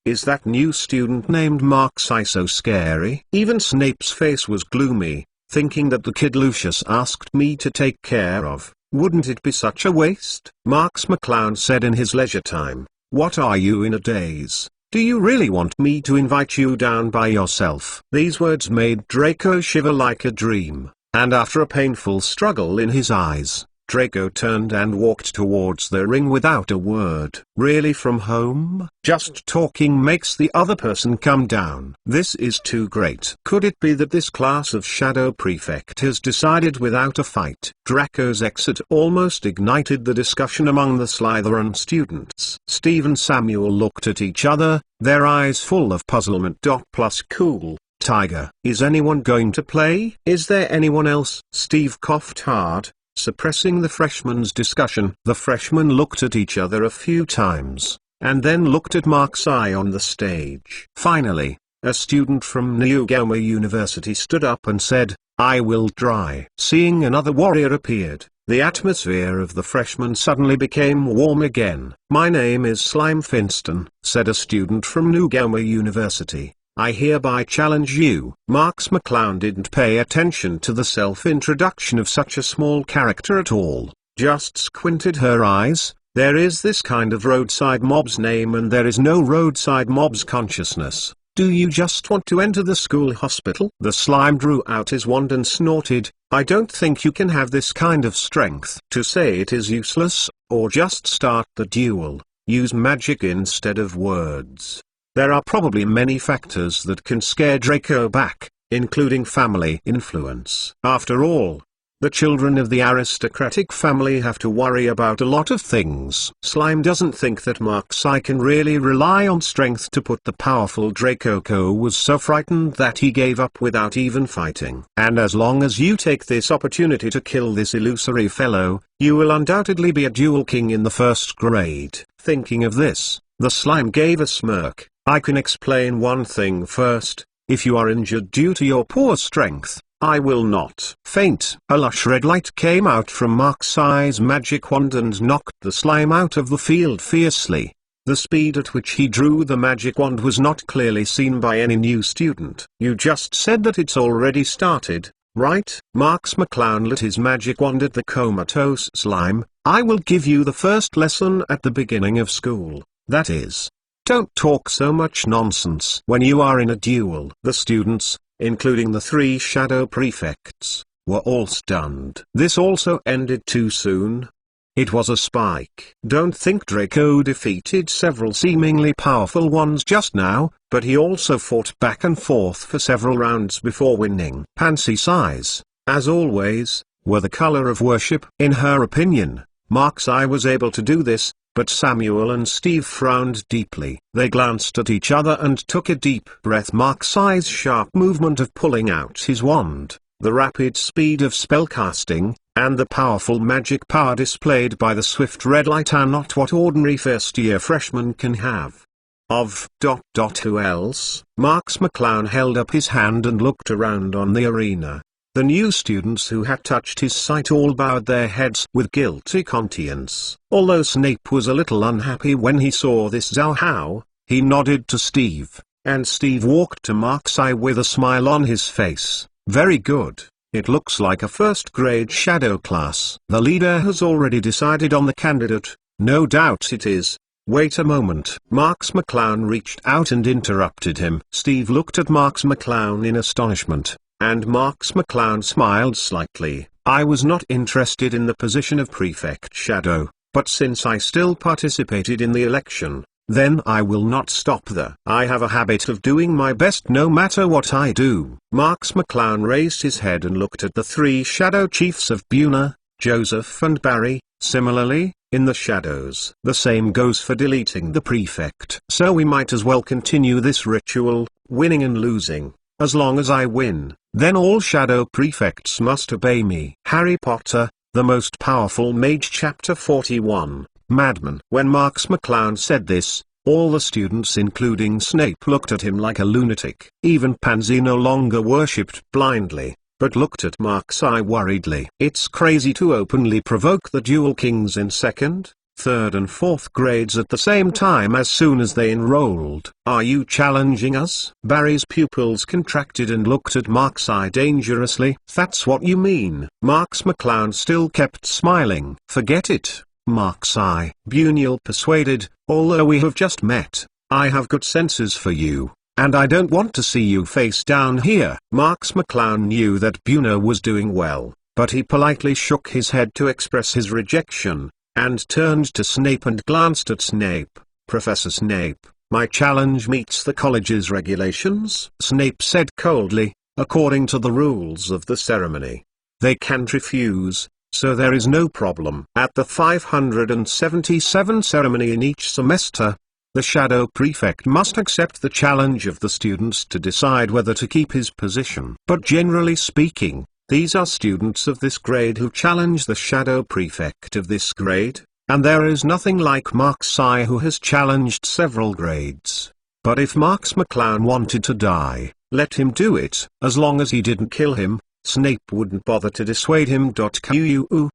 Is that new student named Marks so scary? Even Snape's face was gloomy, thinking that the kid Lucius asked me to take care of. Wouldn't it be such a waste? Marks McClown said in his leisure time. "What are you in a daze? Do you really want me to invite you down by yourself?" These words made Draco shiver like a dream, and after a painful struggle in his eyes, Draco turned and walked towards the ring without a word. "Really from home? Just talking makes the other person come down. This is too great." Could it be that this class of shadow prefect has decided without a fight? Draco's exit almost ignited the discussion among the Slytherin students. Steve and Samuel looked at each other, their eyes full of puzzlement. Plus cool, Tiger. "Is anyone going to play? Is there anyone else?" Steve coughed hard, suppressing the freshmen's discussion. The freshmen looked at each other a few times, and then looked at Marks' on the stage. Finally, a student from Newgama University stood up and said, "I will try." Seeing another warrior appeared, the atmosphere of the freshmen suddenly became warm again. "My name is Slime Finston," said a student from Newgama University. "I hereby challenge you." Marks McClown didn't pay attention to the self-introduction of such a small character at all, just squinted her eyes. There is this kind of roadside mob's name and there is no roadside mob's consciousness. Do you just want to enter the school hospital? The slime drew out his wand and snorted, "I don't think you can have this kind of strength." To say it is useless, or just start the duel, use magic instead of words. There are probably many factors that can scare Draco back, including family influence. After all, the children of the aristocratic family have to worry about a lot of things. Slime doesn't think that Marks can really rely on strength to put the powerful Draco was so frightened that he gave up without even fighting. And as long as you take this opportunity to kill this illusory fellow, you will undoubtedly be a dual king in the first grade. Thinking of this, the slime gave a smirk. "I can explain one thing first. If you are injured due to your poor strength, I will not faint." A lush red light came out from Marks' magic wand and knocked the slime out of the field fiercely. The speed at which he drew the magic wand was not clearly seen by any new student. "You just said that it's already started, right?" Marks McClown lit his magic wand at the comatose slime. "I will give you the first lesson at the beginning of school. That is, don't talk so much nonsense when you are in a duel." The students, including the 3 shadow prefects, were all stunned. This also ended too soon. It was a spike. Don't think Draco defeated several seemingly powerful ones just now, but he also fought back and forth for several rounds before winning. Pansy's eyes, as always, were the color of worship. In her opinion, Mark's eye was able to do this, but Samuel and Steve frowned deeply. They glanced at each other and took a deep breath. Mark's eye's sharp movement of pulling out his wand, the rapid speed of spellcasting, and the powerful magic power displayed by the swift red light are not what ordinary first-year freshmen can have. Who else? Marks McClown held up his hand and looked around on the arena. The new students who had touched his sight all bowed their heads with guilty conscience. Although Snape was a little unhappy when he saw this Zhao, he nodded to Steve, and Steve walked to Mark's eye with a smile on his face. Very good. It looks like a first-grade shadow class. The leader has already decided on the candidate. No doubt it is. Wait a moment. Marks McClown reached out and interrupted him. Steve looked at Marks McClown in astonishment, and Marks McClown smiled slightly. I was not interested in the position of Prefect Shadow, but since I still participated in the election, then I will not stop there. I have a habit of doing my best no matter what I do. Marks McClown raised his head and looked at the three shadow chiefs of Buna, Joseph and Barry. Similarly, in the shadows, the same goes for deleting the prefect. So we might as well continue this ritual, winning and losing. As long as I win, then all shadow prefects must obey me. Harry Potter, the most powerful mage. Chapter 41. Madman. When Marks McClown said this, all the students including Snape looked at him like a lunatic. Even Pansy no longer worshipped blindly, but looked at Mark's eye worriedly. It's crazy to openly provoke the dual kings in second, third and fourth grades at the same time as soon as they enrolled. Are you challenging us? Barry's pupils contracted and looked at Mark's eye dangerously. That's what you mean. Marks McClown still kept smiling. Forget it, Mark's eye. Bunial persuaded, although we have just met, I have good senses for you, and I don't want to see you face down here. Marks McClown knew that Buna was doing well, but he politely shook his head to express his rejection, and turned to Snape and glanced at Snape. Professor Snape, my challenge meets the college's regulations, Snape said coldly. According to the rules of the ceremony, they can't refuse, so there is no problem. At the 577 ceremony in each semester, the shadow prefect must accept the challenge of the students to decide whether to keep his position. But generally speaking, these are students of this grade who challenge the shadow prefect of this grade, and there is nothing like Mark's eye who has challenged several grades. But if Marks McClown wanted to die, let him do it. As long as he didn't kill him, Snape wouldn't bother to dissuade him.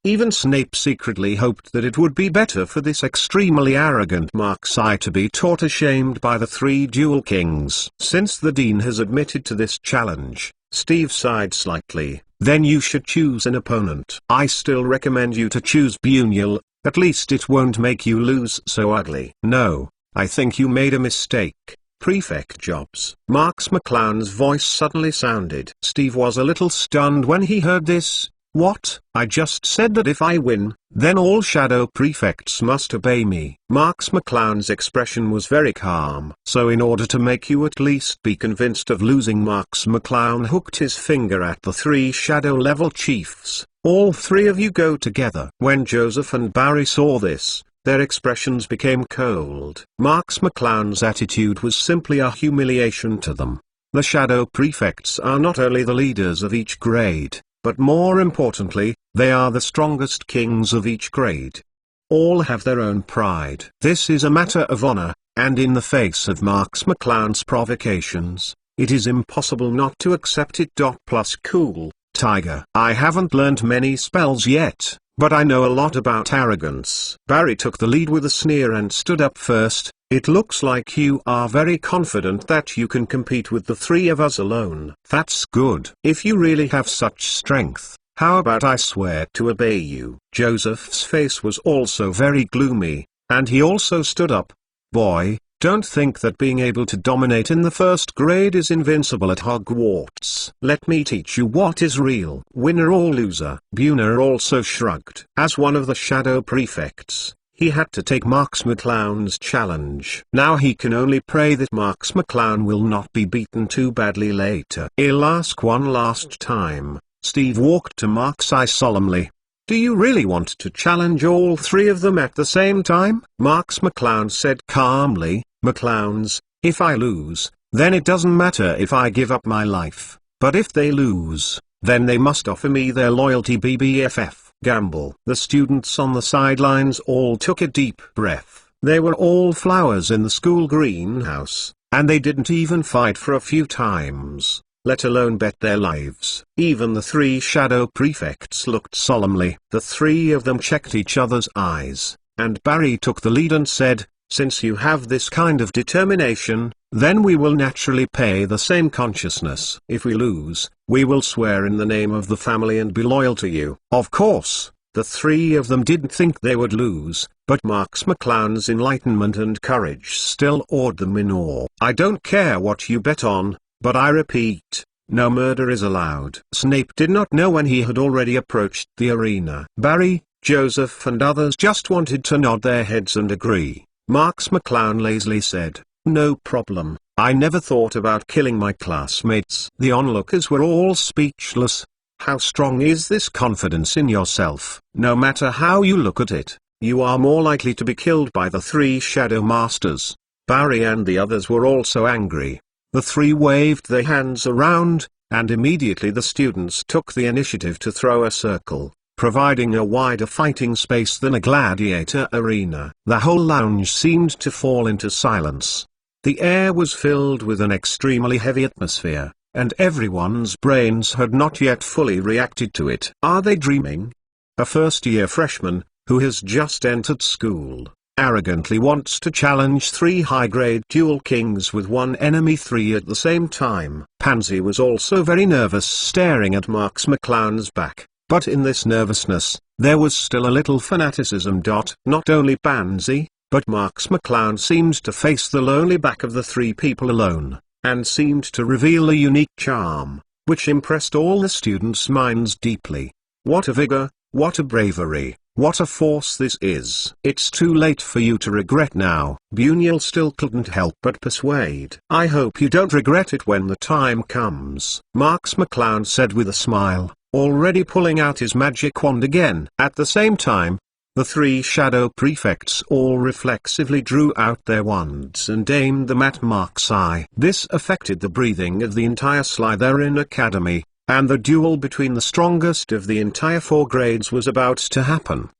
Even Snape secretly hoped that it would be better for this extremely arrogant Mark's eye to be taught ashamed by the three dual kings. Since the dean has admitted to this challenge, Steve sighed slightly. Then you should choose an opponent. I still recommend you to choose Bunial, at least it won't make you lose so ugly. No, I think you made a mistake. Prefect jobs. Marks McClown's voice suddenly sounded. Steve was a little stunned when he heard this. What? I just said that if I win, then all shadow prefects must obey me. Marks McClown's expression was very calm. So in order to make you at least be convinced of losing, Marks McClown hooked his finger at the three shadow-level chiefs. All three of you go together. When Joseph and Barry saw this, their expressions became cold. Marks McClown's attitude was simply a humiliation to them. The shadow prefects are not only the leaders of each grade, but more importantly, they are the strongest kings of each grade. All have their own pride. This is a matter of honor, and in the face of Marks McClown's provocations, it is impossible not to accept it. Plus cool, Tiger. I haven't learned many spells yet, but I know a lot about arrogance. Barry took the lead with a sneer and stood up first. It looks like you are very confident that you can compete with the three of us alone. That's good. If you really have such strength, how about I swear to obey you? Joseph's face was also very gloomy, and he also stood up. Boy, Don't think that being able to dominate in the first grade is invincible at Hogwarts. Let me teach you what is real. Winner or loser. Buna also shrugged. As one of the shadow prefects, he had to take Marks McClown's challenge. Now he can only pray that Marks McClown will not be beaten too badly later. I'll ask one last time. Steve walked to Mark's eye solemnly. Do you really want to challenge all three of them at the same time? Marks McClown said calmly, McClowns, if I lose, then it doesn't matter if I give up my life. But if they lose, then they must offer me their loyalty BBFF. Gamble. The students on the sidelines all took a deep breath. They were all flowers in the school greenhouse, and they didn't even fight for a few times, let alone bet their lives. Even the three shadow prefects looked solemnly. The three of them checked each other's eyes, and Barry took the lead and said, since you have this kind of determination, then we will naturally pay the same consciousness. If we lose, we will swear in the name of the family and be loyal to you. Of course, the three of them didn't think they would lose, but Marks McClown's enlightenment and courage still awed them in awe. I don't care what you bet on, but I repeat, no murder is allowed. Snape did not know when he had already approached the arena. Barry, Joseph and others just wanted to nod their heads and agree. Marks McClown lazily said, no problem, I never thought about killing my classmates. The onlookers were all speechless. How strong is this confidence in yourself? No matter how you look at it, you are more likely to be killed by the three shadow masters. Barry and the others were also angry. The three waved their hands around, and immediately the students took the initiative to throw a circle, providing a wider fighting space than a gladiator arena. The whole lounge seemed to fall into silence. The air was filled with an extremely heavy atmosphere, and everyone's brains had not yet fully reacted to it. Are they dreaming? A first-year freshman, who has just entered school, arrogantly wants to challenge three high-grade dual kings with one enemy three at the same time. Pansy was also very nervous, staring at Marks McClown's back. But in this nervousness, there was still a little fanaticism. Not only Pansy, but Marks McClown seemed to face the lonely back of the three people alone, and seemed to reveal a unique charm, which impressed all the students' minds deeply. What a vigor, what a bravery, what a force this is. It's too late for you to regret now. Bunyel still couldn't help but persuade. I hope you don't regret it when the time comes, Marks McClown said with a smile, already pulling out his magic wand again. At the same time, the three shadow prefects all reflexively drew out their wands and aimed them at Mark's eye. This affected the breathing of the entire Slytherin Academy, and the duel between the strongest of the entire 4 grades was about to happen.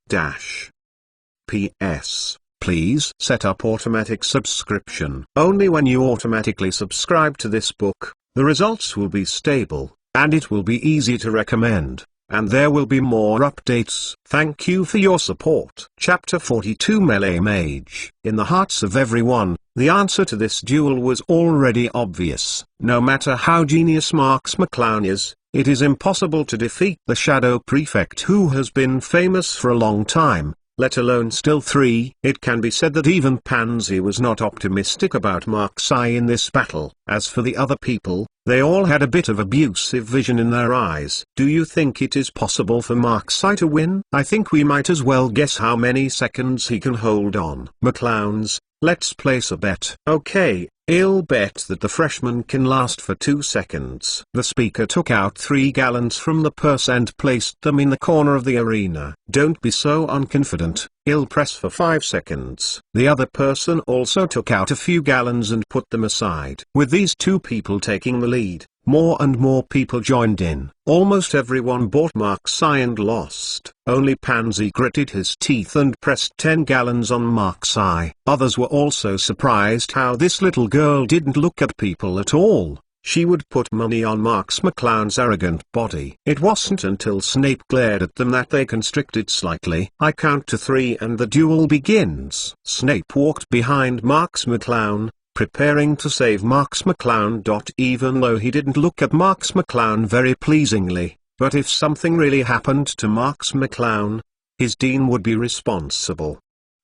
P.S. Please set up automatic subscription. Only when you automatically subscribe to this book, the results will be stable, and it will be easy to recommend, and there will be more updates. Thank you for your support. Chapter 42 Melee Mage. In the hearts of everyone, the answer to this duel was already obvious. No matter how genius Marks McClown is, it is impossible to defeat the Shadow Prefect who has been famous for a long time, let alone still 3. It can be said that even Pansy was not optimistic about Mark's eye in this battle. As for the other people, they all had a bit of abusive vision in their eyes. Do you think it is possible for Mark's eye to win? I think we might as well guess how many seconds he can hold on. McClowns, let's place a bet. Okay, I'll bet that the freshman can last for 2 seconds. The speaker took out 3 gallons from the purse and placed them in the corner of the arena. Don't be so unconfident, I'll press for 5 seconds. The other person also took out a few gallons and put them aside. With these 2 people taking the lead, more and more people joined in. Almost everyone bought Mark's eye and lost. Only Pansy gritted his teeth and pressed 10 gallons on Mark's eye. Others were also surprised how this little girl didn't look at people at all. She would put money on Marks McClown's arrogant body. It wasn't until Snape glared at them that they constricted slightly. I count to 3 and the duel begins. Snape walked behind Marks McClown, preparing to save Marks McClown. Even though he didn't look at Marks McClown very pleasingly, but if something really happened to Marks McClown, his dean would be responsible.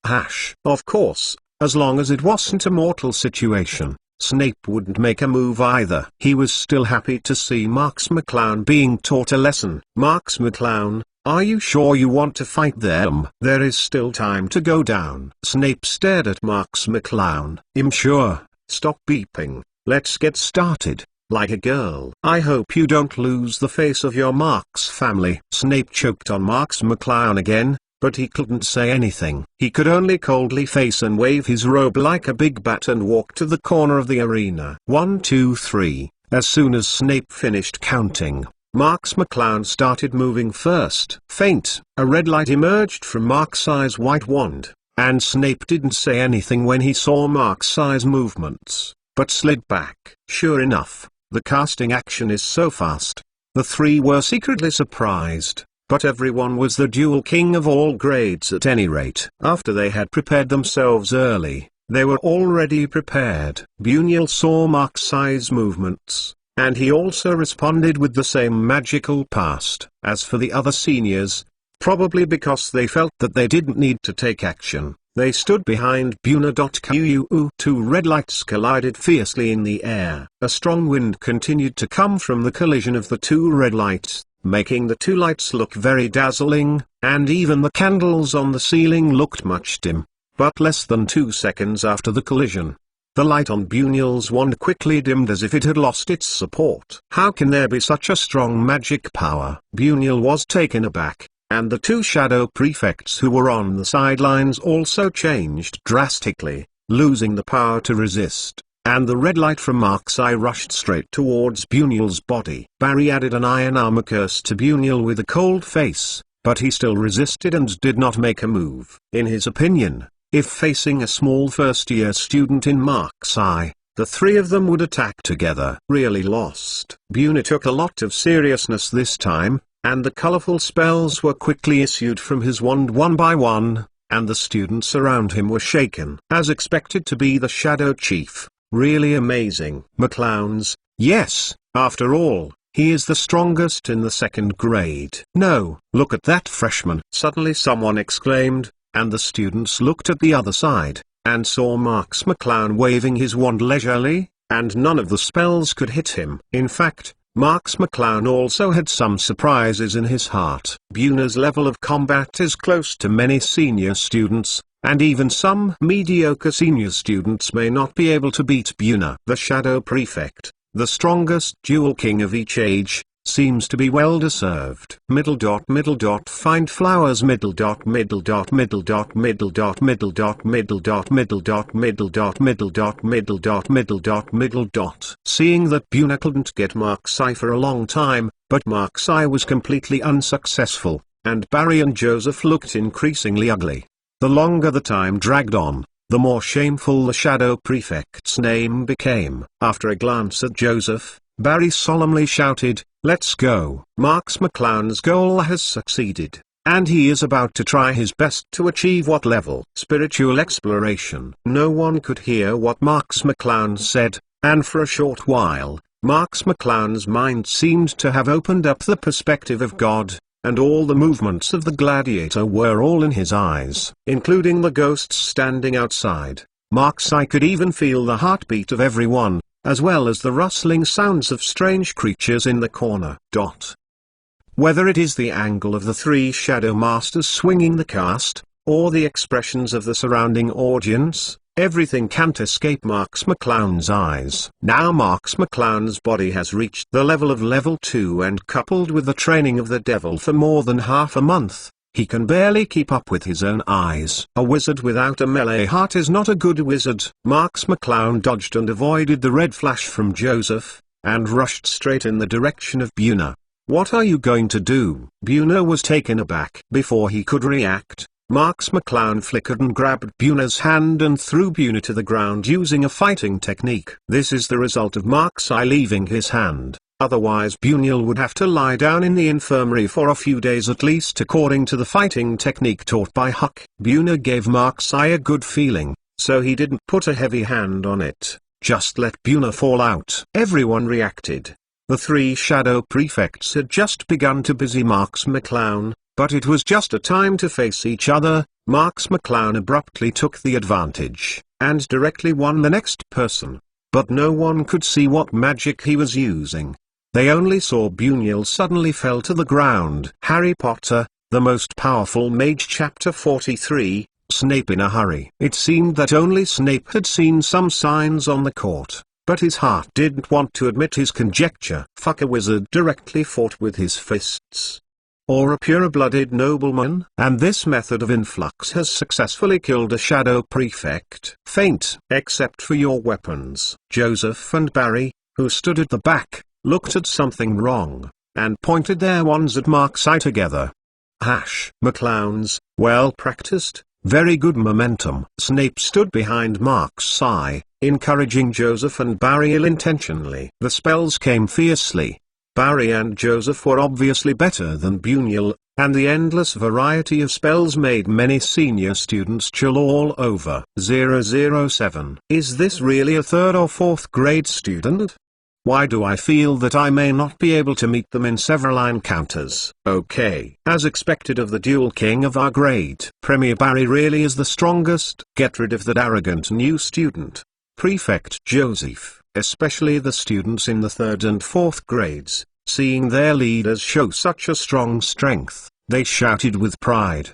Of course, As long as it wasn't a mortal situation, Snape wouldn't make a move either. He was still happy to see Marks McClown being taught a lesson. Marks McClown, are you sure you want to fight them? There is still time to go down. Snape stared at Marks McClown. I'm sure. Stop beeping. Let's get started. Like a girl. I hope you don't lose the face of your Marks family. Snape choked on Marks McClown again, but he couldn't say anything. He could only coldly face and wave his robe like a big bat and walk to the corner of the arena. 1, 2, 3. As soon as Snape finished counting, Marks McClown started moving first. Faint, a red light emerged from Marks' white wand, and Snape didn't say anything when he saw Marks' movements, but slid back. Sure enough, the casting action is so fast. The three were secretly surprised, but everyone was the dual king of all grades at any rate. After they had prepared themselves early, they were already prepared. Bunyel saw Marks' movements, and he also responded with the same magical past. As for the other seniors, probably because they felt that they didn't need to take action, they stood behind Buna. Two red lights collided fiercely in the air. A strong wind continued to come from the collision of the two red lights, making the two lights look very dazzling, and even the candles on the ceiling looked much dim. But less than 2 seconds after the collision, the light on Bunyel's wand quickly dimmed as if it had lost its support. How can there be such a strong magic power? Bunyel was taken aback, and the two shadow prefects who were on the sidelines also changed drastically, losing the power to resist, and the red light from Marks' eye rushed straight towards Bunyel's body. Barry added an iron armor curse to Bunyel with a cold face, but he still resisted and did not make a move. In his opinion, if facing a small first-year student in Marks' eye, the three of them would attack together. Really lost. Buna took a lot of seriousness this time, and the colorful spells were quickly issued from his wand one by one, and the students around him were shaken. As expected to be the Shadow Chief. Really amazing. McClowns, yes, after all, he is the strongest in the second grade. No, look at that freshman. Suddenly someone exclaimed, and the students looked at the other side, and saw Marks McClown waving his wand leisurely, and none of the spells could hit him. In fact, Marks McClown also had some surprises in his heart. Buna's level of combat is close to many senior students, and even some mediocre senior students may not be able to beat Buna. The Shadow Prefect, the strongest dual king of each age, seems to be well deserved. Find flowers middle dot middle dot middle dot middle dot middle dot middle dot middle dot middle dot middle dot middle dot middle dot middle dot. Seeing that Buna couldn't get Marks' eye for a long time, but Marks' eye was completely unsuccessful, and Barry and Joseph looked increasingly ugly. The longer the time dragged on, the more shameful the Shadow Prefect's name became. After a glance at Joseph, Barry solemnly shouted, "Let's go." Marks McClown's goal has succeeded, and he is about to try his best to achieve what level? Spiritual exploration. No one could hear what Marks McClown said, and for a short while, Marks McClown's mind seemed to have opened up the perspective of God, and all the movements of the gladiator were all in his eyes, including the ghosts standing outside. Marks' eye could even feel the heartbeat of everyone, as well as the rustling sounds of strange creatures in the corner. Whether it is the angle of the three shadow masters swinging the cast, or the expressions of the surrounding audience, everything can't escape Marks McClown's eyes. Now Marks McClown's body has reached the level of level 2, and coupled with the training of the devil for more than half a month, he can barely keep up with his own eyes. A wizard without a melee heart is not a good wizard. Marks McClown dodged and avoided the red flash from Joseph, and rushed straight in the direction of Buna. What are you going to do? Buna was taken aback. Before he could react, Marks McClown flickered and grabbed Buna's hand and threw Buna to the ground using a fighting technique. This is the result of Marks' eye leaving his hand. Otherwise Bunyel would have to lie down in the infirmary for a few days at least, according to the fighting technique taught by Huck. Buna gave Marks' eye a good feeling, so he didn't put a heavy hand on it, just let Buna fall out. Everyone reacted. The three shadow prefects had just begun to busy Marks McClown, but it was just a time to face each other. Marks McClown abruptly took the advantage. and directly won the next person. But no one could see what magic he was using. They only saw Bunyel suddenly fell to the ground. Harry Potter, the Most Powerful Mage, Chapter 43, Snape in a Hurry. It seemed that only Snape had seen some signs on the court, but his heart didn't want to admit his conjecture. Fuck, a wizard directly fought with his fists. Or a pure-blooded nobleman, and this method of influx has successfully killed a shadow prefect. Faint, except for your weapons. Joseph and Barry, who stood at the back, looked at something wrong, and pointed their wands at Mark's eye together. McClowns, well practiced, very good momentum. Snape stood behind Mark's eye, encouraging Joseph and Barry ill-intentionally. The spells came fiercely. Barry and Joseph were obviously better than Bunyel, and the endless variety of spells made many senior students chill all over. 007. Is this really a 3rd or 4th grade student? Why do I feel that I may not be able to meet them in several encounters? Okay. As expected of the dual king of our grade, Premier Barry really is the strongest. Get rid of that arrogant new student. Prefect Joseph, especially the students in the 3rd and 4th grades, seeing their leaders show such a strong strength, they shouted with pride.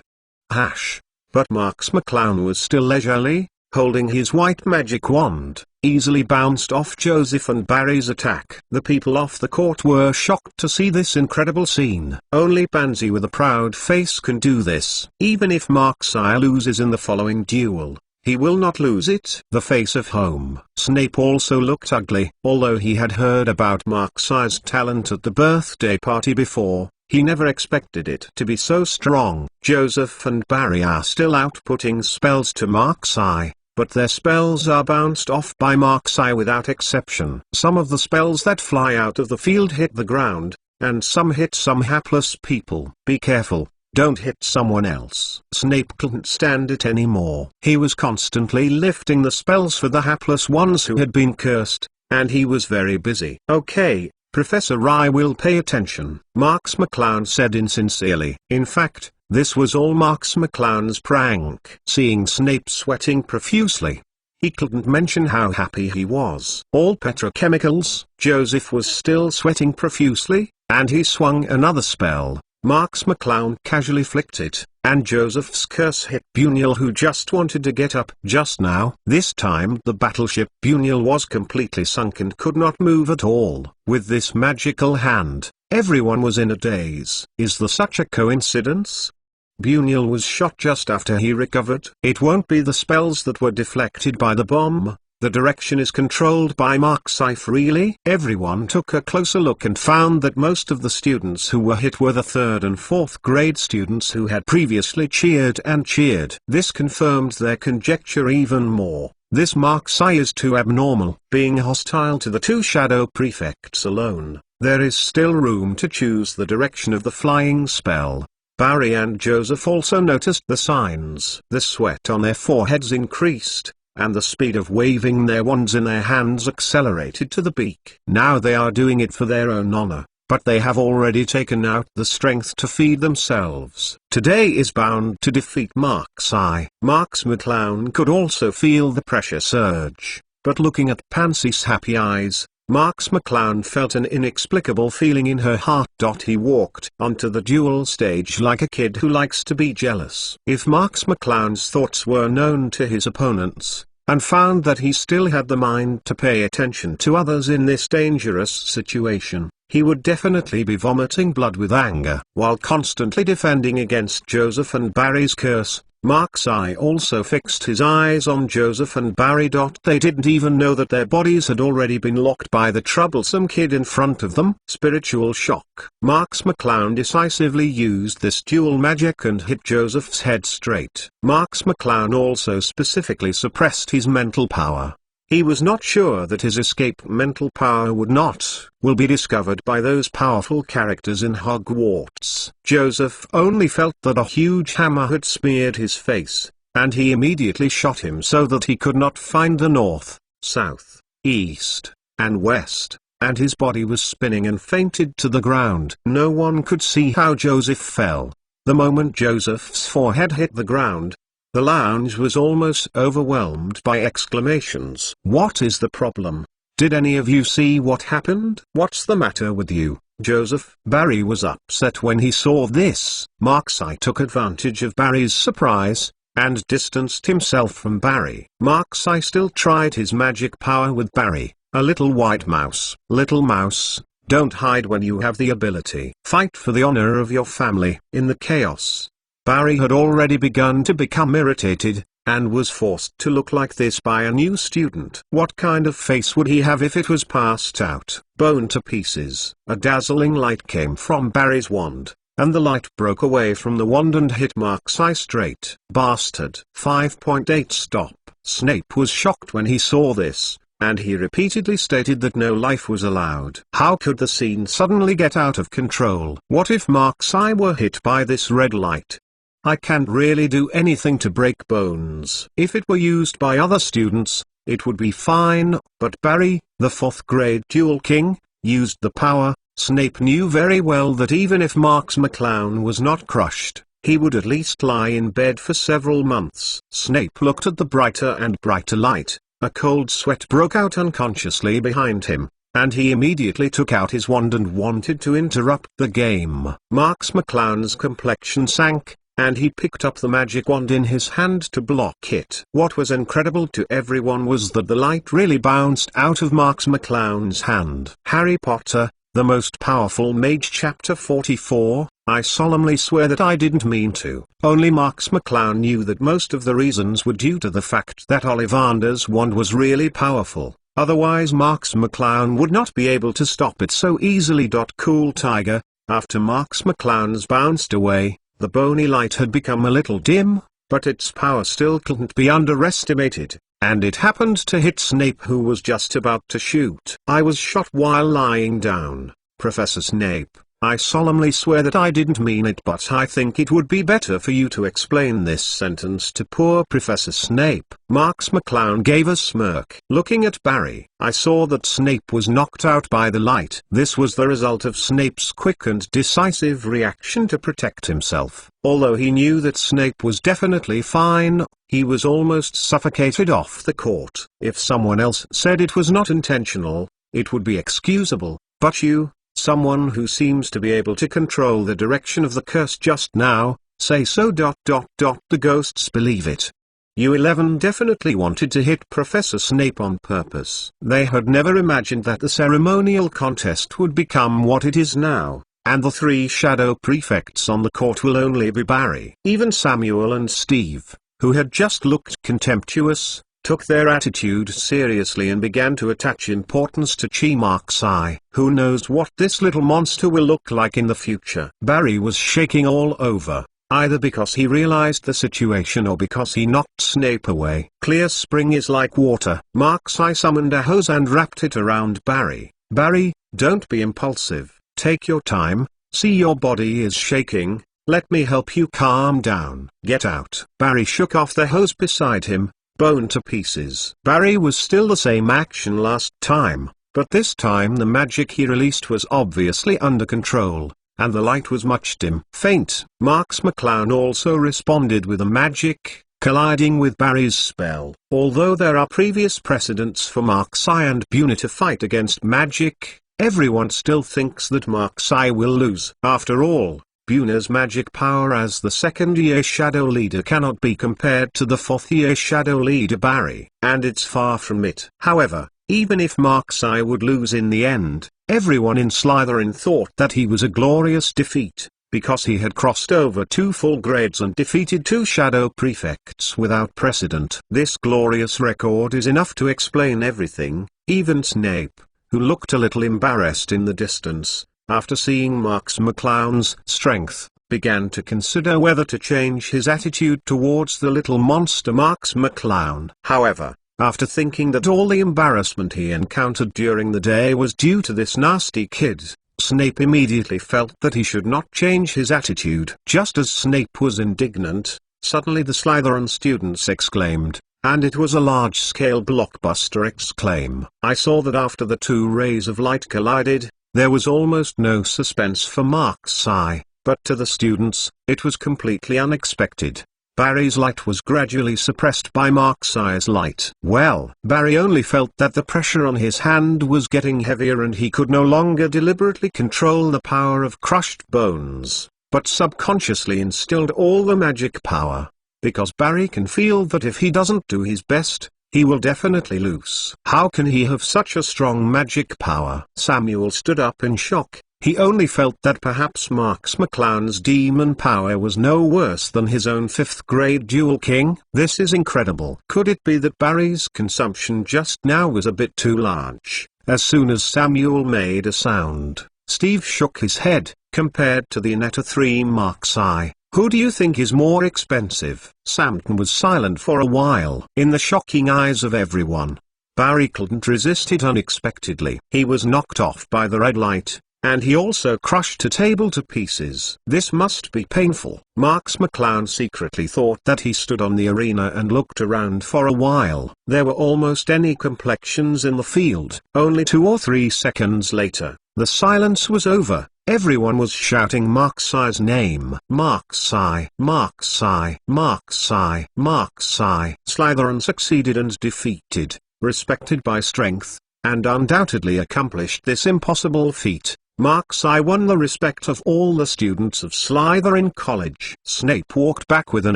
But Mark's McClown was still leisurely, holding his white magic wand, easily bounced off Joseph and Barry's attack. The people off the court were shocked to see this incredible scene. Only Pansy with a proud face can do this. Even if Mark's eye loses in the following duel, he will not lose it. The face of home. Snape also looked ugly. Although he had heard about Mark's eye's talent at the birthday party before, he never expected it to be so strong. Joseph and Barry are still outputting spells to Mark's eye, but their spells are bounced off by Mark's eye without exception. Some of the spells that fly out of the field hit the ground, and some hit some hapless people. Be careful, don't hit someone else. Snape couldn't stand it anymore. He was constantly lifting the spells for the hapless ones who had been cursed, and he was very busy. Okay, Professor Rye will pay attention, Mark's McClown said insincerely. In fact, this was all Mark's McClown's prank. Seeing Snape sweating profusely, he couldn't mention how happy he was. All petrochemicals. Joseph was still sweating profusely, and he swung another spell. Mark's McClown casually flicked it, and Joseph's curse hit Bunyel, who just wanted to get up just now. This time the battleship Bunyel was completely sunk and could not move at all. With this magical hand, everyone was in a daze. Is there such a coincidence? Bunyel was shot just after he recovered. It won't be the spells that were deflected by the bomb. The direction is controlled by Mark's eye freely. Everyone took a closer look and found that most of the students who were hit were the 3rd and 4th grade students who had previously cheered and cheered. This confirmed their conjecture even more. This Mark's eye is too abnormal. Being hostile to the 2 shadow prefects alone, there is still room to choose the direction of the flying spell. Barry and Joseph also noticed the signs. The sweat on their foreheads increased, and the speed of waving their wands in their hands accelerated to the peak. Now they are doing it for their own honor, but they have already taken out the strength to feed themselves. Today is bound to defeat Mark's eye. Mark's McClown could also feel the pressure surge, but looking at Pansy's happy eyes, Mark's McClown felt an inexplicable feeling in her heart. He walked onto the duel stage like a kid who likes to be jealous. If Mark's McClown's thoughts were known to his opponents, and found that he still had the mind to pay attention to others in this dangerous situation, he would definitely be vomiting blood with anger. While constantly defending against Joseph and Barry's curse, Mark's eye also fixed his eyes on Joseph and Barry. They didn't even know that their bodies had already been locked by the troublesome kid in front of them. Spiritual shock. Mark's McClown decisively used this dual magic and hit Joseph's head straight. Mark's McClown also specifically suppressed his mental power. He was not sure that his escape mental power will be discovered by those powerful characters in Hogwarts. Joseph only felt that a huge hammer had smeared his face, and he immediately shot him so that he could not find the north, south, east, and west, and his body was spinning and fainted to the ground. No one could see how Joseph fell. The moment Joseph's forehead hit the ground, The lounge was almost overwhelmed by exclamations. "What is the problem? Did any of you see what happened? What's the matter with you, Joseph?" Barry was upset when he saw this. Markseye took advantage of Barry's surprise, and distanced himself from Barry. Markseye still tried his magic power with Barry, a little white mouse. "Little mouse, don't hide when you have the ability. Fight for the honor of your family." In the chaos, Barry had already begun to become irritated, and was forced to look like this by a new student. What kind of face would he have if it was passed out? Bone to pieces. A dazzling light came from Barry's wand, and the light broke away from the wand and hit Markseye straight. "Bastard." 5.8 Stop. Snape was shocked when he saw this, and he repeatedly stated that no life was allowed. How could the scene suddenly get out of control? What if Markseye were hit by this red light? "I can't really do anything to break bones." If it were used by other students, it would be fine, but Barry, the 4th grade duel king, used the power. Snape knew very well that even if Marks McClown was not crushed, he would at least lie in bed for several months. Snape looked at the brighter and brighter light. A cold sweat broke out unconsciously behind him, and he immediately took out his wand and wanted to interrupt the game. Marks McClown's complexion sank, and he picked up the magic wand in his hand to block it. What was incredible to everyone was that the light really bounced out of Marks McClown's hand. Harry Potter, the Most Powerful Mage, Chapter 44. I solemnly swear that I didn't mean to. Only Marks McClown knew that most of the reasons were due to the fact that Ollivander's wand was really powerful. Otherwise Marks McClown would not be able to stop it so easily. Cool Tiger. After Marks McClown's bounced away, the bony light had become a little dim, but its power still couldn't be underestimated, and it happened to hit Snape, who was just about to shoot. "I was shot while lying down, Professor Snape. I solemnly swear that I didn't mean it, but I think it would be better for you to explain this sentence to poor Professor Snape." Marks McClown gave a smirk. Looking at Barry, "I saw that Snape was knocked out by the light." This was the result of Snape's quick and decisive reaction to protect himself. Although he knew that Snape was definitely fine, he was almost suffocated off the court. If someone else said it was not intentional, it would be excusable, but you, someone who seems to be able to control the direction of the curse just now, say so. The ghosts believe it. You 11 definitely wanted to hit Professor Snape on purpose. They had never imagined that the ceremonial contest would become what it is now, and the 3 shadow prefects on the court will only be Barry. Even Samuel and Steve, who had just looked contemptuous, took their attitude seriously and began to attach importance to Markseye. Who knows what this little monster will look like in the future? Barry was shaking all over, either because he realized the situation or because he knocked Snape away. Clear spring is like water. Markseye summoned a hose and wrapped it around Barry. "Barry, don't be impulsive. Take your time. See, your body is shaking. Let me help you calm down. Get out." Barry shook off the hose beside him. Bone to pieces. Barry was still the same action last time, but this time the magic he released was obviously under control, and the light was much dim. Faint. Marks McClown also responded with a magic, colliding with Barry's spell. Although there are previous precedents for Markseye and Buna to fight against magic, everyone still thinks that Markseye will lose. After all, Buna's magic power as the 2nd-year shadow leader cannot be compared to the 4th-year shadow leader Barry, and it's far from it. However, even if Markseye would lose in the end, everyone in Slytherin thought that he was a glorious defeat, because he had crossed over 2 full grades and defeated 2 shadow prefects without precedent. This glorious record is enough to explain everything. Even Snape, who looked a little embarrassed in the distance, after seeing Marks McClown's strength, began to consider whether to change his attitude towards the little monster Marks McClown. However, after thinking that all the embarrassment he encountered during the day was due to this nasty kid, Snape immediately felt that he should not change his attitude. Just as Snape was indignant, suddenly the Slytherin students exclaimed, and it was a large-scale blockbuster exclaim. I saw that after the 2 rays of light collided, there was almost no suspense for Markseye, but to the students, it was completely unexpected. Barry's light was gradually suppressed by Mark's eye's light. Well, Barry only felt that the pressure on his hand was getting heavier and he could no longer deliberately control the power of crushed bones, but subconsciously instilled all the magic power. Because Barry can feel that if he doesn't do his best, he will definitely lose. How can he have such a strong magic power? Samuel stood up in shock. He only felt that perhaps Marks McClown's demon power was no worse than his own 5th grade dual king. This is incredible. Could it be that Barry's consumption just now was a bit too large? As soon as Samuel made a sound, Steve shook his head. Compared to the Netta 3 Mark's eye, who do you think is more expensive? Samton was silent for a while. In the shocking eyes of everyone, Barry couldn't resist it unexpectedly. He was knocked off by the red light, and he also crushed a table to pieces. This must be painful. Marks McClown secretly thought that he stood on the arena and looked around for a while. There were almost any complexions in the field. Only 2 or 3 seconds later, the silence was over. Everyone was shouting Mark's eye's name. Mark's eye, Mark's eye, Mark's eye, Mark's eye. Slytherin succeeded and defeated, respected by strength, and undoubtedly accomplished this impossible feat. Mark's eye won the respect of all the students of Slytherin College. Snape walked back with an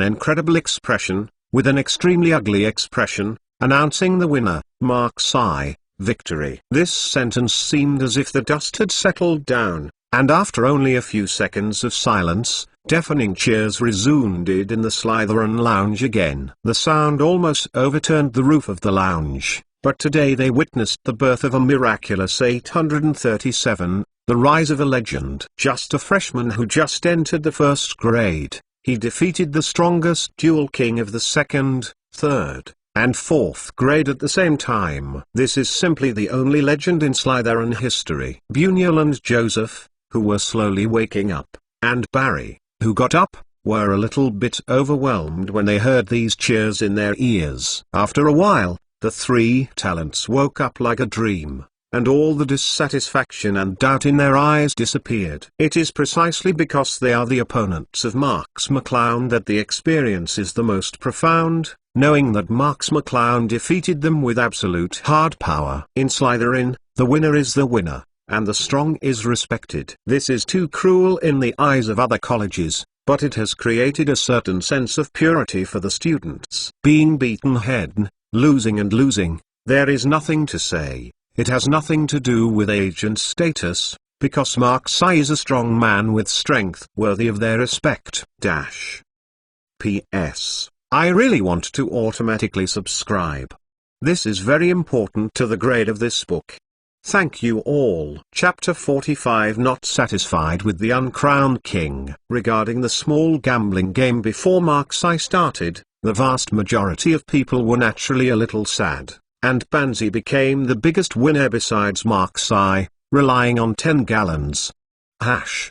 incredible expression, with an extremely ugly expression, announcing the winner, Mark's eye, victory. This sentence seemed as if the dust had settled down, and after only a few seconds of silence, deafening cheers resounded in the Slytherin lounge again. The sound almost overturned the roof of the lounge, but today they witnessed the birth of a miraculous 837, the rise of a legend. Just a freshman who just entered the 1st grade, he defeated the strongest dual king of the 2nd, 3rd, and 4th grade at the same time. This is simply the only legend in Slytherin history. Bunyel and Joseph, who were slowly waking up, and Barry, who got up, were a little bit overwhelmed when they heard these cheers in their ears. After a while, the 3 talents woke up like a dream, and all the dissatisfaction and doubt in their eyes disappeared. It is precisely because they are the opponents of Marks McClown that the experience is the most profound, knowing that Marks McClown defeated them with absolute hard power. In Slytherin, the winner is the winner, and the strong is respected. This is too cruel in the eyes of other colleges, but it has created a certain sense of purity for the students. Being beaten head, losing and losing, there is nothing to say. It has nothing to do with age and status, because Mark's eye is a strong man with strength worthy of their respect. P.S. I really want to automatically subscribe. This is very important to the grade of this book. Thank you all. Chapter 45. Not satisfied with the uncrowned king. Regarding the small gambling game before Mark's eye started, the vast majority of people were naturally a little sad, and Pansy became the biggest winner besides Mark's eye, relying on 10 gallons.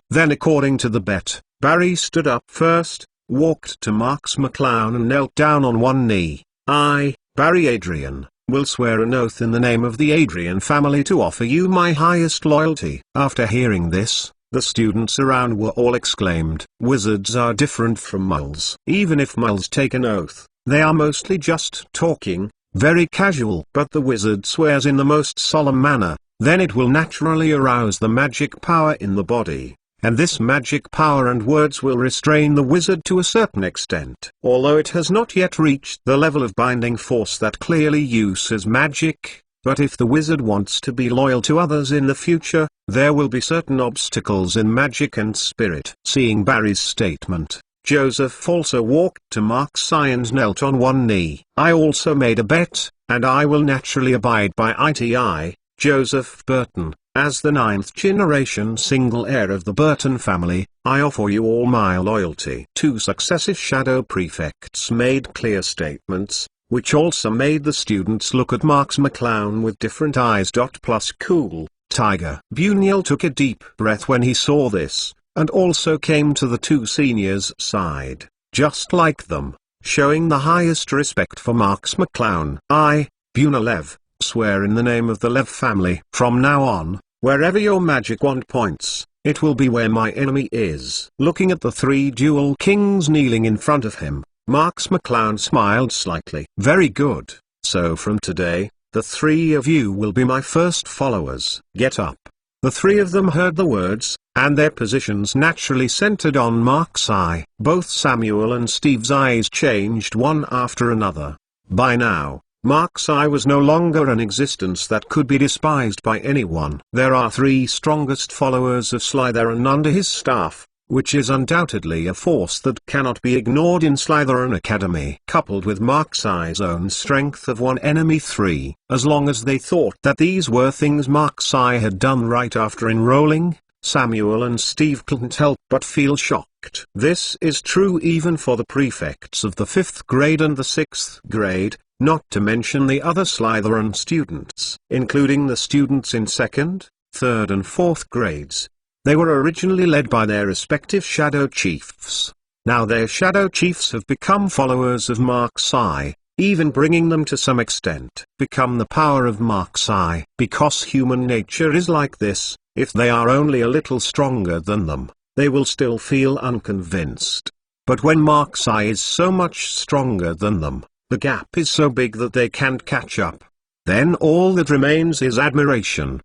Then according to the bet, Barry stood up first, walked to Marks McClown and knelt down on one knee. I, Barry Adrian, will swear an oath in the name of the Adrian family to offer you my highest loyalty. After hearing this, the students around were all exclaimed, "Wizards are different from muggles." Even if muggles take an oath, they are mostly just talking, very casual. But the wizard swears in the most solemn manner, then it will naturally arouse the magic power in the body, and this magic power and words will restrain the wizard to a certain extent. Although it has not yet reached the level of binding force that clearly uses magic, but if the wizard wants to be loyal to others in the future, there will be certain obstacles in magic and spirit. Seeing Barry's statement, Joseph also walked to Mark's eye and knelt on one knee. I also made a bet, and I will naturally abide by it. Joseph Burton, as the 9th generation single heir of the Burton family, I offer you all my loyalty. 2 successive shadow prefects made clear statements, which also made the students look at Marks McClown with different eyes. Plus cool, Tiger. Bunyel took a deep breath when he saw this, and also came to the 2 seniors' side, just like them, showing the highest respect for Marks McClown. I, Bunalev, swear in the name of the Lev family. From now on, wherever your magic wand points, it will be where my enemy is. Looking at the 3 dual kings kneeling in front of him, Marks McClown smiled slightly. Very good, so from today, the three of you will be my first followers. Get up. The three of them heard the words, and their positions naturally centered on Mark's eye. Both Samuel and Steve's eyes changed one after another. By now, Mark's eye was no longer an existence that could be despised by anyone. There are three strongest followers of Slytherin under his staff, which is undoubtedly a force that cannot be ignored in Slytherin Academy. Coupled with Mark's eye's own strength of one enemy three, as long as they thought that these were things Mark's eye had done right after enrolling, Samuel and Steve couldn't help but feel shocked. This is true even for the prefects of the 5th grade and the 6th grade, not to mention the other Slytherin students, including the students in 2nd, 3rd and 4th grades. They were originally led by their respective shadow chiefs. Now their shadow chiefs have become followers of Mark's eye, even bringing them to some extent become the power of Mark's eye. Because human nature is like this, if they are only a little stronger than them, they will still feel unconvinced. But when Mark's eye is so much stronger than them, the gap is so big that they can't catch up. Then all that remains is admiration.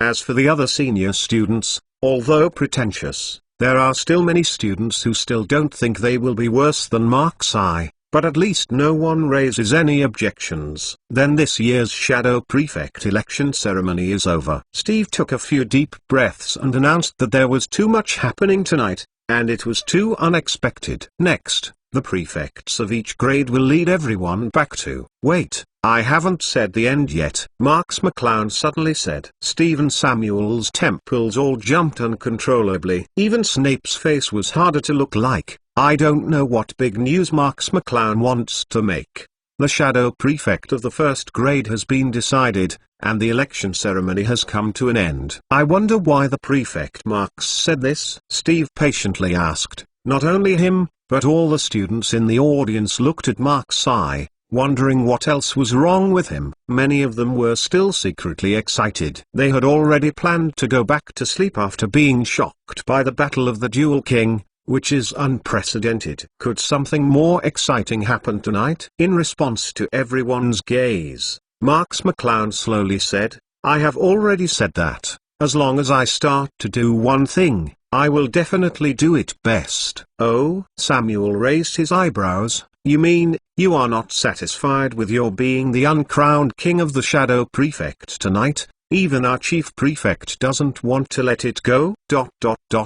As for the other senior students, although pretentious, there are still many students who still don't think they will be worse than Mark's eye, but at least no one raises any objections. Then this year's Shadow Prefect election ceremony is over. Steve took a few deep breaths and announced that there was too much happening tonight, and it was too unexpected. Next, the prefects of each grade will lead everyone back to. Wait, I haven't said the end yet, Marks McClown suddenly said. Steve and Samuel's temples all jumped uncontrollably. Even Snape's face was harder to look like. I don't know what big news Marks McClown wants to make. The shadow prefect of the 1st grade has been decided, and the election ceremony has come to an end. I wonder why the prefect Marks said this? Steve patiently asked. Not only him, but all the students in the audience looked at Mark's eye, wondering what else was wrong with him. Many of them were still secretly excited. They had already planned to go back to sleep after being shocked by the Battle of the Dual King, which is unprecedented. Could something more exciting happen tonight? In response to everyone's gaze, Marks McClown slowly said, I have already said that, as long as I start to do one thing, I will definitely do it best. Oh? Samuel raised his eyebrows. You mean, you are not satisfied with your being the uncrowned king of the shadow prefect tonight? Even our chief prefect doesn't want to let it go?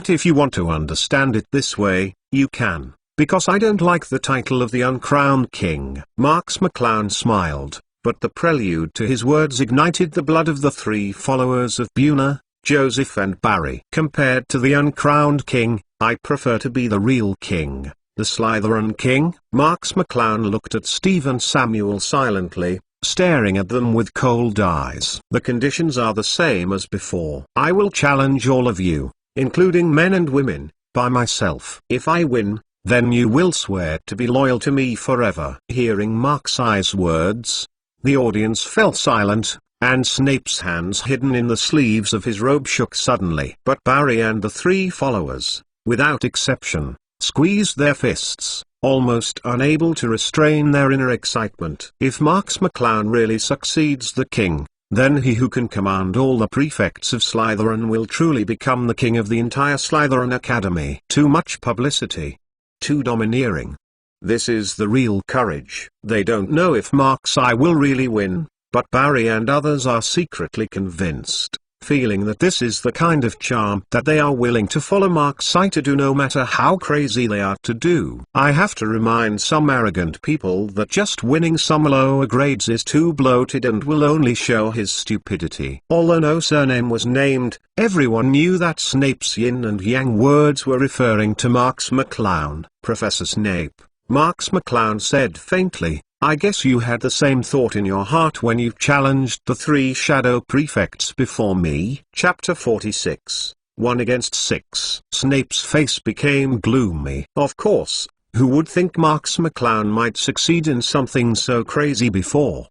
If you want to understand it this way, you can, because I don't like the title of the uncrowned king. Marks McClown smiled, but the prelude to his words ignited the blood of the three followers of Buna, Joseph and Barry. Compared to the uncrowned king, I prefer to be the real king, the Slytherin king. Marks McClown looked at Steve and Samuel silently, staring at them with cold eyes. The conditions are the same as before. I will challenge all of you, including men and women, by myself. If I win, then you will swear to be loyal to me forever. Hearing Mark's eyes words, the audience fell silent, and Snape's hands hidden in the sleeves of his robe shook suddenly. But Barry and the three followers, without exception, squeezed their fists, almost unable to restrain their inner excitement. If Marks McClown really succeeds the king, then he who can command all the prefects of Slytherin will truly become the king of the entire Slytherin Academy. Too much publicity. Too domineering. This is the real courage. They don't know if Mark's eye will really win, but Barry and others are secretly convinced, feeling that this is the kind of charm that they are willing to follow Mark's eye to do no matter how crazy they are to do. I have to remind some arrogant people that just winning some lower grades is too bloated and will only show his stupidity. Although no surname was named, everyone knew that Snape's yin and yang words were referring to Marks McClown. Professor Snape, Marks McClown said faintly, I guess you had the same thought in your heart when you challenged the three shadow prefects before me. Chapter 46, 1 against 6. Snape's face became gloomy. Of course, who would think Marks McClown might succeed in something so crazy before?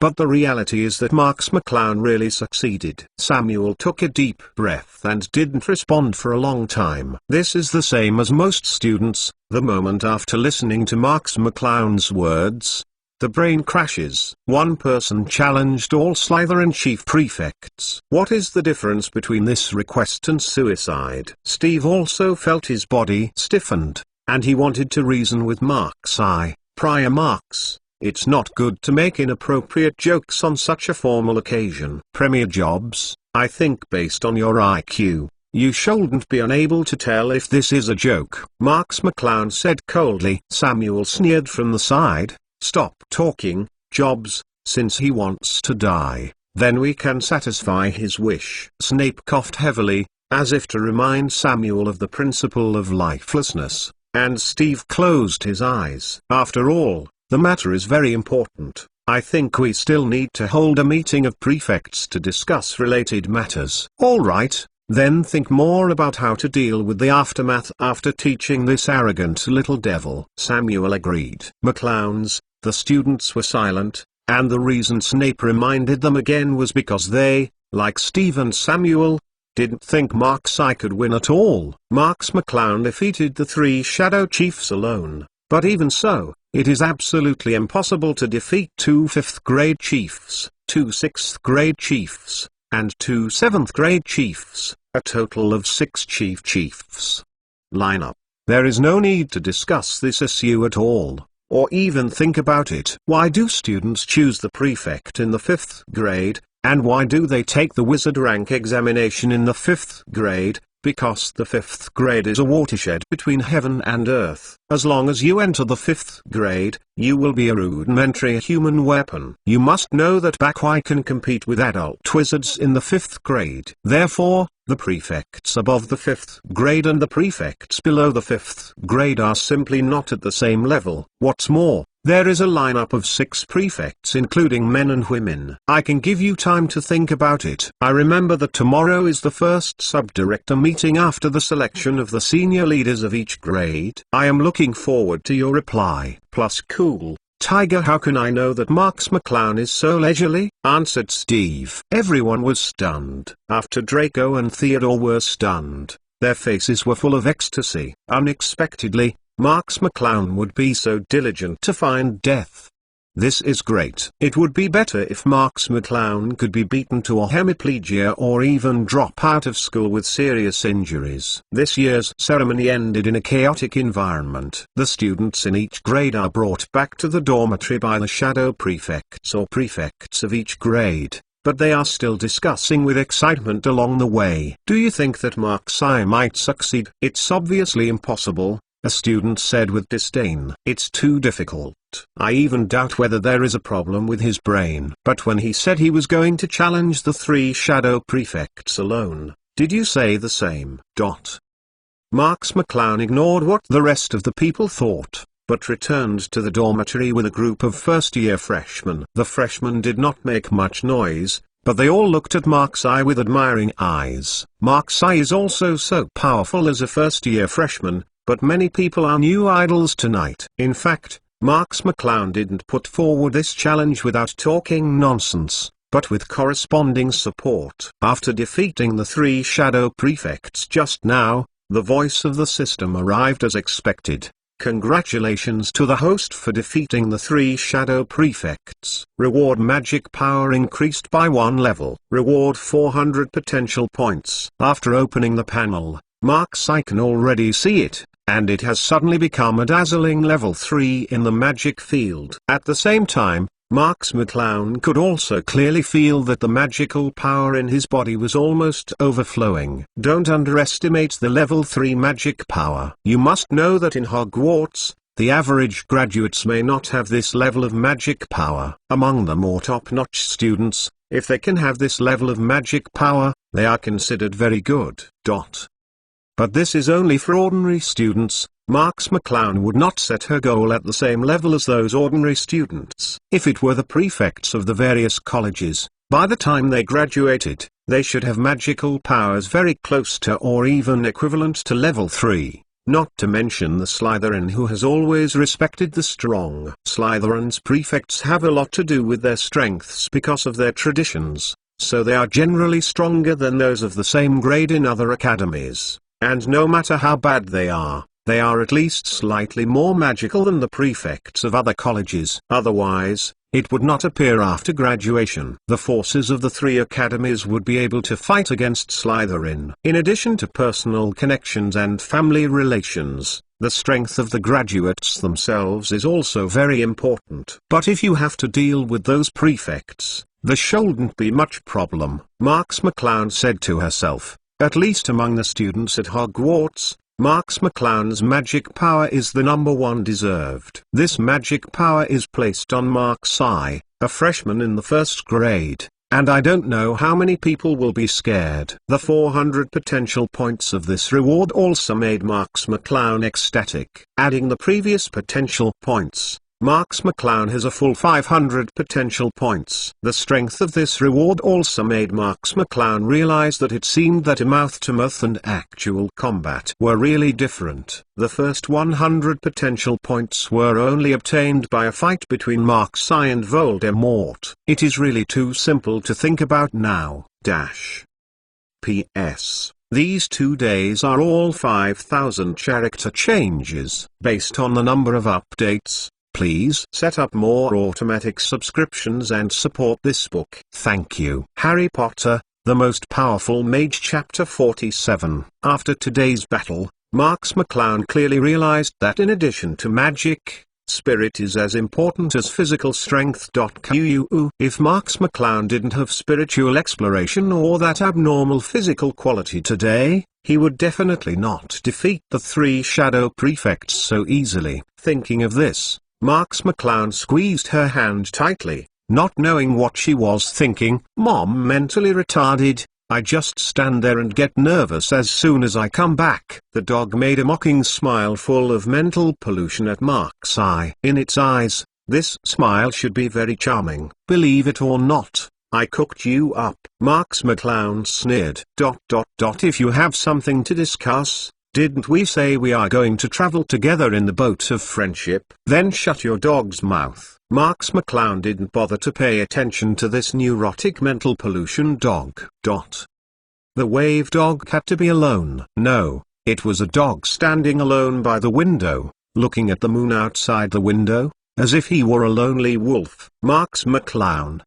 But the reality is that Marks McClown really succeeded. Samuel took a deep breath and didn't respond for a long time. This is the same as most students. The moment after listening to Marks McClown's words, the brain crashes. One person challenged all Slytherin chief prefects. What is the difference between this request and suicide? Steve also felt his body stiffened, and he wanted to reason with Marks. Prior Marks. It's not good to make inappropriate jokes on such a formal occasion. Premier Jobs, I think based on your IQ, you shouldn't be unable to tell if this is a joke. Marks McClown said coldly. Samuel sneered from the side. Stop talking, Jobs, since he wants to die, then we can satisfy his wish. Snape coughed heavily, as if to remind Samuel of the principle of lifelessness, and Steve closed his eyes. After all, the matter is very important. I think we still need to hold a meeting of prefects to discuss related matters. All right, then think more about how to deal with the aftermath after teaching this arrogant little devil. Samuel agreed. The students were silent, and the reason Snape reminded them again was because they, like Steve and Samuel, didn't think Marks could win at all. Marks McClown defeated the 3 Shadow Chiefs alone, but even so, it is absolutely impossible to defeat 2 5th-grade chiefs, 2 6th-grade chiefs, and 2 7th-grade chiefs, a total of 6 chiefs. Line up. There is no need to discuss this issue at all, or even think about it. Why do students choose the prefect in the 5th grade, and why do they take the wizard rank examination in the 5th grade? Because the 5th grade is a watershed between heaven and earth. As long as you enter the 5th grade, you will be a rudimentary human weapon. You must know that Bakwai can compete with adult wizards in the 5th grade. Therefore, the prefects above the 5th grade and the prefects below the 5th grade are simply not at the same level. What's more, there is a lineup of 6 prefects including men and women. I can give you time to think about it. I remember that tomorrow is the first sub-director meeting after the selection of the senior leaders of each grade. I am looking forward to your reply. Plus cool. Tiger, how can I know that Marks McClown is so leisurely? Answered Steve. Everyone was stunned. After Draco and Theodore were stunned, their faces were full of ecstasy. Unexpectedly, Marks McClown would be so diligent to find death. This is great. It would be better if Marks McClown could be beaten to a hemiplegia or even drop out of school with serious injuries. This year's ceremony ended in a chaotic environment. The students in each grade are brought back to the dormitory by the shadow prefects or prefects of each grade, but they are still discussing with excitement along the way. Do you think that Marks might succeed? It's obviously impossible, a student said with disdain. It's too difficult. I even doubt whether there is a problem with his brain. But when he said he was going to challenge the 3 shadow prefects alone, did you say the same? Marks McClown ignored what the rest of the people thought, but returned to the dormitory with a group of first-year freshmen. The freshmen did not make much noise, but they all looked at Marks with admiring eyes. Marks is also so powerful as a first-year freshman, but many people are new idols tonight. In fact, Marks McClown didn't put forward this challenge without talking nonsense, but with corresponding support. After defeating the 3 shadow prefects just now, the voice of the system arrived as expected. Congratulations to the host for defeating the 3 shadow prefects. Reward magic power increased by 1 level. Reward 400 potential points. After opening the panel, Marks can already see it, and it has suddenly become a dazzling level 3 in the magic field. At the same time, Marks McClown could also clearly feel that the magical power in his body was almost overflowing. Don't underestimate the level 3 magic power. You must know that in Hogwarts, the average graduates may not have this level of magic power. Among the more top-notch students, if they can have this level of magic power, they are considered very good. But this is only for ordinary students. Marks McClown would not set her goal at the same level as those ordinary students. If it were the prefects of the various colleges, by the time they graduated, they should have magical powers very close to or even equivalent to level 3. not to mention the Slytherin, who has always respected the strong. Slytherin's prefects have a lot to do with their strengths because of their traditions, so they are generally stronger than those of the same grade in other academies, and no matter how bad they are at least slightly more magical than the prefects of other colleges. Otherwise, it would not appear after graduation. The forces of the three academies would be able to fight against Slytherin. In addition to personal connections and family relations, the strength of the graduates themselves is also very important. But if you have to deal with those prefects, there shouldn't be much problem, Marks McClown said to herself. At least among the students at Hogwarts, Marks McClown's magic power is the number one deserved. This magic power is placed on Marks I, a freshman in the first grade, and I don't know how many people will be scared. The 400 potential points of this reward also made Marks McClown ecstatic. Adding the previous potential points, Marks McClown has a full 500 potential points. The strength of this reward also made Marks McClown realize that it seemed that a mouth-to-mouth and actual combat were really different. The first 100 potential points were only obtained by a fight between Marks I and Voldemort. It is really too simple to think about now. P.S. These 2 days are all 5,000 character changes. Based on the number of updates, please set up more automatic subscriptions and support this book. Thank you. Harry Potter, The Most Powerful Mage, Chapter 47. After today's battle, Marks McClown clearly realized that in addition to magic, spirit is as important as physical strength. If Marks McClown didn't have spiritual exploration or that abnormal physical quality today, he would definitely not defeat the three shadow prefects so easily. Thinking of this, Marks McClown squeezed her hand tightly, not knowing what she was thinking. Mom, mentally retarded, I just stand there and get nervous as soon as I come back. The dog made a mocking smile full of mental pollution at Marks I. In its eyes, this smile should be very charming. Believe it or not, I cooked you up. Marks McClown sneered. If you have something to discuss, didn't we say we are going to travel together in the boat of friendship? Then shut your dog's mouth. Marks McClown didn't bother to pay attention to this neurotic mental pollution dog. The wave dog had to be alone. No, it was a dog standing alone by the window, looking at the moon outside the window, as if he were a lonely wolf. Marks McClown.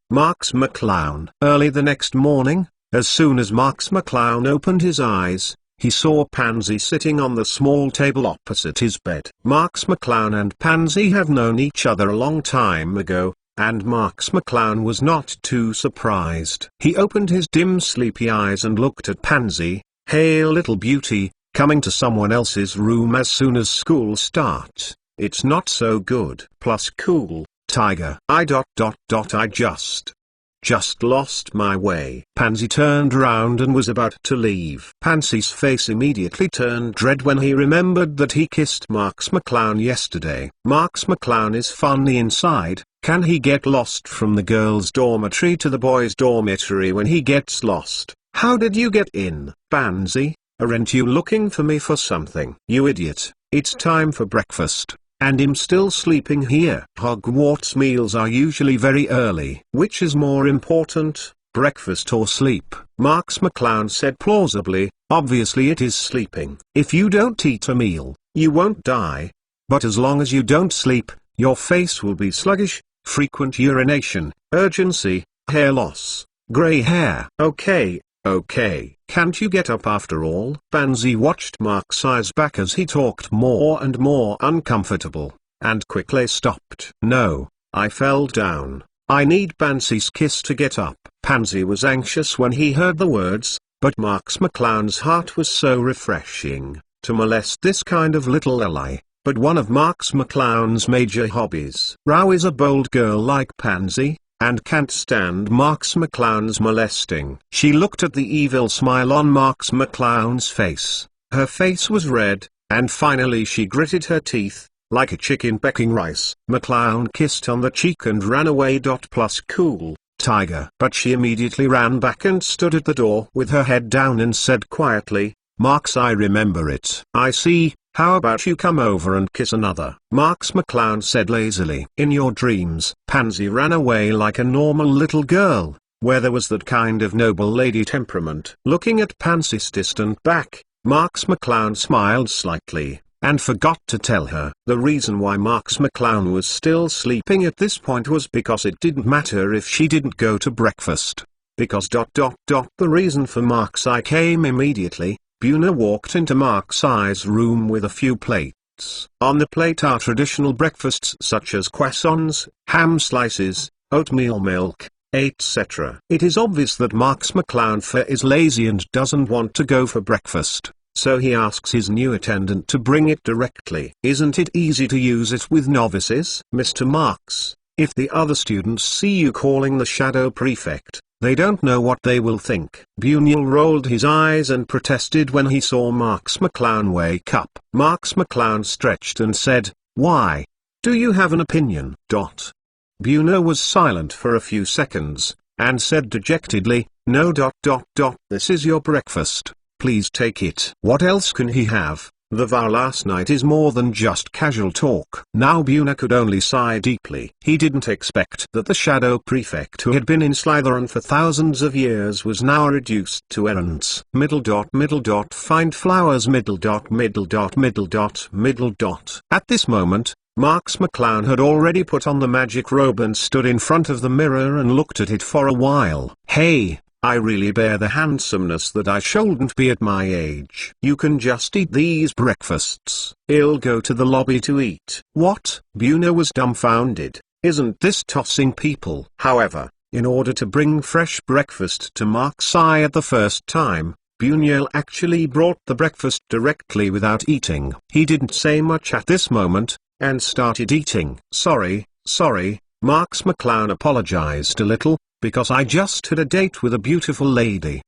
Early the next morning, as soon as Marks McClown opened his eyes, he saw Pansy sitting on the small table opposite his bed. Marks McClown and Pansy have known each other a long time ago, and Marks McClown was not too surprised. He opened his dim sleepy eyes and looked at Pansy. Hey little beauty, coming to someone else's room as soon as school starts. It's not so good. Plus cool, tiger. I just lost my way. Pansy turned around and was about to leave. Pansy's face immediately turned red when he remembered that he kissed Marks McClown yesterday. Marks McClown is funny inside. Can he get lost from the girls' dormitory to the boys' dormitory when he gets lost? How did you get in? Pansy, aren't you looking for me for something? You idiot, it's time for breakfast. And I'm still sleeping here. Hogwarts meals are usually very early. Which is more important, breakfast or sleep? Marks McClown said plausibly. Obviously it is sleeping. If you don't eat a meal, you won't die. But as long as you don't sleep, your face will be sluggish, frequent urination, urgency, hair loss, grey hair. Okay. Can't you get up after all? Pansy watched Mark's eyes back as he talked more and more uncomfortable, and quickly stopped. No, I fell down. I need Pansy's kiss to get up. Pansy was anxious when he heard the words, but Marks McClown's heart was so refreshing. To molest this kind of little ally, but one of Marks McClown's major hobbies. Row is a bold girl like Pansy, and can't stand Marks McClown's molesting. She looked at the evil smile on Marks McClown's face. Her face was red, and finally she gritted her teeth, like a chicken pecking rice. McClown kissed on the cheek and ran away. Plus cool, tiger. But she immediately ran back and stood at the door with her head down and said quietly, Marks, I remember it. I see, How about you come over and kiss another? Marks McClown said lazily. In your dreams, Pansy ran away like a normal little girl, where there was that kind of noble lady temperament. Looking at Pansy's distant back, Marks McClown smiled slightly, and forgot to tell her. The reason why Marks McClown was still sleeping at this point was because it didn't matter if she didn't go to breakfast. Because ... The reason for Mark's eye came immediately. Buna walked into Mark's eye's room with a few plates. On the plate are traditional breakfasts such as croissants, ham slices, oatmeal milk, etc. It is obvious that Marks McClown is lazy and doesn't want to go for breakfast, so he asks his new attendant to bring it directly. Isn't it easy to use it with novices? Mr. Marks, if the other students see you calling the shadow prefect, they don't know what they will think. Bunyel rolled his eyes and protested when he saw Marks McClown wake up. Marks McClown stretched and said, "Why? Do you have an opinion?" Buna was silent for a few seconds, and said dejectedly, "No. This is your breakfast, please take it." What else can he have? The vow last night is more than just casual talk. Now Buna could only sigh deeply. He didn't expect that the shadow prefect who had been in Slytherin for thousands of years was now reduced to errands. Find flowers. At this moment, Marks McClown had already put on the magic robe and stood in front of the mirror and looked at it for a while. Hey, I really bear the handsomeness that I shouldn't be at my age. You can just eat these breakfasts. I'll go to the lobby to eat. What? Buna was dumbfounded. Isn't this tossing people? However, in order to bring fresh breakfast to Mark's eye at the first time, Bunyel actually brought the breakfast directly without eating. He didn't say much at this moment, and started eating. Sorry, Marks McClown apologized a little, because I just had a date with a beautiful lady.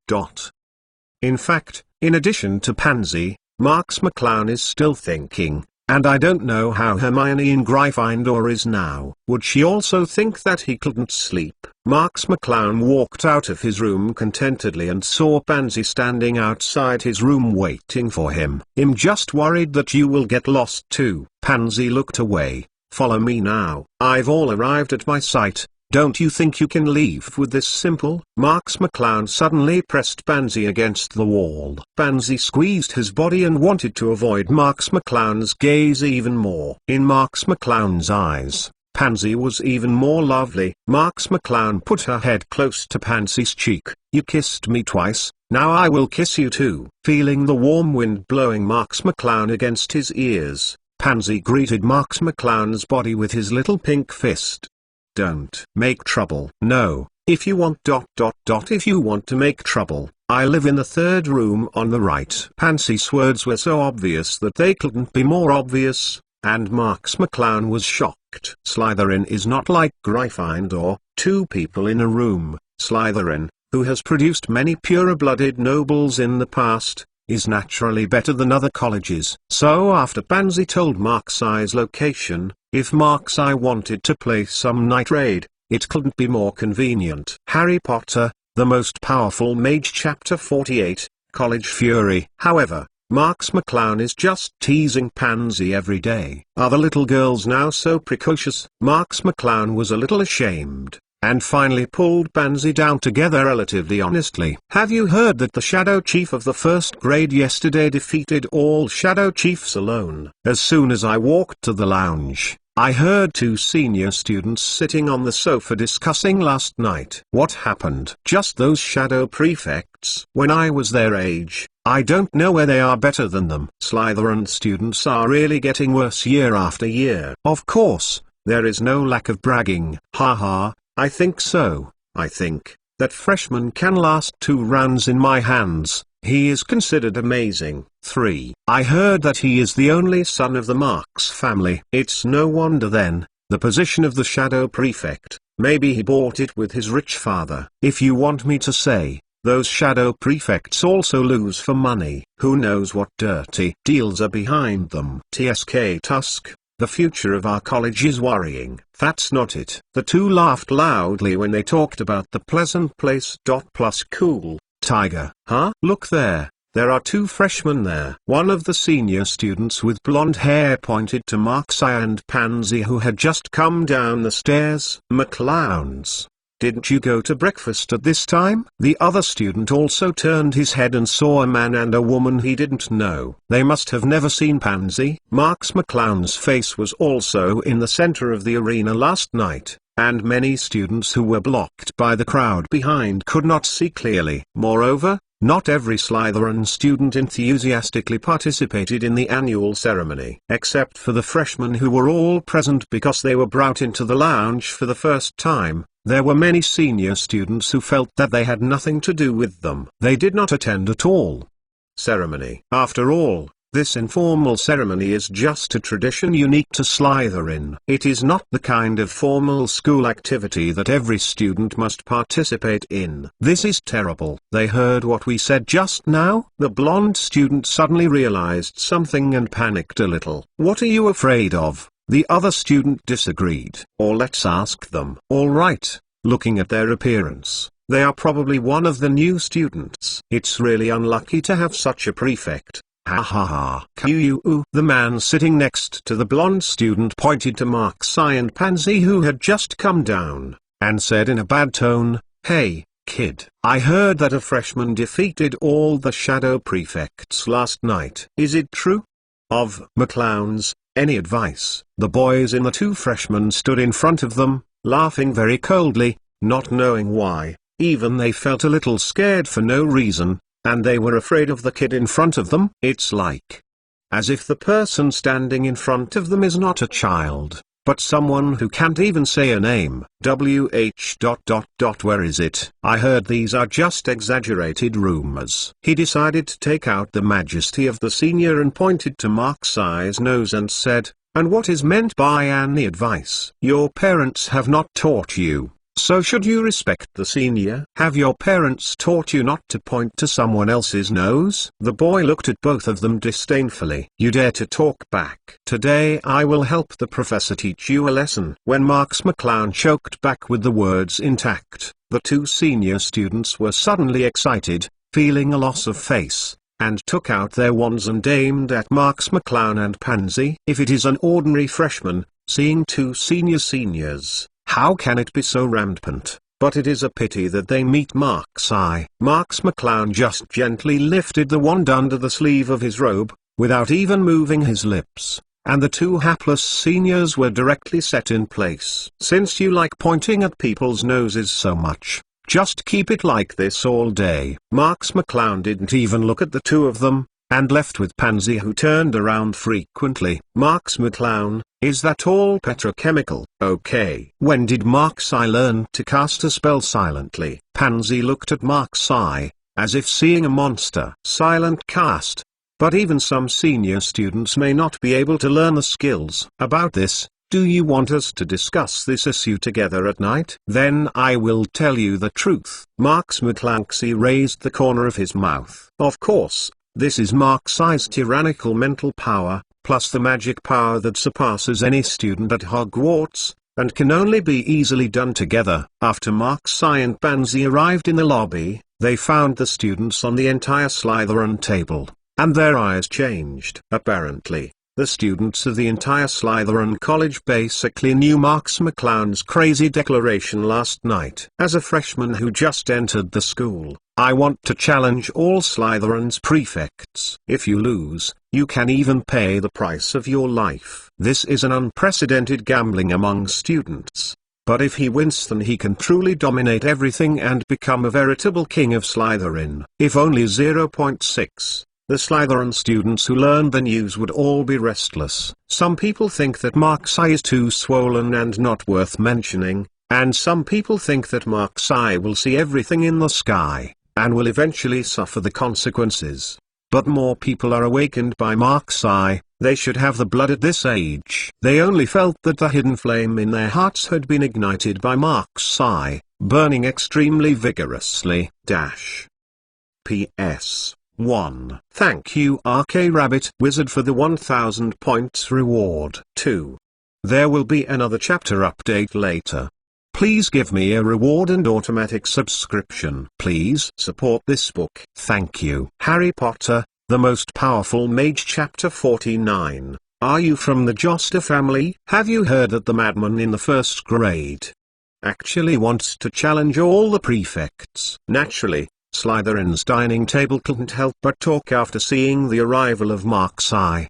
In fact, in addition to Pansy, Marks McClown is still thinking, and I don't know how Hermione in Gryffindor is now. Would she also think that he couldn't sleep? Marks McClown walked out of his room contentedly and saw Pansy standing outside his room waiting for him. I'm just worried that you will get lost too. Pansy looked away. Follow me now. I've all arrived at my site. Don't you think you can leave with this simple? Marks McClown suddenly pressed Pansy against the wall. Pansy squeezed his body and wanted to avoid Marks McClown's gaze even more. In Marks McClown's eyes, Pansy was even more lovely. Marks McClown put her head close to Pansy's cheek. You kissed me twice, now I will kiss you too. Feeling the warm wind blowing Marks McClown against his ears, Pansy greeted Marks McClown's body with his little pink fist. Don't make trouble. No, if you want ... If you want to make trouble, I live in the third room on the right. Pansy's words were so obvious that they couldn't be more obvious, and Marks McClown was shocked. Slytherin is not like Gryffindor, two people in a room. Slytherin, who has produced many pure-blooded nobles in the past, is naturally better than other colleges. So after Pansy told Mark's Eye's location, if Mark's Eye wanted to play some night raid, it couldn't be more convenient. Harry Potter, the Most Powerful Mage Chapter 48, College Fury. However, Marks McClown is just teasing Pansy every day. Are the little girls now so precocious? Marks McClown was a little ashamed, and finally pulled Pansy down together relatively honestly. Have you heard that the Shadow Chief of the first grade yesterday defeated all Shadow Chiefs alone? As soon as I walked to the lounge, I heard two senior students sitting on the sofa discussing last night. What happened? Just those shadow prefects. When I was their age, I don't know where they are better than them. Slytherin students are really getting worse year after year. Of course, there is no lack of bragging. Haha, I think so. I think that freshman can last 2 rounds in my hands. He is considered amazing. 3. I heard that he is the only son of the Marks family. It's no wonder then, the position of the shadow prefect. Maybe he bought it with his rich father. If you want me to say, those shadow prefects also lose for money. Who knows what dirty deals are behind them. TSK Tusk, the future of our college is worrying. That's not it. The two laughed loudly when they talked about the pleasant place. Plus cool. Tiger. Huh? Look there. There are two freshmen there. One of the senior students with blonde hair pointed to Marksy and Pansy, who had just come down the stairs. "McClowns. Didn't you go to breakfast at this time?" The other student also turned his head and saw a man and a woman he didn't know. They must have never seen Pansy. Marks McClown's face was also in the center of the arena last night, and many students who were blocked by the crowd behind could not see clearly. Moreover, not every Slytherin student enthusiastically participated in the annual ceremony, except for the freshmen who were all present because they were brought into the lounge for the first time. There were many senior students who felt that they had nothing to do with them. They did not attend at all. Ceremony. After all, this informal ceremony is just a tradition unique to Slytherin. It is not the kind of formal school activity that every student must participate in. This is terrible. They heard what we said just now? The blonde student suddenly realized something and panicked a little. "What are you afraid of?" The other student disagreed. "Or let's ask them." "All right, looking at their appearance, they are probably one of the new students. It's really unlucky to have such a prefect. Ha ha ha. The man sitting next to the blonde student pointed to Marksy and Pansy, who had just come down, and said in a bad tone, "Hey, kid, I heard that a freshman defeated all the shadow prefects last night. Is it true?" Of McClowns, any advice? The boys in the two freshmen stood in front of them, laughing very coldly, not knowing why. Even they felt a little scared for no reason, and they were afraid of the kid in front of them. It's like as if the person standing in front of them is not a child, but someone who can't even say a name. Where is it? I heard these are just exaggerated rumors. He decided to take out the majesty of the senior and pointed to Marksy's nose and said, "And what is meant by any advice? Your parents have not taught you, so should you respect the senior? Have your parents taught you not to point to someone else's nose?" The boy looked at both of them disdainfully. "You dare to talk back? Today I will help the professor teach you a lesson." When Marks McClown choked back with the words intact, the two senior students were suddenly excited, feeling a loss of face, and took out their wands and aimed at Marks McClown and Pansy. If it is an ordinary freshman, seeing two seniors, how can it be so rampant? But it is a pity that they meet Marksy. Marks McClown just gently lifted the wand under the sleeve of his robe, without even moving his lips, and the two hapless seniors were directly set in place. "Since you like pointing at people's noses so much, just keep it like this all day." Marks McClown didn't even look at the two of them, and left with Pansy, who turned around frequently. "Marks McClown, is that all petrochemical?" "Okay." "When did Marksy learn to cast a spell silently?" Pansy looked at Marksy, as if seeing a monster. "Silent cast. But even some senior students may not be able to learn the skills." "About this, do you want us to discuss this issue together at night?" "Then I will tell you the truth." Marks McClown raised the corner of his mouth. "Of course. This is Marksy's tyrannical mental power, plus the magic power that surpasses any student at Hogwarts, and can only be easily done together." After Marksy and Pansy arrived in the lobby, they found the students on the entire Slytherin table, and their eyes changed. Apparently, the students of the entire Slytherin college basically knew Marks McClown's crazy declaration last night. "As a freshman who just entered the school, I want to challenge all Slytherin's prefects. If you lose, you can even pay the price of your life." This is an unprecedented gambling among students. But if he wins, then he can truly dominate everything and become a veritable king of Slytherin. If only 0.6. The Slytherin students who learned the news would all be restless. Some people think that Marksy is too swollen and not worth mentioning, and some people think that Marksy will see everything in the sky, and will eventually suffer the consequences. But more people are awakened by Marksy. They should have the blood at this age. They only felt that the hidden flame in their hearts had been ignited by Marksy, burning extremely vigorously. P.S. 1. Thank you RK Rabbit Wizard for the 1000 points reward. 2. There will be another chapter update later. Please give me a reward and automatic subscription. Please support this book. Thank you. Harry Potter, the Most Powerful Mage, Chapter 49. Are you from the Joster family? Have you heard that the madman in the first grade actually wants to challenge all the prefects? Naturally, Slytherin's dining table couldn't help but talk after seeing the arrival of Mark's eye.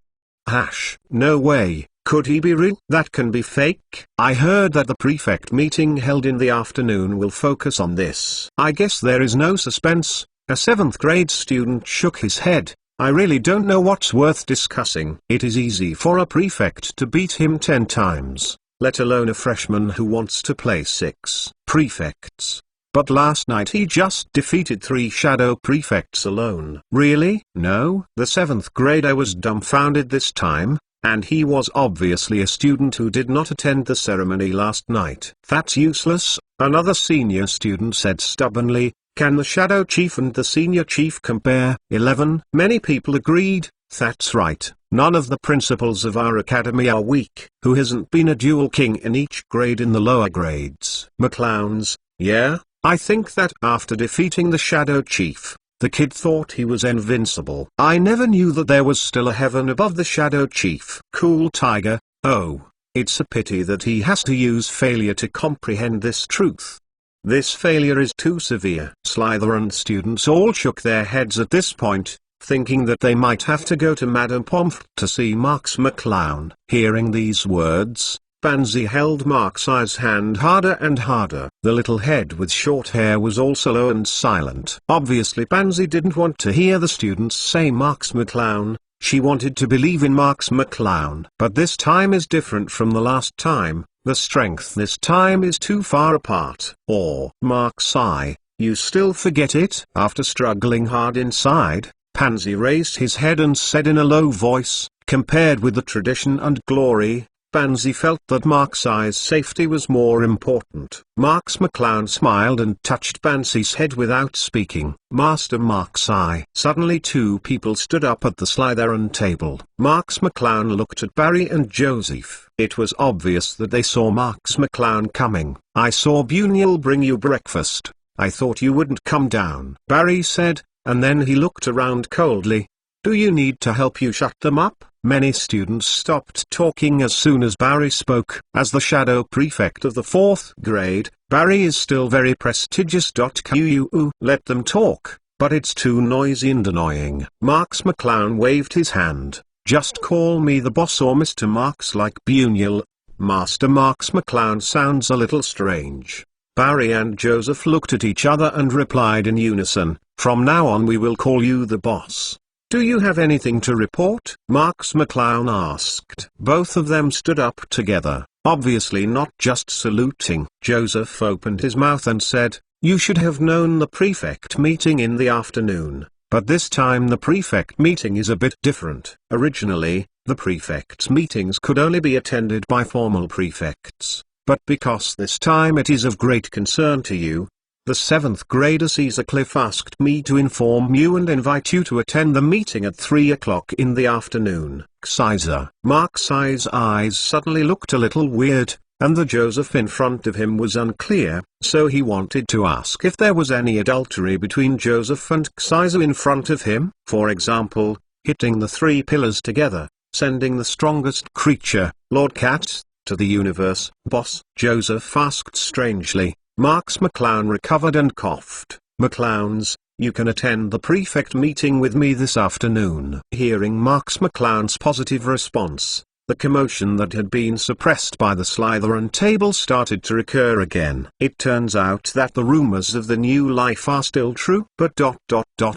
No way, could he be real? That can be fake. I heard that the prefect meeting held in the afternoon will focus on this. I guess there is no suspense. A 7th grade student shook his head. I really don't know what's worth discussing. It is easy for a prefect to beat him 10 times, let alone a freshman who wants to play 6 prefects. But last night he just defeated 3 shadow prefects alone. Really? No. The 7th grader was dumbfounded this time, and he was obviously a student who did not attend the ceremony last night. That's useless, another senior student said stubbornly. Can the Shadow Chief and the Senior Chief compare? 11. Many people agreed. That's right, none of the principals of our academy are weak. Who hasn't been a dual king in each grade in the lower grades? McClowns. Yeah, I think that after defeating the Shadow Chief, the kid thought he was invincible. I never knew that there was still a heaven above the Shadow Chief. Cool Tiger. Oh, it's a pity that he has to use failure to comprehend this truth. This failure is too severe. Slytherin students all shook their heads at this point, thinking that they might have to go to Madame Pomfrey to see Mark's McClown. Hearing these words, Pansy held Mark's eye's hand harder and harder. The little head with short hair was also low and silent. Obviously Pansy didn't want to hear the students say Mark's McClown. She wanted to believe in Mark's McClown. But this time is different from the last time. The strength this time is too far apart. Or Mark's eye, you still forget it? After struggling hard inside, Pansy raised his head and said in a low voice, compared with the tradition and glory, Pansy felt that Mark's eye's safety was more important. Mark's McClown smiled and touched Pansy's head without speaking. Master Mark's eye. Suddenly 2 people stood up at the Slytherin table. Mark's McClown looked at Barry and Joseph. It was obvious that they saw Mark's McClown coming. I saw Buniel bring you breakfast. I thought you wouldn't come down, Barry said, and then he looked around coldly. Do you need to help you shut them up? Many students stopped talking as soon as Barry spoke. As the shadow prefect of the 4th grade, Barry is still very prestigious. Let them talk, but it's too noisy and annoying. Mark's McClown waved his hand. Just call me the boss or Mr. Marks like Buniel. Master Mark's McClown sounds a little strange. Barry and Joseph looked at each other and replied in unison, from now on we will call you the boss. Do you have anything to report? Mark's McClown asked. Both of them stood up together, obviously not just saluting. Joseph opened his mouth and said, you should have known the prefect meeting in the afternoon, but this time the prefect meeting is a bit different. Originally, the prefects' meetings could only be attended by formal prefects, but because this time it is of great concern to you, the 7th grader Caesar Cliff asked me to inform you and invite you to attend the meeting at 3 o'clock in the afternoon. Caesar. Mark's eyes suddenly looked a little weird, and the Joseph in front of him was unclear, so he wanted to ask if there was any adultery between Joseph and Caesar in front of him. For example, hitting the 3 pillars together, sending the strongest creature, Lord Cat, to the universe. Boss? Joseph asked strangely. Mark's McClown recovered and coughed. McClowns, you can attend the prefect meeting with me this afternoon. Hearing Mark's McClown's positive response, the commotion that had been suppressed by the Slytherin table started to recur again. It turns out that the rumors of the new life are still true. But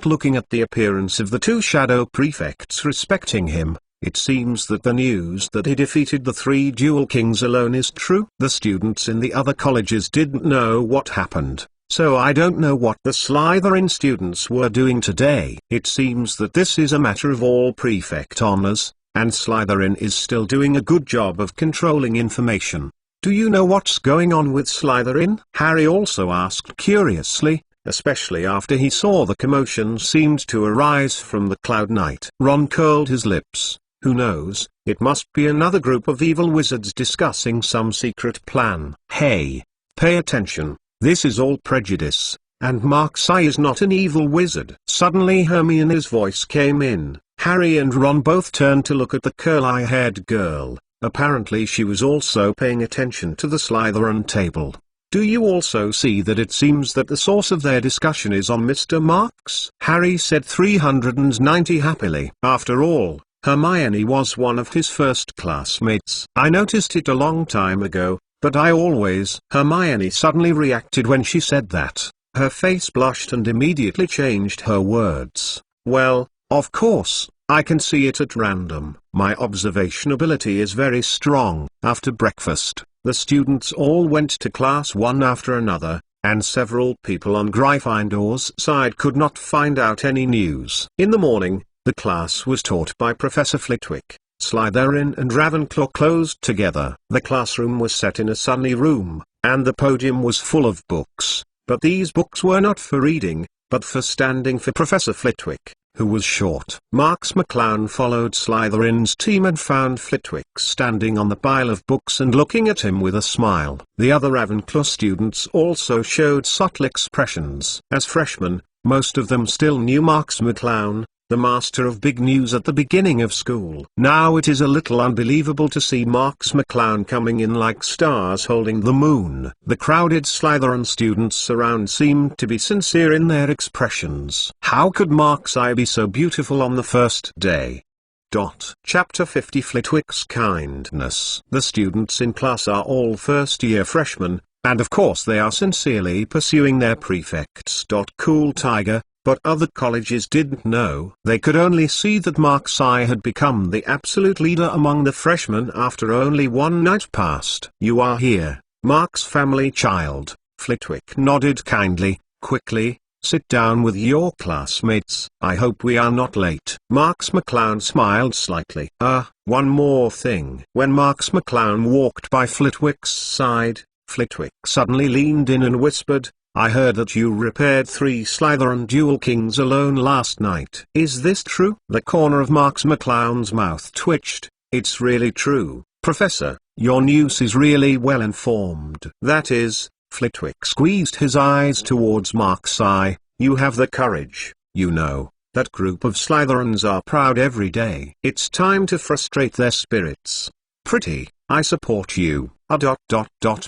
looking at the appearance of the 2 shadow prefects respecting him, it seems that the news that he defeated the 3 dual kings alone is true. The students in the other colleges didn't know what happened, so I don't know what the Slytherin students were doing today. It seems that this is a matter of all prefect honors, and Slytherin is still doing a good job of controlling information. Do you know what's going on with Slytherin? Harry also asked curiously, especially after he saw the commotion seemed to arise from the Cloud Knight. Ron curled his lips. Who knows, it must be another group of evil wizards discussing some secret plan. Hey, Pay attention, this is all prejudice, and Mark's eye is not an evil wizard. Suddenly Hermione's voice came in. Harry and Ron both turned to look at the curly-haired girl. Apparently she was also paying attention to the Slytherin table. Do you also see that it seems that the source of their discussion is on Mr. Marks? Harry said 390 happily. After all, Hermione was one of his first classmates. I noticed it a long time ago, but I always... Hermione suddenly reacted when she said that. Her face blushed and immediately changed her words. Well, of course, I can see it at random. My observation ability is very strong. After breakfast, the students all went to class one after another, and several people on Gryffindor's side could not find out any news. In the morning, the class was taught by Professor Flitwick. Slytherin and Ravenclaw closed together. The classroom was set in a sunny room, and the podium was full of books, but these books were not for reading, but for standing for Professor Flitwick, who was short. Marks McClown followed Slytherin's team and found Flitwick standing on the pile of books and looking at him with a smile. The other Ravenclaw students also showed subtle expressions. As freshmen, most of them still knew Marks McClown, the master of big news at the beginning of school. Now it is a little unbelievable to see Marks McClown coming in like stars holding the moon. The crowded Slytherin students around seemed to be sincere in their expressions. How could Mark's eye be so beautiful on the first day? Chapter 50 Flitwick's Kindness. The students in class are all first-year freshmen, and of course they are sincerely pursuing their prefects. Cool Tiger. But other colleges didn't know. They could only see that Mark's eye had become the absolute leader among the freshmen after only one night passed. You are here, Mark's family child. Flitwick nodded kindly. Quickly, sit down with your classmates. I hope we are not late. Marks McClown smiled slightly. One more thing. When Marks McClown walked by Flitwick's side, Flitwick suddenly leaned in and whispered, I heard that you repaired 3 Slytherin Dual Kings alone last night. Is this true? The corner of Marks McClown's mouth twitched. It's really true, Professor. Your news is really well informed. That is, Flitwick squeezed his eyes towards Mark's eye. You have the courage, you know. That group of Slytherins are proud every day. It's time to frustrate their spirits. Pretty, I support you.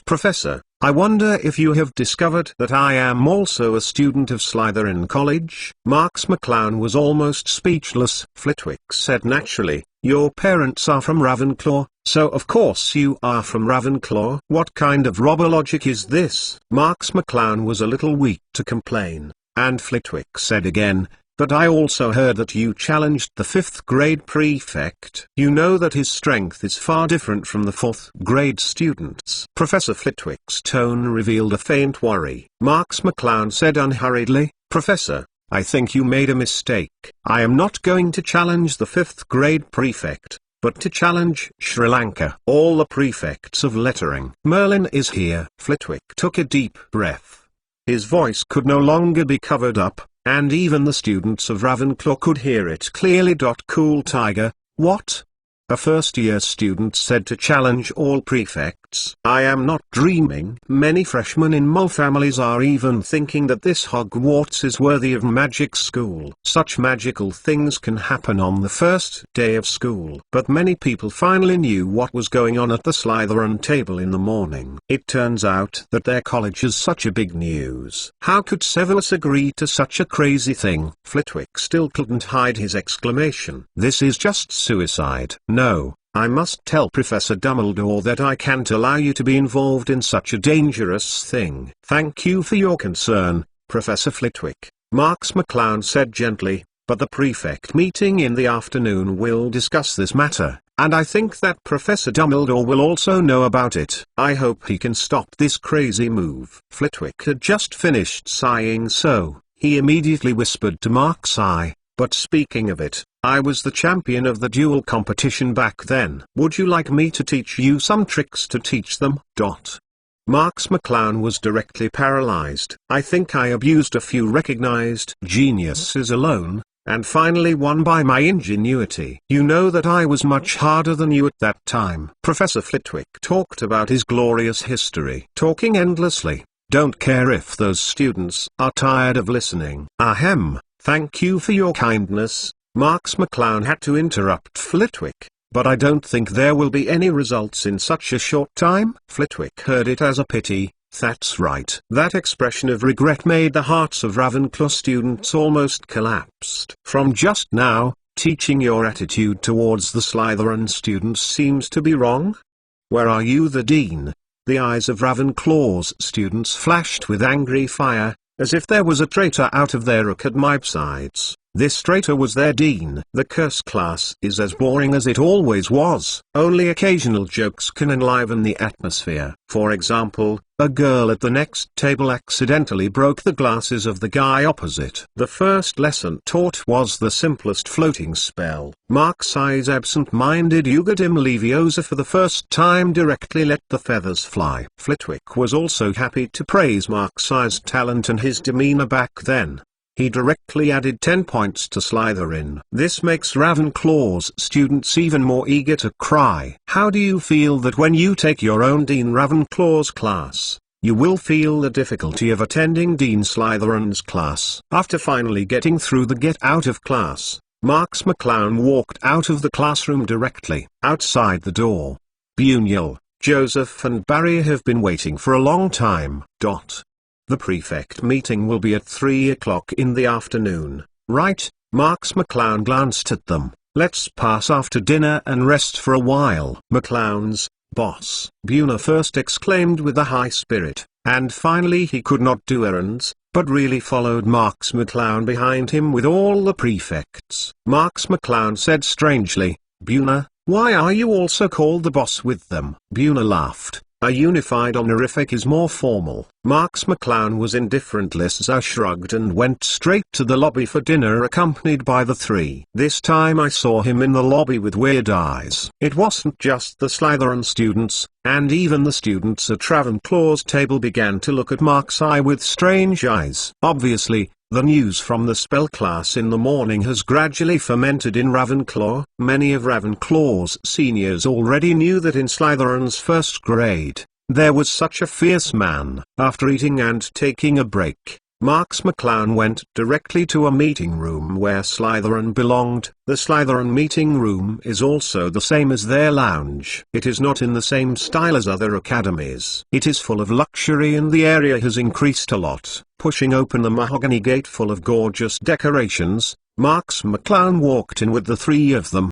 Professor, I wonder if you have discovered that I am also a student of Slytherin College? Marks McClown was almost speechless. Flitwick said naturally, your parents are from Ravenclaw, so of course you are from Ravenclaw. What kind of robber logic is this? Marks McClown was a little weak to complain, and Flitwick said again, but I also heard that you challenged the 5th grade prefect. You know that his strength is far different from the 4th grade students. Professor Flitwick's tone revealed a faint worry. Marks McClown said unhurriedly, Professor, I think you made a mistake. I am not going to challenge the 5th grade prefect, but to challenge Sri Lanka. All the prefects of lettering. Merlin is here. Flitwick took a deep breath. His voice could no longer be covered up, and even the students of Ravenclaw could hear it clearly. Cool Tiger, what? A first-year student said to challenge all prefects. I am not dreaming. Many freshmen in mole families are even thinking that this Hogwarts is worthy of magic school. Such magical things can happen on the first day of school. But many people finally knew what was going on at the Slytherin table in the morning. It turns out that their college is such a big news. How could Severus agree to such a crazy thing? Flitwick still couldn't hide his exclamation. This is just suicide. No, I must tell Professor Dumbledore that I can't allow you to be involved in such a dangerous thing. Thank you for your concern, Professor Flitwick, Marks McClown said gently, but the prefect meeting in the afternoon will discuss this matter, and I think that Professor Dumbledore will also know about it. I hope he can stop this crazy move. Flitwick had just finished sighing, so he immediately whispered to Mark's eye, but speaking of it, I was the champion of the duel competition back then. Would you like me to teach you some tricks to teach them? Marks McClown was directly paralyzed. I think I abused a few recognized geniuses alone, and finally won by my ingenuity. You know that I was much harder than you at that time. Professor Flitwick talked about his glorious history, talking endlessly. Don't care if those students are tired of listening. Ahem, thank you for your kindness. Marks McClown had to interrupt Flitwick. But I don't think there will be any results in such a short time. Flitwick heard it as a pity. That's right. That expression of regret made the hearts of Ravenclaw students almost collapsed. From just now, teaching your attitude towards the Slytherin students seems to be wrong. Where are you, the Dean? The eyes of Ravenclaw's students flashed with angry fire, as if there was a traitor out of their academy sides. This traitor was their dean. The curse class is as boring as it always was. Only occasional jokes can enliven the atmosphere. For example, a girl at the next table accidentally broke the glasses of the guy opposite. The first lesson taught was the simplest floating spell. Mark's eyes absent-minded Ugadim Leviosa for the first time directly let the feathers fly. Flitwick was also happy to praise Mark's eyes' talent and his demeanor back then. He directly added 10 points to Slytherin. This makes Ravenclaw's students even more eager to cry. How do you feel that when you take your own Dean Ravenclaw's class, you will feel the difficulty of attending Dean Slytherin's class? After finally getting through the get out of class, Marks McClown walked out of the classroom directly. Outside the door, Bunyel, Joseph and Barry have been waiting for a long time. The prefect meeting will be at 3 o'clock in the afternoon, right? Marks McClown glanced at them. Let's pass after dinner and rest for a while. McClown's boss, Buna first exclaimed with a high spirit, and finally he could not do errands, but really followed Marks McClown behind him with all the prefects. Marks McClown said strangely, Buna, why are you also called the boss with them? Buna laughed. A unified honorific is more formal. Marks McClown was indifferent. Lissa shrugged and went straight to the lobby for dinner accompanied by the three. This time I saw him in the lobby with weird eyes. It wasn't just the Slytherin students, and even the students at Ravenclaw's table began to look at Mark's eye with strange eyes. Obviously, the news from the spell class in the morning has gradually fermented in Ravenclaw. Many of Ravenclaw's seniors already knew that in Slytherin's first grade, there was such a fierce man. After eating and taking a break, Marks McClown went directly to a meeting room where Slytherin belonged. The Slytherin meeting room is also the same as their lounge. It is not in the same style as other academies. It is full of luxury and the area has increased a lot. Pushing open the mahogany gate full of gorgeous decorations, Marks McClown walked in with the three of them.